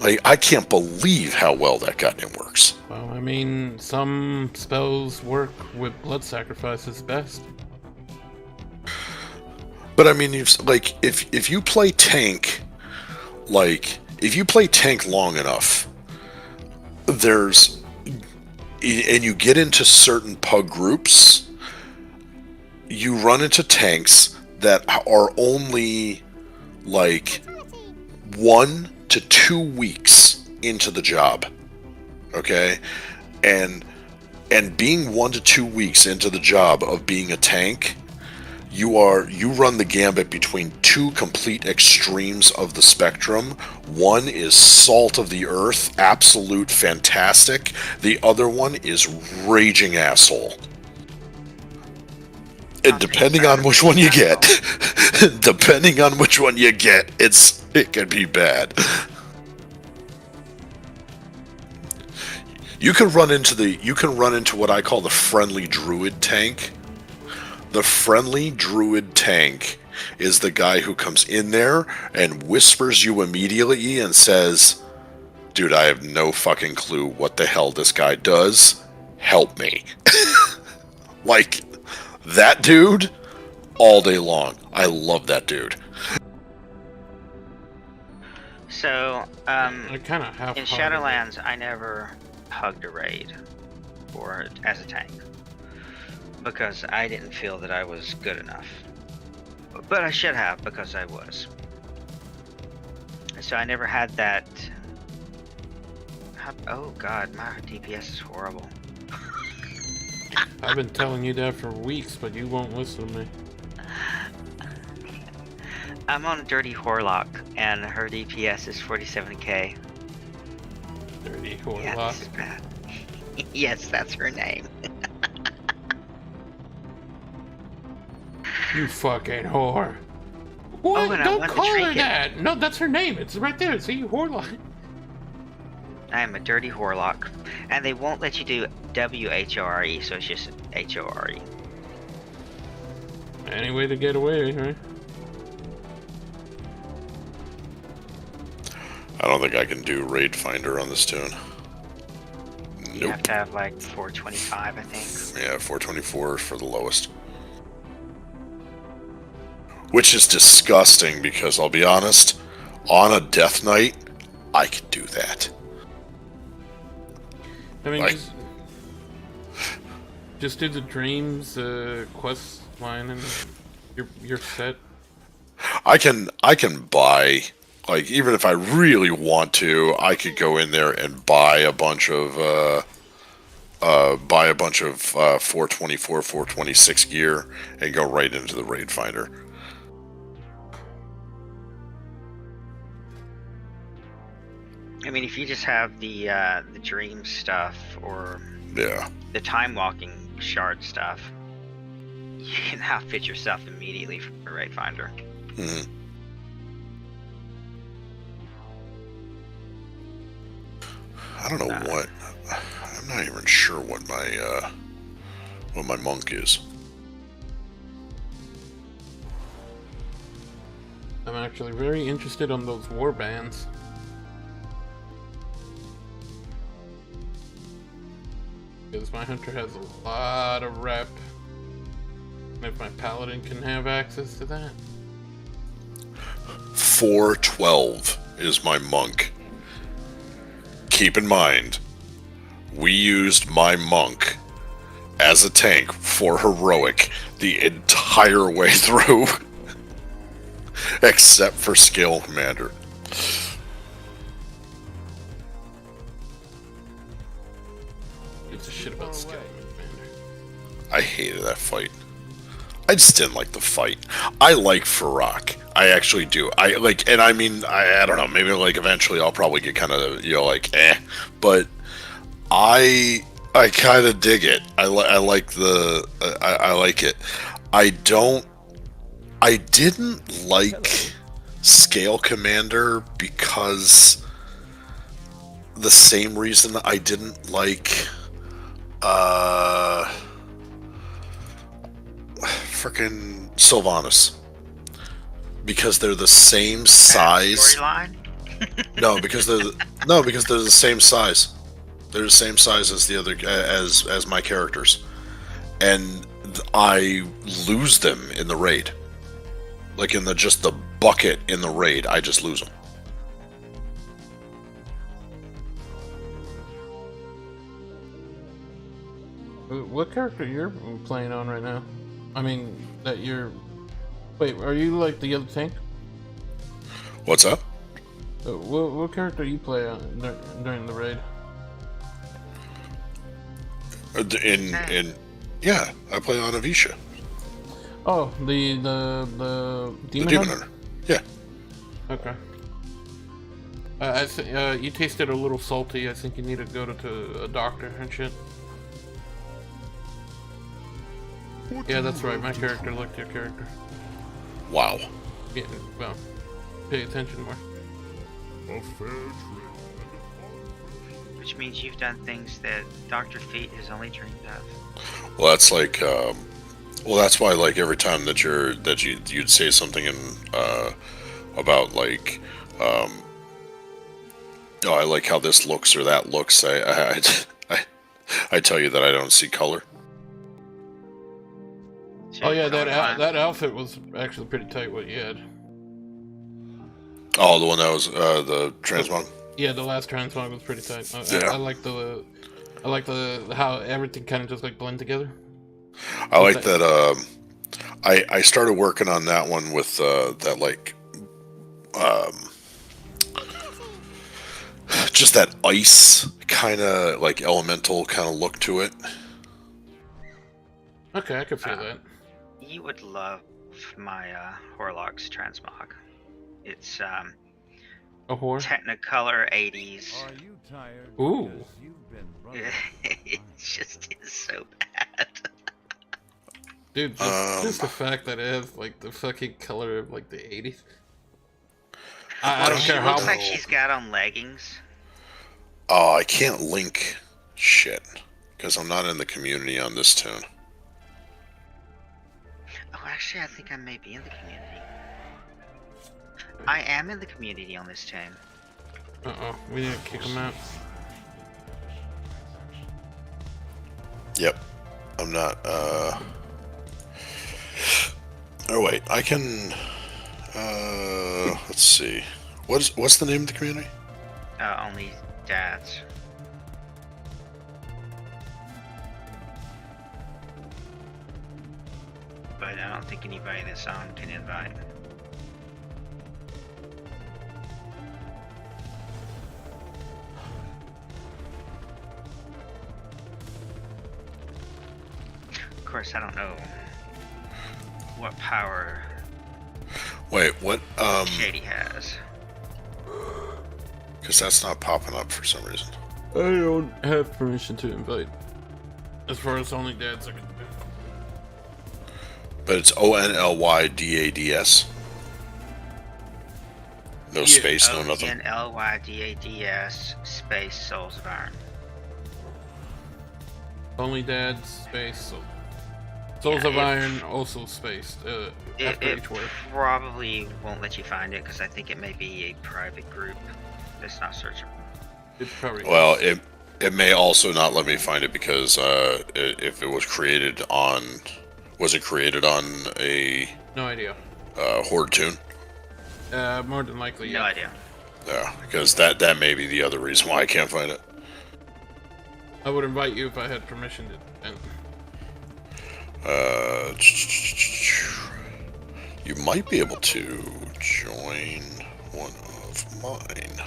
Like, I can't believe how well that goddamn works. Well, I mean, some spells work with blood sacrifices best. But I mean, if you play tank, like, if you play tank long enough, and you get into certain pug groups, you run into tanks that are only like 1 to 2 weeks into the job. Okay? and being 1 to 2 weeks into the job of being a tank, you run the gambit between two complete extremes of the spectrum. One is salt of the earth, absolute fantastic. The other one is raging asshole. And depending on which one you get, it can be bad. You can run into what I call the friendly druid tank. The friendly druid tank is the guy who comes in there and whispers you immediately and says, "Dude, I have no fucking clue what the hell this guy does. Help me." Like, that dude, all day long. I love that dude. So, I kind of have in Shadowlands, I never hugged a raid as a tank because I didn't feel that I was good enough, but I should have, because I was. So I never had that. Oh god, my DPS is horrible. I've been telling you that for weeks, but you won't listen to me. I'm on Dirty Horlock, and her DPS is 47k. Dirty Horlock? Yeah, this is bad. Yes, that's her name. You fucking whore. What? Oh, and Don't call her that! No, that's her name. It's right there. See, Horlock. I am a Dirty Horlock, and they won't let you do WHORE, so it's just HORE. Any way to get away, right? I don't think I can do Raid Finder on this tune. You have to have like 425, I think. Yeah, 424 for the lowest. Which is disgusting, because I'll be honest, on a death knight, I could do that. I mean, just do the dreams quest line and you're set. I can buy, like, even if I really want to, I could go in there and buy a bunch of 424, 426 gear and go right into the Raid Finder. I mean, if you just have the dream stuff or the time walking shard stuff, you can outfit yourself immediately for the Raid Finder. Mm-hmm. I don't know what. I'm not even sure what my monk is. I'm actually very interested on those war bands. Because my hunter has a lot of rep. And if my paladin can have access to that. 412 is my monk. Keep in mind, we used my monk as a tank for heroic the entire way through. Except for Scale Commander. It's a shit about Scale Commander. I hated that fight. I just didn't like the fight. I like Farak. I actually do. I don't know, maybe like eventually I'll probably get kind of, like, but I kind of dig it. I like it. I didn't like Scale Commander because the same reason I didn't like frickin' Sylvanas. Because they're the same size. Storyline? No, because they're the same size. They're the same size as the other as my characters, and I lose them in the raid. Like in the bucket in the raid, I just lose them. What character you're playing on right now? I mean, that you're... Wait, are you like the other tank? What's up? What character you play on during the raid? Yeah, I play on Avisha. Oh, the demon hunter? Yeah. Okay. You tasted a little salty. I think you need to go to a doctor and shit. Yeah, that's right. My character looked your character. Wow. Yeah, well, pay attention more. A fair trade. Which means you've done things that Dr. Fate has only dreamed of. Well, that's like, well, that's why, like, every time that you'd say something about, like, oh, I like how this looks or that looks, I tell you that I don't see color. Oh yeah, that outfit was actually pretty tight. What you had? Oh, the one that was the transmog. Yeah, the last transmog was pretty tight. Yeah. I like the how everything kind of just like blend together. I like that. I started working on that one with that like just that ice kind of like elemental kind of look to it. Okay, I could feel that. You would love my Horlock's transmog. It's a whore? Technicolor 80s. Are you tired? Ooh. You've been running. It just is so bad. Dude, just the fact that it has like the fucking color of like the 80s. I don't care how. Looks like she's got on leggings. Oh, I can't link shit because I'm not in the community on this tune. Oh, actually, I think I may be in the community. I am in the community on this team. Uh-oh, we need to kick him out. Yep. I'm not, Oh, wait, I can, let's see. What's the name of the community? Only dads. But I don't think anybody that's on can invite. Of course, I don't know what power Wait, what, Shady has. Because that's not popping up for some reason. I don't have permission to invite. As far as only dads are concerned. But it's ONLYDADS. No space, no nothing. ONLYDADS space Souls of Iron. Only dads, space, Souls of Iron, also spaced. After each word. Probably won't let you find it because I think it may be a private group that's not searchable. It's probably Well, it may also not let me find it because if it was created on, was it created on a no idea Horde tune? More than likely, yeah. No idea. Yeah, because that may be the other reason why I can't find it. I would invite you if I had permission to. You might be able to join one of mine.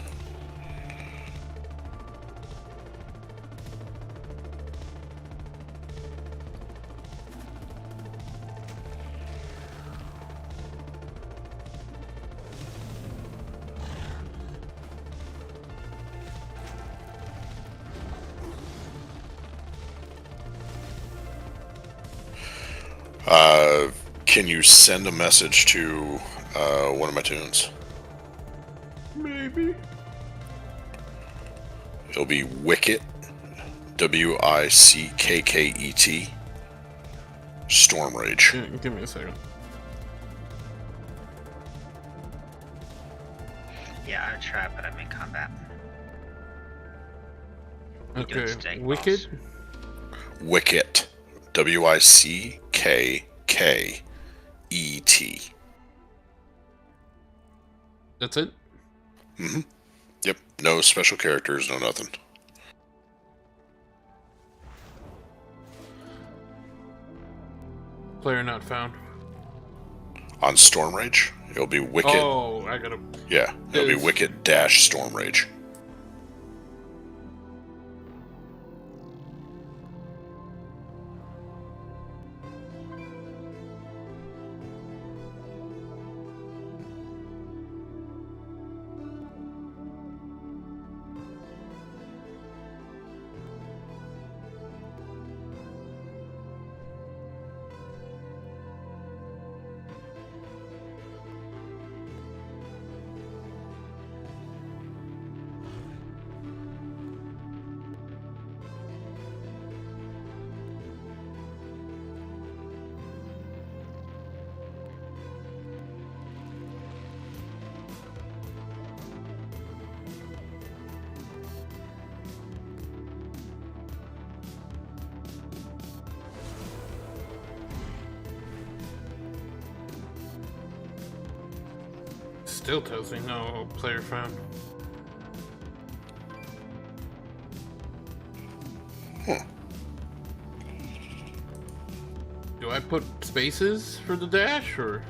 Can you send a message to one of my tunes? Maybe. It'll be Wicket, WICKKET, Storm Rage. Yeah, give me a second. Yeah, I tried, but I'm in combat. Okay, Wicked? Wicket, WICKKET. That's it? Mm-hmm. Yep, no special characters, no nothing. Player not found. On Storm Rage, it'll be Wicket. Oh, I gotta. Yeah, it'll be Wicket dash Storm Rage. still tells me no player found. Huh. Do I put spaces for the dash, or?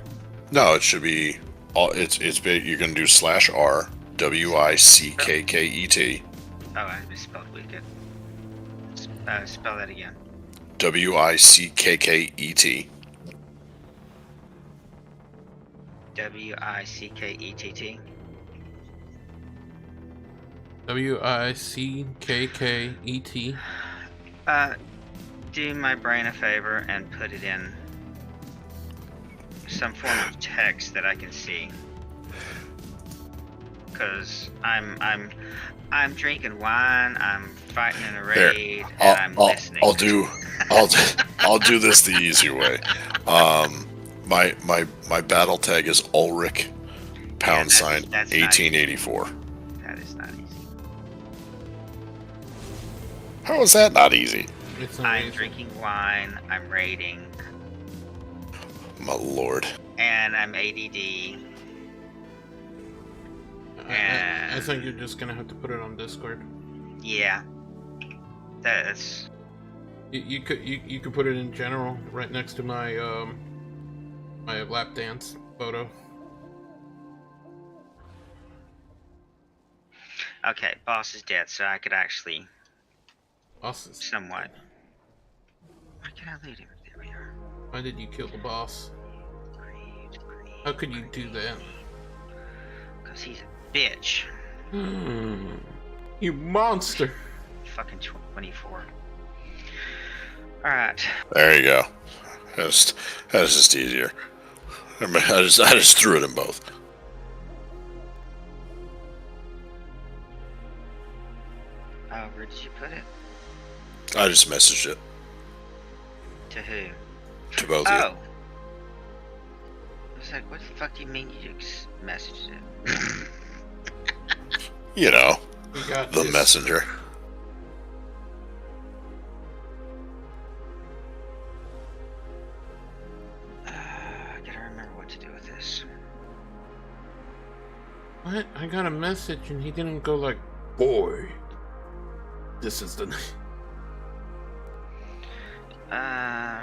No, it should be. You're gonna do /R WICKKET. Oh, I misspelled wicked. Spell that again. WICKKET. WICKETT. WICKKET. Do my brain a favor and put it in some form of text that I can see. Cause I'm drinking wine, I'm fighting in a raid, and I'm listening. I'll do this the easy way. My battle tag is Ulrich # that's 1884. That is not easy. How is that not easy? I'm drinking wine, I'm raiding. My lord. And I'm ADD. I think you're just gonna have to put it on Discord. Yeah. That's. You could put it in general right next to my my lap dance photo. Okay, boss is dead, so I could actually. Boss is somewhat. Why can I loot him? There we are. Why did you kill the boss? How could you do that? Because he's a bitch. You monster. Fucking 24. Alright. There you go. That's just easier. I just threw it in both. Oh, where did you put it? I just messaged it. To who? To both of you. I was like, what the fuck do you mean you just messaged it? You know, got the this. messenger. I gotta remember what to do with this. What? I got a message and he didn't go like, boy, this is the night.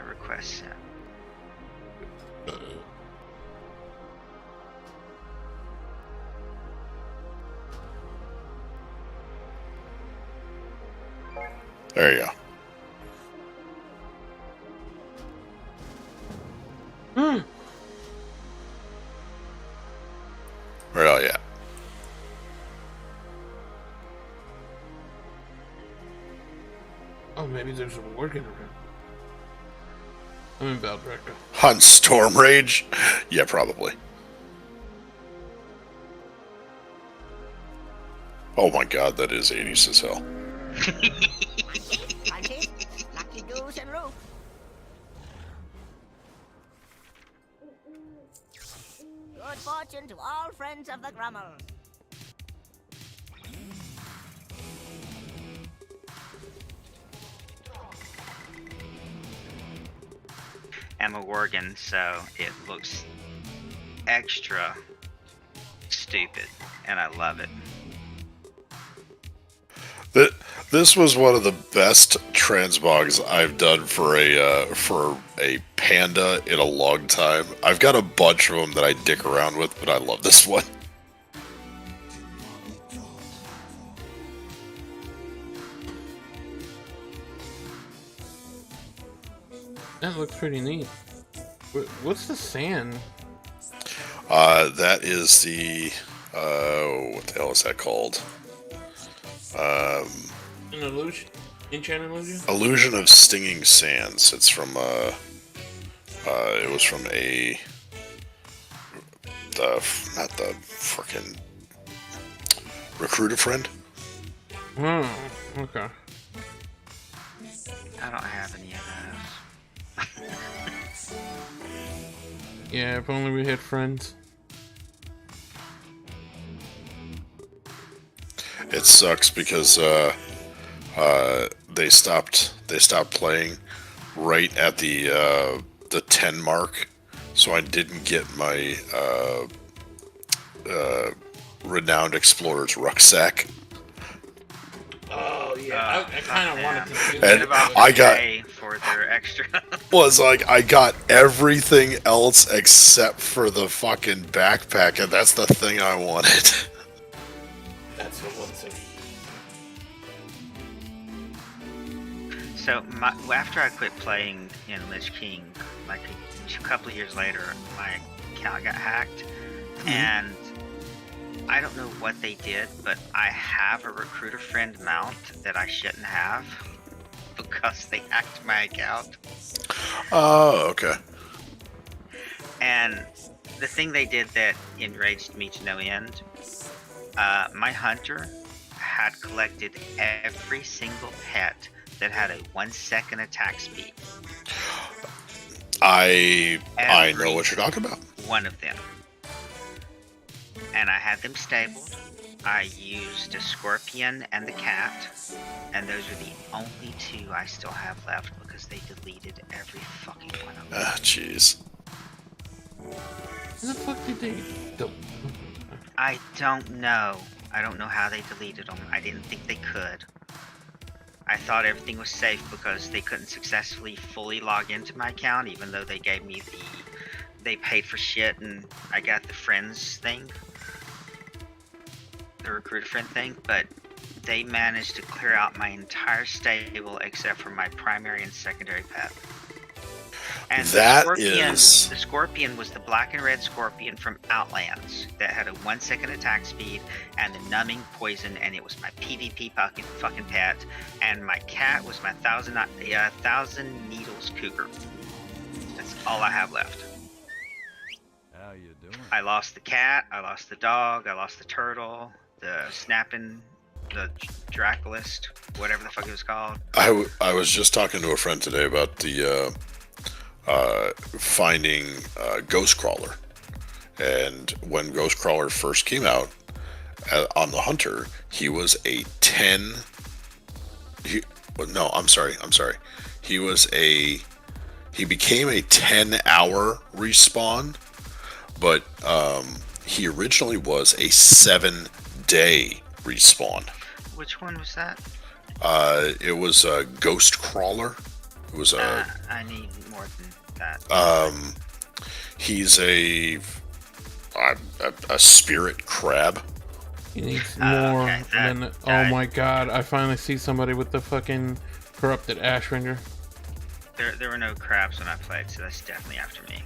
Request sent. There you go. Where are you at? Oh, maybe there's a working around. I'm in Valdrecca. On Storm Rage? Yeah, probably. Oh my god, that is 80s as hell. Lucky goose and rope. Good fortune to all friends of the Grummel. I'm a Worgen, so it looks extra stupid, and I love it. This was one of the best transmogs I've done for a panda in a long time. I've got a bunch of them that I dick around with, but I love this one. That looks pretty neat. What's the sand? That is the what the hell is that called? An illusion? Enchanted illusion? Illusion of Stinging Sands. It's from it was from not the frickin' Recruit a Friend. Oh, okay. I don't have any of those. Yeah, if only we had friends. It sucks because they stopped playing right at the 10 mark, so I didn't get my renowned explorer's rucksack. Oh yeah, I kind of wanted to do And that. I got for their extra. was like I got everything else except for the fucking backpack, and that's the thing I wanted. That's what one thing. So after I quit playing in Lich King, like a couple of years later, my account got hacked, and I don't know what they did, but I have a recruiter friend mount that I shouldn't have because they hacked my account. Oh, okay. And the thing they did that enraged me to no end, my hunter had collected every single pet that had a 1 second attack speed. I know what you're talking about. One of them. And I had them stabled. I used a scorpion and the cat, and those are the only two I still have left because they deleted every fucking one of them. Ah, jeez. What the fuck did they do? I don't know. I don't know how they deleted them. I didn't think they could. I thought everything was safe because they couldn't successfully fully log into my account, even though they gave me they paid for shit and I got the friends thing. The recruiter friend thing, but they managed to clear out my entire stable except for my primary and secondary pet. And the scorpion was the black and red scorpion from Outlands that had a 1 second attack speed and the numbing poison, and it was my PvP fucking pet. And my cat was my thousand needles cougar. That's all I have left. How you doing? I lost the cat, I lost the dog, I lost the turtle, the snapping, the Draculist, whatever the fuck it was called. I was just talking to a friend today about the finding Ghostcrawler, and when Ghostcrawler first came out on the Hunter, he was a 10. He became a 10-hour respawn, but he originally was a 7-day respawn. Which one was that? It was a Ghostcrawler. It was a. I need more than that. He's a spirit crab. He needs more. And then, oh my god! I finally see somebody with the fucking corrupted Ashringer. There were no crabs when I played, so that's definitely after me.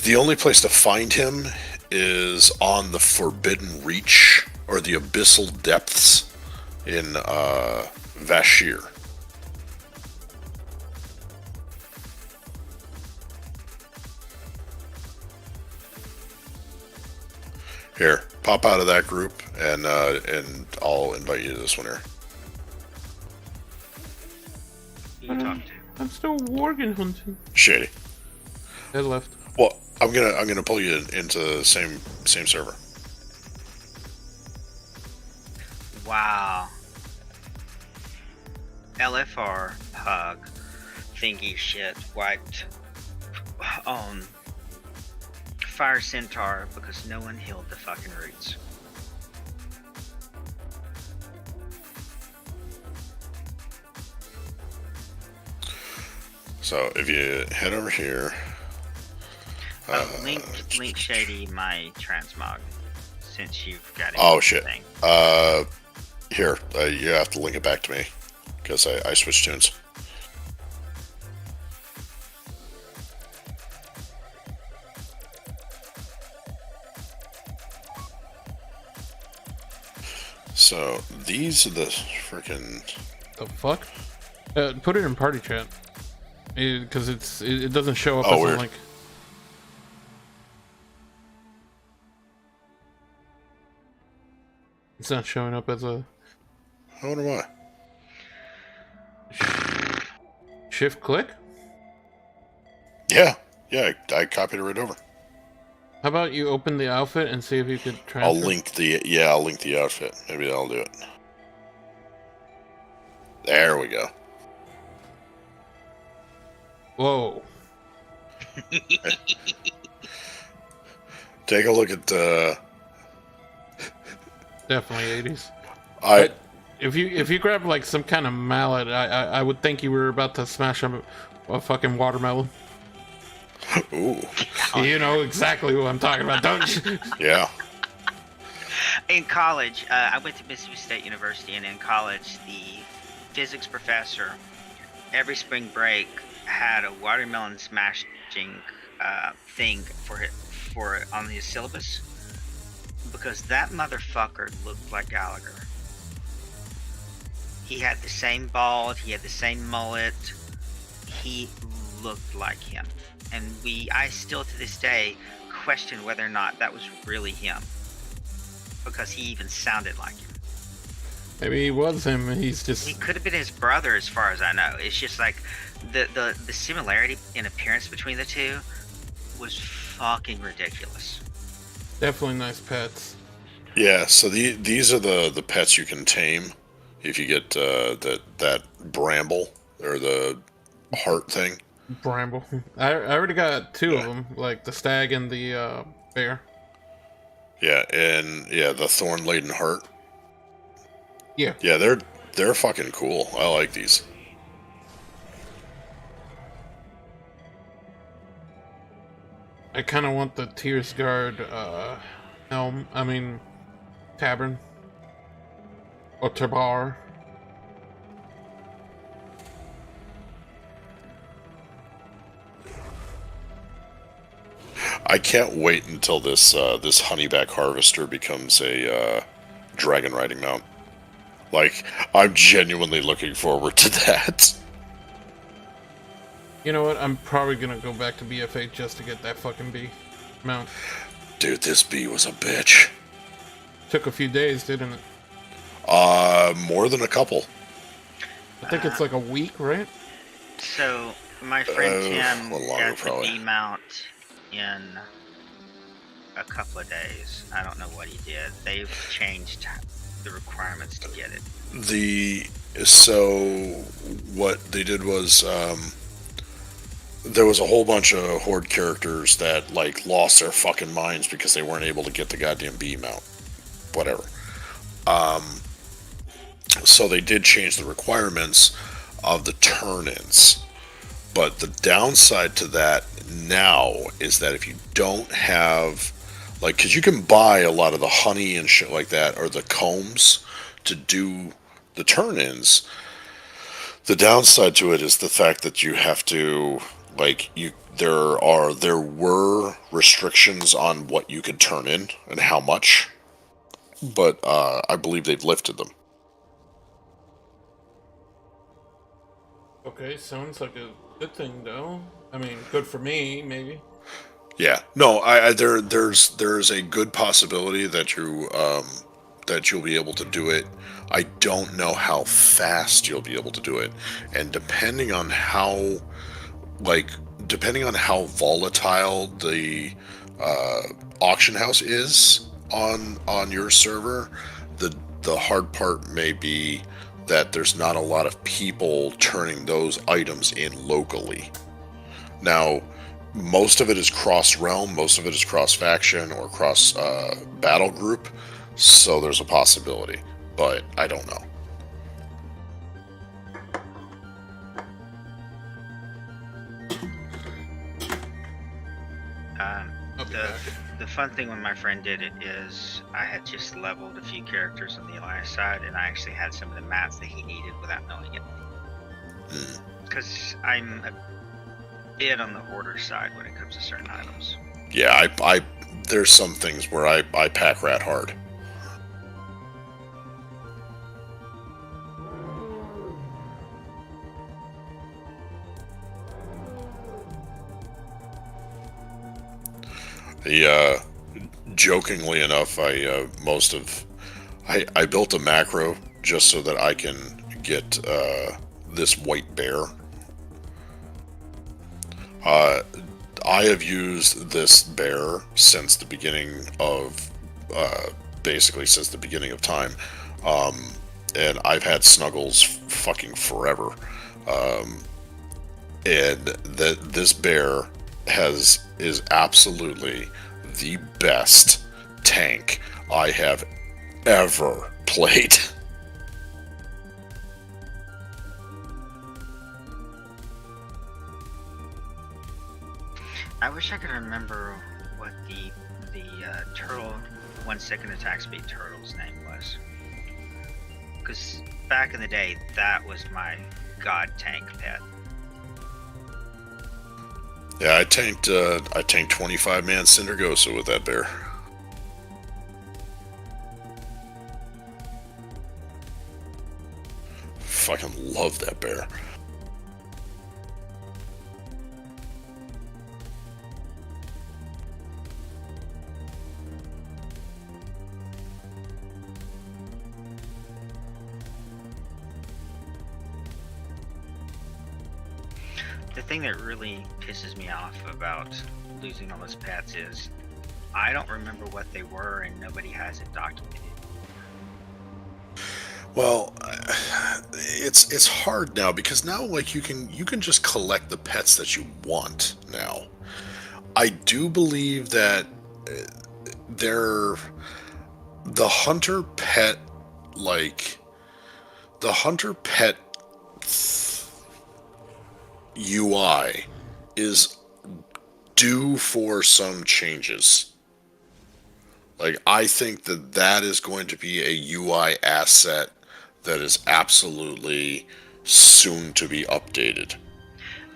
The only place to find him is on the Forbidden Reach or the Abyssal Depths in Vashir. Here, pop out of that group, and I'll invite you to this one here. I'm still Worgen hunting. Shady. They left. Well, I'm gonna pull you into the same server. Wow. LFR hug thingy shit wiped on Fire Centaur because no one healed the fucking roots. So if you head over here, link Shady my transmog since you've got it. Oh shit. Thing. Here, you have to link it back to me because I switched tunes. So these are the freaking. The fuck? Put it in party chat because it doesn't show up Oh, as weird. a link. It's not showing up as a. How do I? Shift click? Yeah, I copied it right over. How about you open the outfit and see if you could transfer? I'll link the outfit. Maybe that'll do it. There we go. Whoa. Take a look at Definitely 80s. I if you grab like some kind of mallet, I would think you were about to smash a fucking watermelon. Ooh. You know exactly what I'm talking about, don't you? Yeah. In college, I went to Mississippi State University, and in college, the physics professor, every spring break, had a watermelon smashing thing for on his syllabus, because that motherfucker looked like Gallagher. He had the same bald, he had the same mullet, he looked like him. And I still to this day question whether or not that was really him, because he even sounded like him. Maybe he was him, and he's just... He could have been his brother, as far as I know. It's just like the similarity in appearance between the two was fucking ridiculous. Definitely nice pets. Yeah, so these are the pets you can tame if you get that bramble or the heart thing. Bramble. I already got two of them, like the stag and the bear. Yeah, and the thorn-laden heart. Yeah. Yeah, they're fucking cool. I like these. I kind of want the Tears Guard helm. I mean, tabard. Or tabar. I can't wait until this this honeyback harvester becomes a dragon riding mount. Like, I'm genuinely looking forward to that. You know what? I'm probably gonna go back to BFA just to get that fucking bee mount. Dude, this bee was a bitch. Took a few days, didn't it? More than a couple. I think it's like a week, right? So, my friend Tim a little longer, got the probably. bee mount in a couple of days. I don't know what he did. They've changed the requirements to get it. So what they did was there was a whole bunch of Horde characters that like lost their fucking minds because they weren't able to get the goddamn bee mount. Whatever. So they did change the requirements of the turn-ins. But the downside to that now is that if you don't have, like, because you can buy a lot of the honey and shit like that, or the combs to do the turn-ins. The downside to it is the fact that you have to, like, there were restrictions on what you could turn in and how much, but I believe they've lifted them. Okay, sounds like a good thing, though. I mean, good for me, maybe. Yeah, no, there's a good possibility that you'll be able to do it. I don't know how fast you'll be able to do it, and depending on how volatile the auction house is on your server, the hard part may be that there's not a lot of people turning those items in locally. Now, most of it is cross-realm, most of it is cross-faction or cross-battle group, so there's a possibility, but I don't know. The fun thing when my friend did it is I had just leveled a few characters on the Alliance side, and I actually had some of the mats that he needed without knowing it. Because I'm a bit on the hoarder side when it comes to certain items. Yeah, I there's some things where I pack rat hard. Jokingly enough, I built a macro just so that I can get this white bear. I have used this bear since the beginning of, basically since the beginning of time, and I've had Snuggles fucking forever, and this bear is absolutely the best tank I have ever played. I wish I could remember what the turtle 1 second attack speed turtle's name was. Because back in the day, that was my god tank pet. Yeah, I tanked 25-man Cindergosa with that bear. Fucking love that bear. The thing that really pisses me off about losing all those pets is I don't remember what they were and nobody has it documented. Well, it's hard now because now like you can just collect the pets that you want now. I do believe that the hunter pet the hunter pet UI is due for some changes. Like, I think that is going to be a UI asset that is absolutely soon to be updated.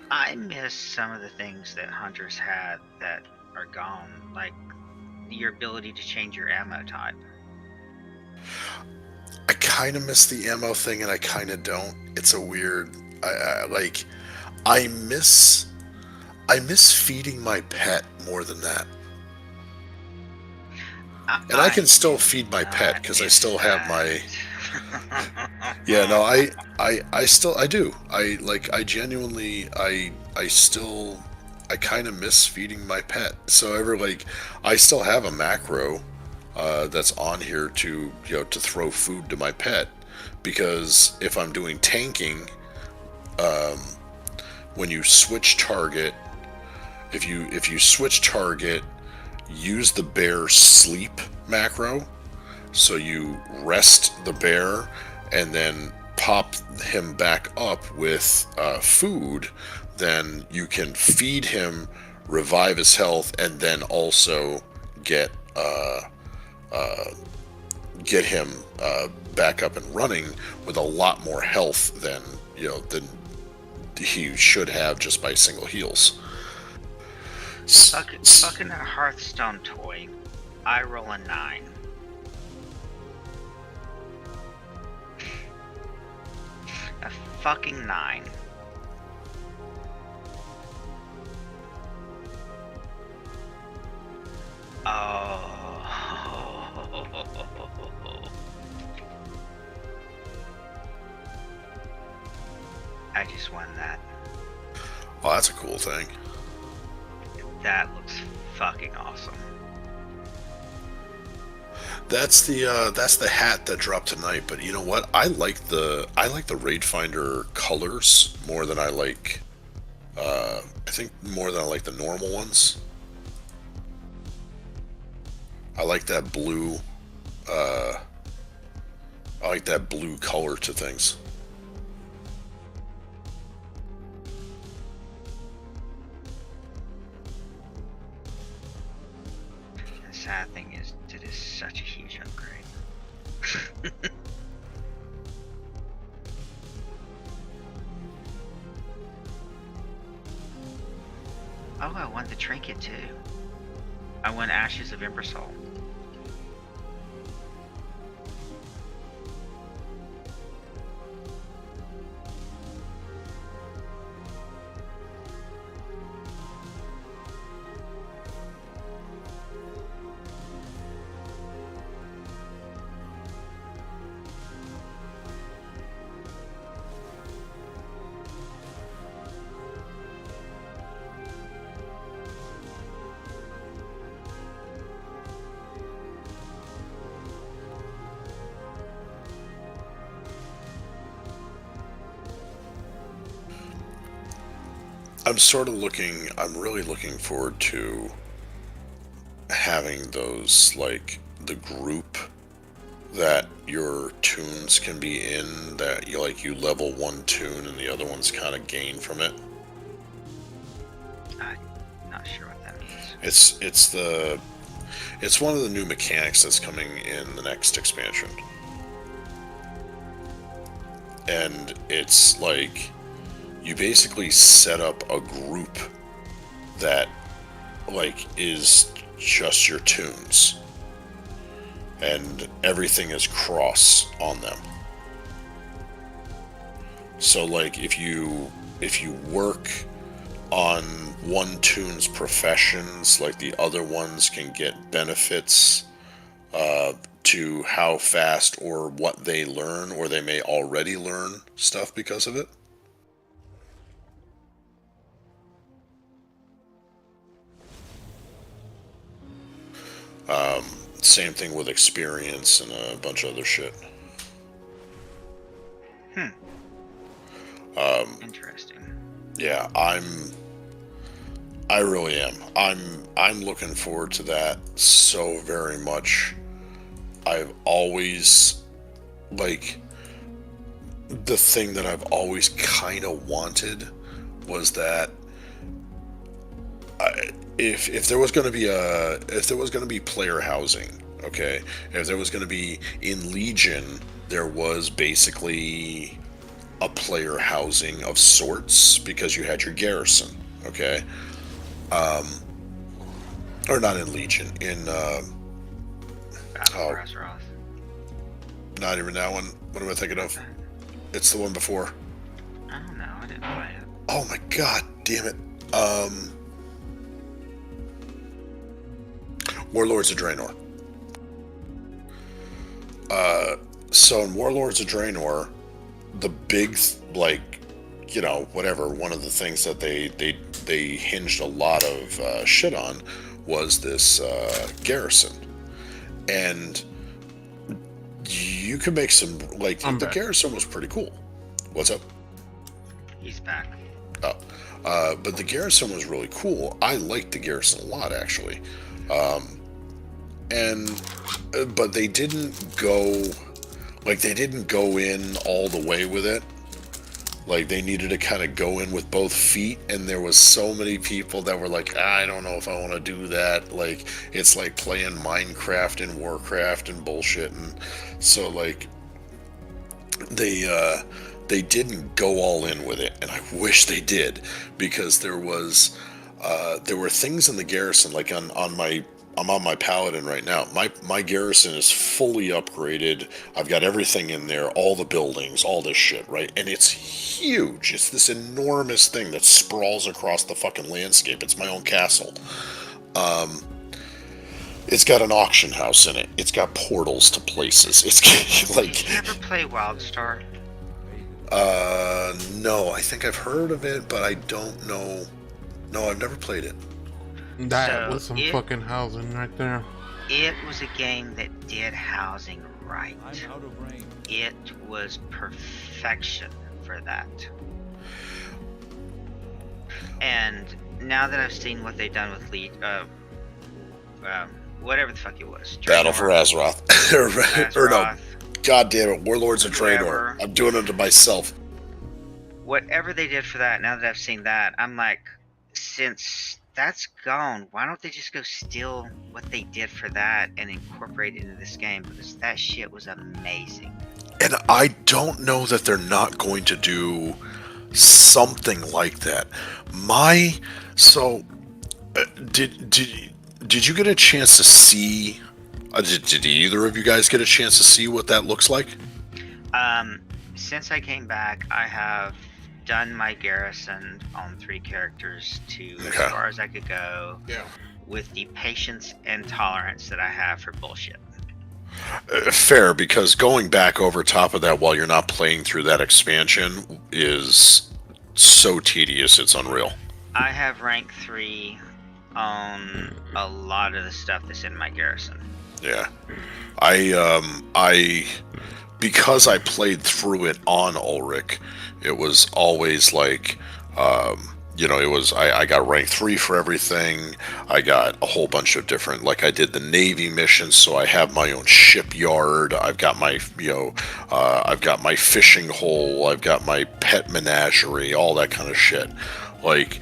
I miss some of the things that hunters had that are gone, like your ability to change your ammo type. I kind of miss the ammo thing, and I kind of don't. It's a weird. I miss feeding my pet more than that. And I can still feed my pet because I still have my. Yeah, no, I still do. I genuinely I kind of miss feeding my pet. So I still have a macro that's on here to to throw food to my pet, because if I'm doing tanking, when you switch target, if you switch target, use the bear sleep macro, so you rest the bear and then pop him back up with food. Then you can feed him, revive his health, and then also get him back up and running with a lot more health than he should have just by single heals. Fucking a Hearthstone toy. I roll a 9. A fucking 9. Oh. I just won that. Oh, that's a cool thing. That looks fucking awesome. That's the hat that dropped tonight. But you know what? I like the Raid Finder colors more than I like. I think more than I like the normal ones. I like that blue. I like that blue color to things. The sad thing is, it is such a huge upgrade. Oh, I won the trinket too. I won Ashes of Embersoul. I'm really looking forward to having those, like, the group that your tunes can be in, that you level one tune and the other ones kind of gain from it. I'm not sure what that means. It's one of the new mechanics that's coming in the next expansion. And it's like you basically set up a group that like is just your tunes. And everything is cross on them. So like if you work on one tune's professions, like the other ones can get benefits to how fast or what they learn, or they may already learn stuff because of it. Same thing with experience and a bunch of other shit. Interesting. Yeah, I really am. I'm looking forward to that so very much. I've always, like, the thing that I've always kind of wanted was that if there was going to be player housing, okay, if there was going to be in Legion, there was basically a player housing of sorts because you had your garrison, okay, or not in Legion, in not even that one. What am I thinking of? It's the one before. I don't know. I didn't play it. Oh my god, damn it. Warlords of Draenor. So in Warlords of Draenor, the big, like, you know, whatever, one of the things that they hinged a lot of shit on was this garrison. And you could make some, like, the garrison was pretty cool. What's up? He's back. Oh. But the garrison was really cool. I liked the garrison a lot, actually. But they didn't go, like, they didn't go in all the way with it. Like, they needed to kind of go in with both feet, and there was so many people that were like, I don't know if I want to do that. Like, it's like playing Minecraft and Warcraft and bullshit, and so, like, they didn't go all in with it, and I wish they did, because there were things in the garrison, like I'm on my paladin right now. My garrison is fully upgraded. I've got everything in there, all the buildings, all this shit, right? And it's huge. It's this enormous thing that sprawls across the fucking landscape. It's my own castle. It's got an auction house in it. It's got portals to places. It's like... Did you ever play WildStar? No. I think I've heard of it, but I don't know. No, I've never played it. That was some fucking housing right there. It was a game that did housing right. It was perfection for that. And now that I've seen what they've done with whatever the fuck it was. Battle for Azeroth. or no. God damn it, Warlords of Draenor. I'm doing it to myself. Whatever they did for that, now that I've seen that, I'm like, since that's gone, why don't they just go steal what they did for that and incorporate it into this game? Because that shit was amazing. And I don't know that they're not going to do something like that. Did you get a chance to see? Did either of you guys get a chance to see what that looks like? Since I came back, I have done my garrison on 3 characters to as far as I could go, with the patience and tolerance that I have for bullshit. Fair, because going back over top of that while you're not playing through that expansion is so tedious, it's unreal. I have rank 3 on a lot of the stuff that's in my garrison. Yeah. Because I played through it on Ulrich, it was always like, You know, it was I got rank 3 for everything. I got a whole bunch of different, like I did the Navy missions, so I have my own shipyard. I've got my, I've got my fishing hole. I've got my pet menagerie, all that kind of shit. Like,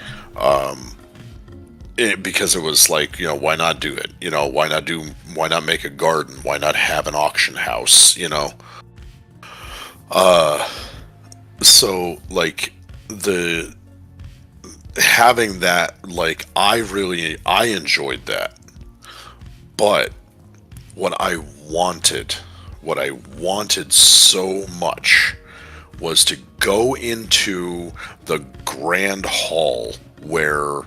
because it was like, why not do it? Why not make a garden? Why not have an auction house? So like the having that, like, I enjoyed that. But what I wanted so much was to go into the grand hall where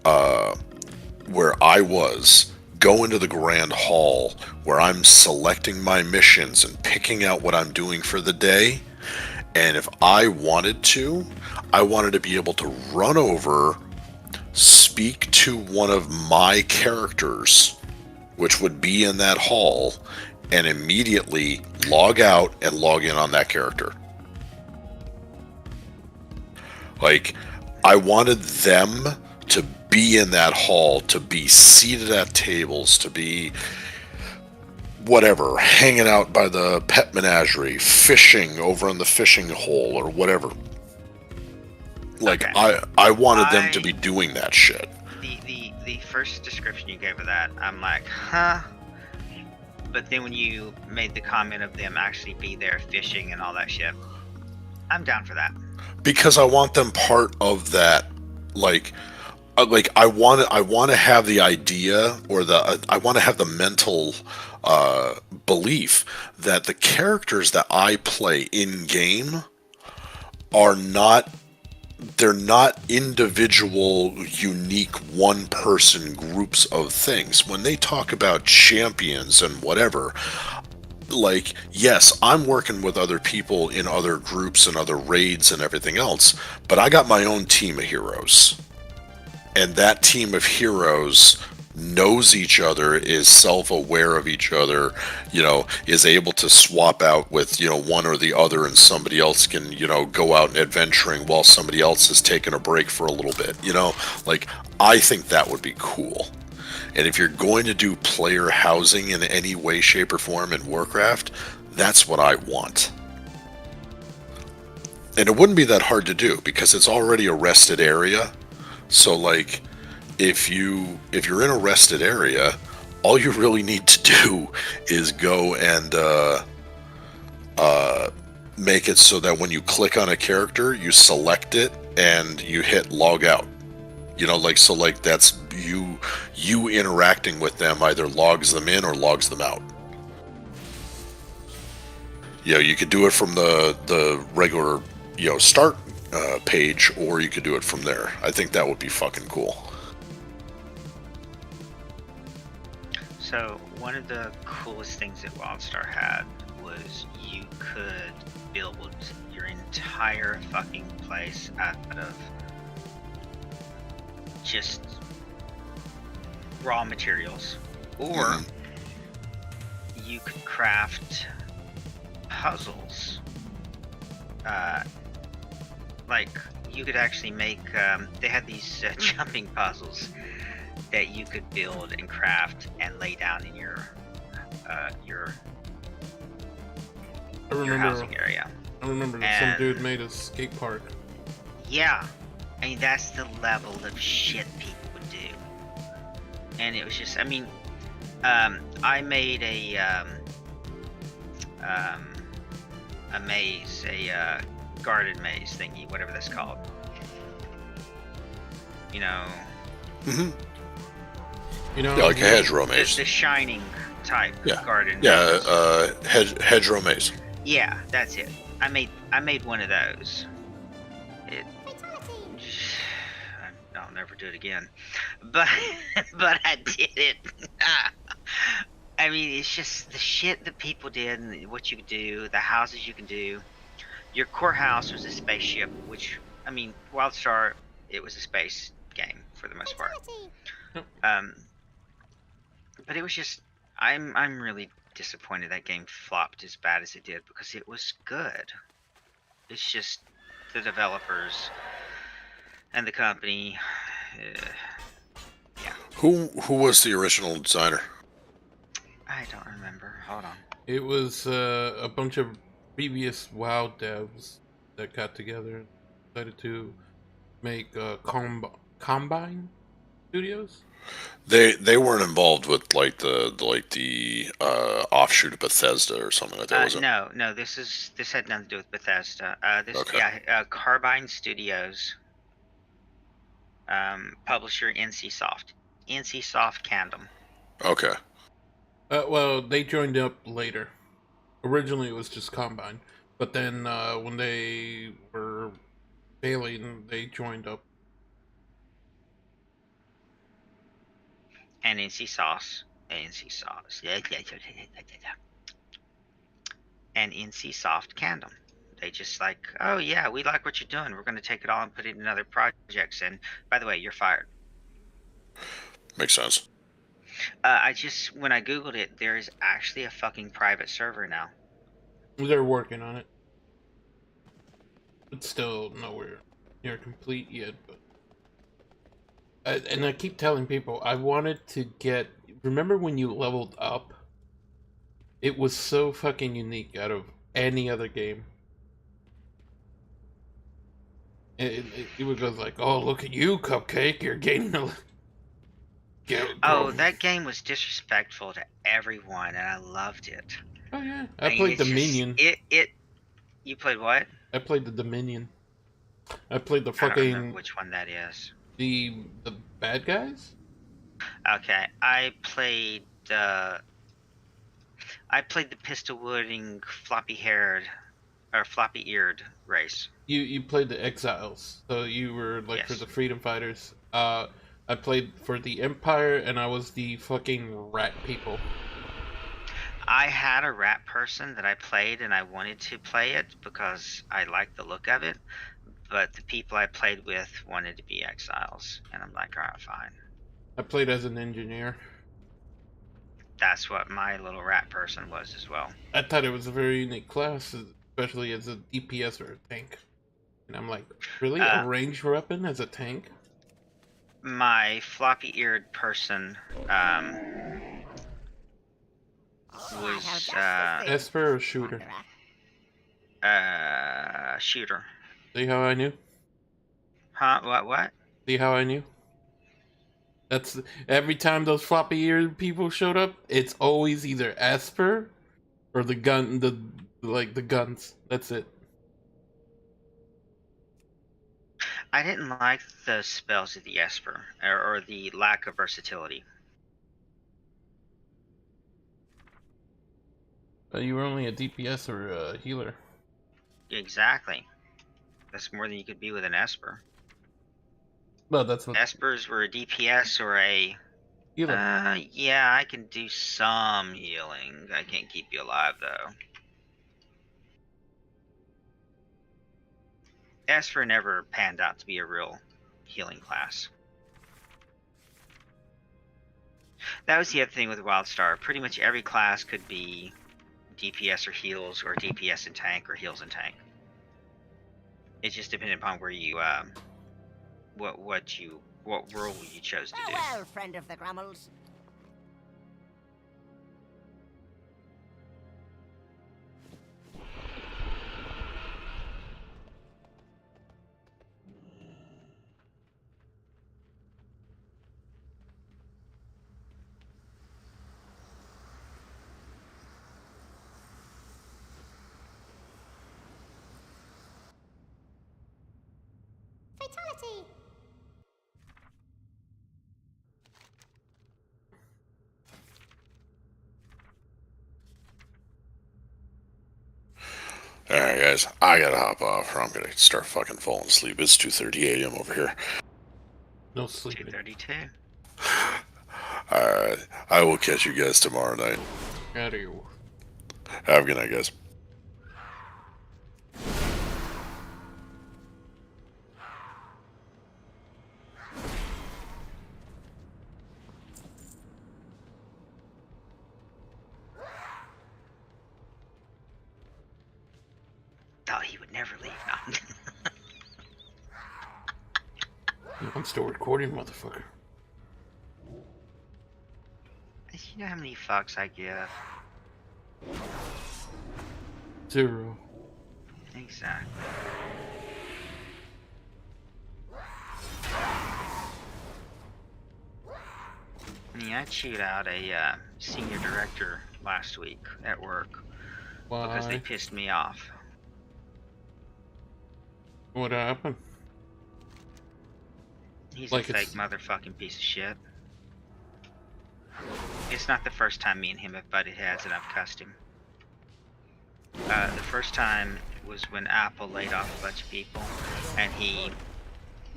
I was, go into the grand hall where I'm selecting my missions and picking out what I'm doing for the day. And if I wanted to be able to run over, speak to one of my characters, which would be in that hall, and immediately log out and log in on that character. Like, I wanted them to be in that hall, to be seated at tables, to be whatever, hanging out by the pet menagerie, fishing over in the fishing hole or whatever. Like, I wanted them to be doing that shit. The first description you gave of that, I'm like, huh? But then when you made the comment of them actually be there fishing and all that shit, I'm down for that. Because I want them part of that, like I want to have the idea, or I want to have the mental belief that the characters that I play in game are not, they're not individual, unique, one-person groups of things. When they talk about champions and whatever, like, yes, I'm working with other people in other groups and other raids and everything else, but I got my own team of heroes. And that team of heroes knows each other, is self-aware of each other, is able to swap out with, one or the other, and somebody else can, go out and adventuring while somebody else is taking a break for a little bit, like, I think that would be cool. And if you're going to do player housing in any way, shape, or form in Warcraft, that's what I want. And it wouldn't be that hard to do, because it's already a rested area. So, like, if you're in a rested area, all you really need to do is go and make it so that when you click on a character, you select it and you hit log out. So like that's you interacting with them either logs them in or logs them out. You could do it from the regular start page, or you could do it from there. I think that would be fucking cool. So one of the coolest things that WildStar had was you could build your entire fucking place out of just raw materials, or you could craft puzzles. Like, you could actually make, they had these jumping puzzles that you could build and craft and lay down in your housing area. I remember that some dude made a skate park. Yeah, I mean, that's the level of shit people would do. And it was just, I mean, I made a maze, a guarded maze thingy, whatever that's called. Yeah, like a hedgerow maze. The shining type garden maze. Yeah, hedgerow maze. Yeah, that's it. I made one of those. I'll never do it again. But I did it. I mean, it's just the shit that people did and what you could do, the houses you can do. Your core house was a spaceship, which, I mean, WildStar, it was a space game for the most part. But it was just, I'm really disappointed that game flopped as bad as it did, because it was good. It's just the developers And the company, Who was the original designer? I don't remember. Hold on. It was a bunch of previous WoW devs that got together and decided to make Combine Studios. They weren't involved with like the offshoot of Bethesda or something like that, was it? No. This had nothing to do with Bethesda. Okay. Carbine Studios. Publisher NCSoft. NCSoft Candom. Okay. Well, they joined up later. Originally, it was just Combine, but then when they were failing, they joined up. And NCSoft. And NCSoft Candom. They just like, oh yeah, we like what you're doing. We're going to take it all and put it in other projects. And by the way, you're fired. Makes sense. When I googled it, there is actually a fucking private server now. They're working on it. It's still nowhere near complete yet, but and I keep telling people I wanted to get. Remember when you leveled up? It was so fucking unique out of any other game. It would go like, "Oh, look at you, Cupcake! You're gaining a." Oh, that game was disrespectful to everyone, and I loved it. Oh yeah, I played Dominion. You played what? I played the Dominion. I played the I don't remember fucking which one that is. the bad guys. Okay, I played the pistol wielding floppy eared race. You played the Exiles, so you were like for the freedom fighters. I played for the Empire, and I was the fucking rat people. I had a rat person that I played, and I wanted to play it because I liked the look of it. But the people I played with wanted to be Exiles, and I'm like, alright, fine. I played as an engineer. That's what my little rat person was as well. I thought it was a very unique class, especially as a DPS or a tank. And I'm like, really? A ranged weapon as a tank? My floppy-eared person was Esper or Shooter? Shooter. See how I knew? Huh? What? See how I knew? That's every time those floppy-eared people showed up, it's always either Esper or the guns. That's it. I didn't like the spells of the Esper, or the lack of versatility. You were only a DPS or a healer. Exactly. That's more than you could be with an Esper. Well, that's what Espers were a DPS or a healer. Yeah, I can do some healing. I can't keep you alive though. Esper never panned out to be a real healing class. That was the other thing with Wildstar. Pretty much every class could be DPS or heals, or DPS and tank, or heals and tank. It just depended upon where you, what role you chose to do. Farewell, friend of the Grummels. Fatality. Alright, guys, I gotta hop off or I'm gonna start fucking falling asleep. It's 2:30 a.m. over here. No sleeping. 2:32. Alright, I will catch you guys tomorrow night. Out of you. Have a good night, guys. Oh, he would never leave. No. I'm still recording, motherfucker. You know how many fucks I give? 0. Exactly. I mean, I chewed out a senior director last week at work because they Why? pissed me off. What happened? He's Like a fake it's motherfucking piece of shit. It's not the first time me and him have butted heads and I've cussed him. The first time was when Apple laid off a bunch of people, and he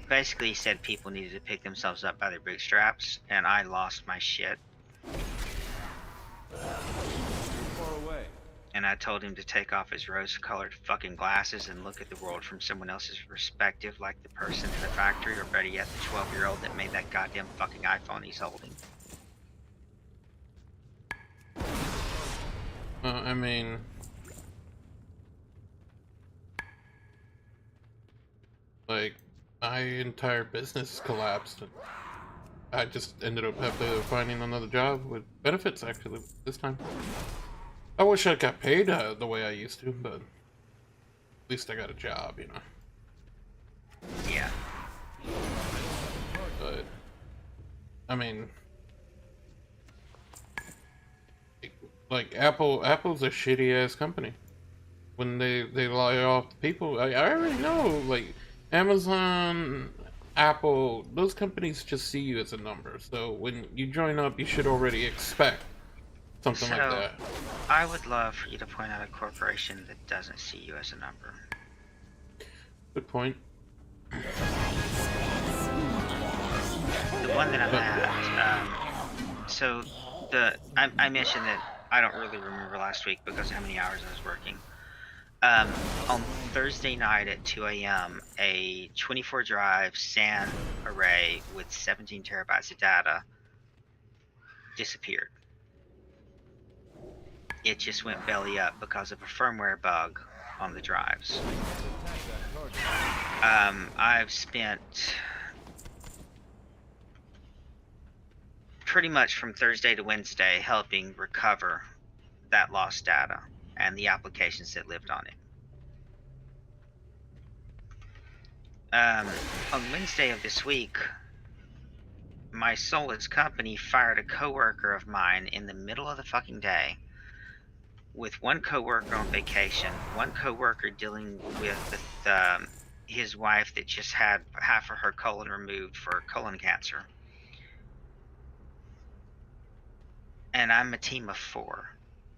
basically said people needed to pick themselves up by their bootstraps, and I lost my shit. And I told him to take off his rose-colored fucking glasses and look at the world from someone else's perspective, like the person in the factory, or better yet, the 12-year-old that made that goddamn fucking iPhone he's holding. I mean, like, my entire business collapsed, and I just ended up finding another job with benefits, actually, this time. I wish I got paid the way I used to, but at least I got a job, you know. Yeah. But, I mean, like, Apple's a shitty-ass company. When they lie off the people, I already know, like, Amazon, Apple, those companies just see you as a number. So when you join up, you should already expect something like that. I would love for you to point out a corporation that doesn't see you as a number. Good point. The one that I'm at, so I mentioned that I don't really remember last week because of how many hours I was working. On Thursday night at 2 a.m., a 24-drive SAN array with 17 terabytes of data disappeared. It just went belly up because of a firmware bug on the drives. I've spent pretty much from Thursday to Wednesday helping recover that lost data and the applications that lived on it. On Wednesday of this week, my soulless company fired a coworker of mine in the middle of the fucking day, with one coworker on vacation, one coworker dealing with his wife that just had half of her colon removed for colon cancer. And I'm a team of 4.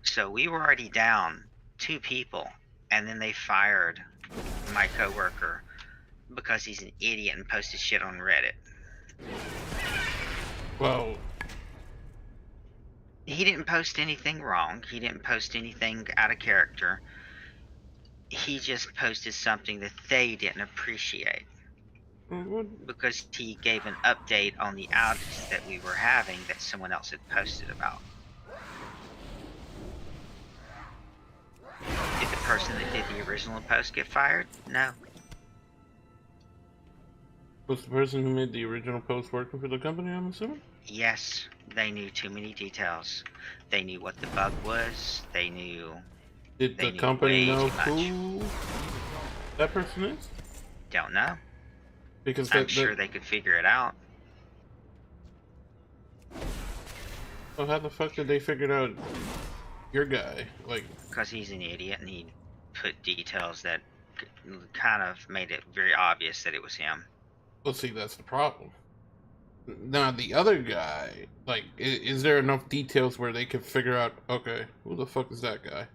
So we were already down 2 people, and then they fired my coworker because he's an idiot and posted shit on Reddit. Well, he didn't post anything wrong. He didn't post anything out of character. He just posted something that they didn't appreciate. Because he gave an update on the outage that we were having that someone else had posted about. Did the person that did the original post get fired? No. Was the person who made the original post working for the company, I'm assuming? Yes, they knew too many details. They knew what the bug was. They knew. Did the company know who that person is? Don't know. Because I'm sure they could figure it out. Well, how the fuck did they figure out your guy? Like, because he's an idiot and he put details that kind of made it very obvious that it was him. Well, see, that's the problem. Now, the other guy, like, is there enough details where they can figure out, okay, who the fuck is that guy?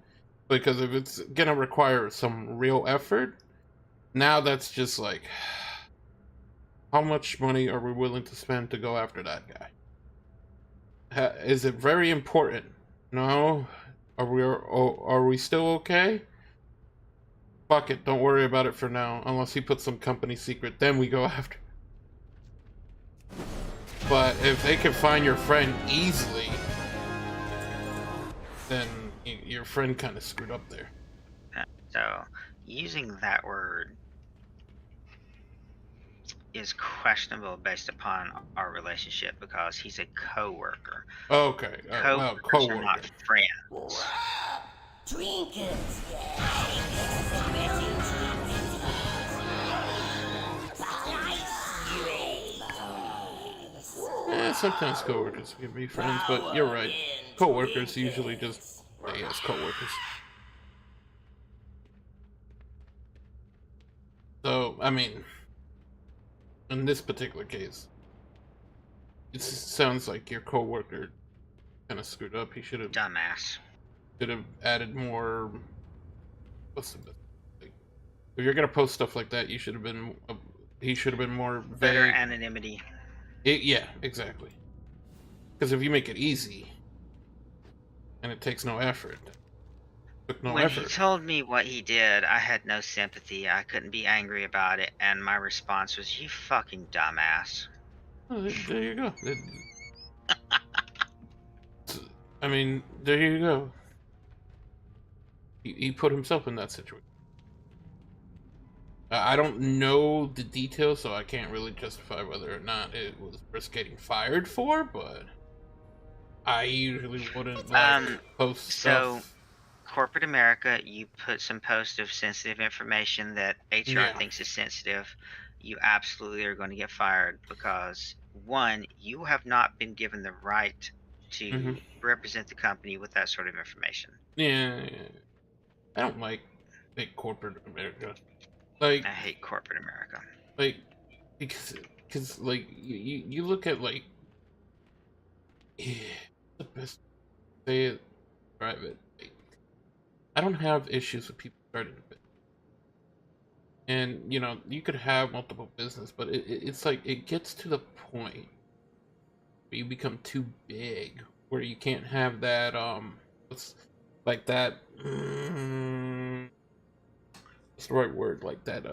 Because if it's gonna require some real effort, now that's just like, how much money are we willing to spend to go after that guy? Is it very important? No? Are we still okay? Fuck it, don't worry about it for now, unless he puts some company secret, then we go after. But if they can find your friend easily, then your friend kind of screwed up there. So, using that word, is questionable based upon our relationship because he's a co-worker. Okay, well, Co-workers are not co-worker. friends. Drinkers, Sometimes co-workers can be friends, but you're right. Co-workers usually just stay as co-workers. So, I mean, in this particular case, it sounds like your co-worker kind of screwed up. He should have dumbass. Should have added more. What's the best? Like, if you're gonna post stuff like that, you should have been. He should have been more vague. Better anonymity. Yeah, exactly. Because if you make it easy, and it takes no effort, When he told me what he did, I had no sympathy. I couldn't be angry about it, and my response was, "You fucking dumbass." Oh, there you go. I mean, there you go. He put himself in that situation. I don't know the details, so I can't really justify whether or not it was worth getting fired for, but I usually wouldn't post stuff. So, corporate America, you put some post of sensitive information that HR thinks is sensitive, you absolutely are going to get fired because, one, you have not been given the right to represent the company with that sort of information. Yeah. I don't like big corporate America. Like, I hate corporate America. Like, because like you look at like the best way to describe it. Like, I don't have issues with people starting a business, and you know you could have multiple business, but it's like it gets to the point where you become too big, where you can't have that what's like that. What's the right word? Like that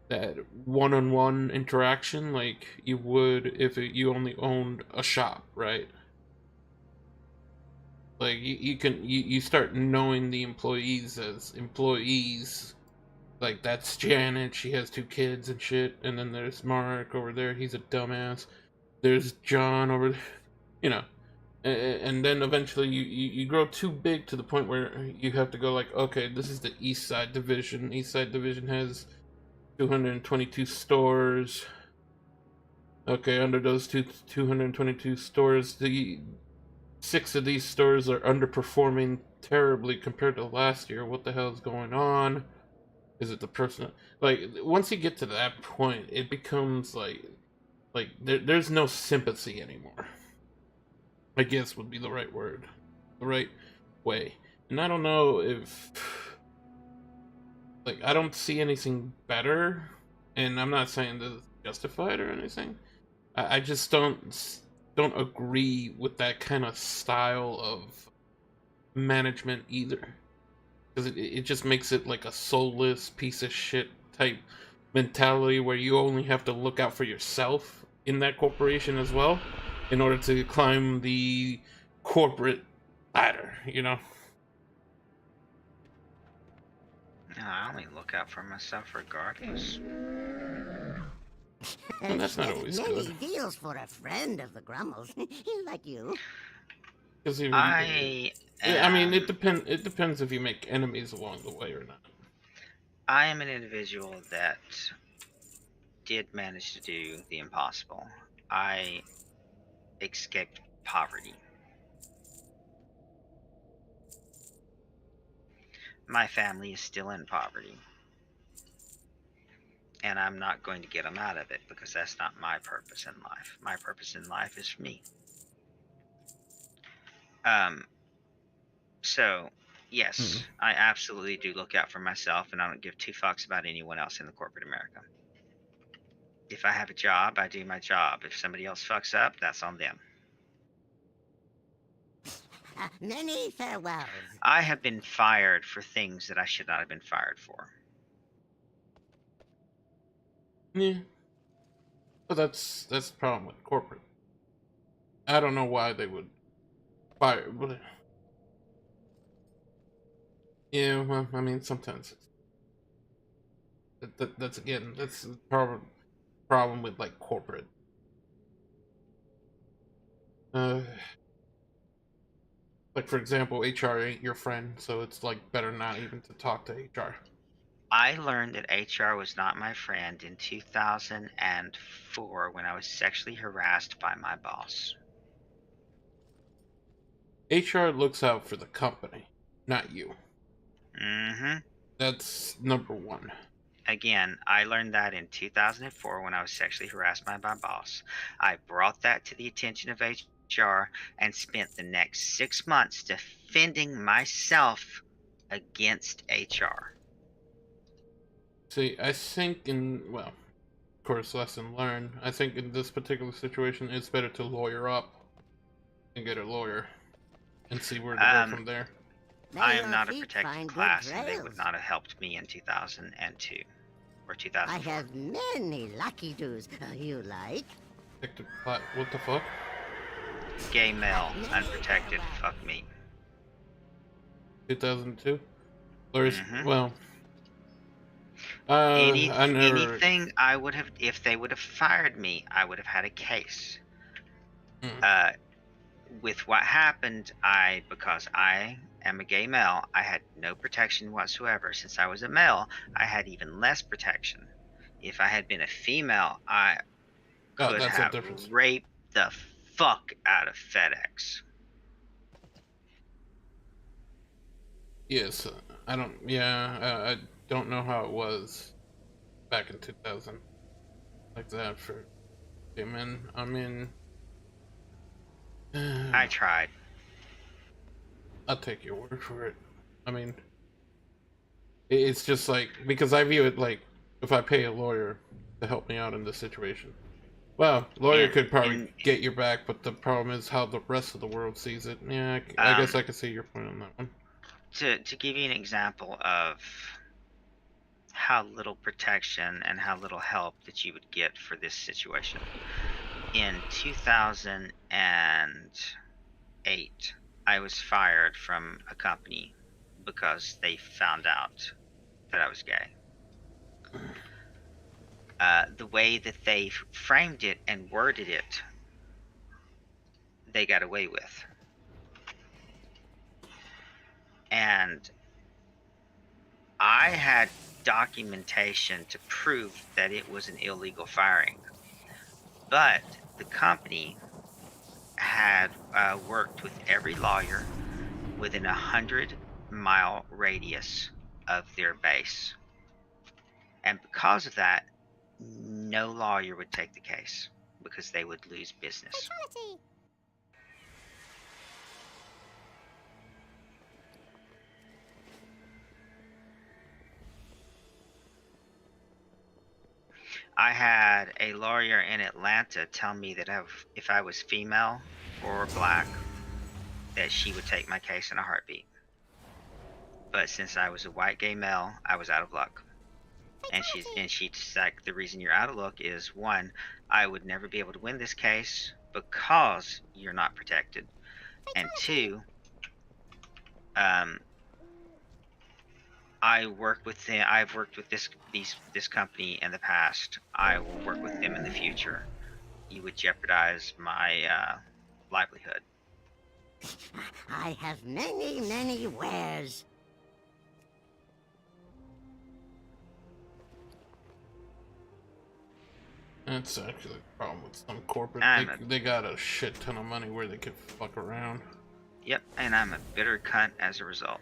that one-on-one interaction like you would if you only owned a shop, right? Like you start knowing the employees as employees. Like that's Janet, she has 2 kids and shit, and then there's Mark over there, he's a dumbass. There's John over there, you know. And then eventually you grow too big to the point where you have to go like, okay, this is the East Side Division. East Side Division has 222 stores. Okay, under those 222 stores, the 6 of these stores are underperforming terribly compared to last year. What the hell is going on? Is it the person? Like, once you get to that point, it becomes like there's no sympathy anymore. I guess would be the right word, the right way. And I don't know if, like, I don't see anything better, and I'm not saying this is justified or anything. I just don't agree with that kind of style of management either, because it just makes it like a soulless piece of shit type mentality where you only have to look out for yourself in that corporation as well in order to climb the corporate ladder, you know? No, I only look out for myself regardless. And that's not always Many good. deals for a friend of the Grummels, like you. I mean, it depends if you make enemies along the way or not. I am an individual that did manage to do the impossible. I escaped poverty. My family is still in poverty. And I'm not going to get them out of it because that's not my purpose in life. My purpose in life is for me. So, yes, I absolutely do look out for myself, and I don't give 2 fucks about anyone else in the corporate America. If I have a job, I do my job. If somebody else fucks up, that's on them. Many farewells. I have been fired for things that I should not have been fired for. Yeah. But that's the problem with corporate. I don't know why they would fire. But yeah, well, I mean, sometimes that's the problem. problem with like corporate. Like for example, HR ain't your friend, so it's like better not even to talk to HR. I learned that HR was not my friend in 2004 when I was sexually harassed by my boss. HR looks out for the company, not you. Mm-hmm. That's number one. Again, I learned that in 2004 when I was sexually harassed by my boss. I brought that to the attention of HR and spent the next 6 months defending myself against HR. See, I think well, of course, lesson learned. I think in this particular situation, it's better to lawyer up and get a lawyer and see where to go from there. I am not a protected class, and they would not have helped me in 2002 or 2004. I have many lucky doos. You like? Protected class? What the fuck? Gay male, unprotected, fuck me. 2002? Lawyers, well... Anything I would have, if they would have fired me, I would have had a case. With what happened, because I am a gay male, I had no protection whatsoever. Since I was a male, I had even less protection. If I had been a female, I could have raped the fuck out of FedEx. Yes, I don't know how it was back in 2000 like that for gay men. I mean, I tried. I'll take your word for it. I mean, it's just like, because I view it like, if I pay a lawyer to help me out in this situation, well, lawyer could probably get your back, but the problem is how the rest of the world sees it. Yeah, I guess I can see your point on that one. To give you an example of how little protection and how little help that you would get for this situation. In 2008, I was fired from a company because they found out that I was gay. The way that they framed it and worded it, they got away with. And I had documentation to prove that it was an illegal firing. But the company had worked with every lawyer within a 100-mile radius of their base. And because of that, no lawyer would take the case because they would lose business. I had a lawyer in Atlanta tell me that if I was female or black, that she would take my case in a heartbeat. But since I was a white gay male, I was out of luck. And she's like, the reason you're out of luck is, one, I would never be able to win this case because you're not protected. And two, I've worked with this company in the past. I will work with them in the future. You would jeopardize my livelihood. I have many, many wares. That's actually the problem with some corporate. They got a shit ton of money where they could fuck around. Yep, and I'm a bitter cunt as a result.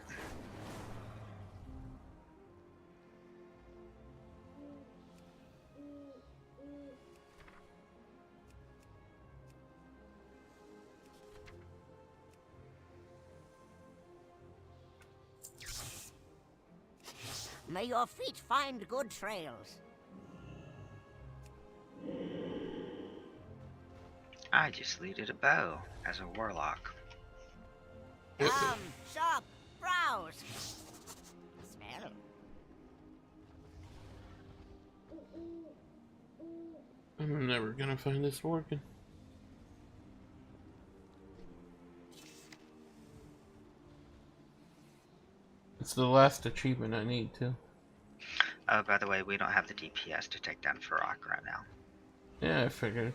May your feet find good trails. I just looted a bow as a warlock. Come, shop, browse. Smell. I'm never gonna find this working. It's the last achievement I need too. Oh, by the way, we don't have the DPS to take down Farrak right now. Yeah, I figured.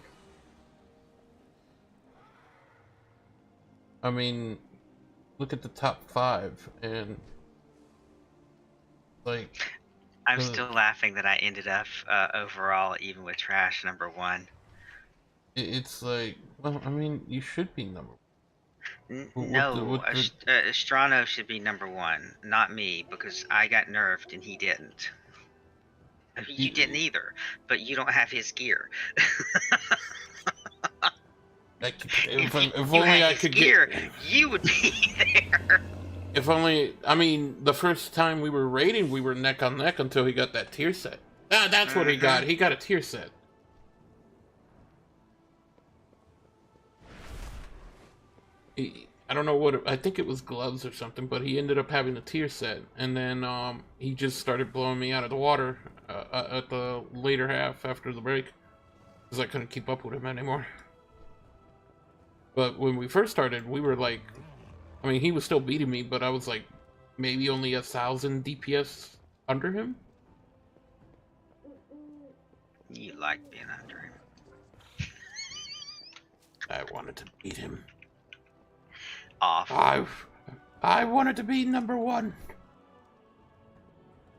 I mean, look at the top 5, and like. I'm still laughing that I ended up overall even with trash #1. It's like, well, I mean, you should be number. No, Strano should be #1, not me, because I got nerfed and he didn't. You didn't either, but you don't have his gear. If you only had I his could gear, get. you would be there. If only, I mean, the first time we were raiding, we were neck on neck until he got that tier set. That's what he got. He got a tier set. I don't know what, I think it was gloves or something, but he ended up having a tier set, and then he just started blowing me out of the water at the later half after the break, because I couldn't keep up with him anymore. But when we first started, we were like, I mean, he was still beating me, but I was like maybe only 1,000 DPS under him. You like being under him. I wanted to beat him. Off. I wanted to be #1.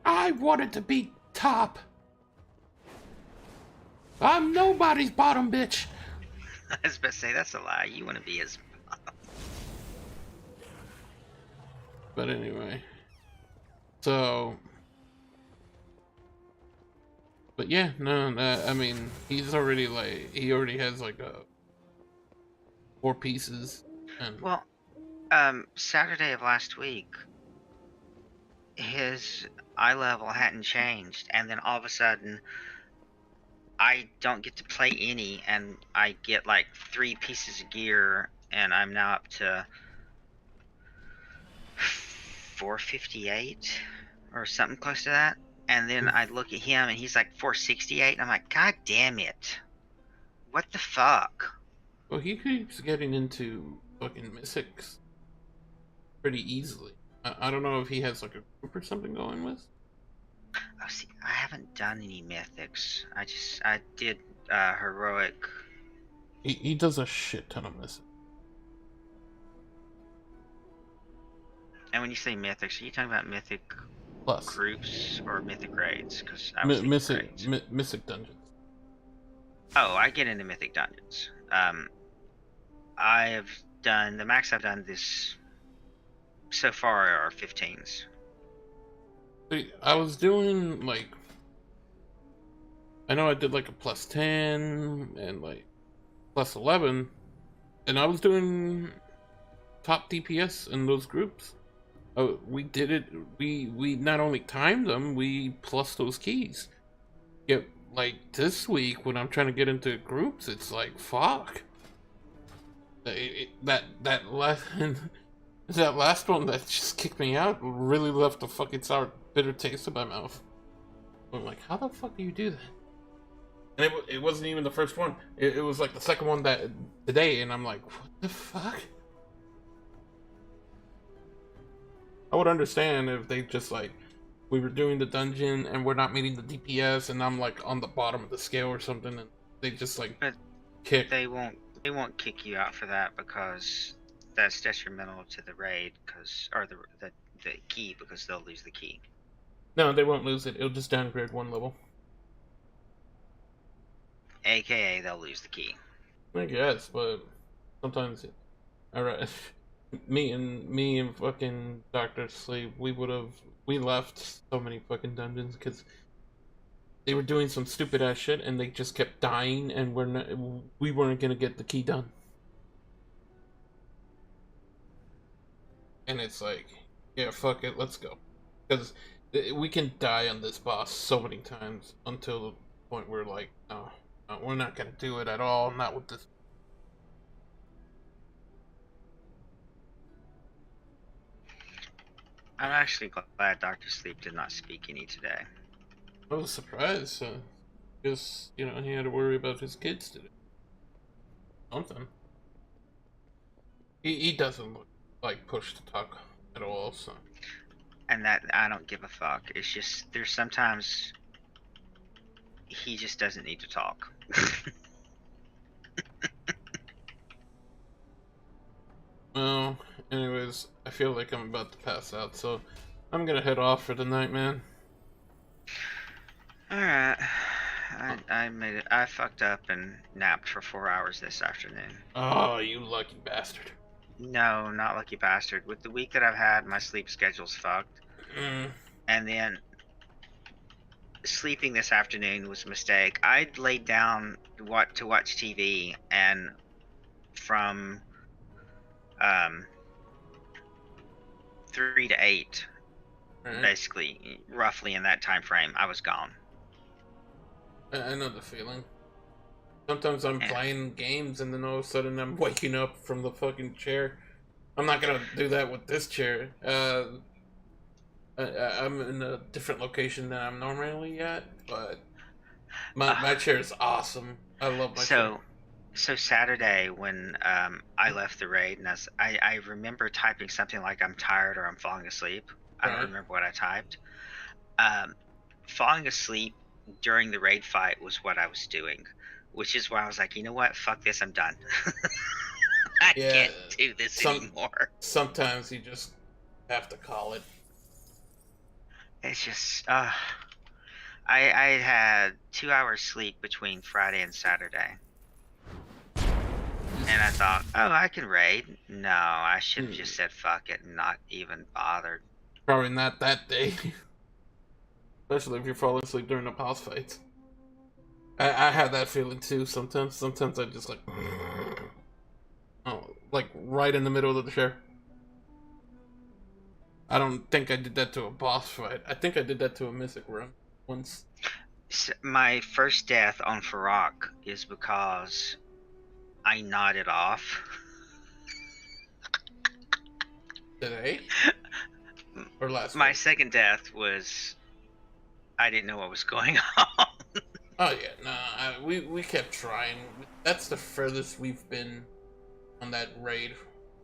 I wanted to be top. I'm nobody's bottom, bitch. I was about to say, that's a lie. You want to be his. But anyway. So. But yeah, no, I mean, he's already like, he already has like 4 pieces. And Well, Saturday of last week, his eye level hadn't changed, and then all of a sudden, I don't get to play any, and I get like 3 pieces of gear, and I'm now up to 458 or something close to that. And then I look at him, and he's like 468, and I'm like, God damn it! What the fuck? Well, he keeps getting into fucking mythics pretty easily. I don't know if he has like a group or something going with. Oh, see, I haven't done any mythics. I did heroic. He does a shit ton of mythics. And when you say mythics, are you talking about mythic Plus groups or mythic raids? Because I was thinking mythic dungeons. Oh, I get into mythic dungeons. I have done the max I've done this so far are 15s. I was doing like, I know I did like a +10 and like +11, and I was doing top DPS in those groups. Oh, we did it. We not only timed them, we plus those keys. Yet, like this week when I'm trying to get into groups, it's like fuck. That last one that just kicked me out really left a fucking sour, bitter taste in my mouth. I'm like, how the fuck do you do that? And it wasn't even the first one. It was like the second one that today, and I'm like, what the fuck? I would understand if they just like, we were doing the dungeon and we're not meeting the DPS, and I'm like on the bottom of the scale or something, and they just like kick. They won't kick you out for that, because that's detrimental to the raid, or the key, because they'll lose the key. No, they won't lose it. It'll just downgrade 1 level. AKA, they'll lose the key. I guess, but sometimes, alright. me and fucking Dr. Sleep, we left so many fucking dungeons because they were doing some stupid ass shit and they just kept dying, and we weren't gonna get the key done. And it's like, yeah, fuck it, let's go. Because we can die on this boss so many times until the point where like, no, we're not gonna do it at all, not with this. I'm actually glad Dr. Sleep did not speak any today. I was surprised. Because, you know, he had to worry about his kids today. Something. He doesn't look like push to talk at all, so. And that, I don't give a fuck. It's just, there's sometimes he just doesn't need to talk. Well, anyways, I feel like I'm about to pass out, so I'm gonna head off for the night, man. Alright. I made it. I fucked up and napped for 4 hours this afternoon. Oh, you lucky bastard. No, not lucky bastard. With the week that I've had, my sleep schedule's fucked. And then sleeping this afternoon was a mistake. I'd laid down to watch TV, and from 3 to 8, basically, roughly in that time frame, I was gone. I know the feeling. Sometimes I'm playing games and then all of a sudden I'm waking up from the fucking chair. I'm not gonna do that with this chair. I'm in a different location than I'm normally at, but my chair is awesome. I love my chair. So Saturday when I left the raid, and I remember typing something like "I'm tired" or "I'm falling asleep." I don't remember what I typed. Falling asleep during the raid fight was what I was doing, which is why I was like, you know what, fuck this, I'm done. I can't do this anymore. Sometimes you just have to call it. It's just, I had 2 hours sleep between Friday and Saturday. And I thought, oh, I can raid. No, I should have just said fuck it and not even bothered. Probably not that day. Especially if you're falling asleep during the boss fights. I have that feeling too sometimes. Sometimes I just like... Oh, like right in the middle of the chair. I don't think I did that to a boss fight. I think I did that to a mythic run once. My first death on Farrak is because I nodded off. Today? Or last My week? second death was I didn't know what was going on. Oh yeah, nah, we kept trying. That's the furthest we've been on that raid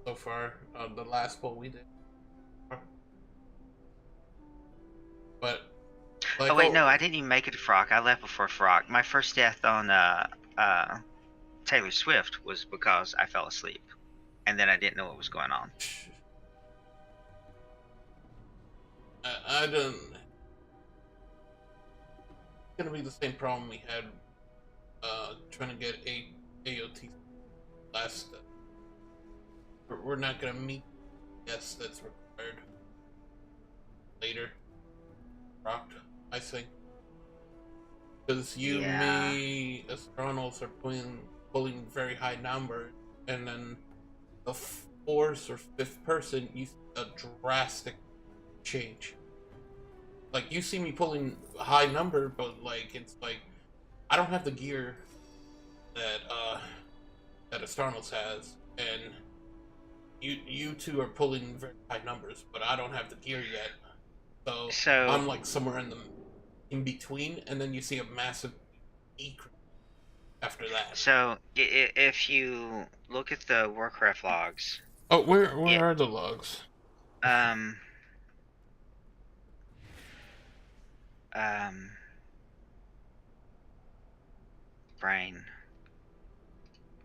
so far. The last pull we did. But like, oh wait, no, I didn't even make it to Farrak. I left before Farrak. My first death on Taylor Swift was because I fell asleep, and then I didn't know what was going on. I don't. It's gonna be the same problem we had trying to get AOT last. We're not gonna meet. Yes, that's required later. Rocked, I think. Because you, me, Astronos are pulling very high numbers, and then the fourth or fifth person, you see a drastic change. Like, you see me pulling a high number, but like it's like I don't have the gear that Astronos has, and you two are pulling very high numbers, but I don't have the gear yet. So I'm like somewhere in between, and then you see a massive decrease after that. So if you look at the Warcraft logs. Oh, where are the logs? Brain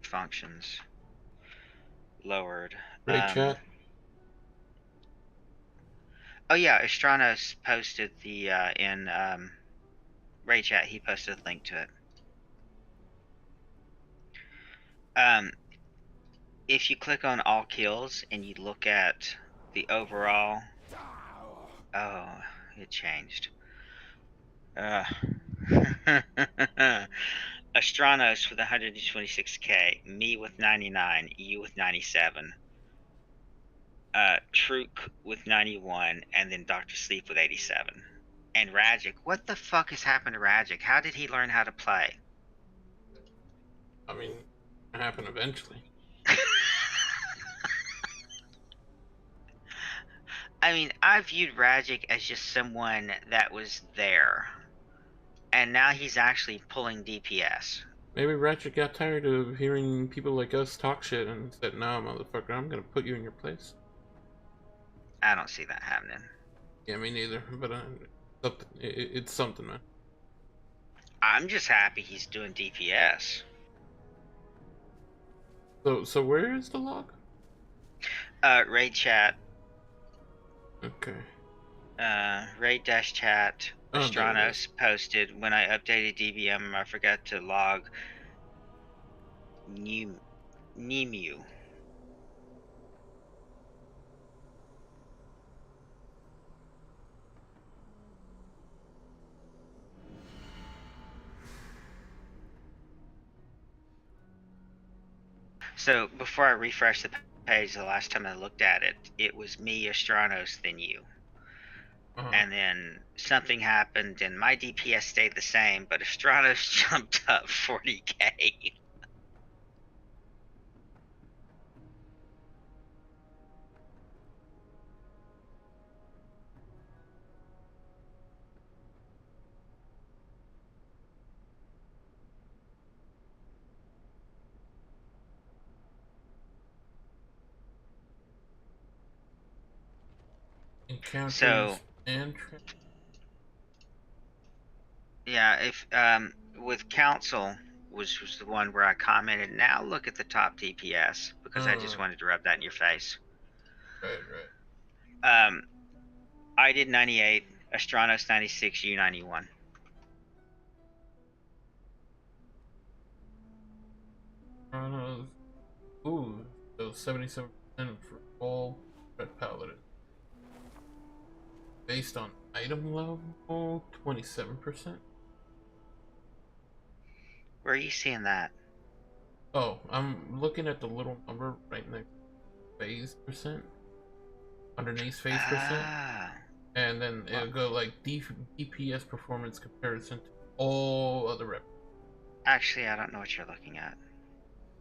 functions lowered. Raid chat. Oh yeah, Astranos posted the in raid chat. He posted a link to it. If you click on all kills and you look at the overall, oh, it changed. Astranos with 126k, me with 99, you with 97, Truk with 91, and then Dr. Sleep with 87. And Ragic, what the fuck has happened to Ragic? How did he learn how to play? I mean, it happened eventually. I mean, I viewed Ragic as just someone that was there. And now he's actually pulling DPS. Maybe Ratchet got tired of hearing people like us talk shit and said, "Nah, motherfucker, I'm gonna put you in your place." I don't see that happening. Yeah, me neither. But it's something, man. I'm just happy he's doing DPS. So where is the log? Raid chat. Okay. Raid dash chat. Oh, there it Astranos posted when I updated DBM. I forgot to log Nemu. So before I refreshed the page, the last time I looked at it, it was me, Astranos, then you. And then something happened, and my DPS stayed the same, but Astranos jumped up 40k. Encounters So and yeah, if with Council, which was the one where I commented, now look at the top DPS because I just wanted to rub that in your face. Right. I did 98, Astranos 96, you 91. Ooh, so 77% for all red paladin. Based on item level, 27%. Where are you seeing that? Oh, I'm looking at the little number right next to phase percent. Underneath phase percent. And then it'll go like DPS performance comparison to all other rep. Actually, I don't know what you're looking at.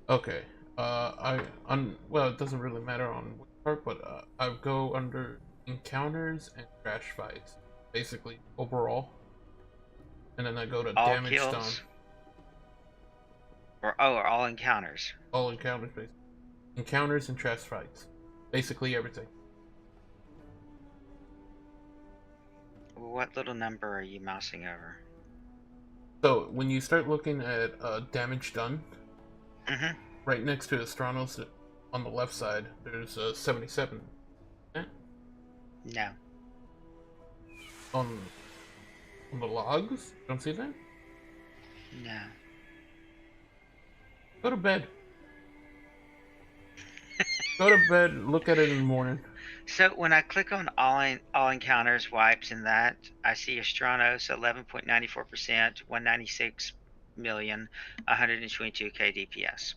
Okay. Well, it doesn't really matter on which part, but I go under encounters and trash fights, basically overall, and then I go to All damage kills? done. Or all encounters. All encounters, basically. Encounters and trash fights, basically everything. What little number are you mousing over? So when you start looking at damage done, right next to Astranos on the left side, there's 77. No. On the logs? You don't see that? No. Go to bed. Go to bed, look at it in the morning. So when I click on all encounters, wipes, and that, I see Astranos 11.94%, 196 million, 122k DPS.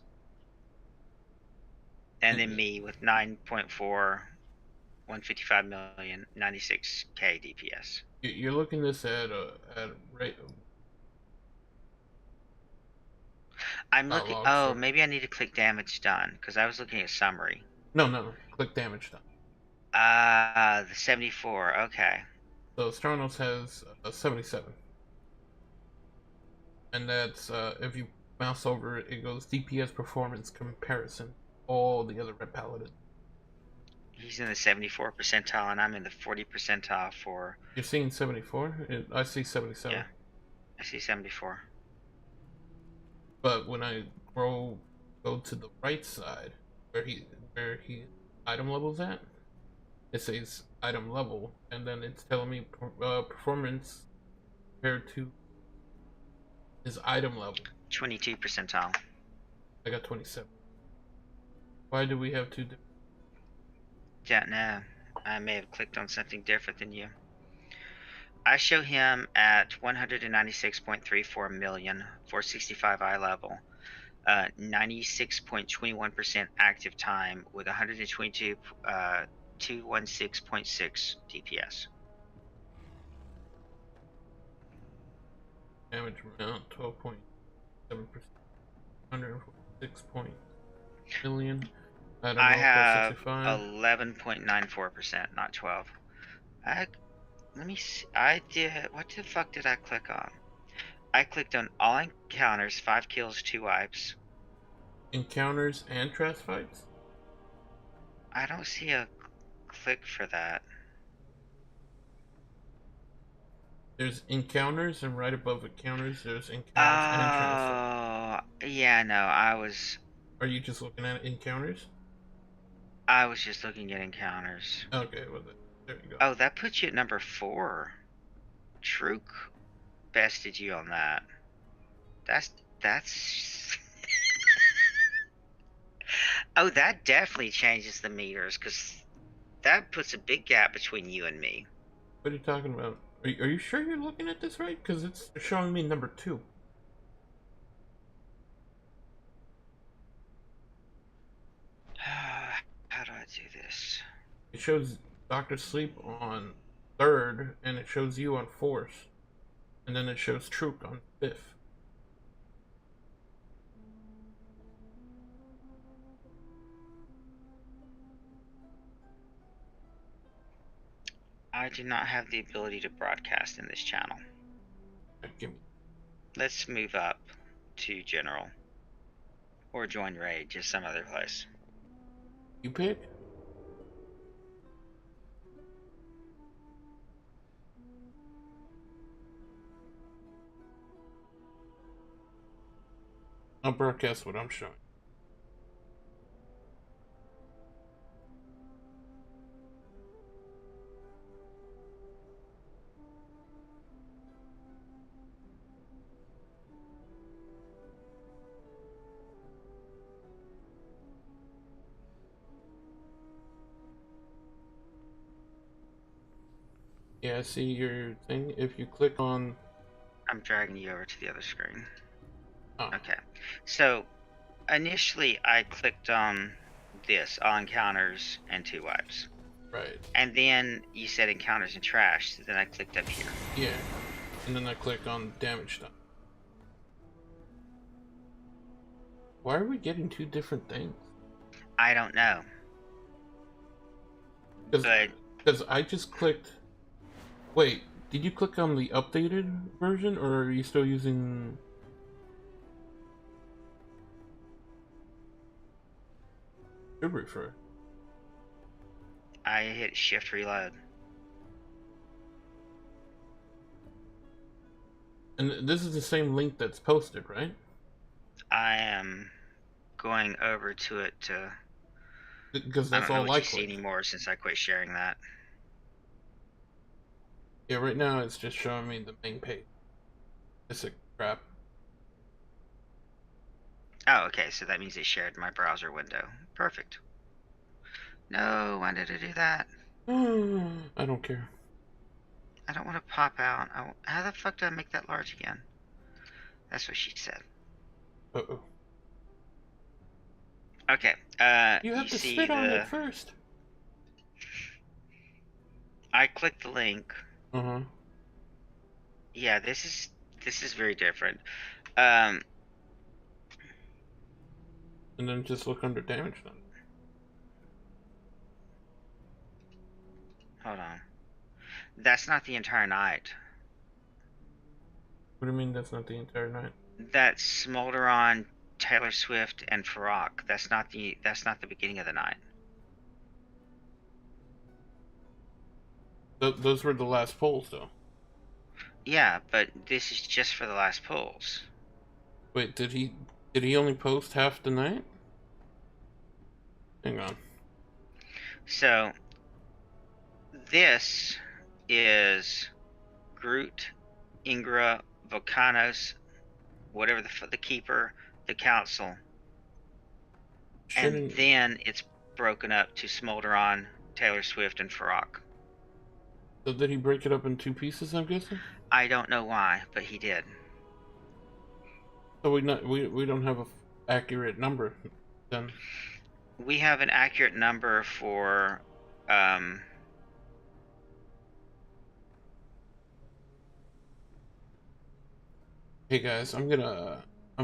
And then me with 9.4, 155 million, 96k DPS. You're looking this at rate. I'm looking. Oh, maybe I need to click damage done because I was looking at summary. No. Click damage done. The 74. Okay. So Astranos has 77, and that's if you mouse over it, it goes DPS performance comparison. All the other red paladins. He's in the 74 percentile, and I'm in the 40 percentile for. You're seeing 74? I see 77. Yeah, I see 74. But when I go to the right side, where he item level's at, it says item level, and then it's telling me performance compared to his item level. 22 percentile. I got 27. Why do we have two different? Yeah, no. I may have clicked on something different than you. I show him at 196.34 million, 465 eye level, 96.21% active time with 216.6 DPS. Damage amount 12.7%, 146 million. I have 11.94%, not 12. Let me see. What the fuck did I click on? I clicked on all encounters, 5 kills, 2 wipes. Encounters and trash fights? I don't see a click for that. There's encounters, and right above encounters, there's encounters and transfer. Yeah, no, I was. Are you just looking at encounters? I was just looking at encounters. Okay, well, there you go. Oh, that puts you at number 4. Truk bested you on that. That's. Oh, that definitely changes the meters, because that puts a big gap between you and me. What are you talking about? Are you sure you're looking at this right? Because it's showing me number 2. How do I do this? It shows Dr. Sleep on 3rd, and it shows you on 4th. And then it shows Truk on 5th. I do not have the ability to broadcast in this channel. Let's move up to General. Or join Raid, just some other place. You pick? I'll broadcast what I'm showing. Yeah, see your thing? If you click on... I'm dragging you over to the other screen. Oh. Okay. So, initially I clicked on this, all encounters and 2 wipes. Right. And then you said encounters and trash, so then I clicked up here. Yeah. And then I click on damage done. Why are we getting 2 different things? I don't know. Because I just clicked... Wait, did you click on the updated version, or are you still using... Should refer. I hit shift reload. And this is the same link that's posted, right? I am going over to it to... Because I that's don't know all what I you see clicked. anymore since I quit sharing that. Yeah, right now it's just showing me the main page. It's a crap. Oh, okay, so that means it shared my browser window. Perfect. No, why did it do that? I don't care. I don't want to pop out. How the fuck do I make that large again? That's what she said. Uh-oh. Okay, You have to see spit on it first. I clicked the link. Uh-huh. Yeah, this is very different. And then just look under damage done. Hold on. That's not the entire night. What do you mean that's not the entire night? That's Smolderon, Taylor Swift, and Farrakh. That's not the beginning of the night. Those were the last polls, though. Yeah, but this is just for the last polls. Wait, did he only post half the night? Hang on. So this is Groot, Ingra, Volcanos, whatever the keeper, the council, and then it's broken up to Smolderon, Taylor Swift, and Farrakh. So did he break it up in 2 pieces, I'm guessing? I don't know why, but he did. So we don't have a accurate number then. We have an accurate number for Hey guys, I'm gonna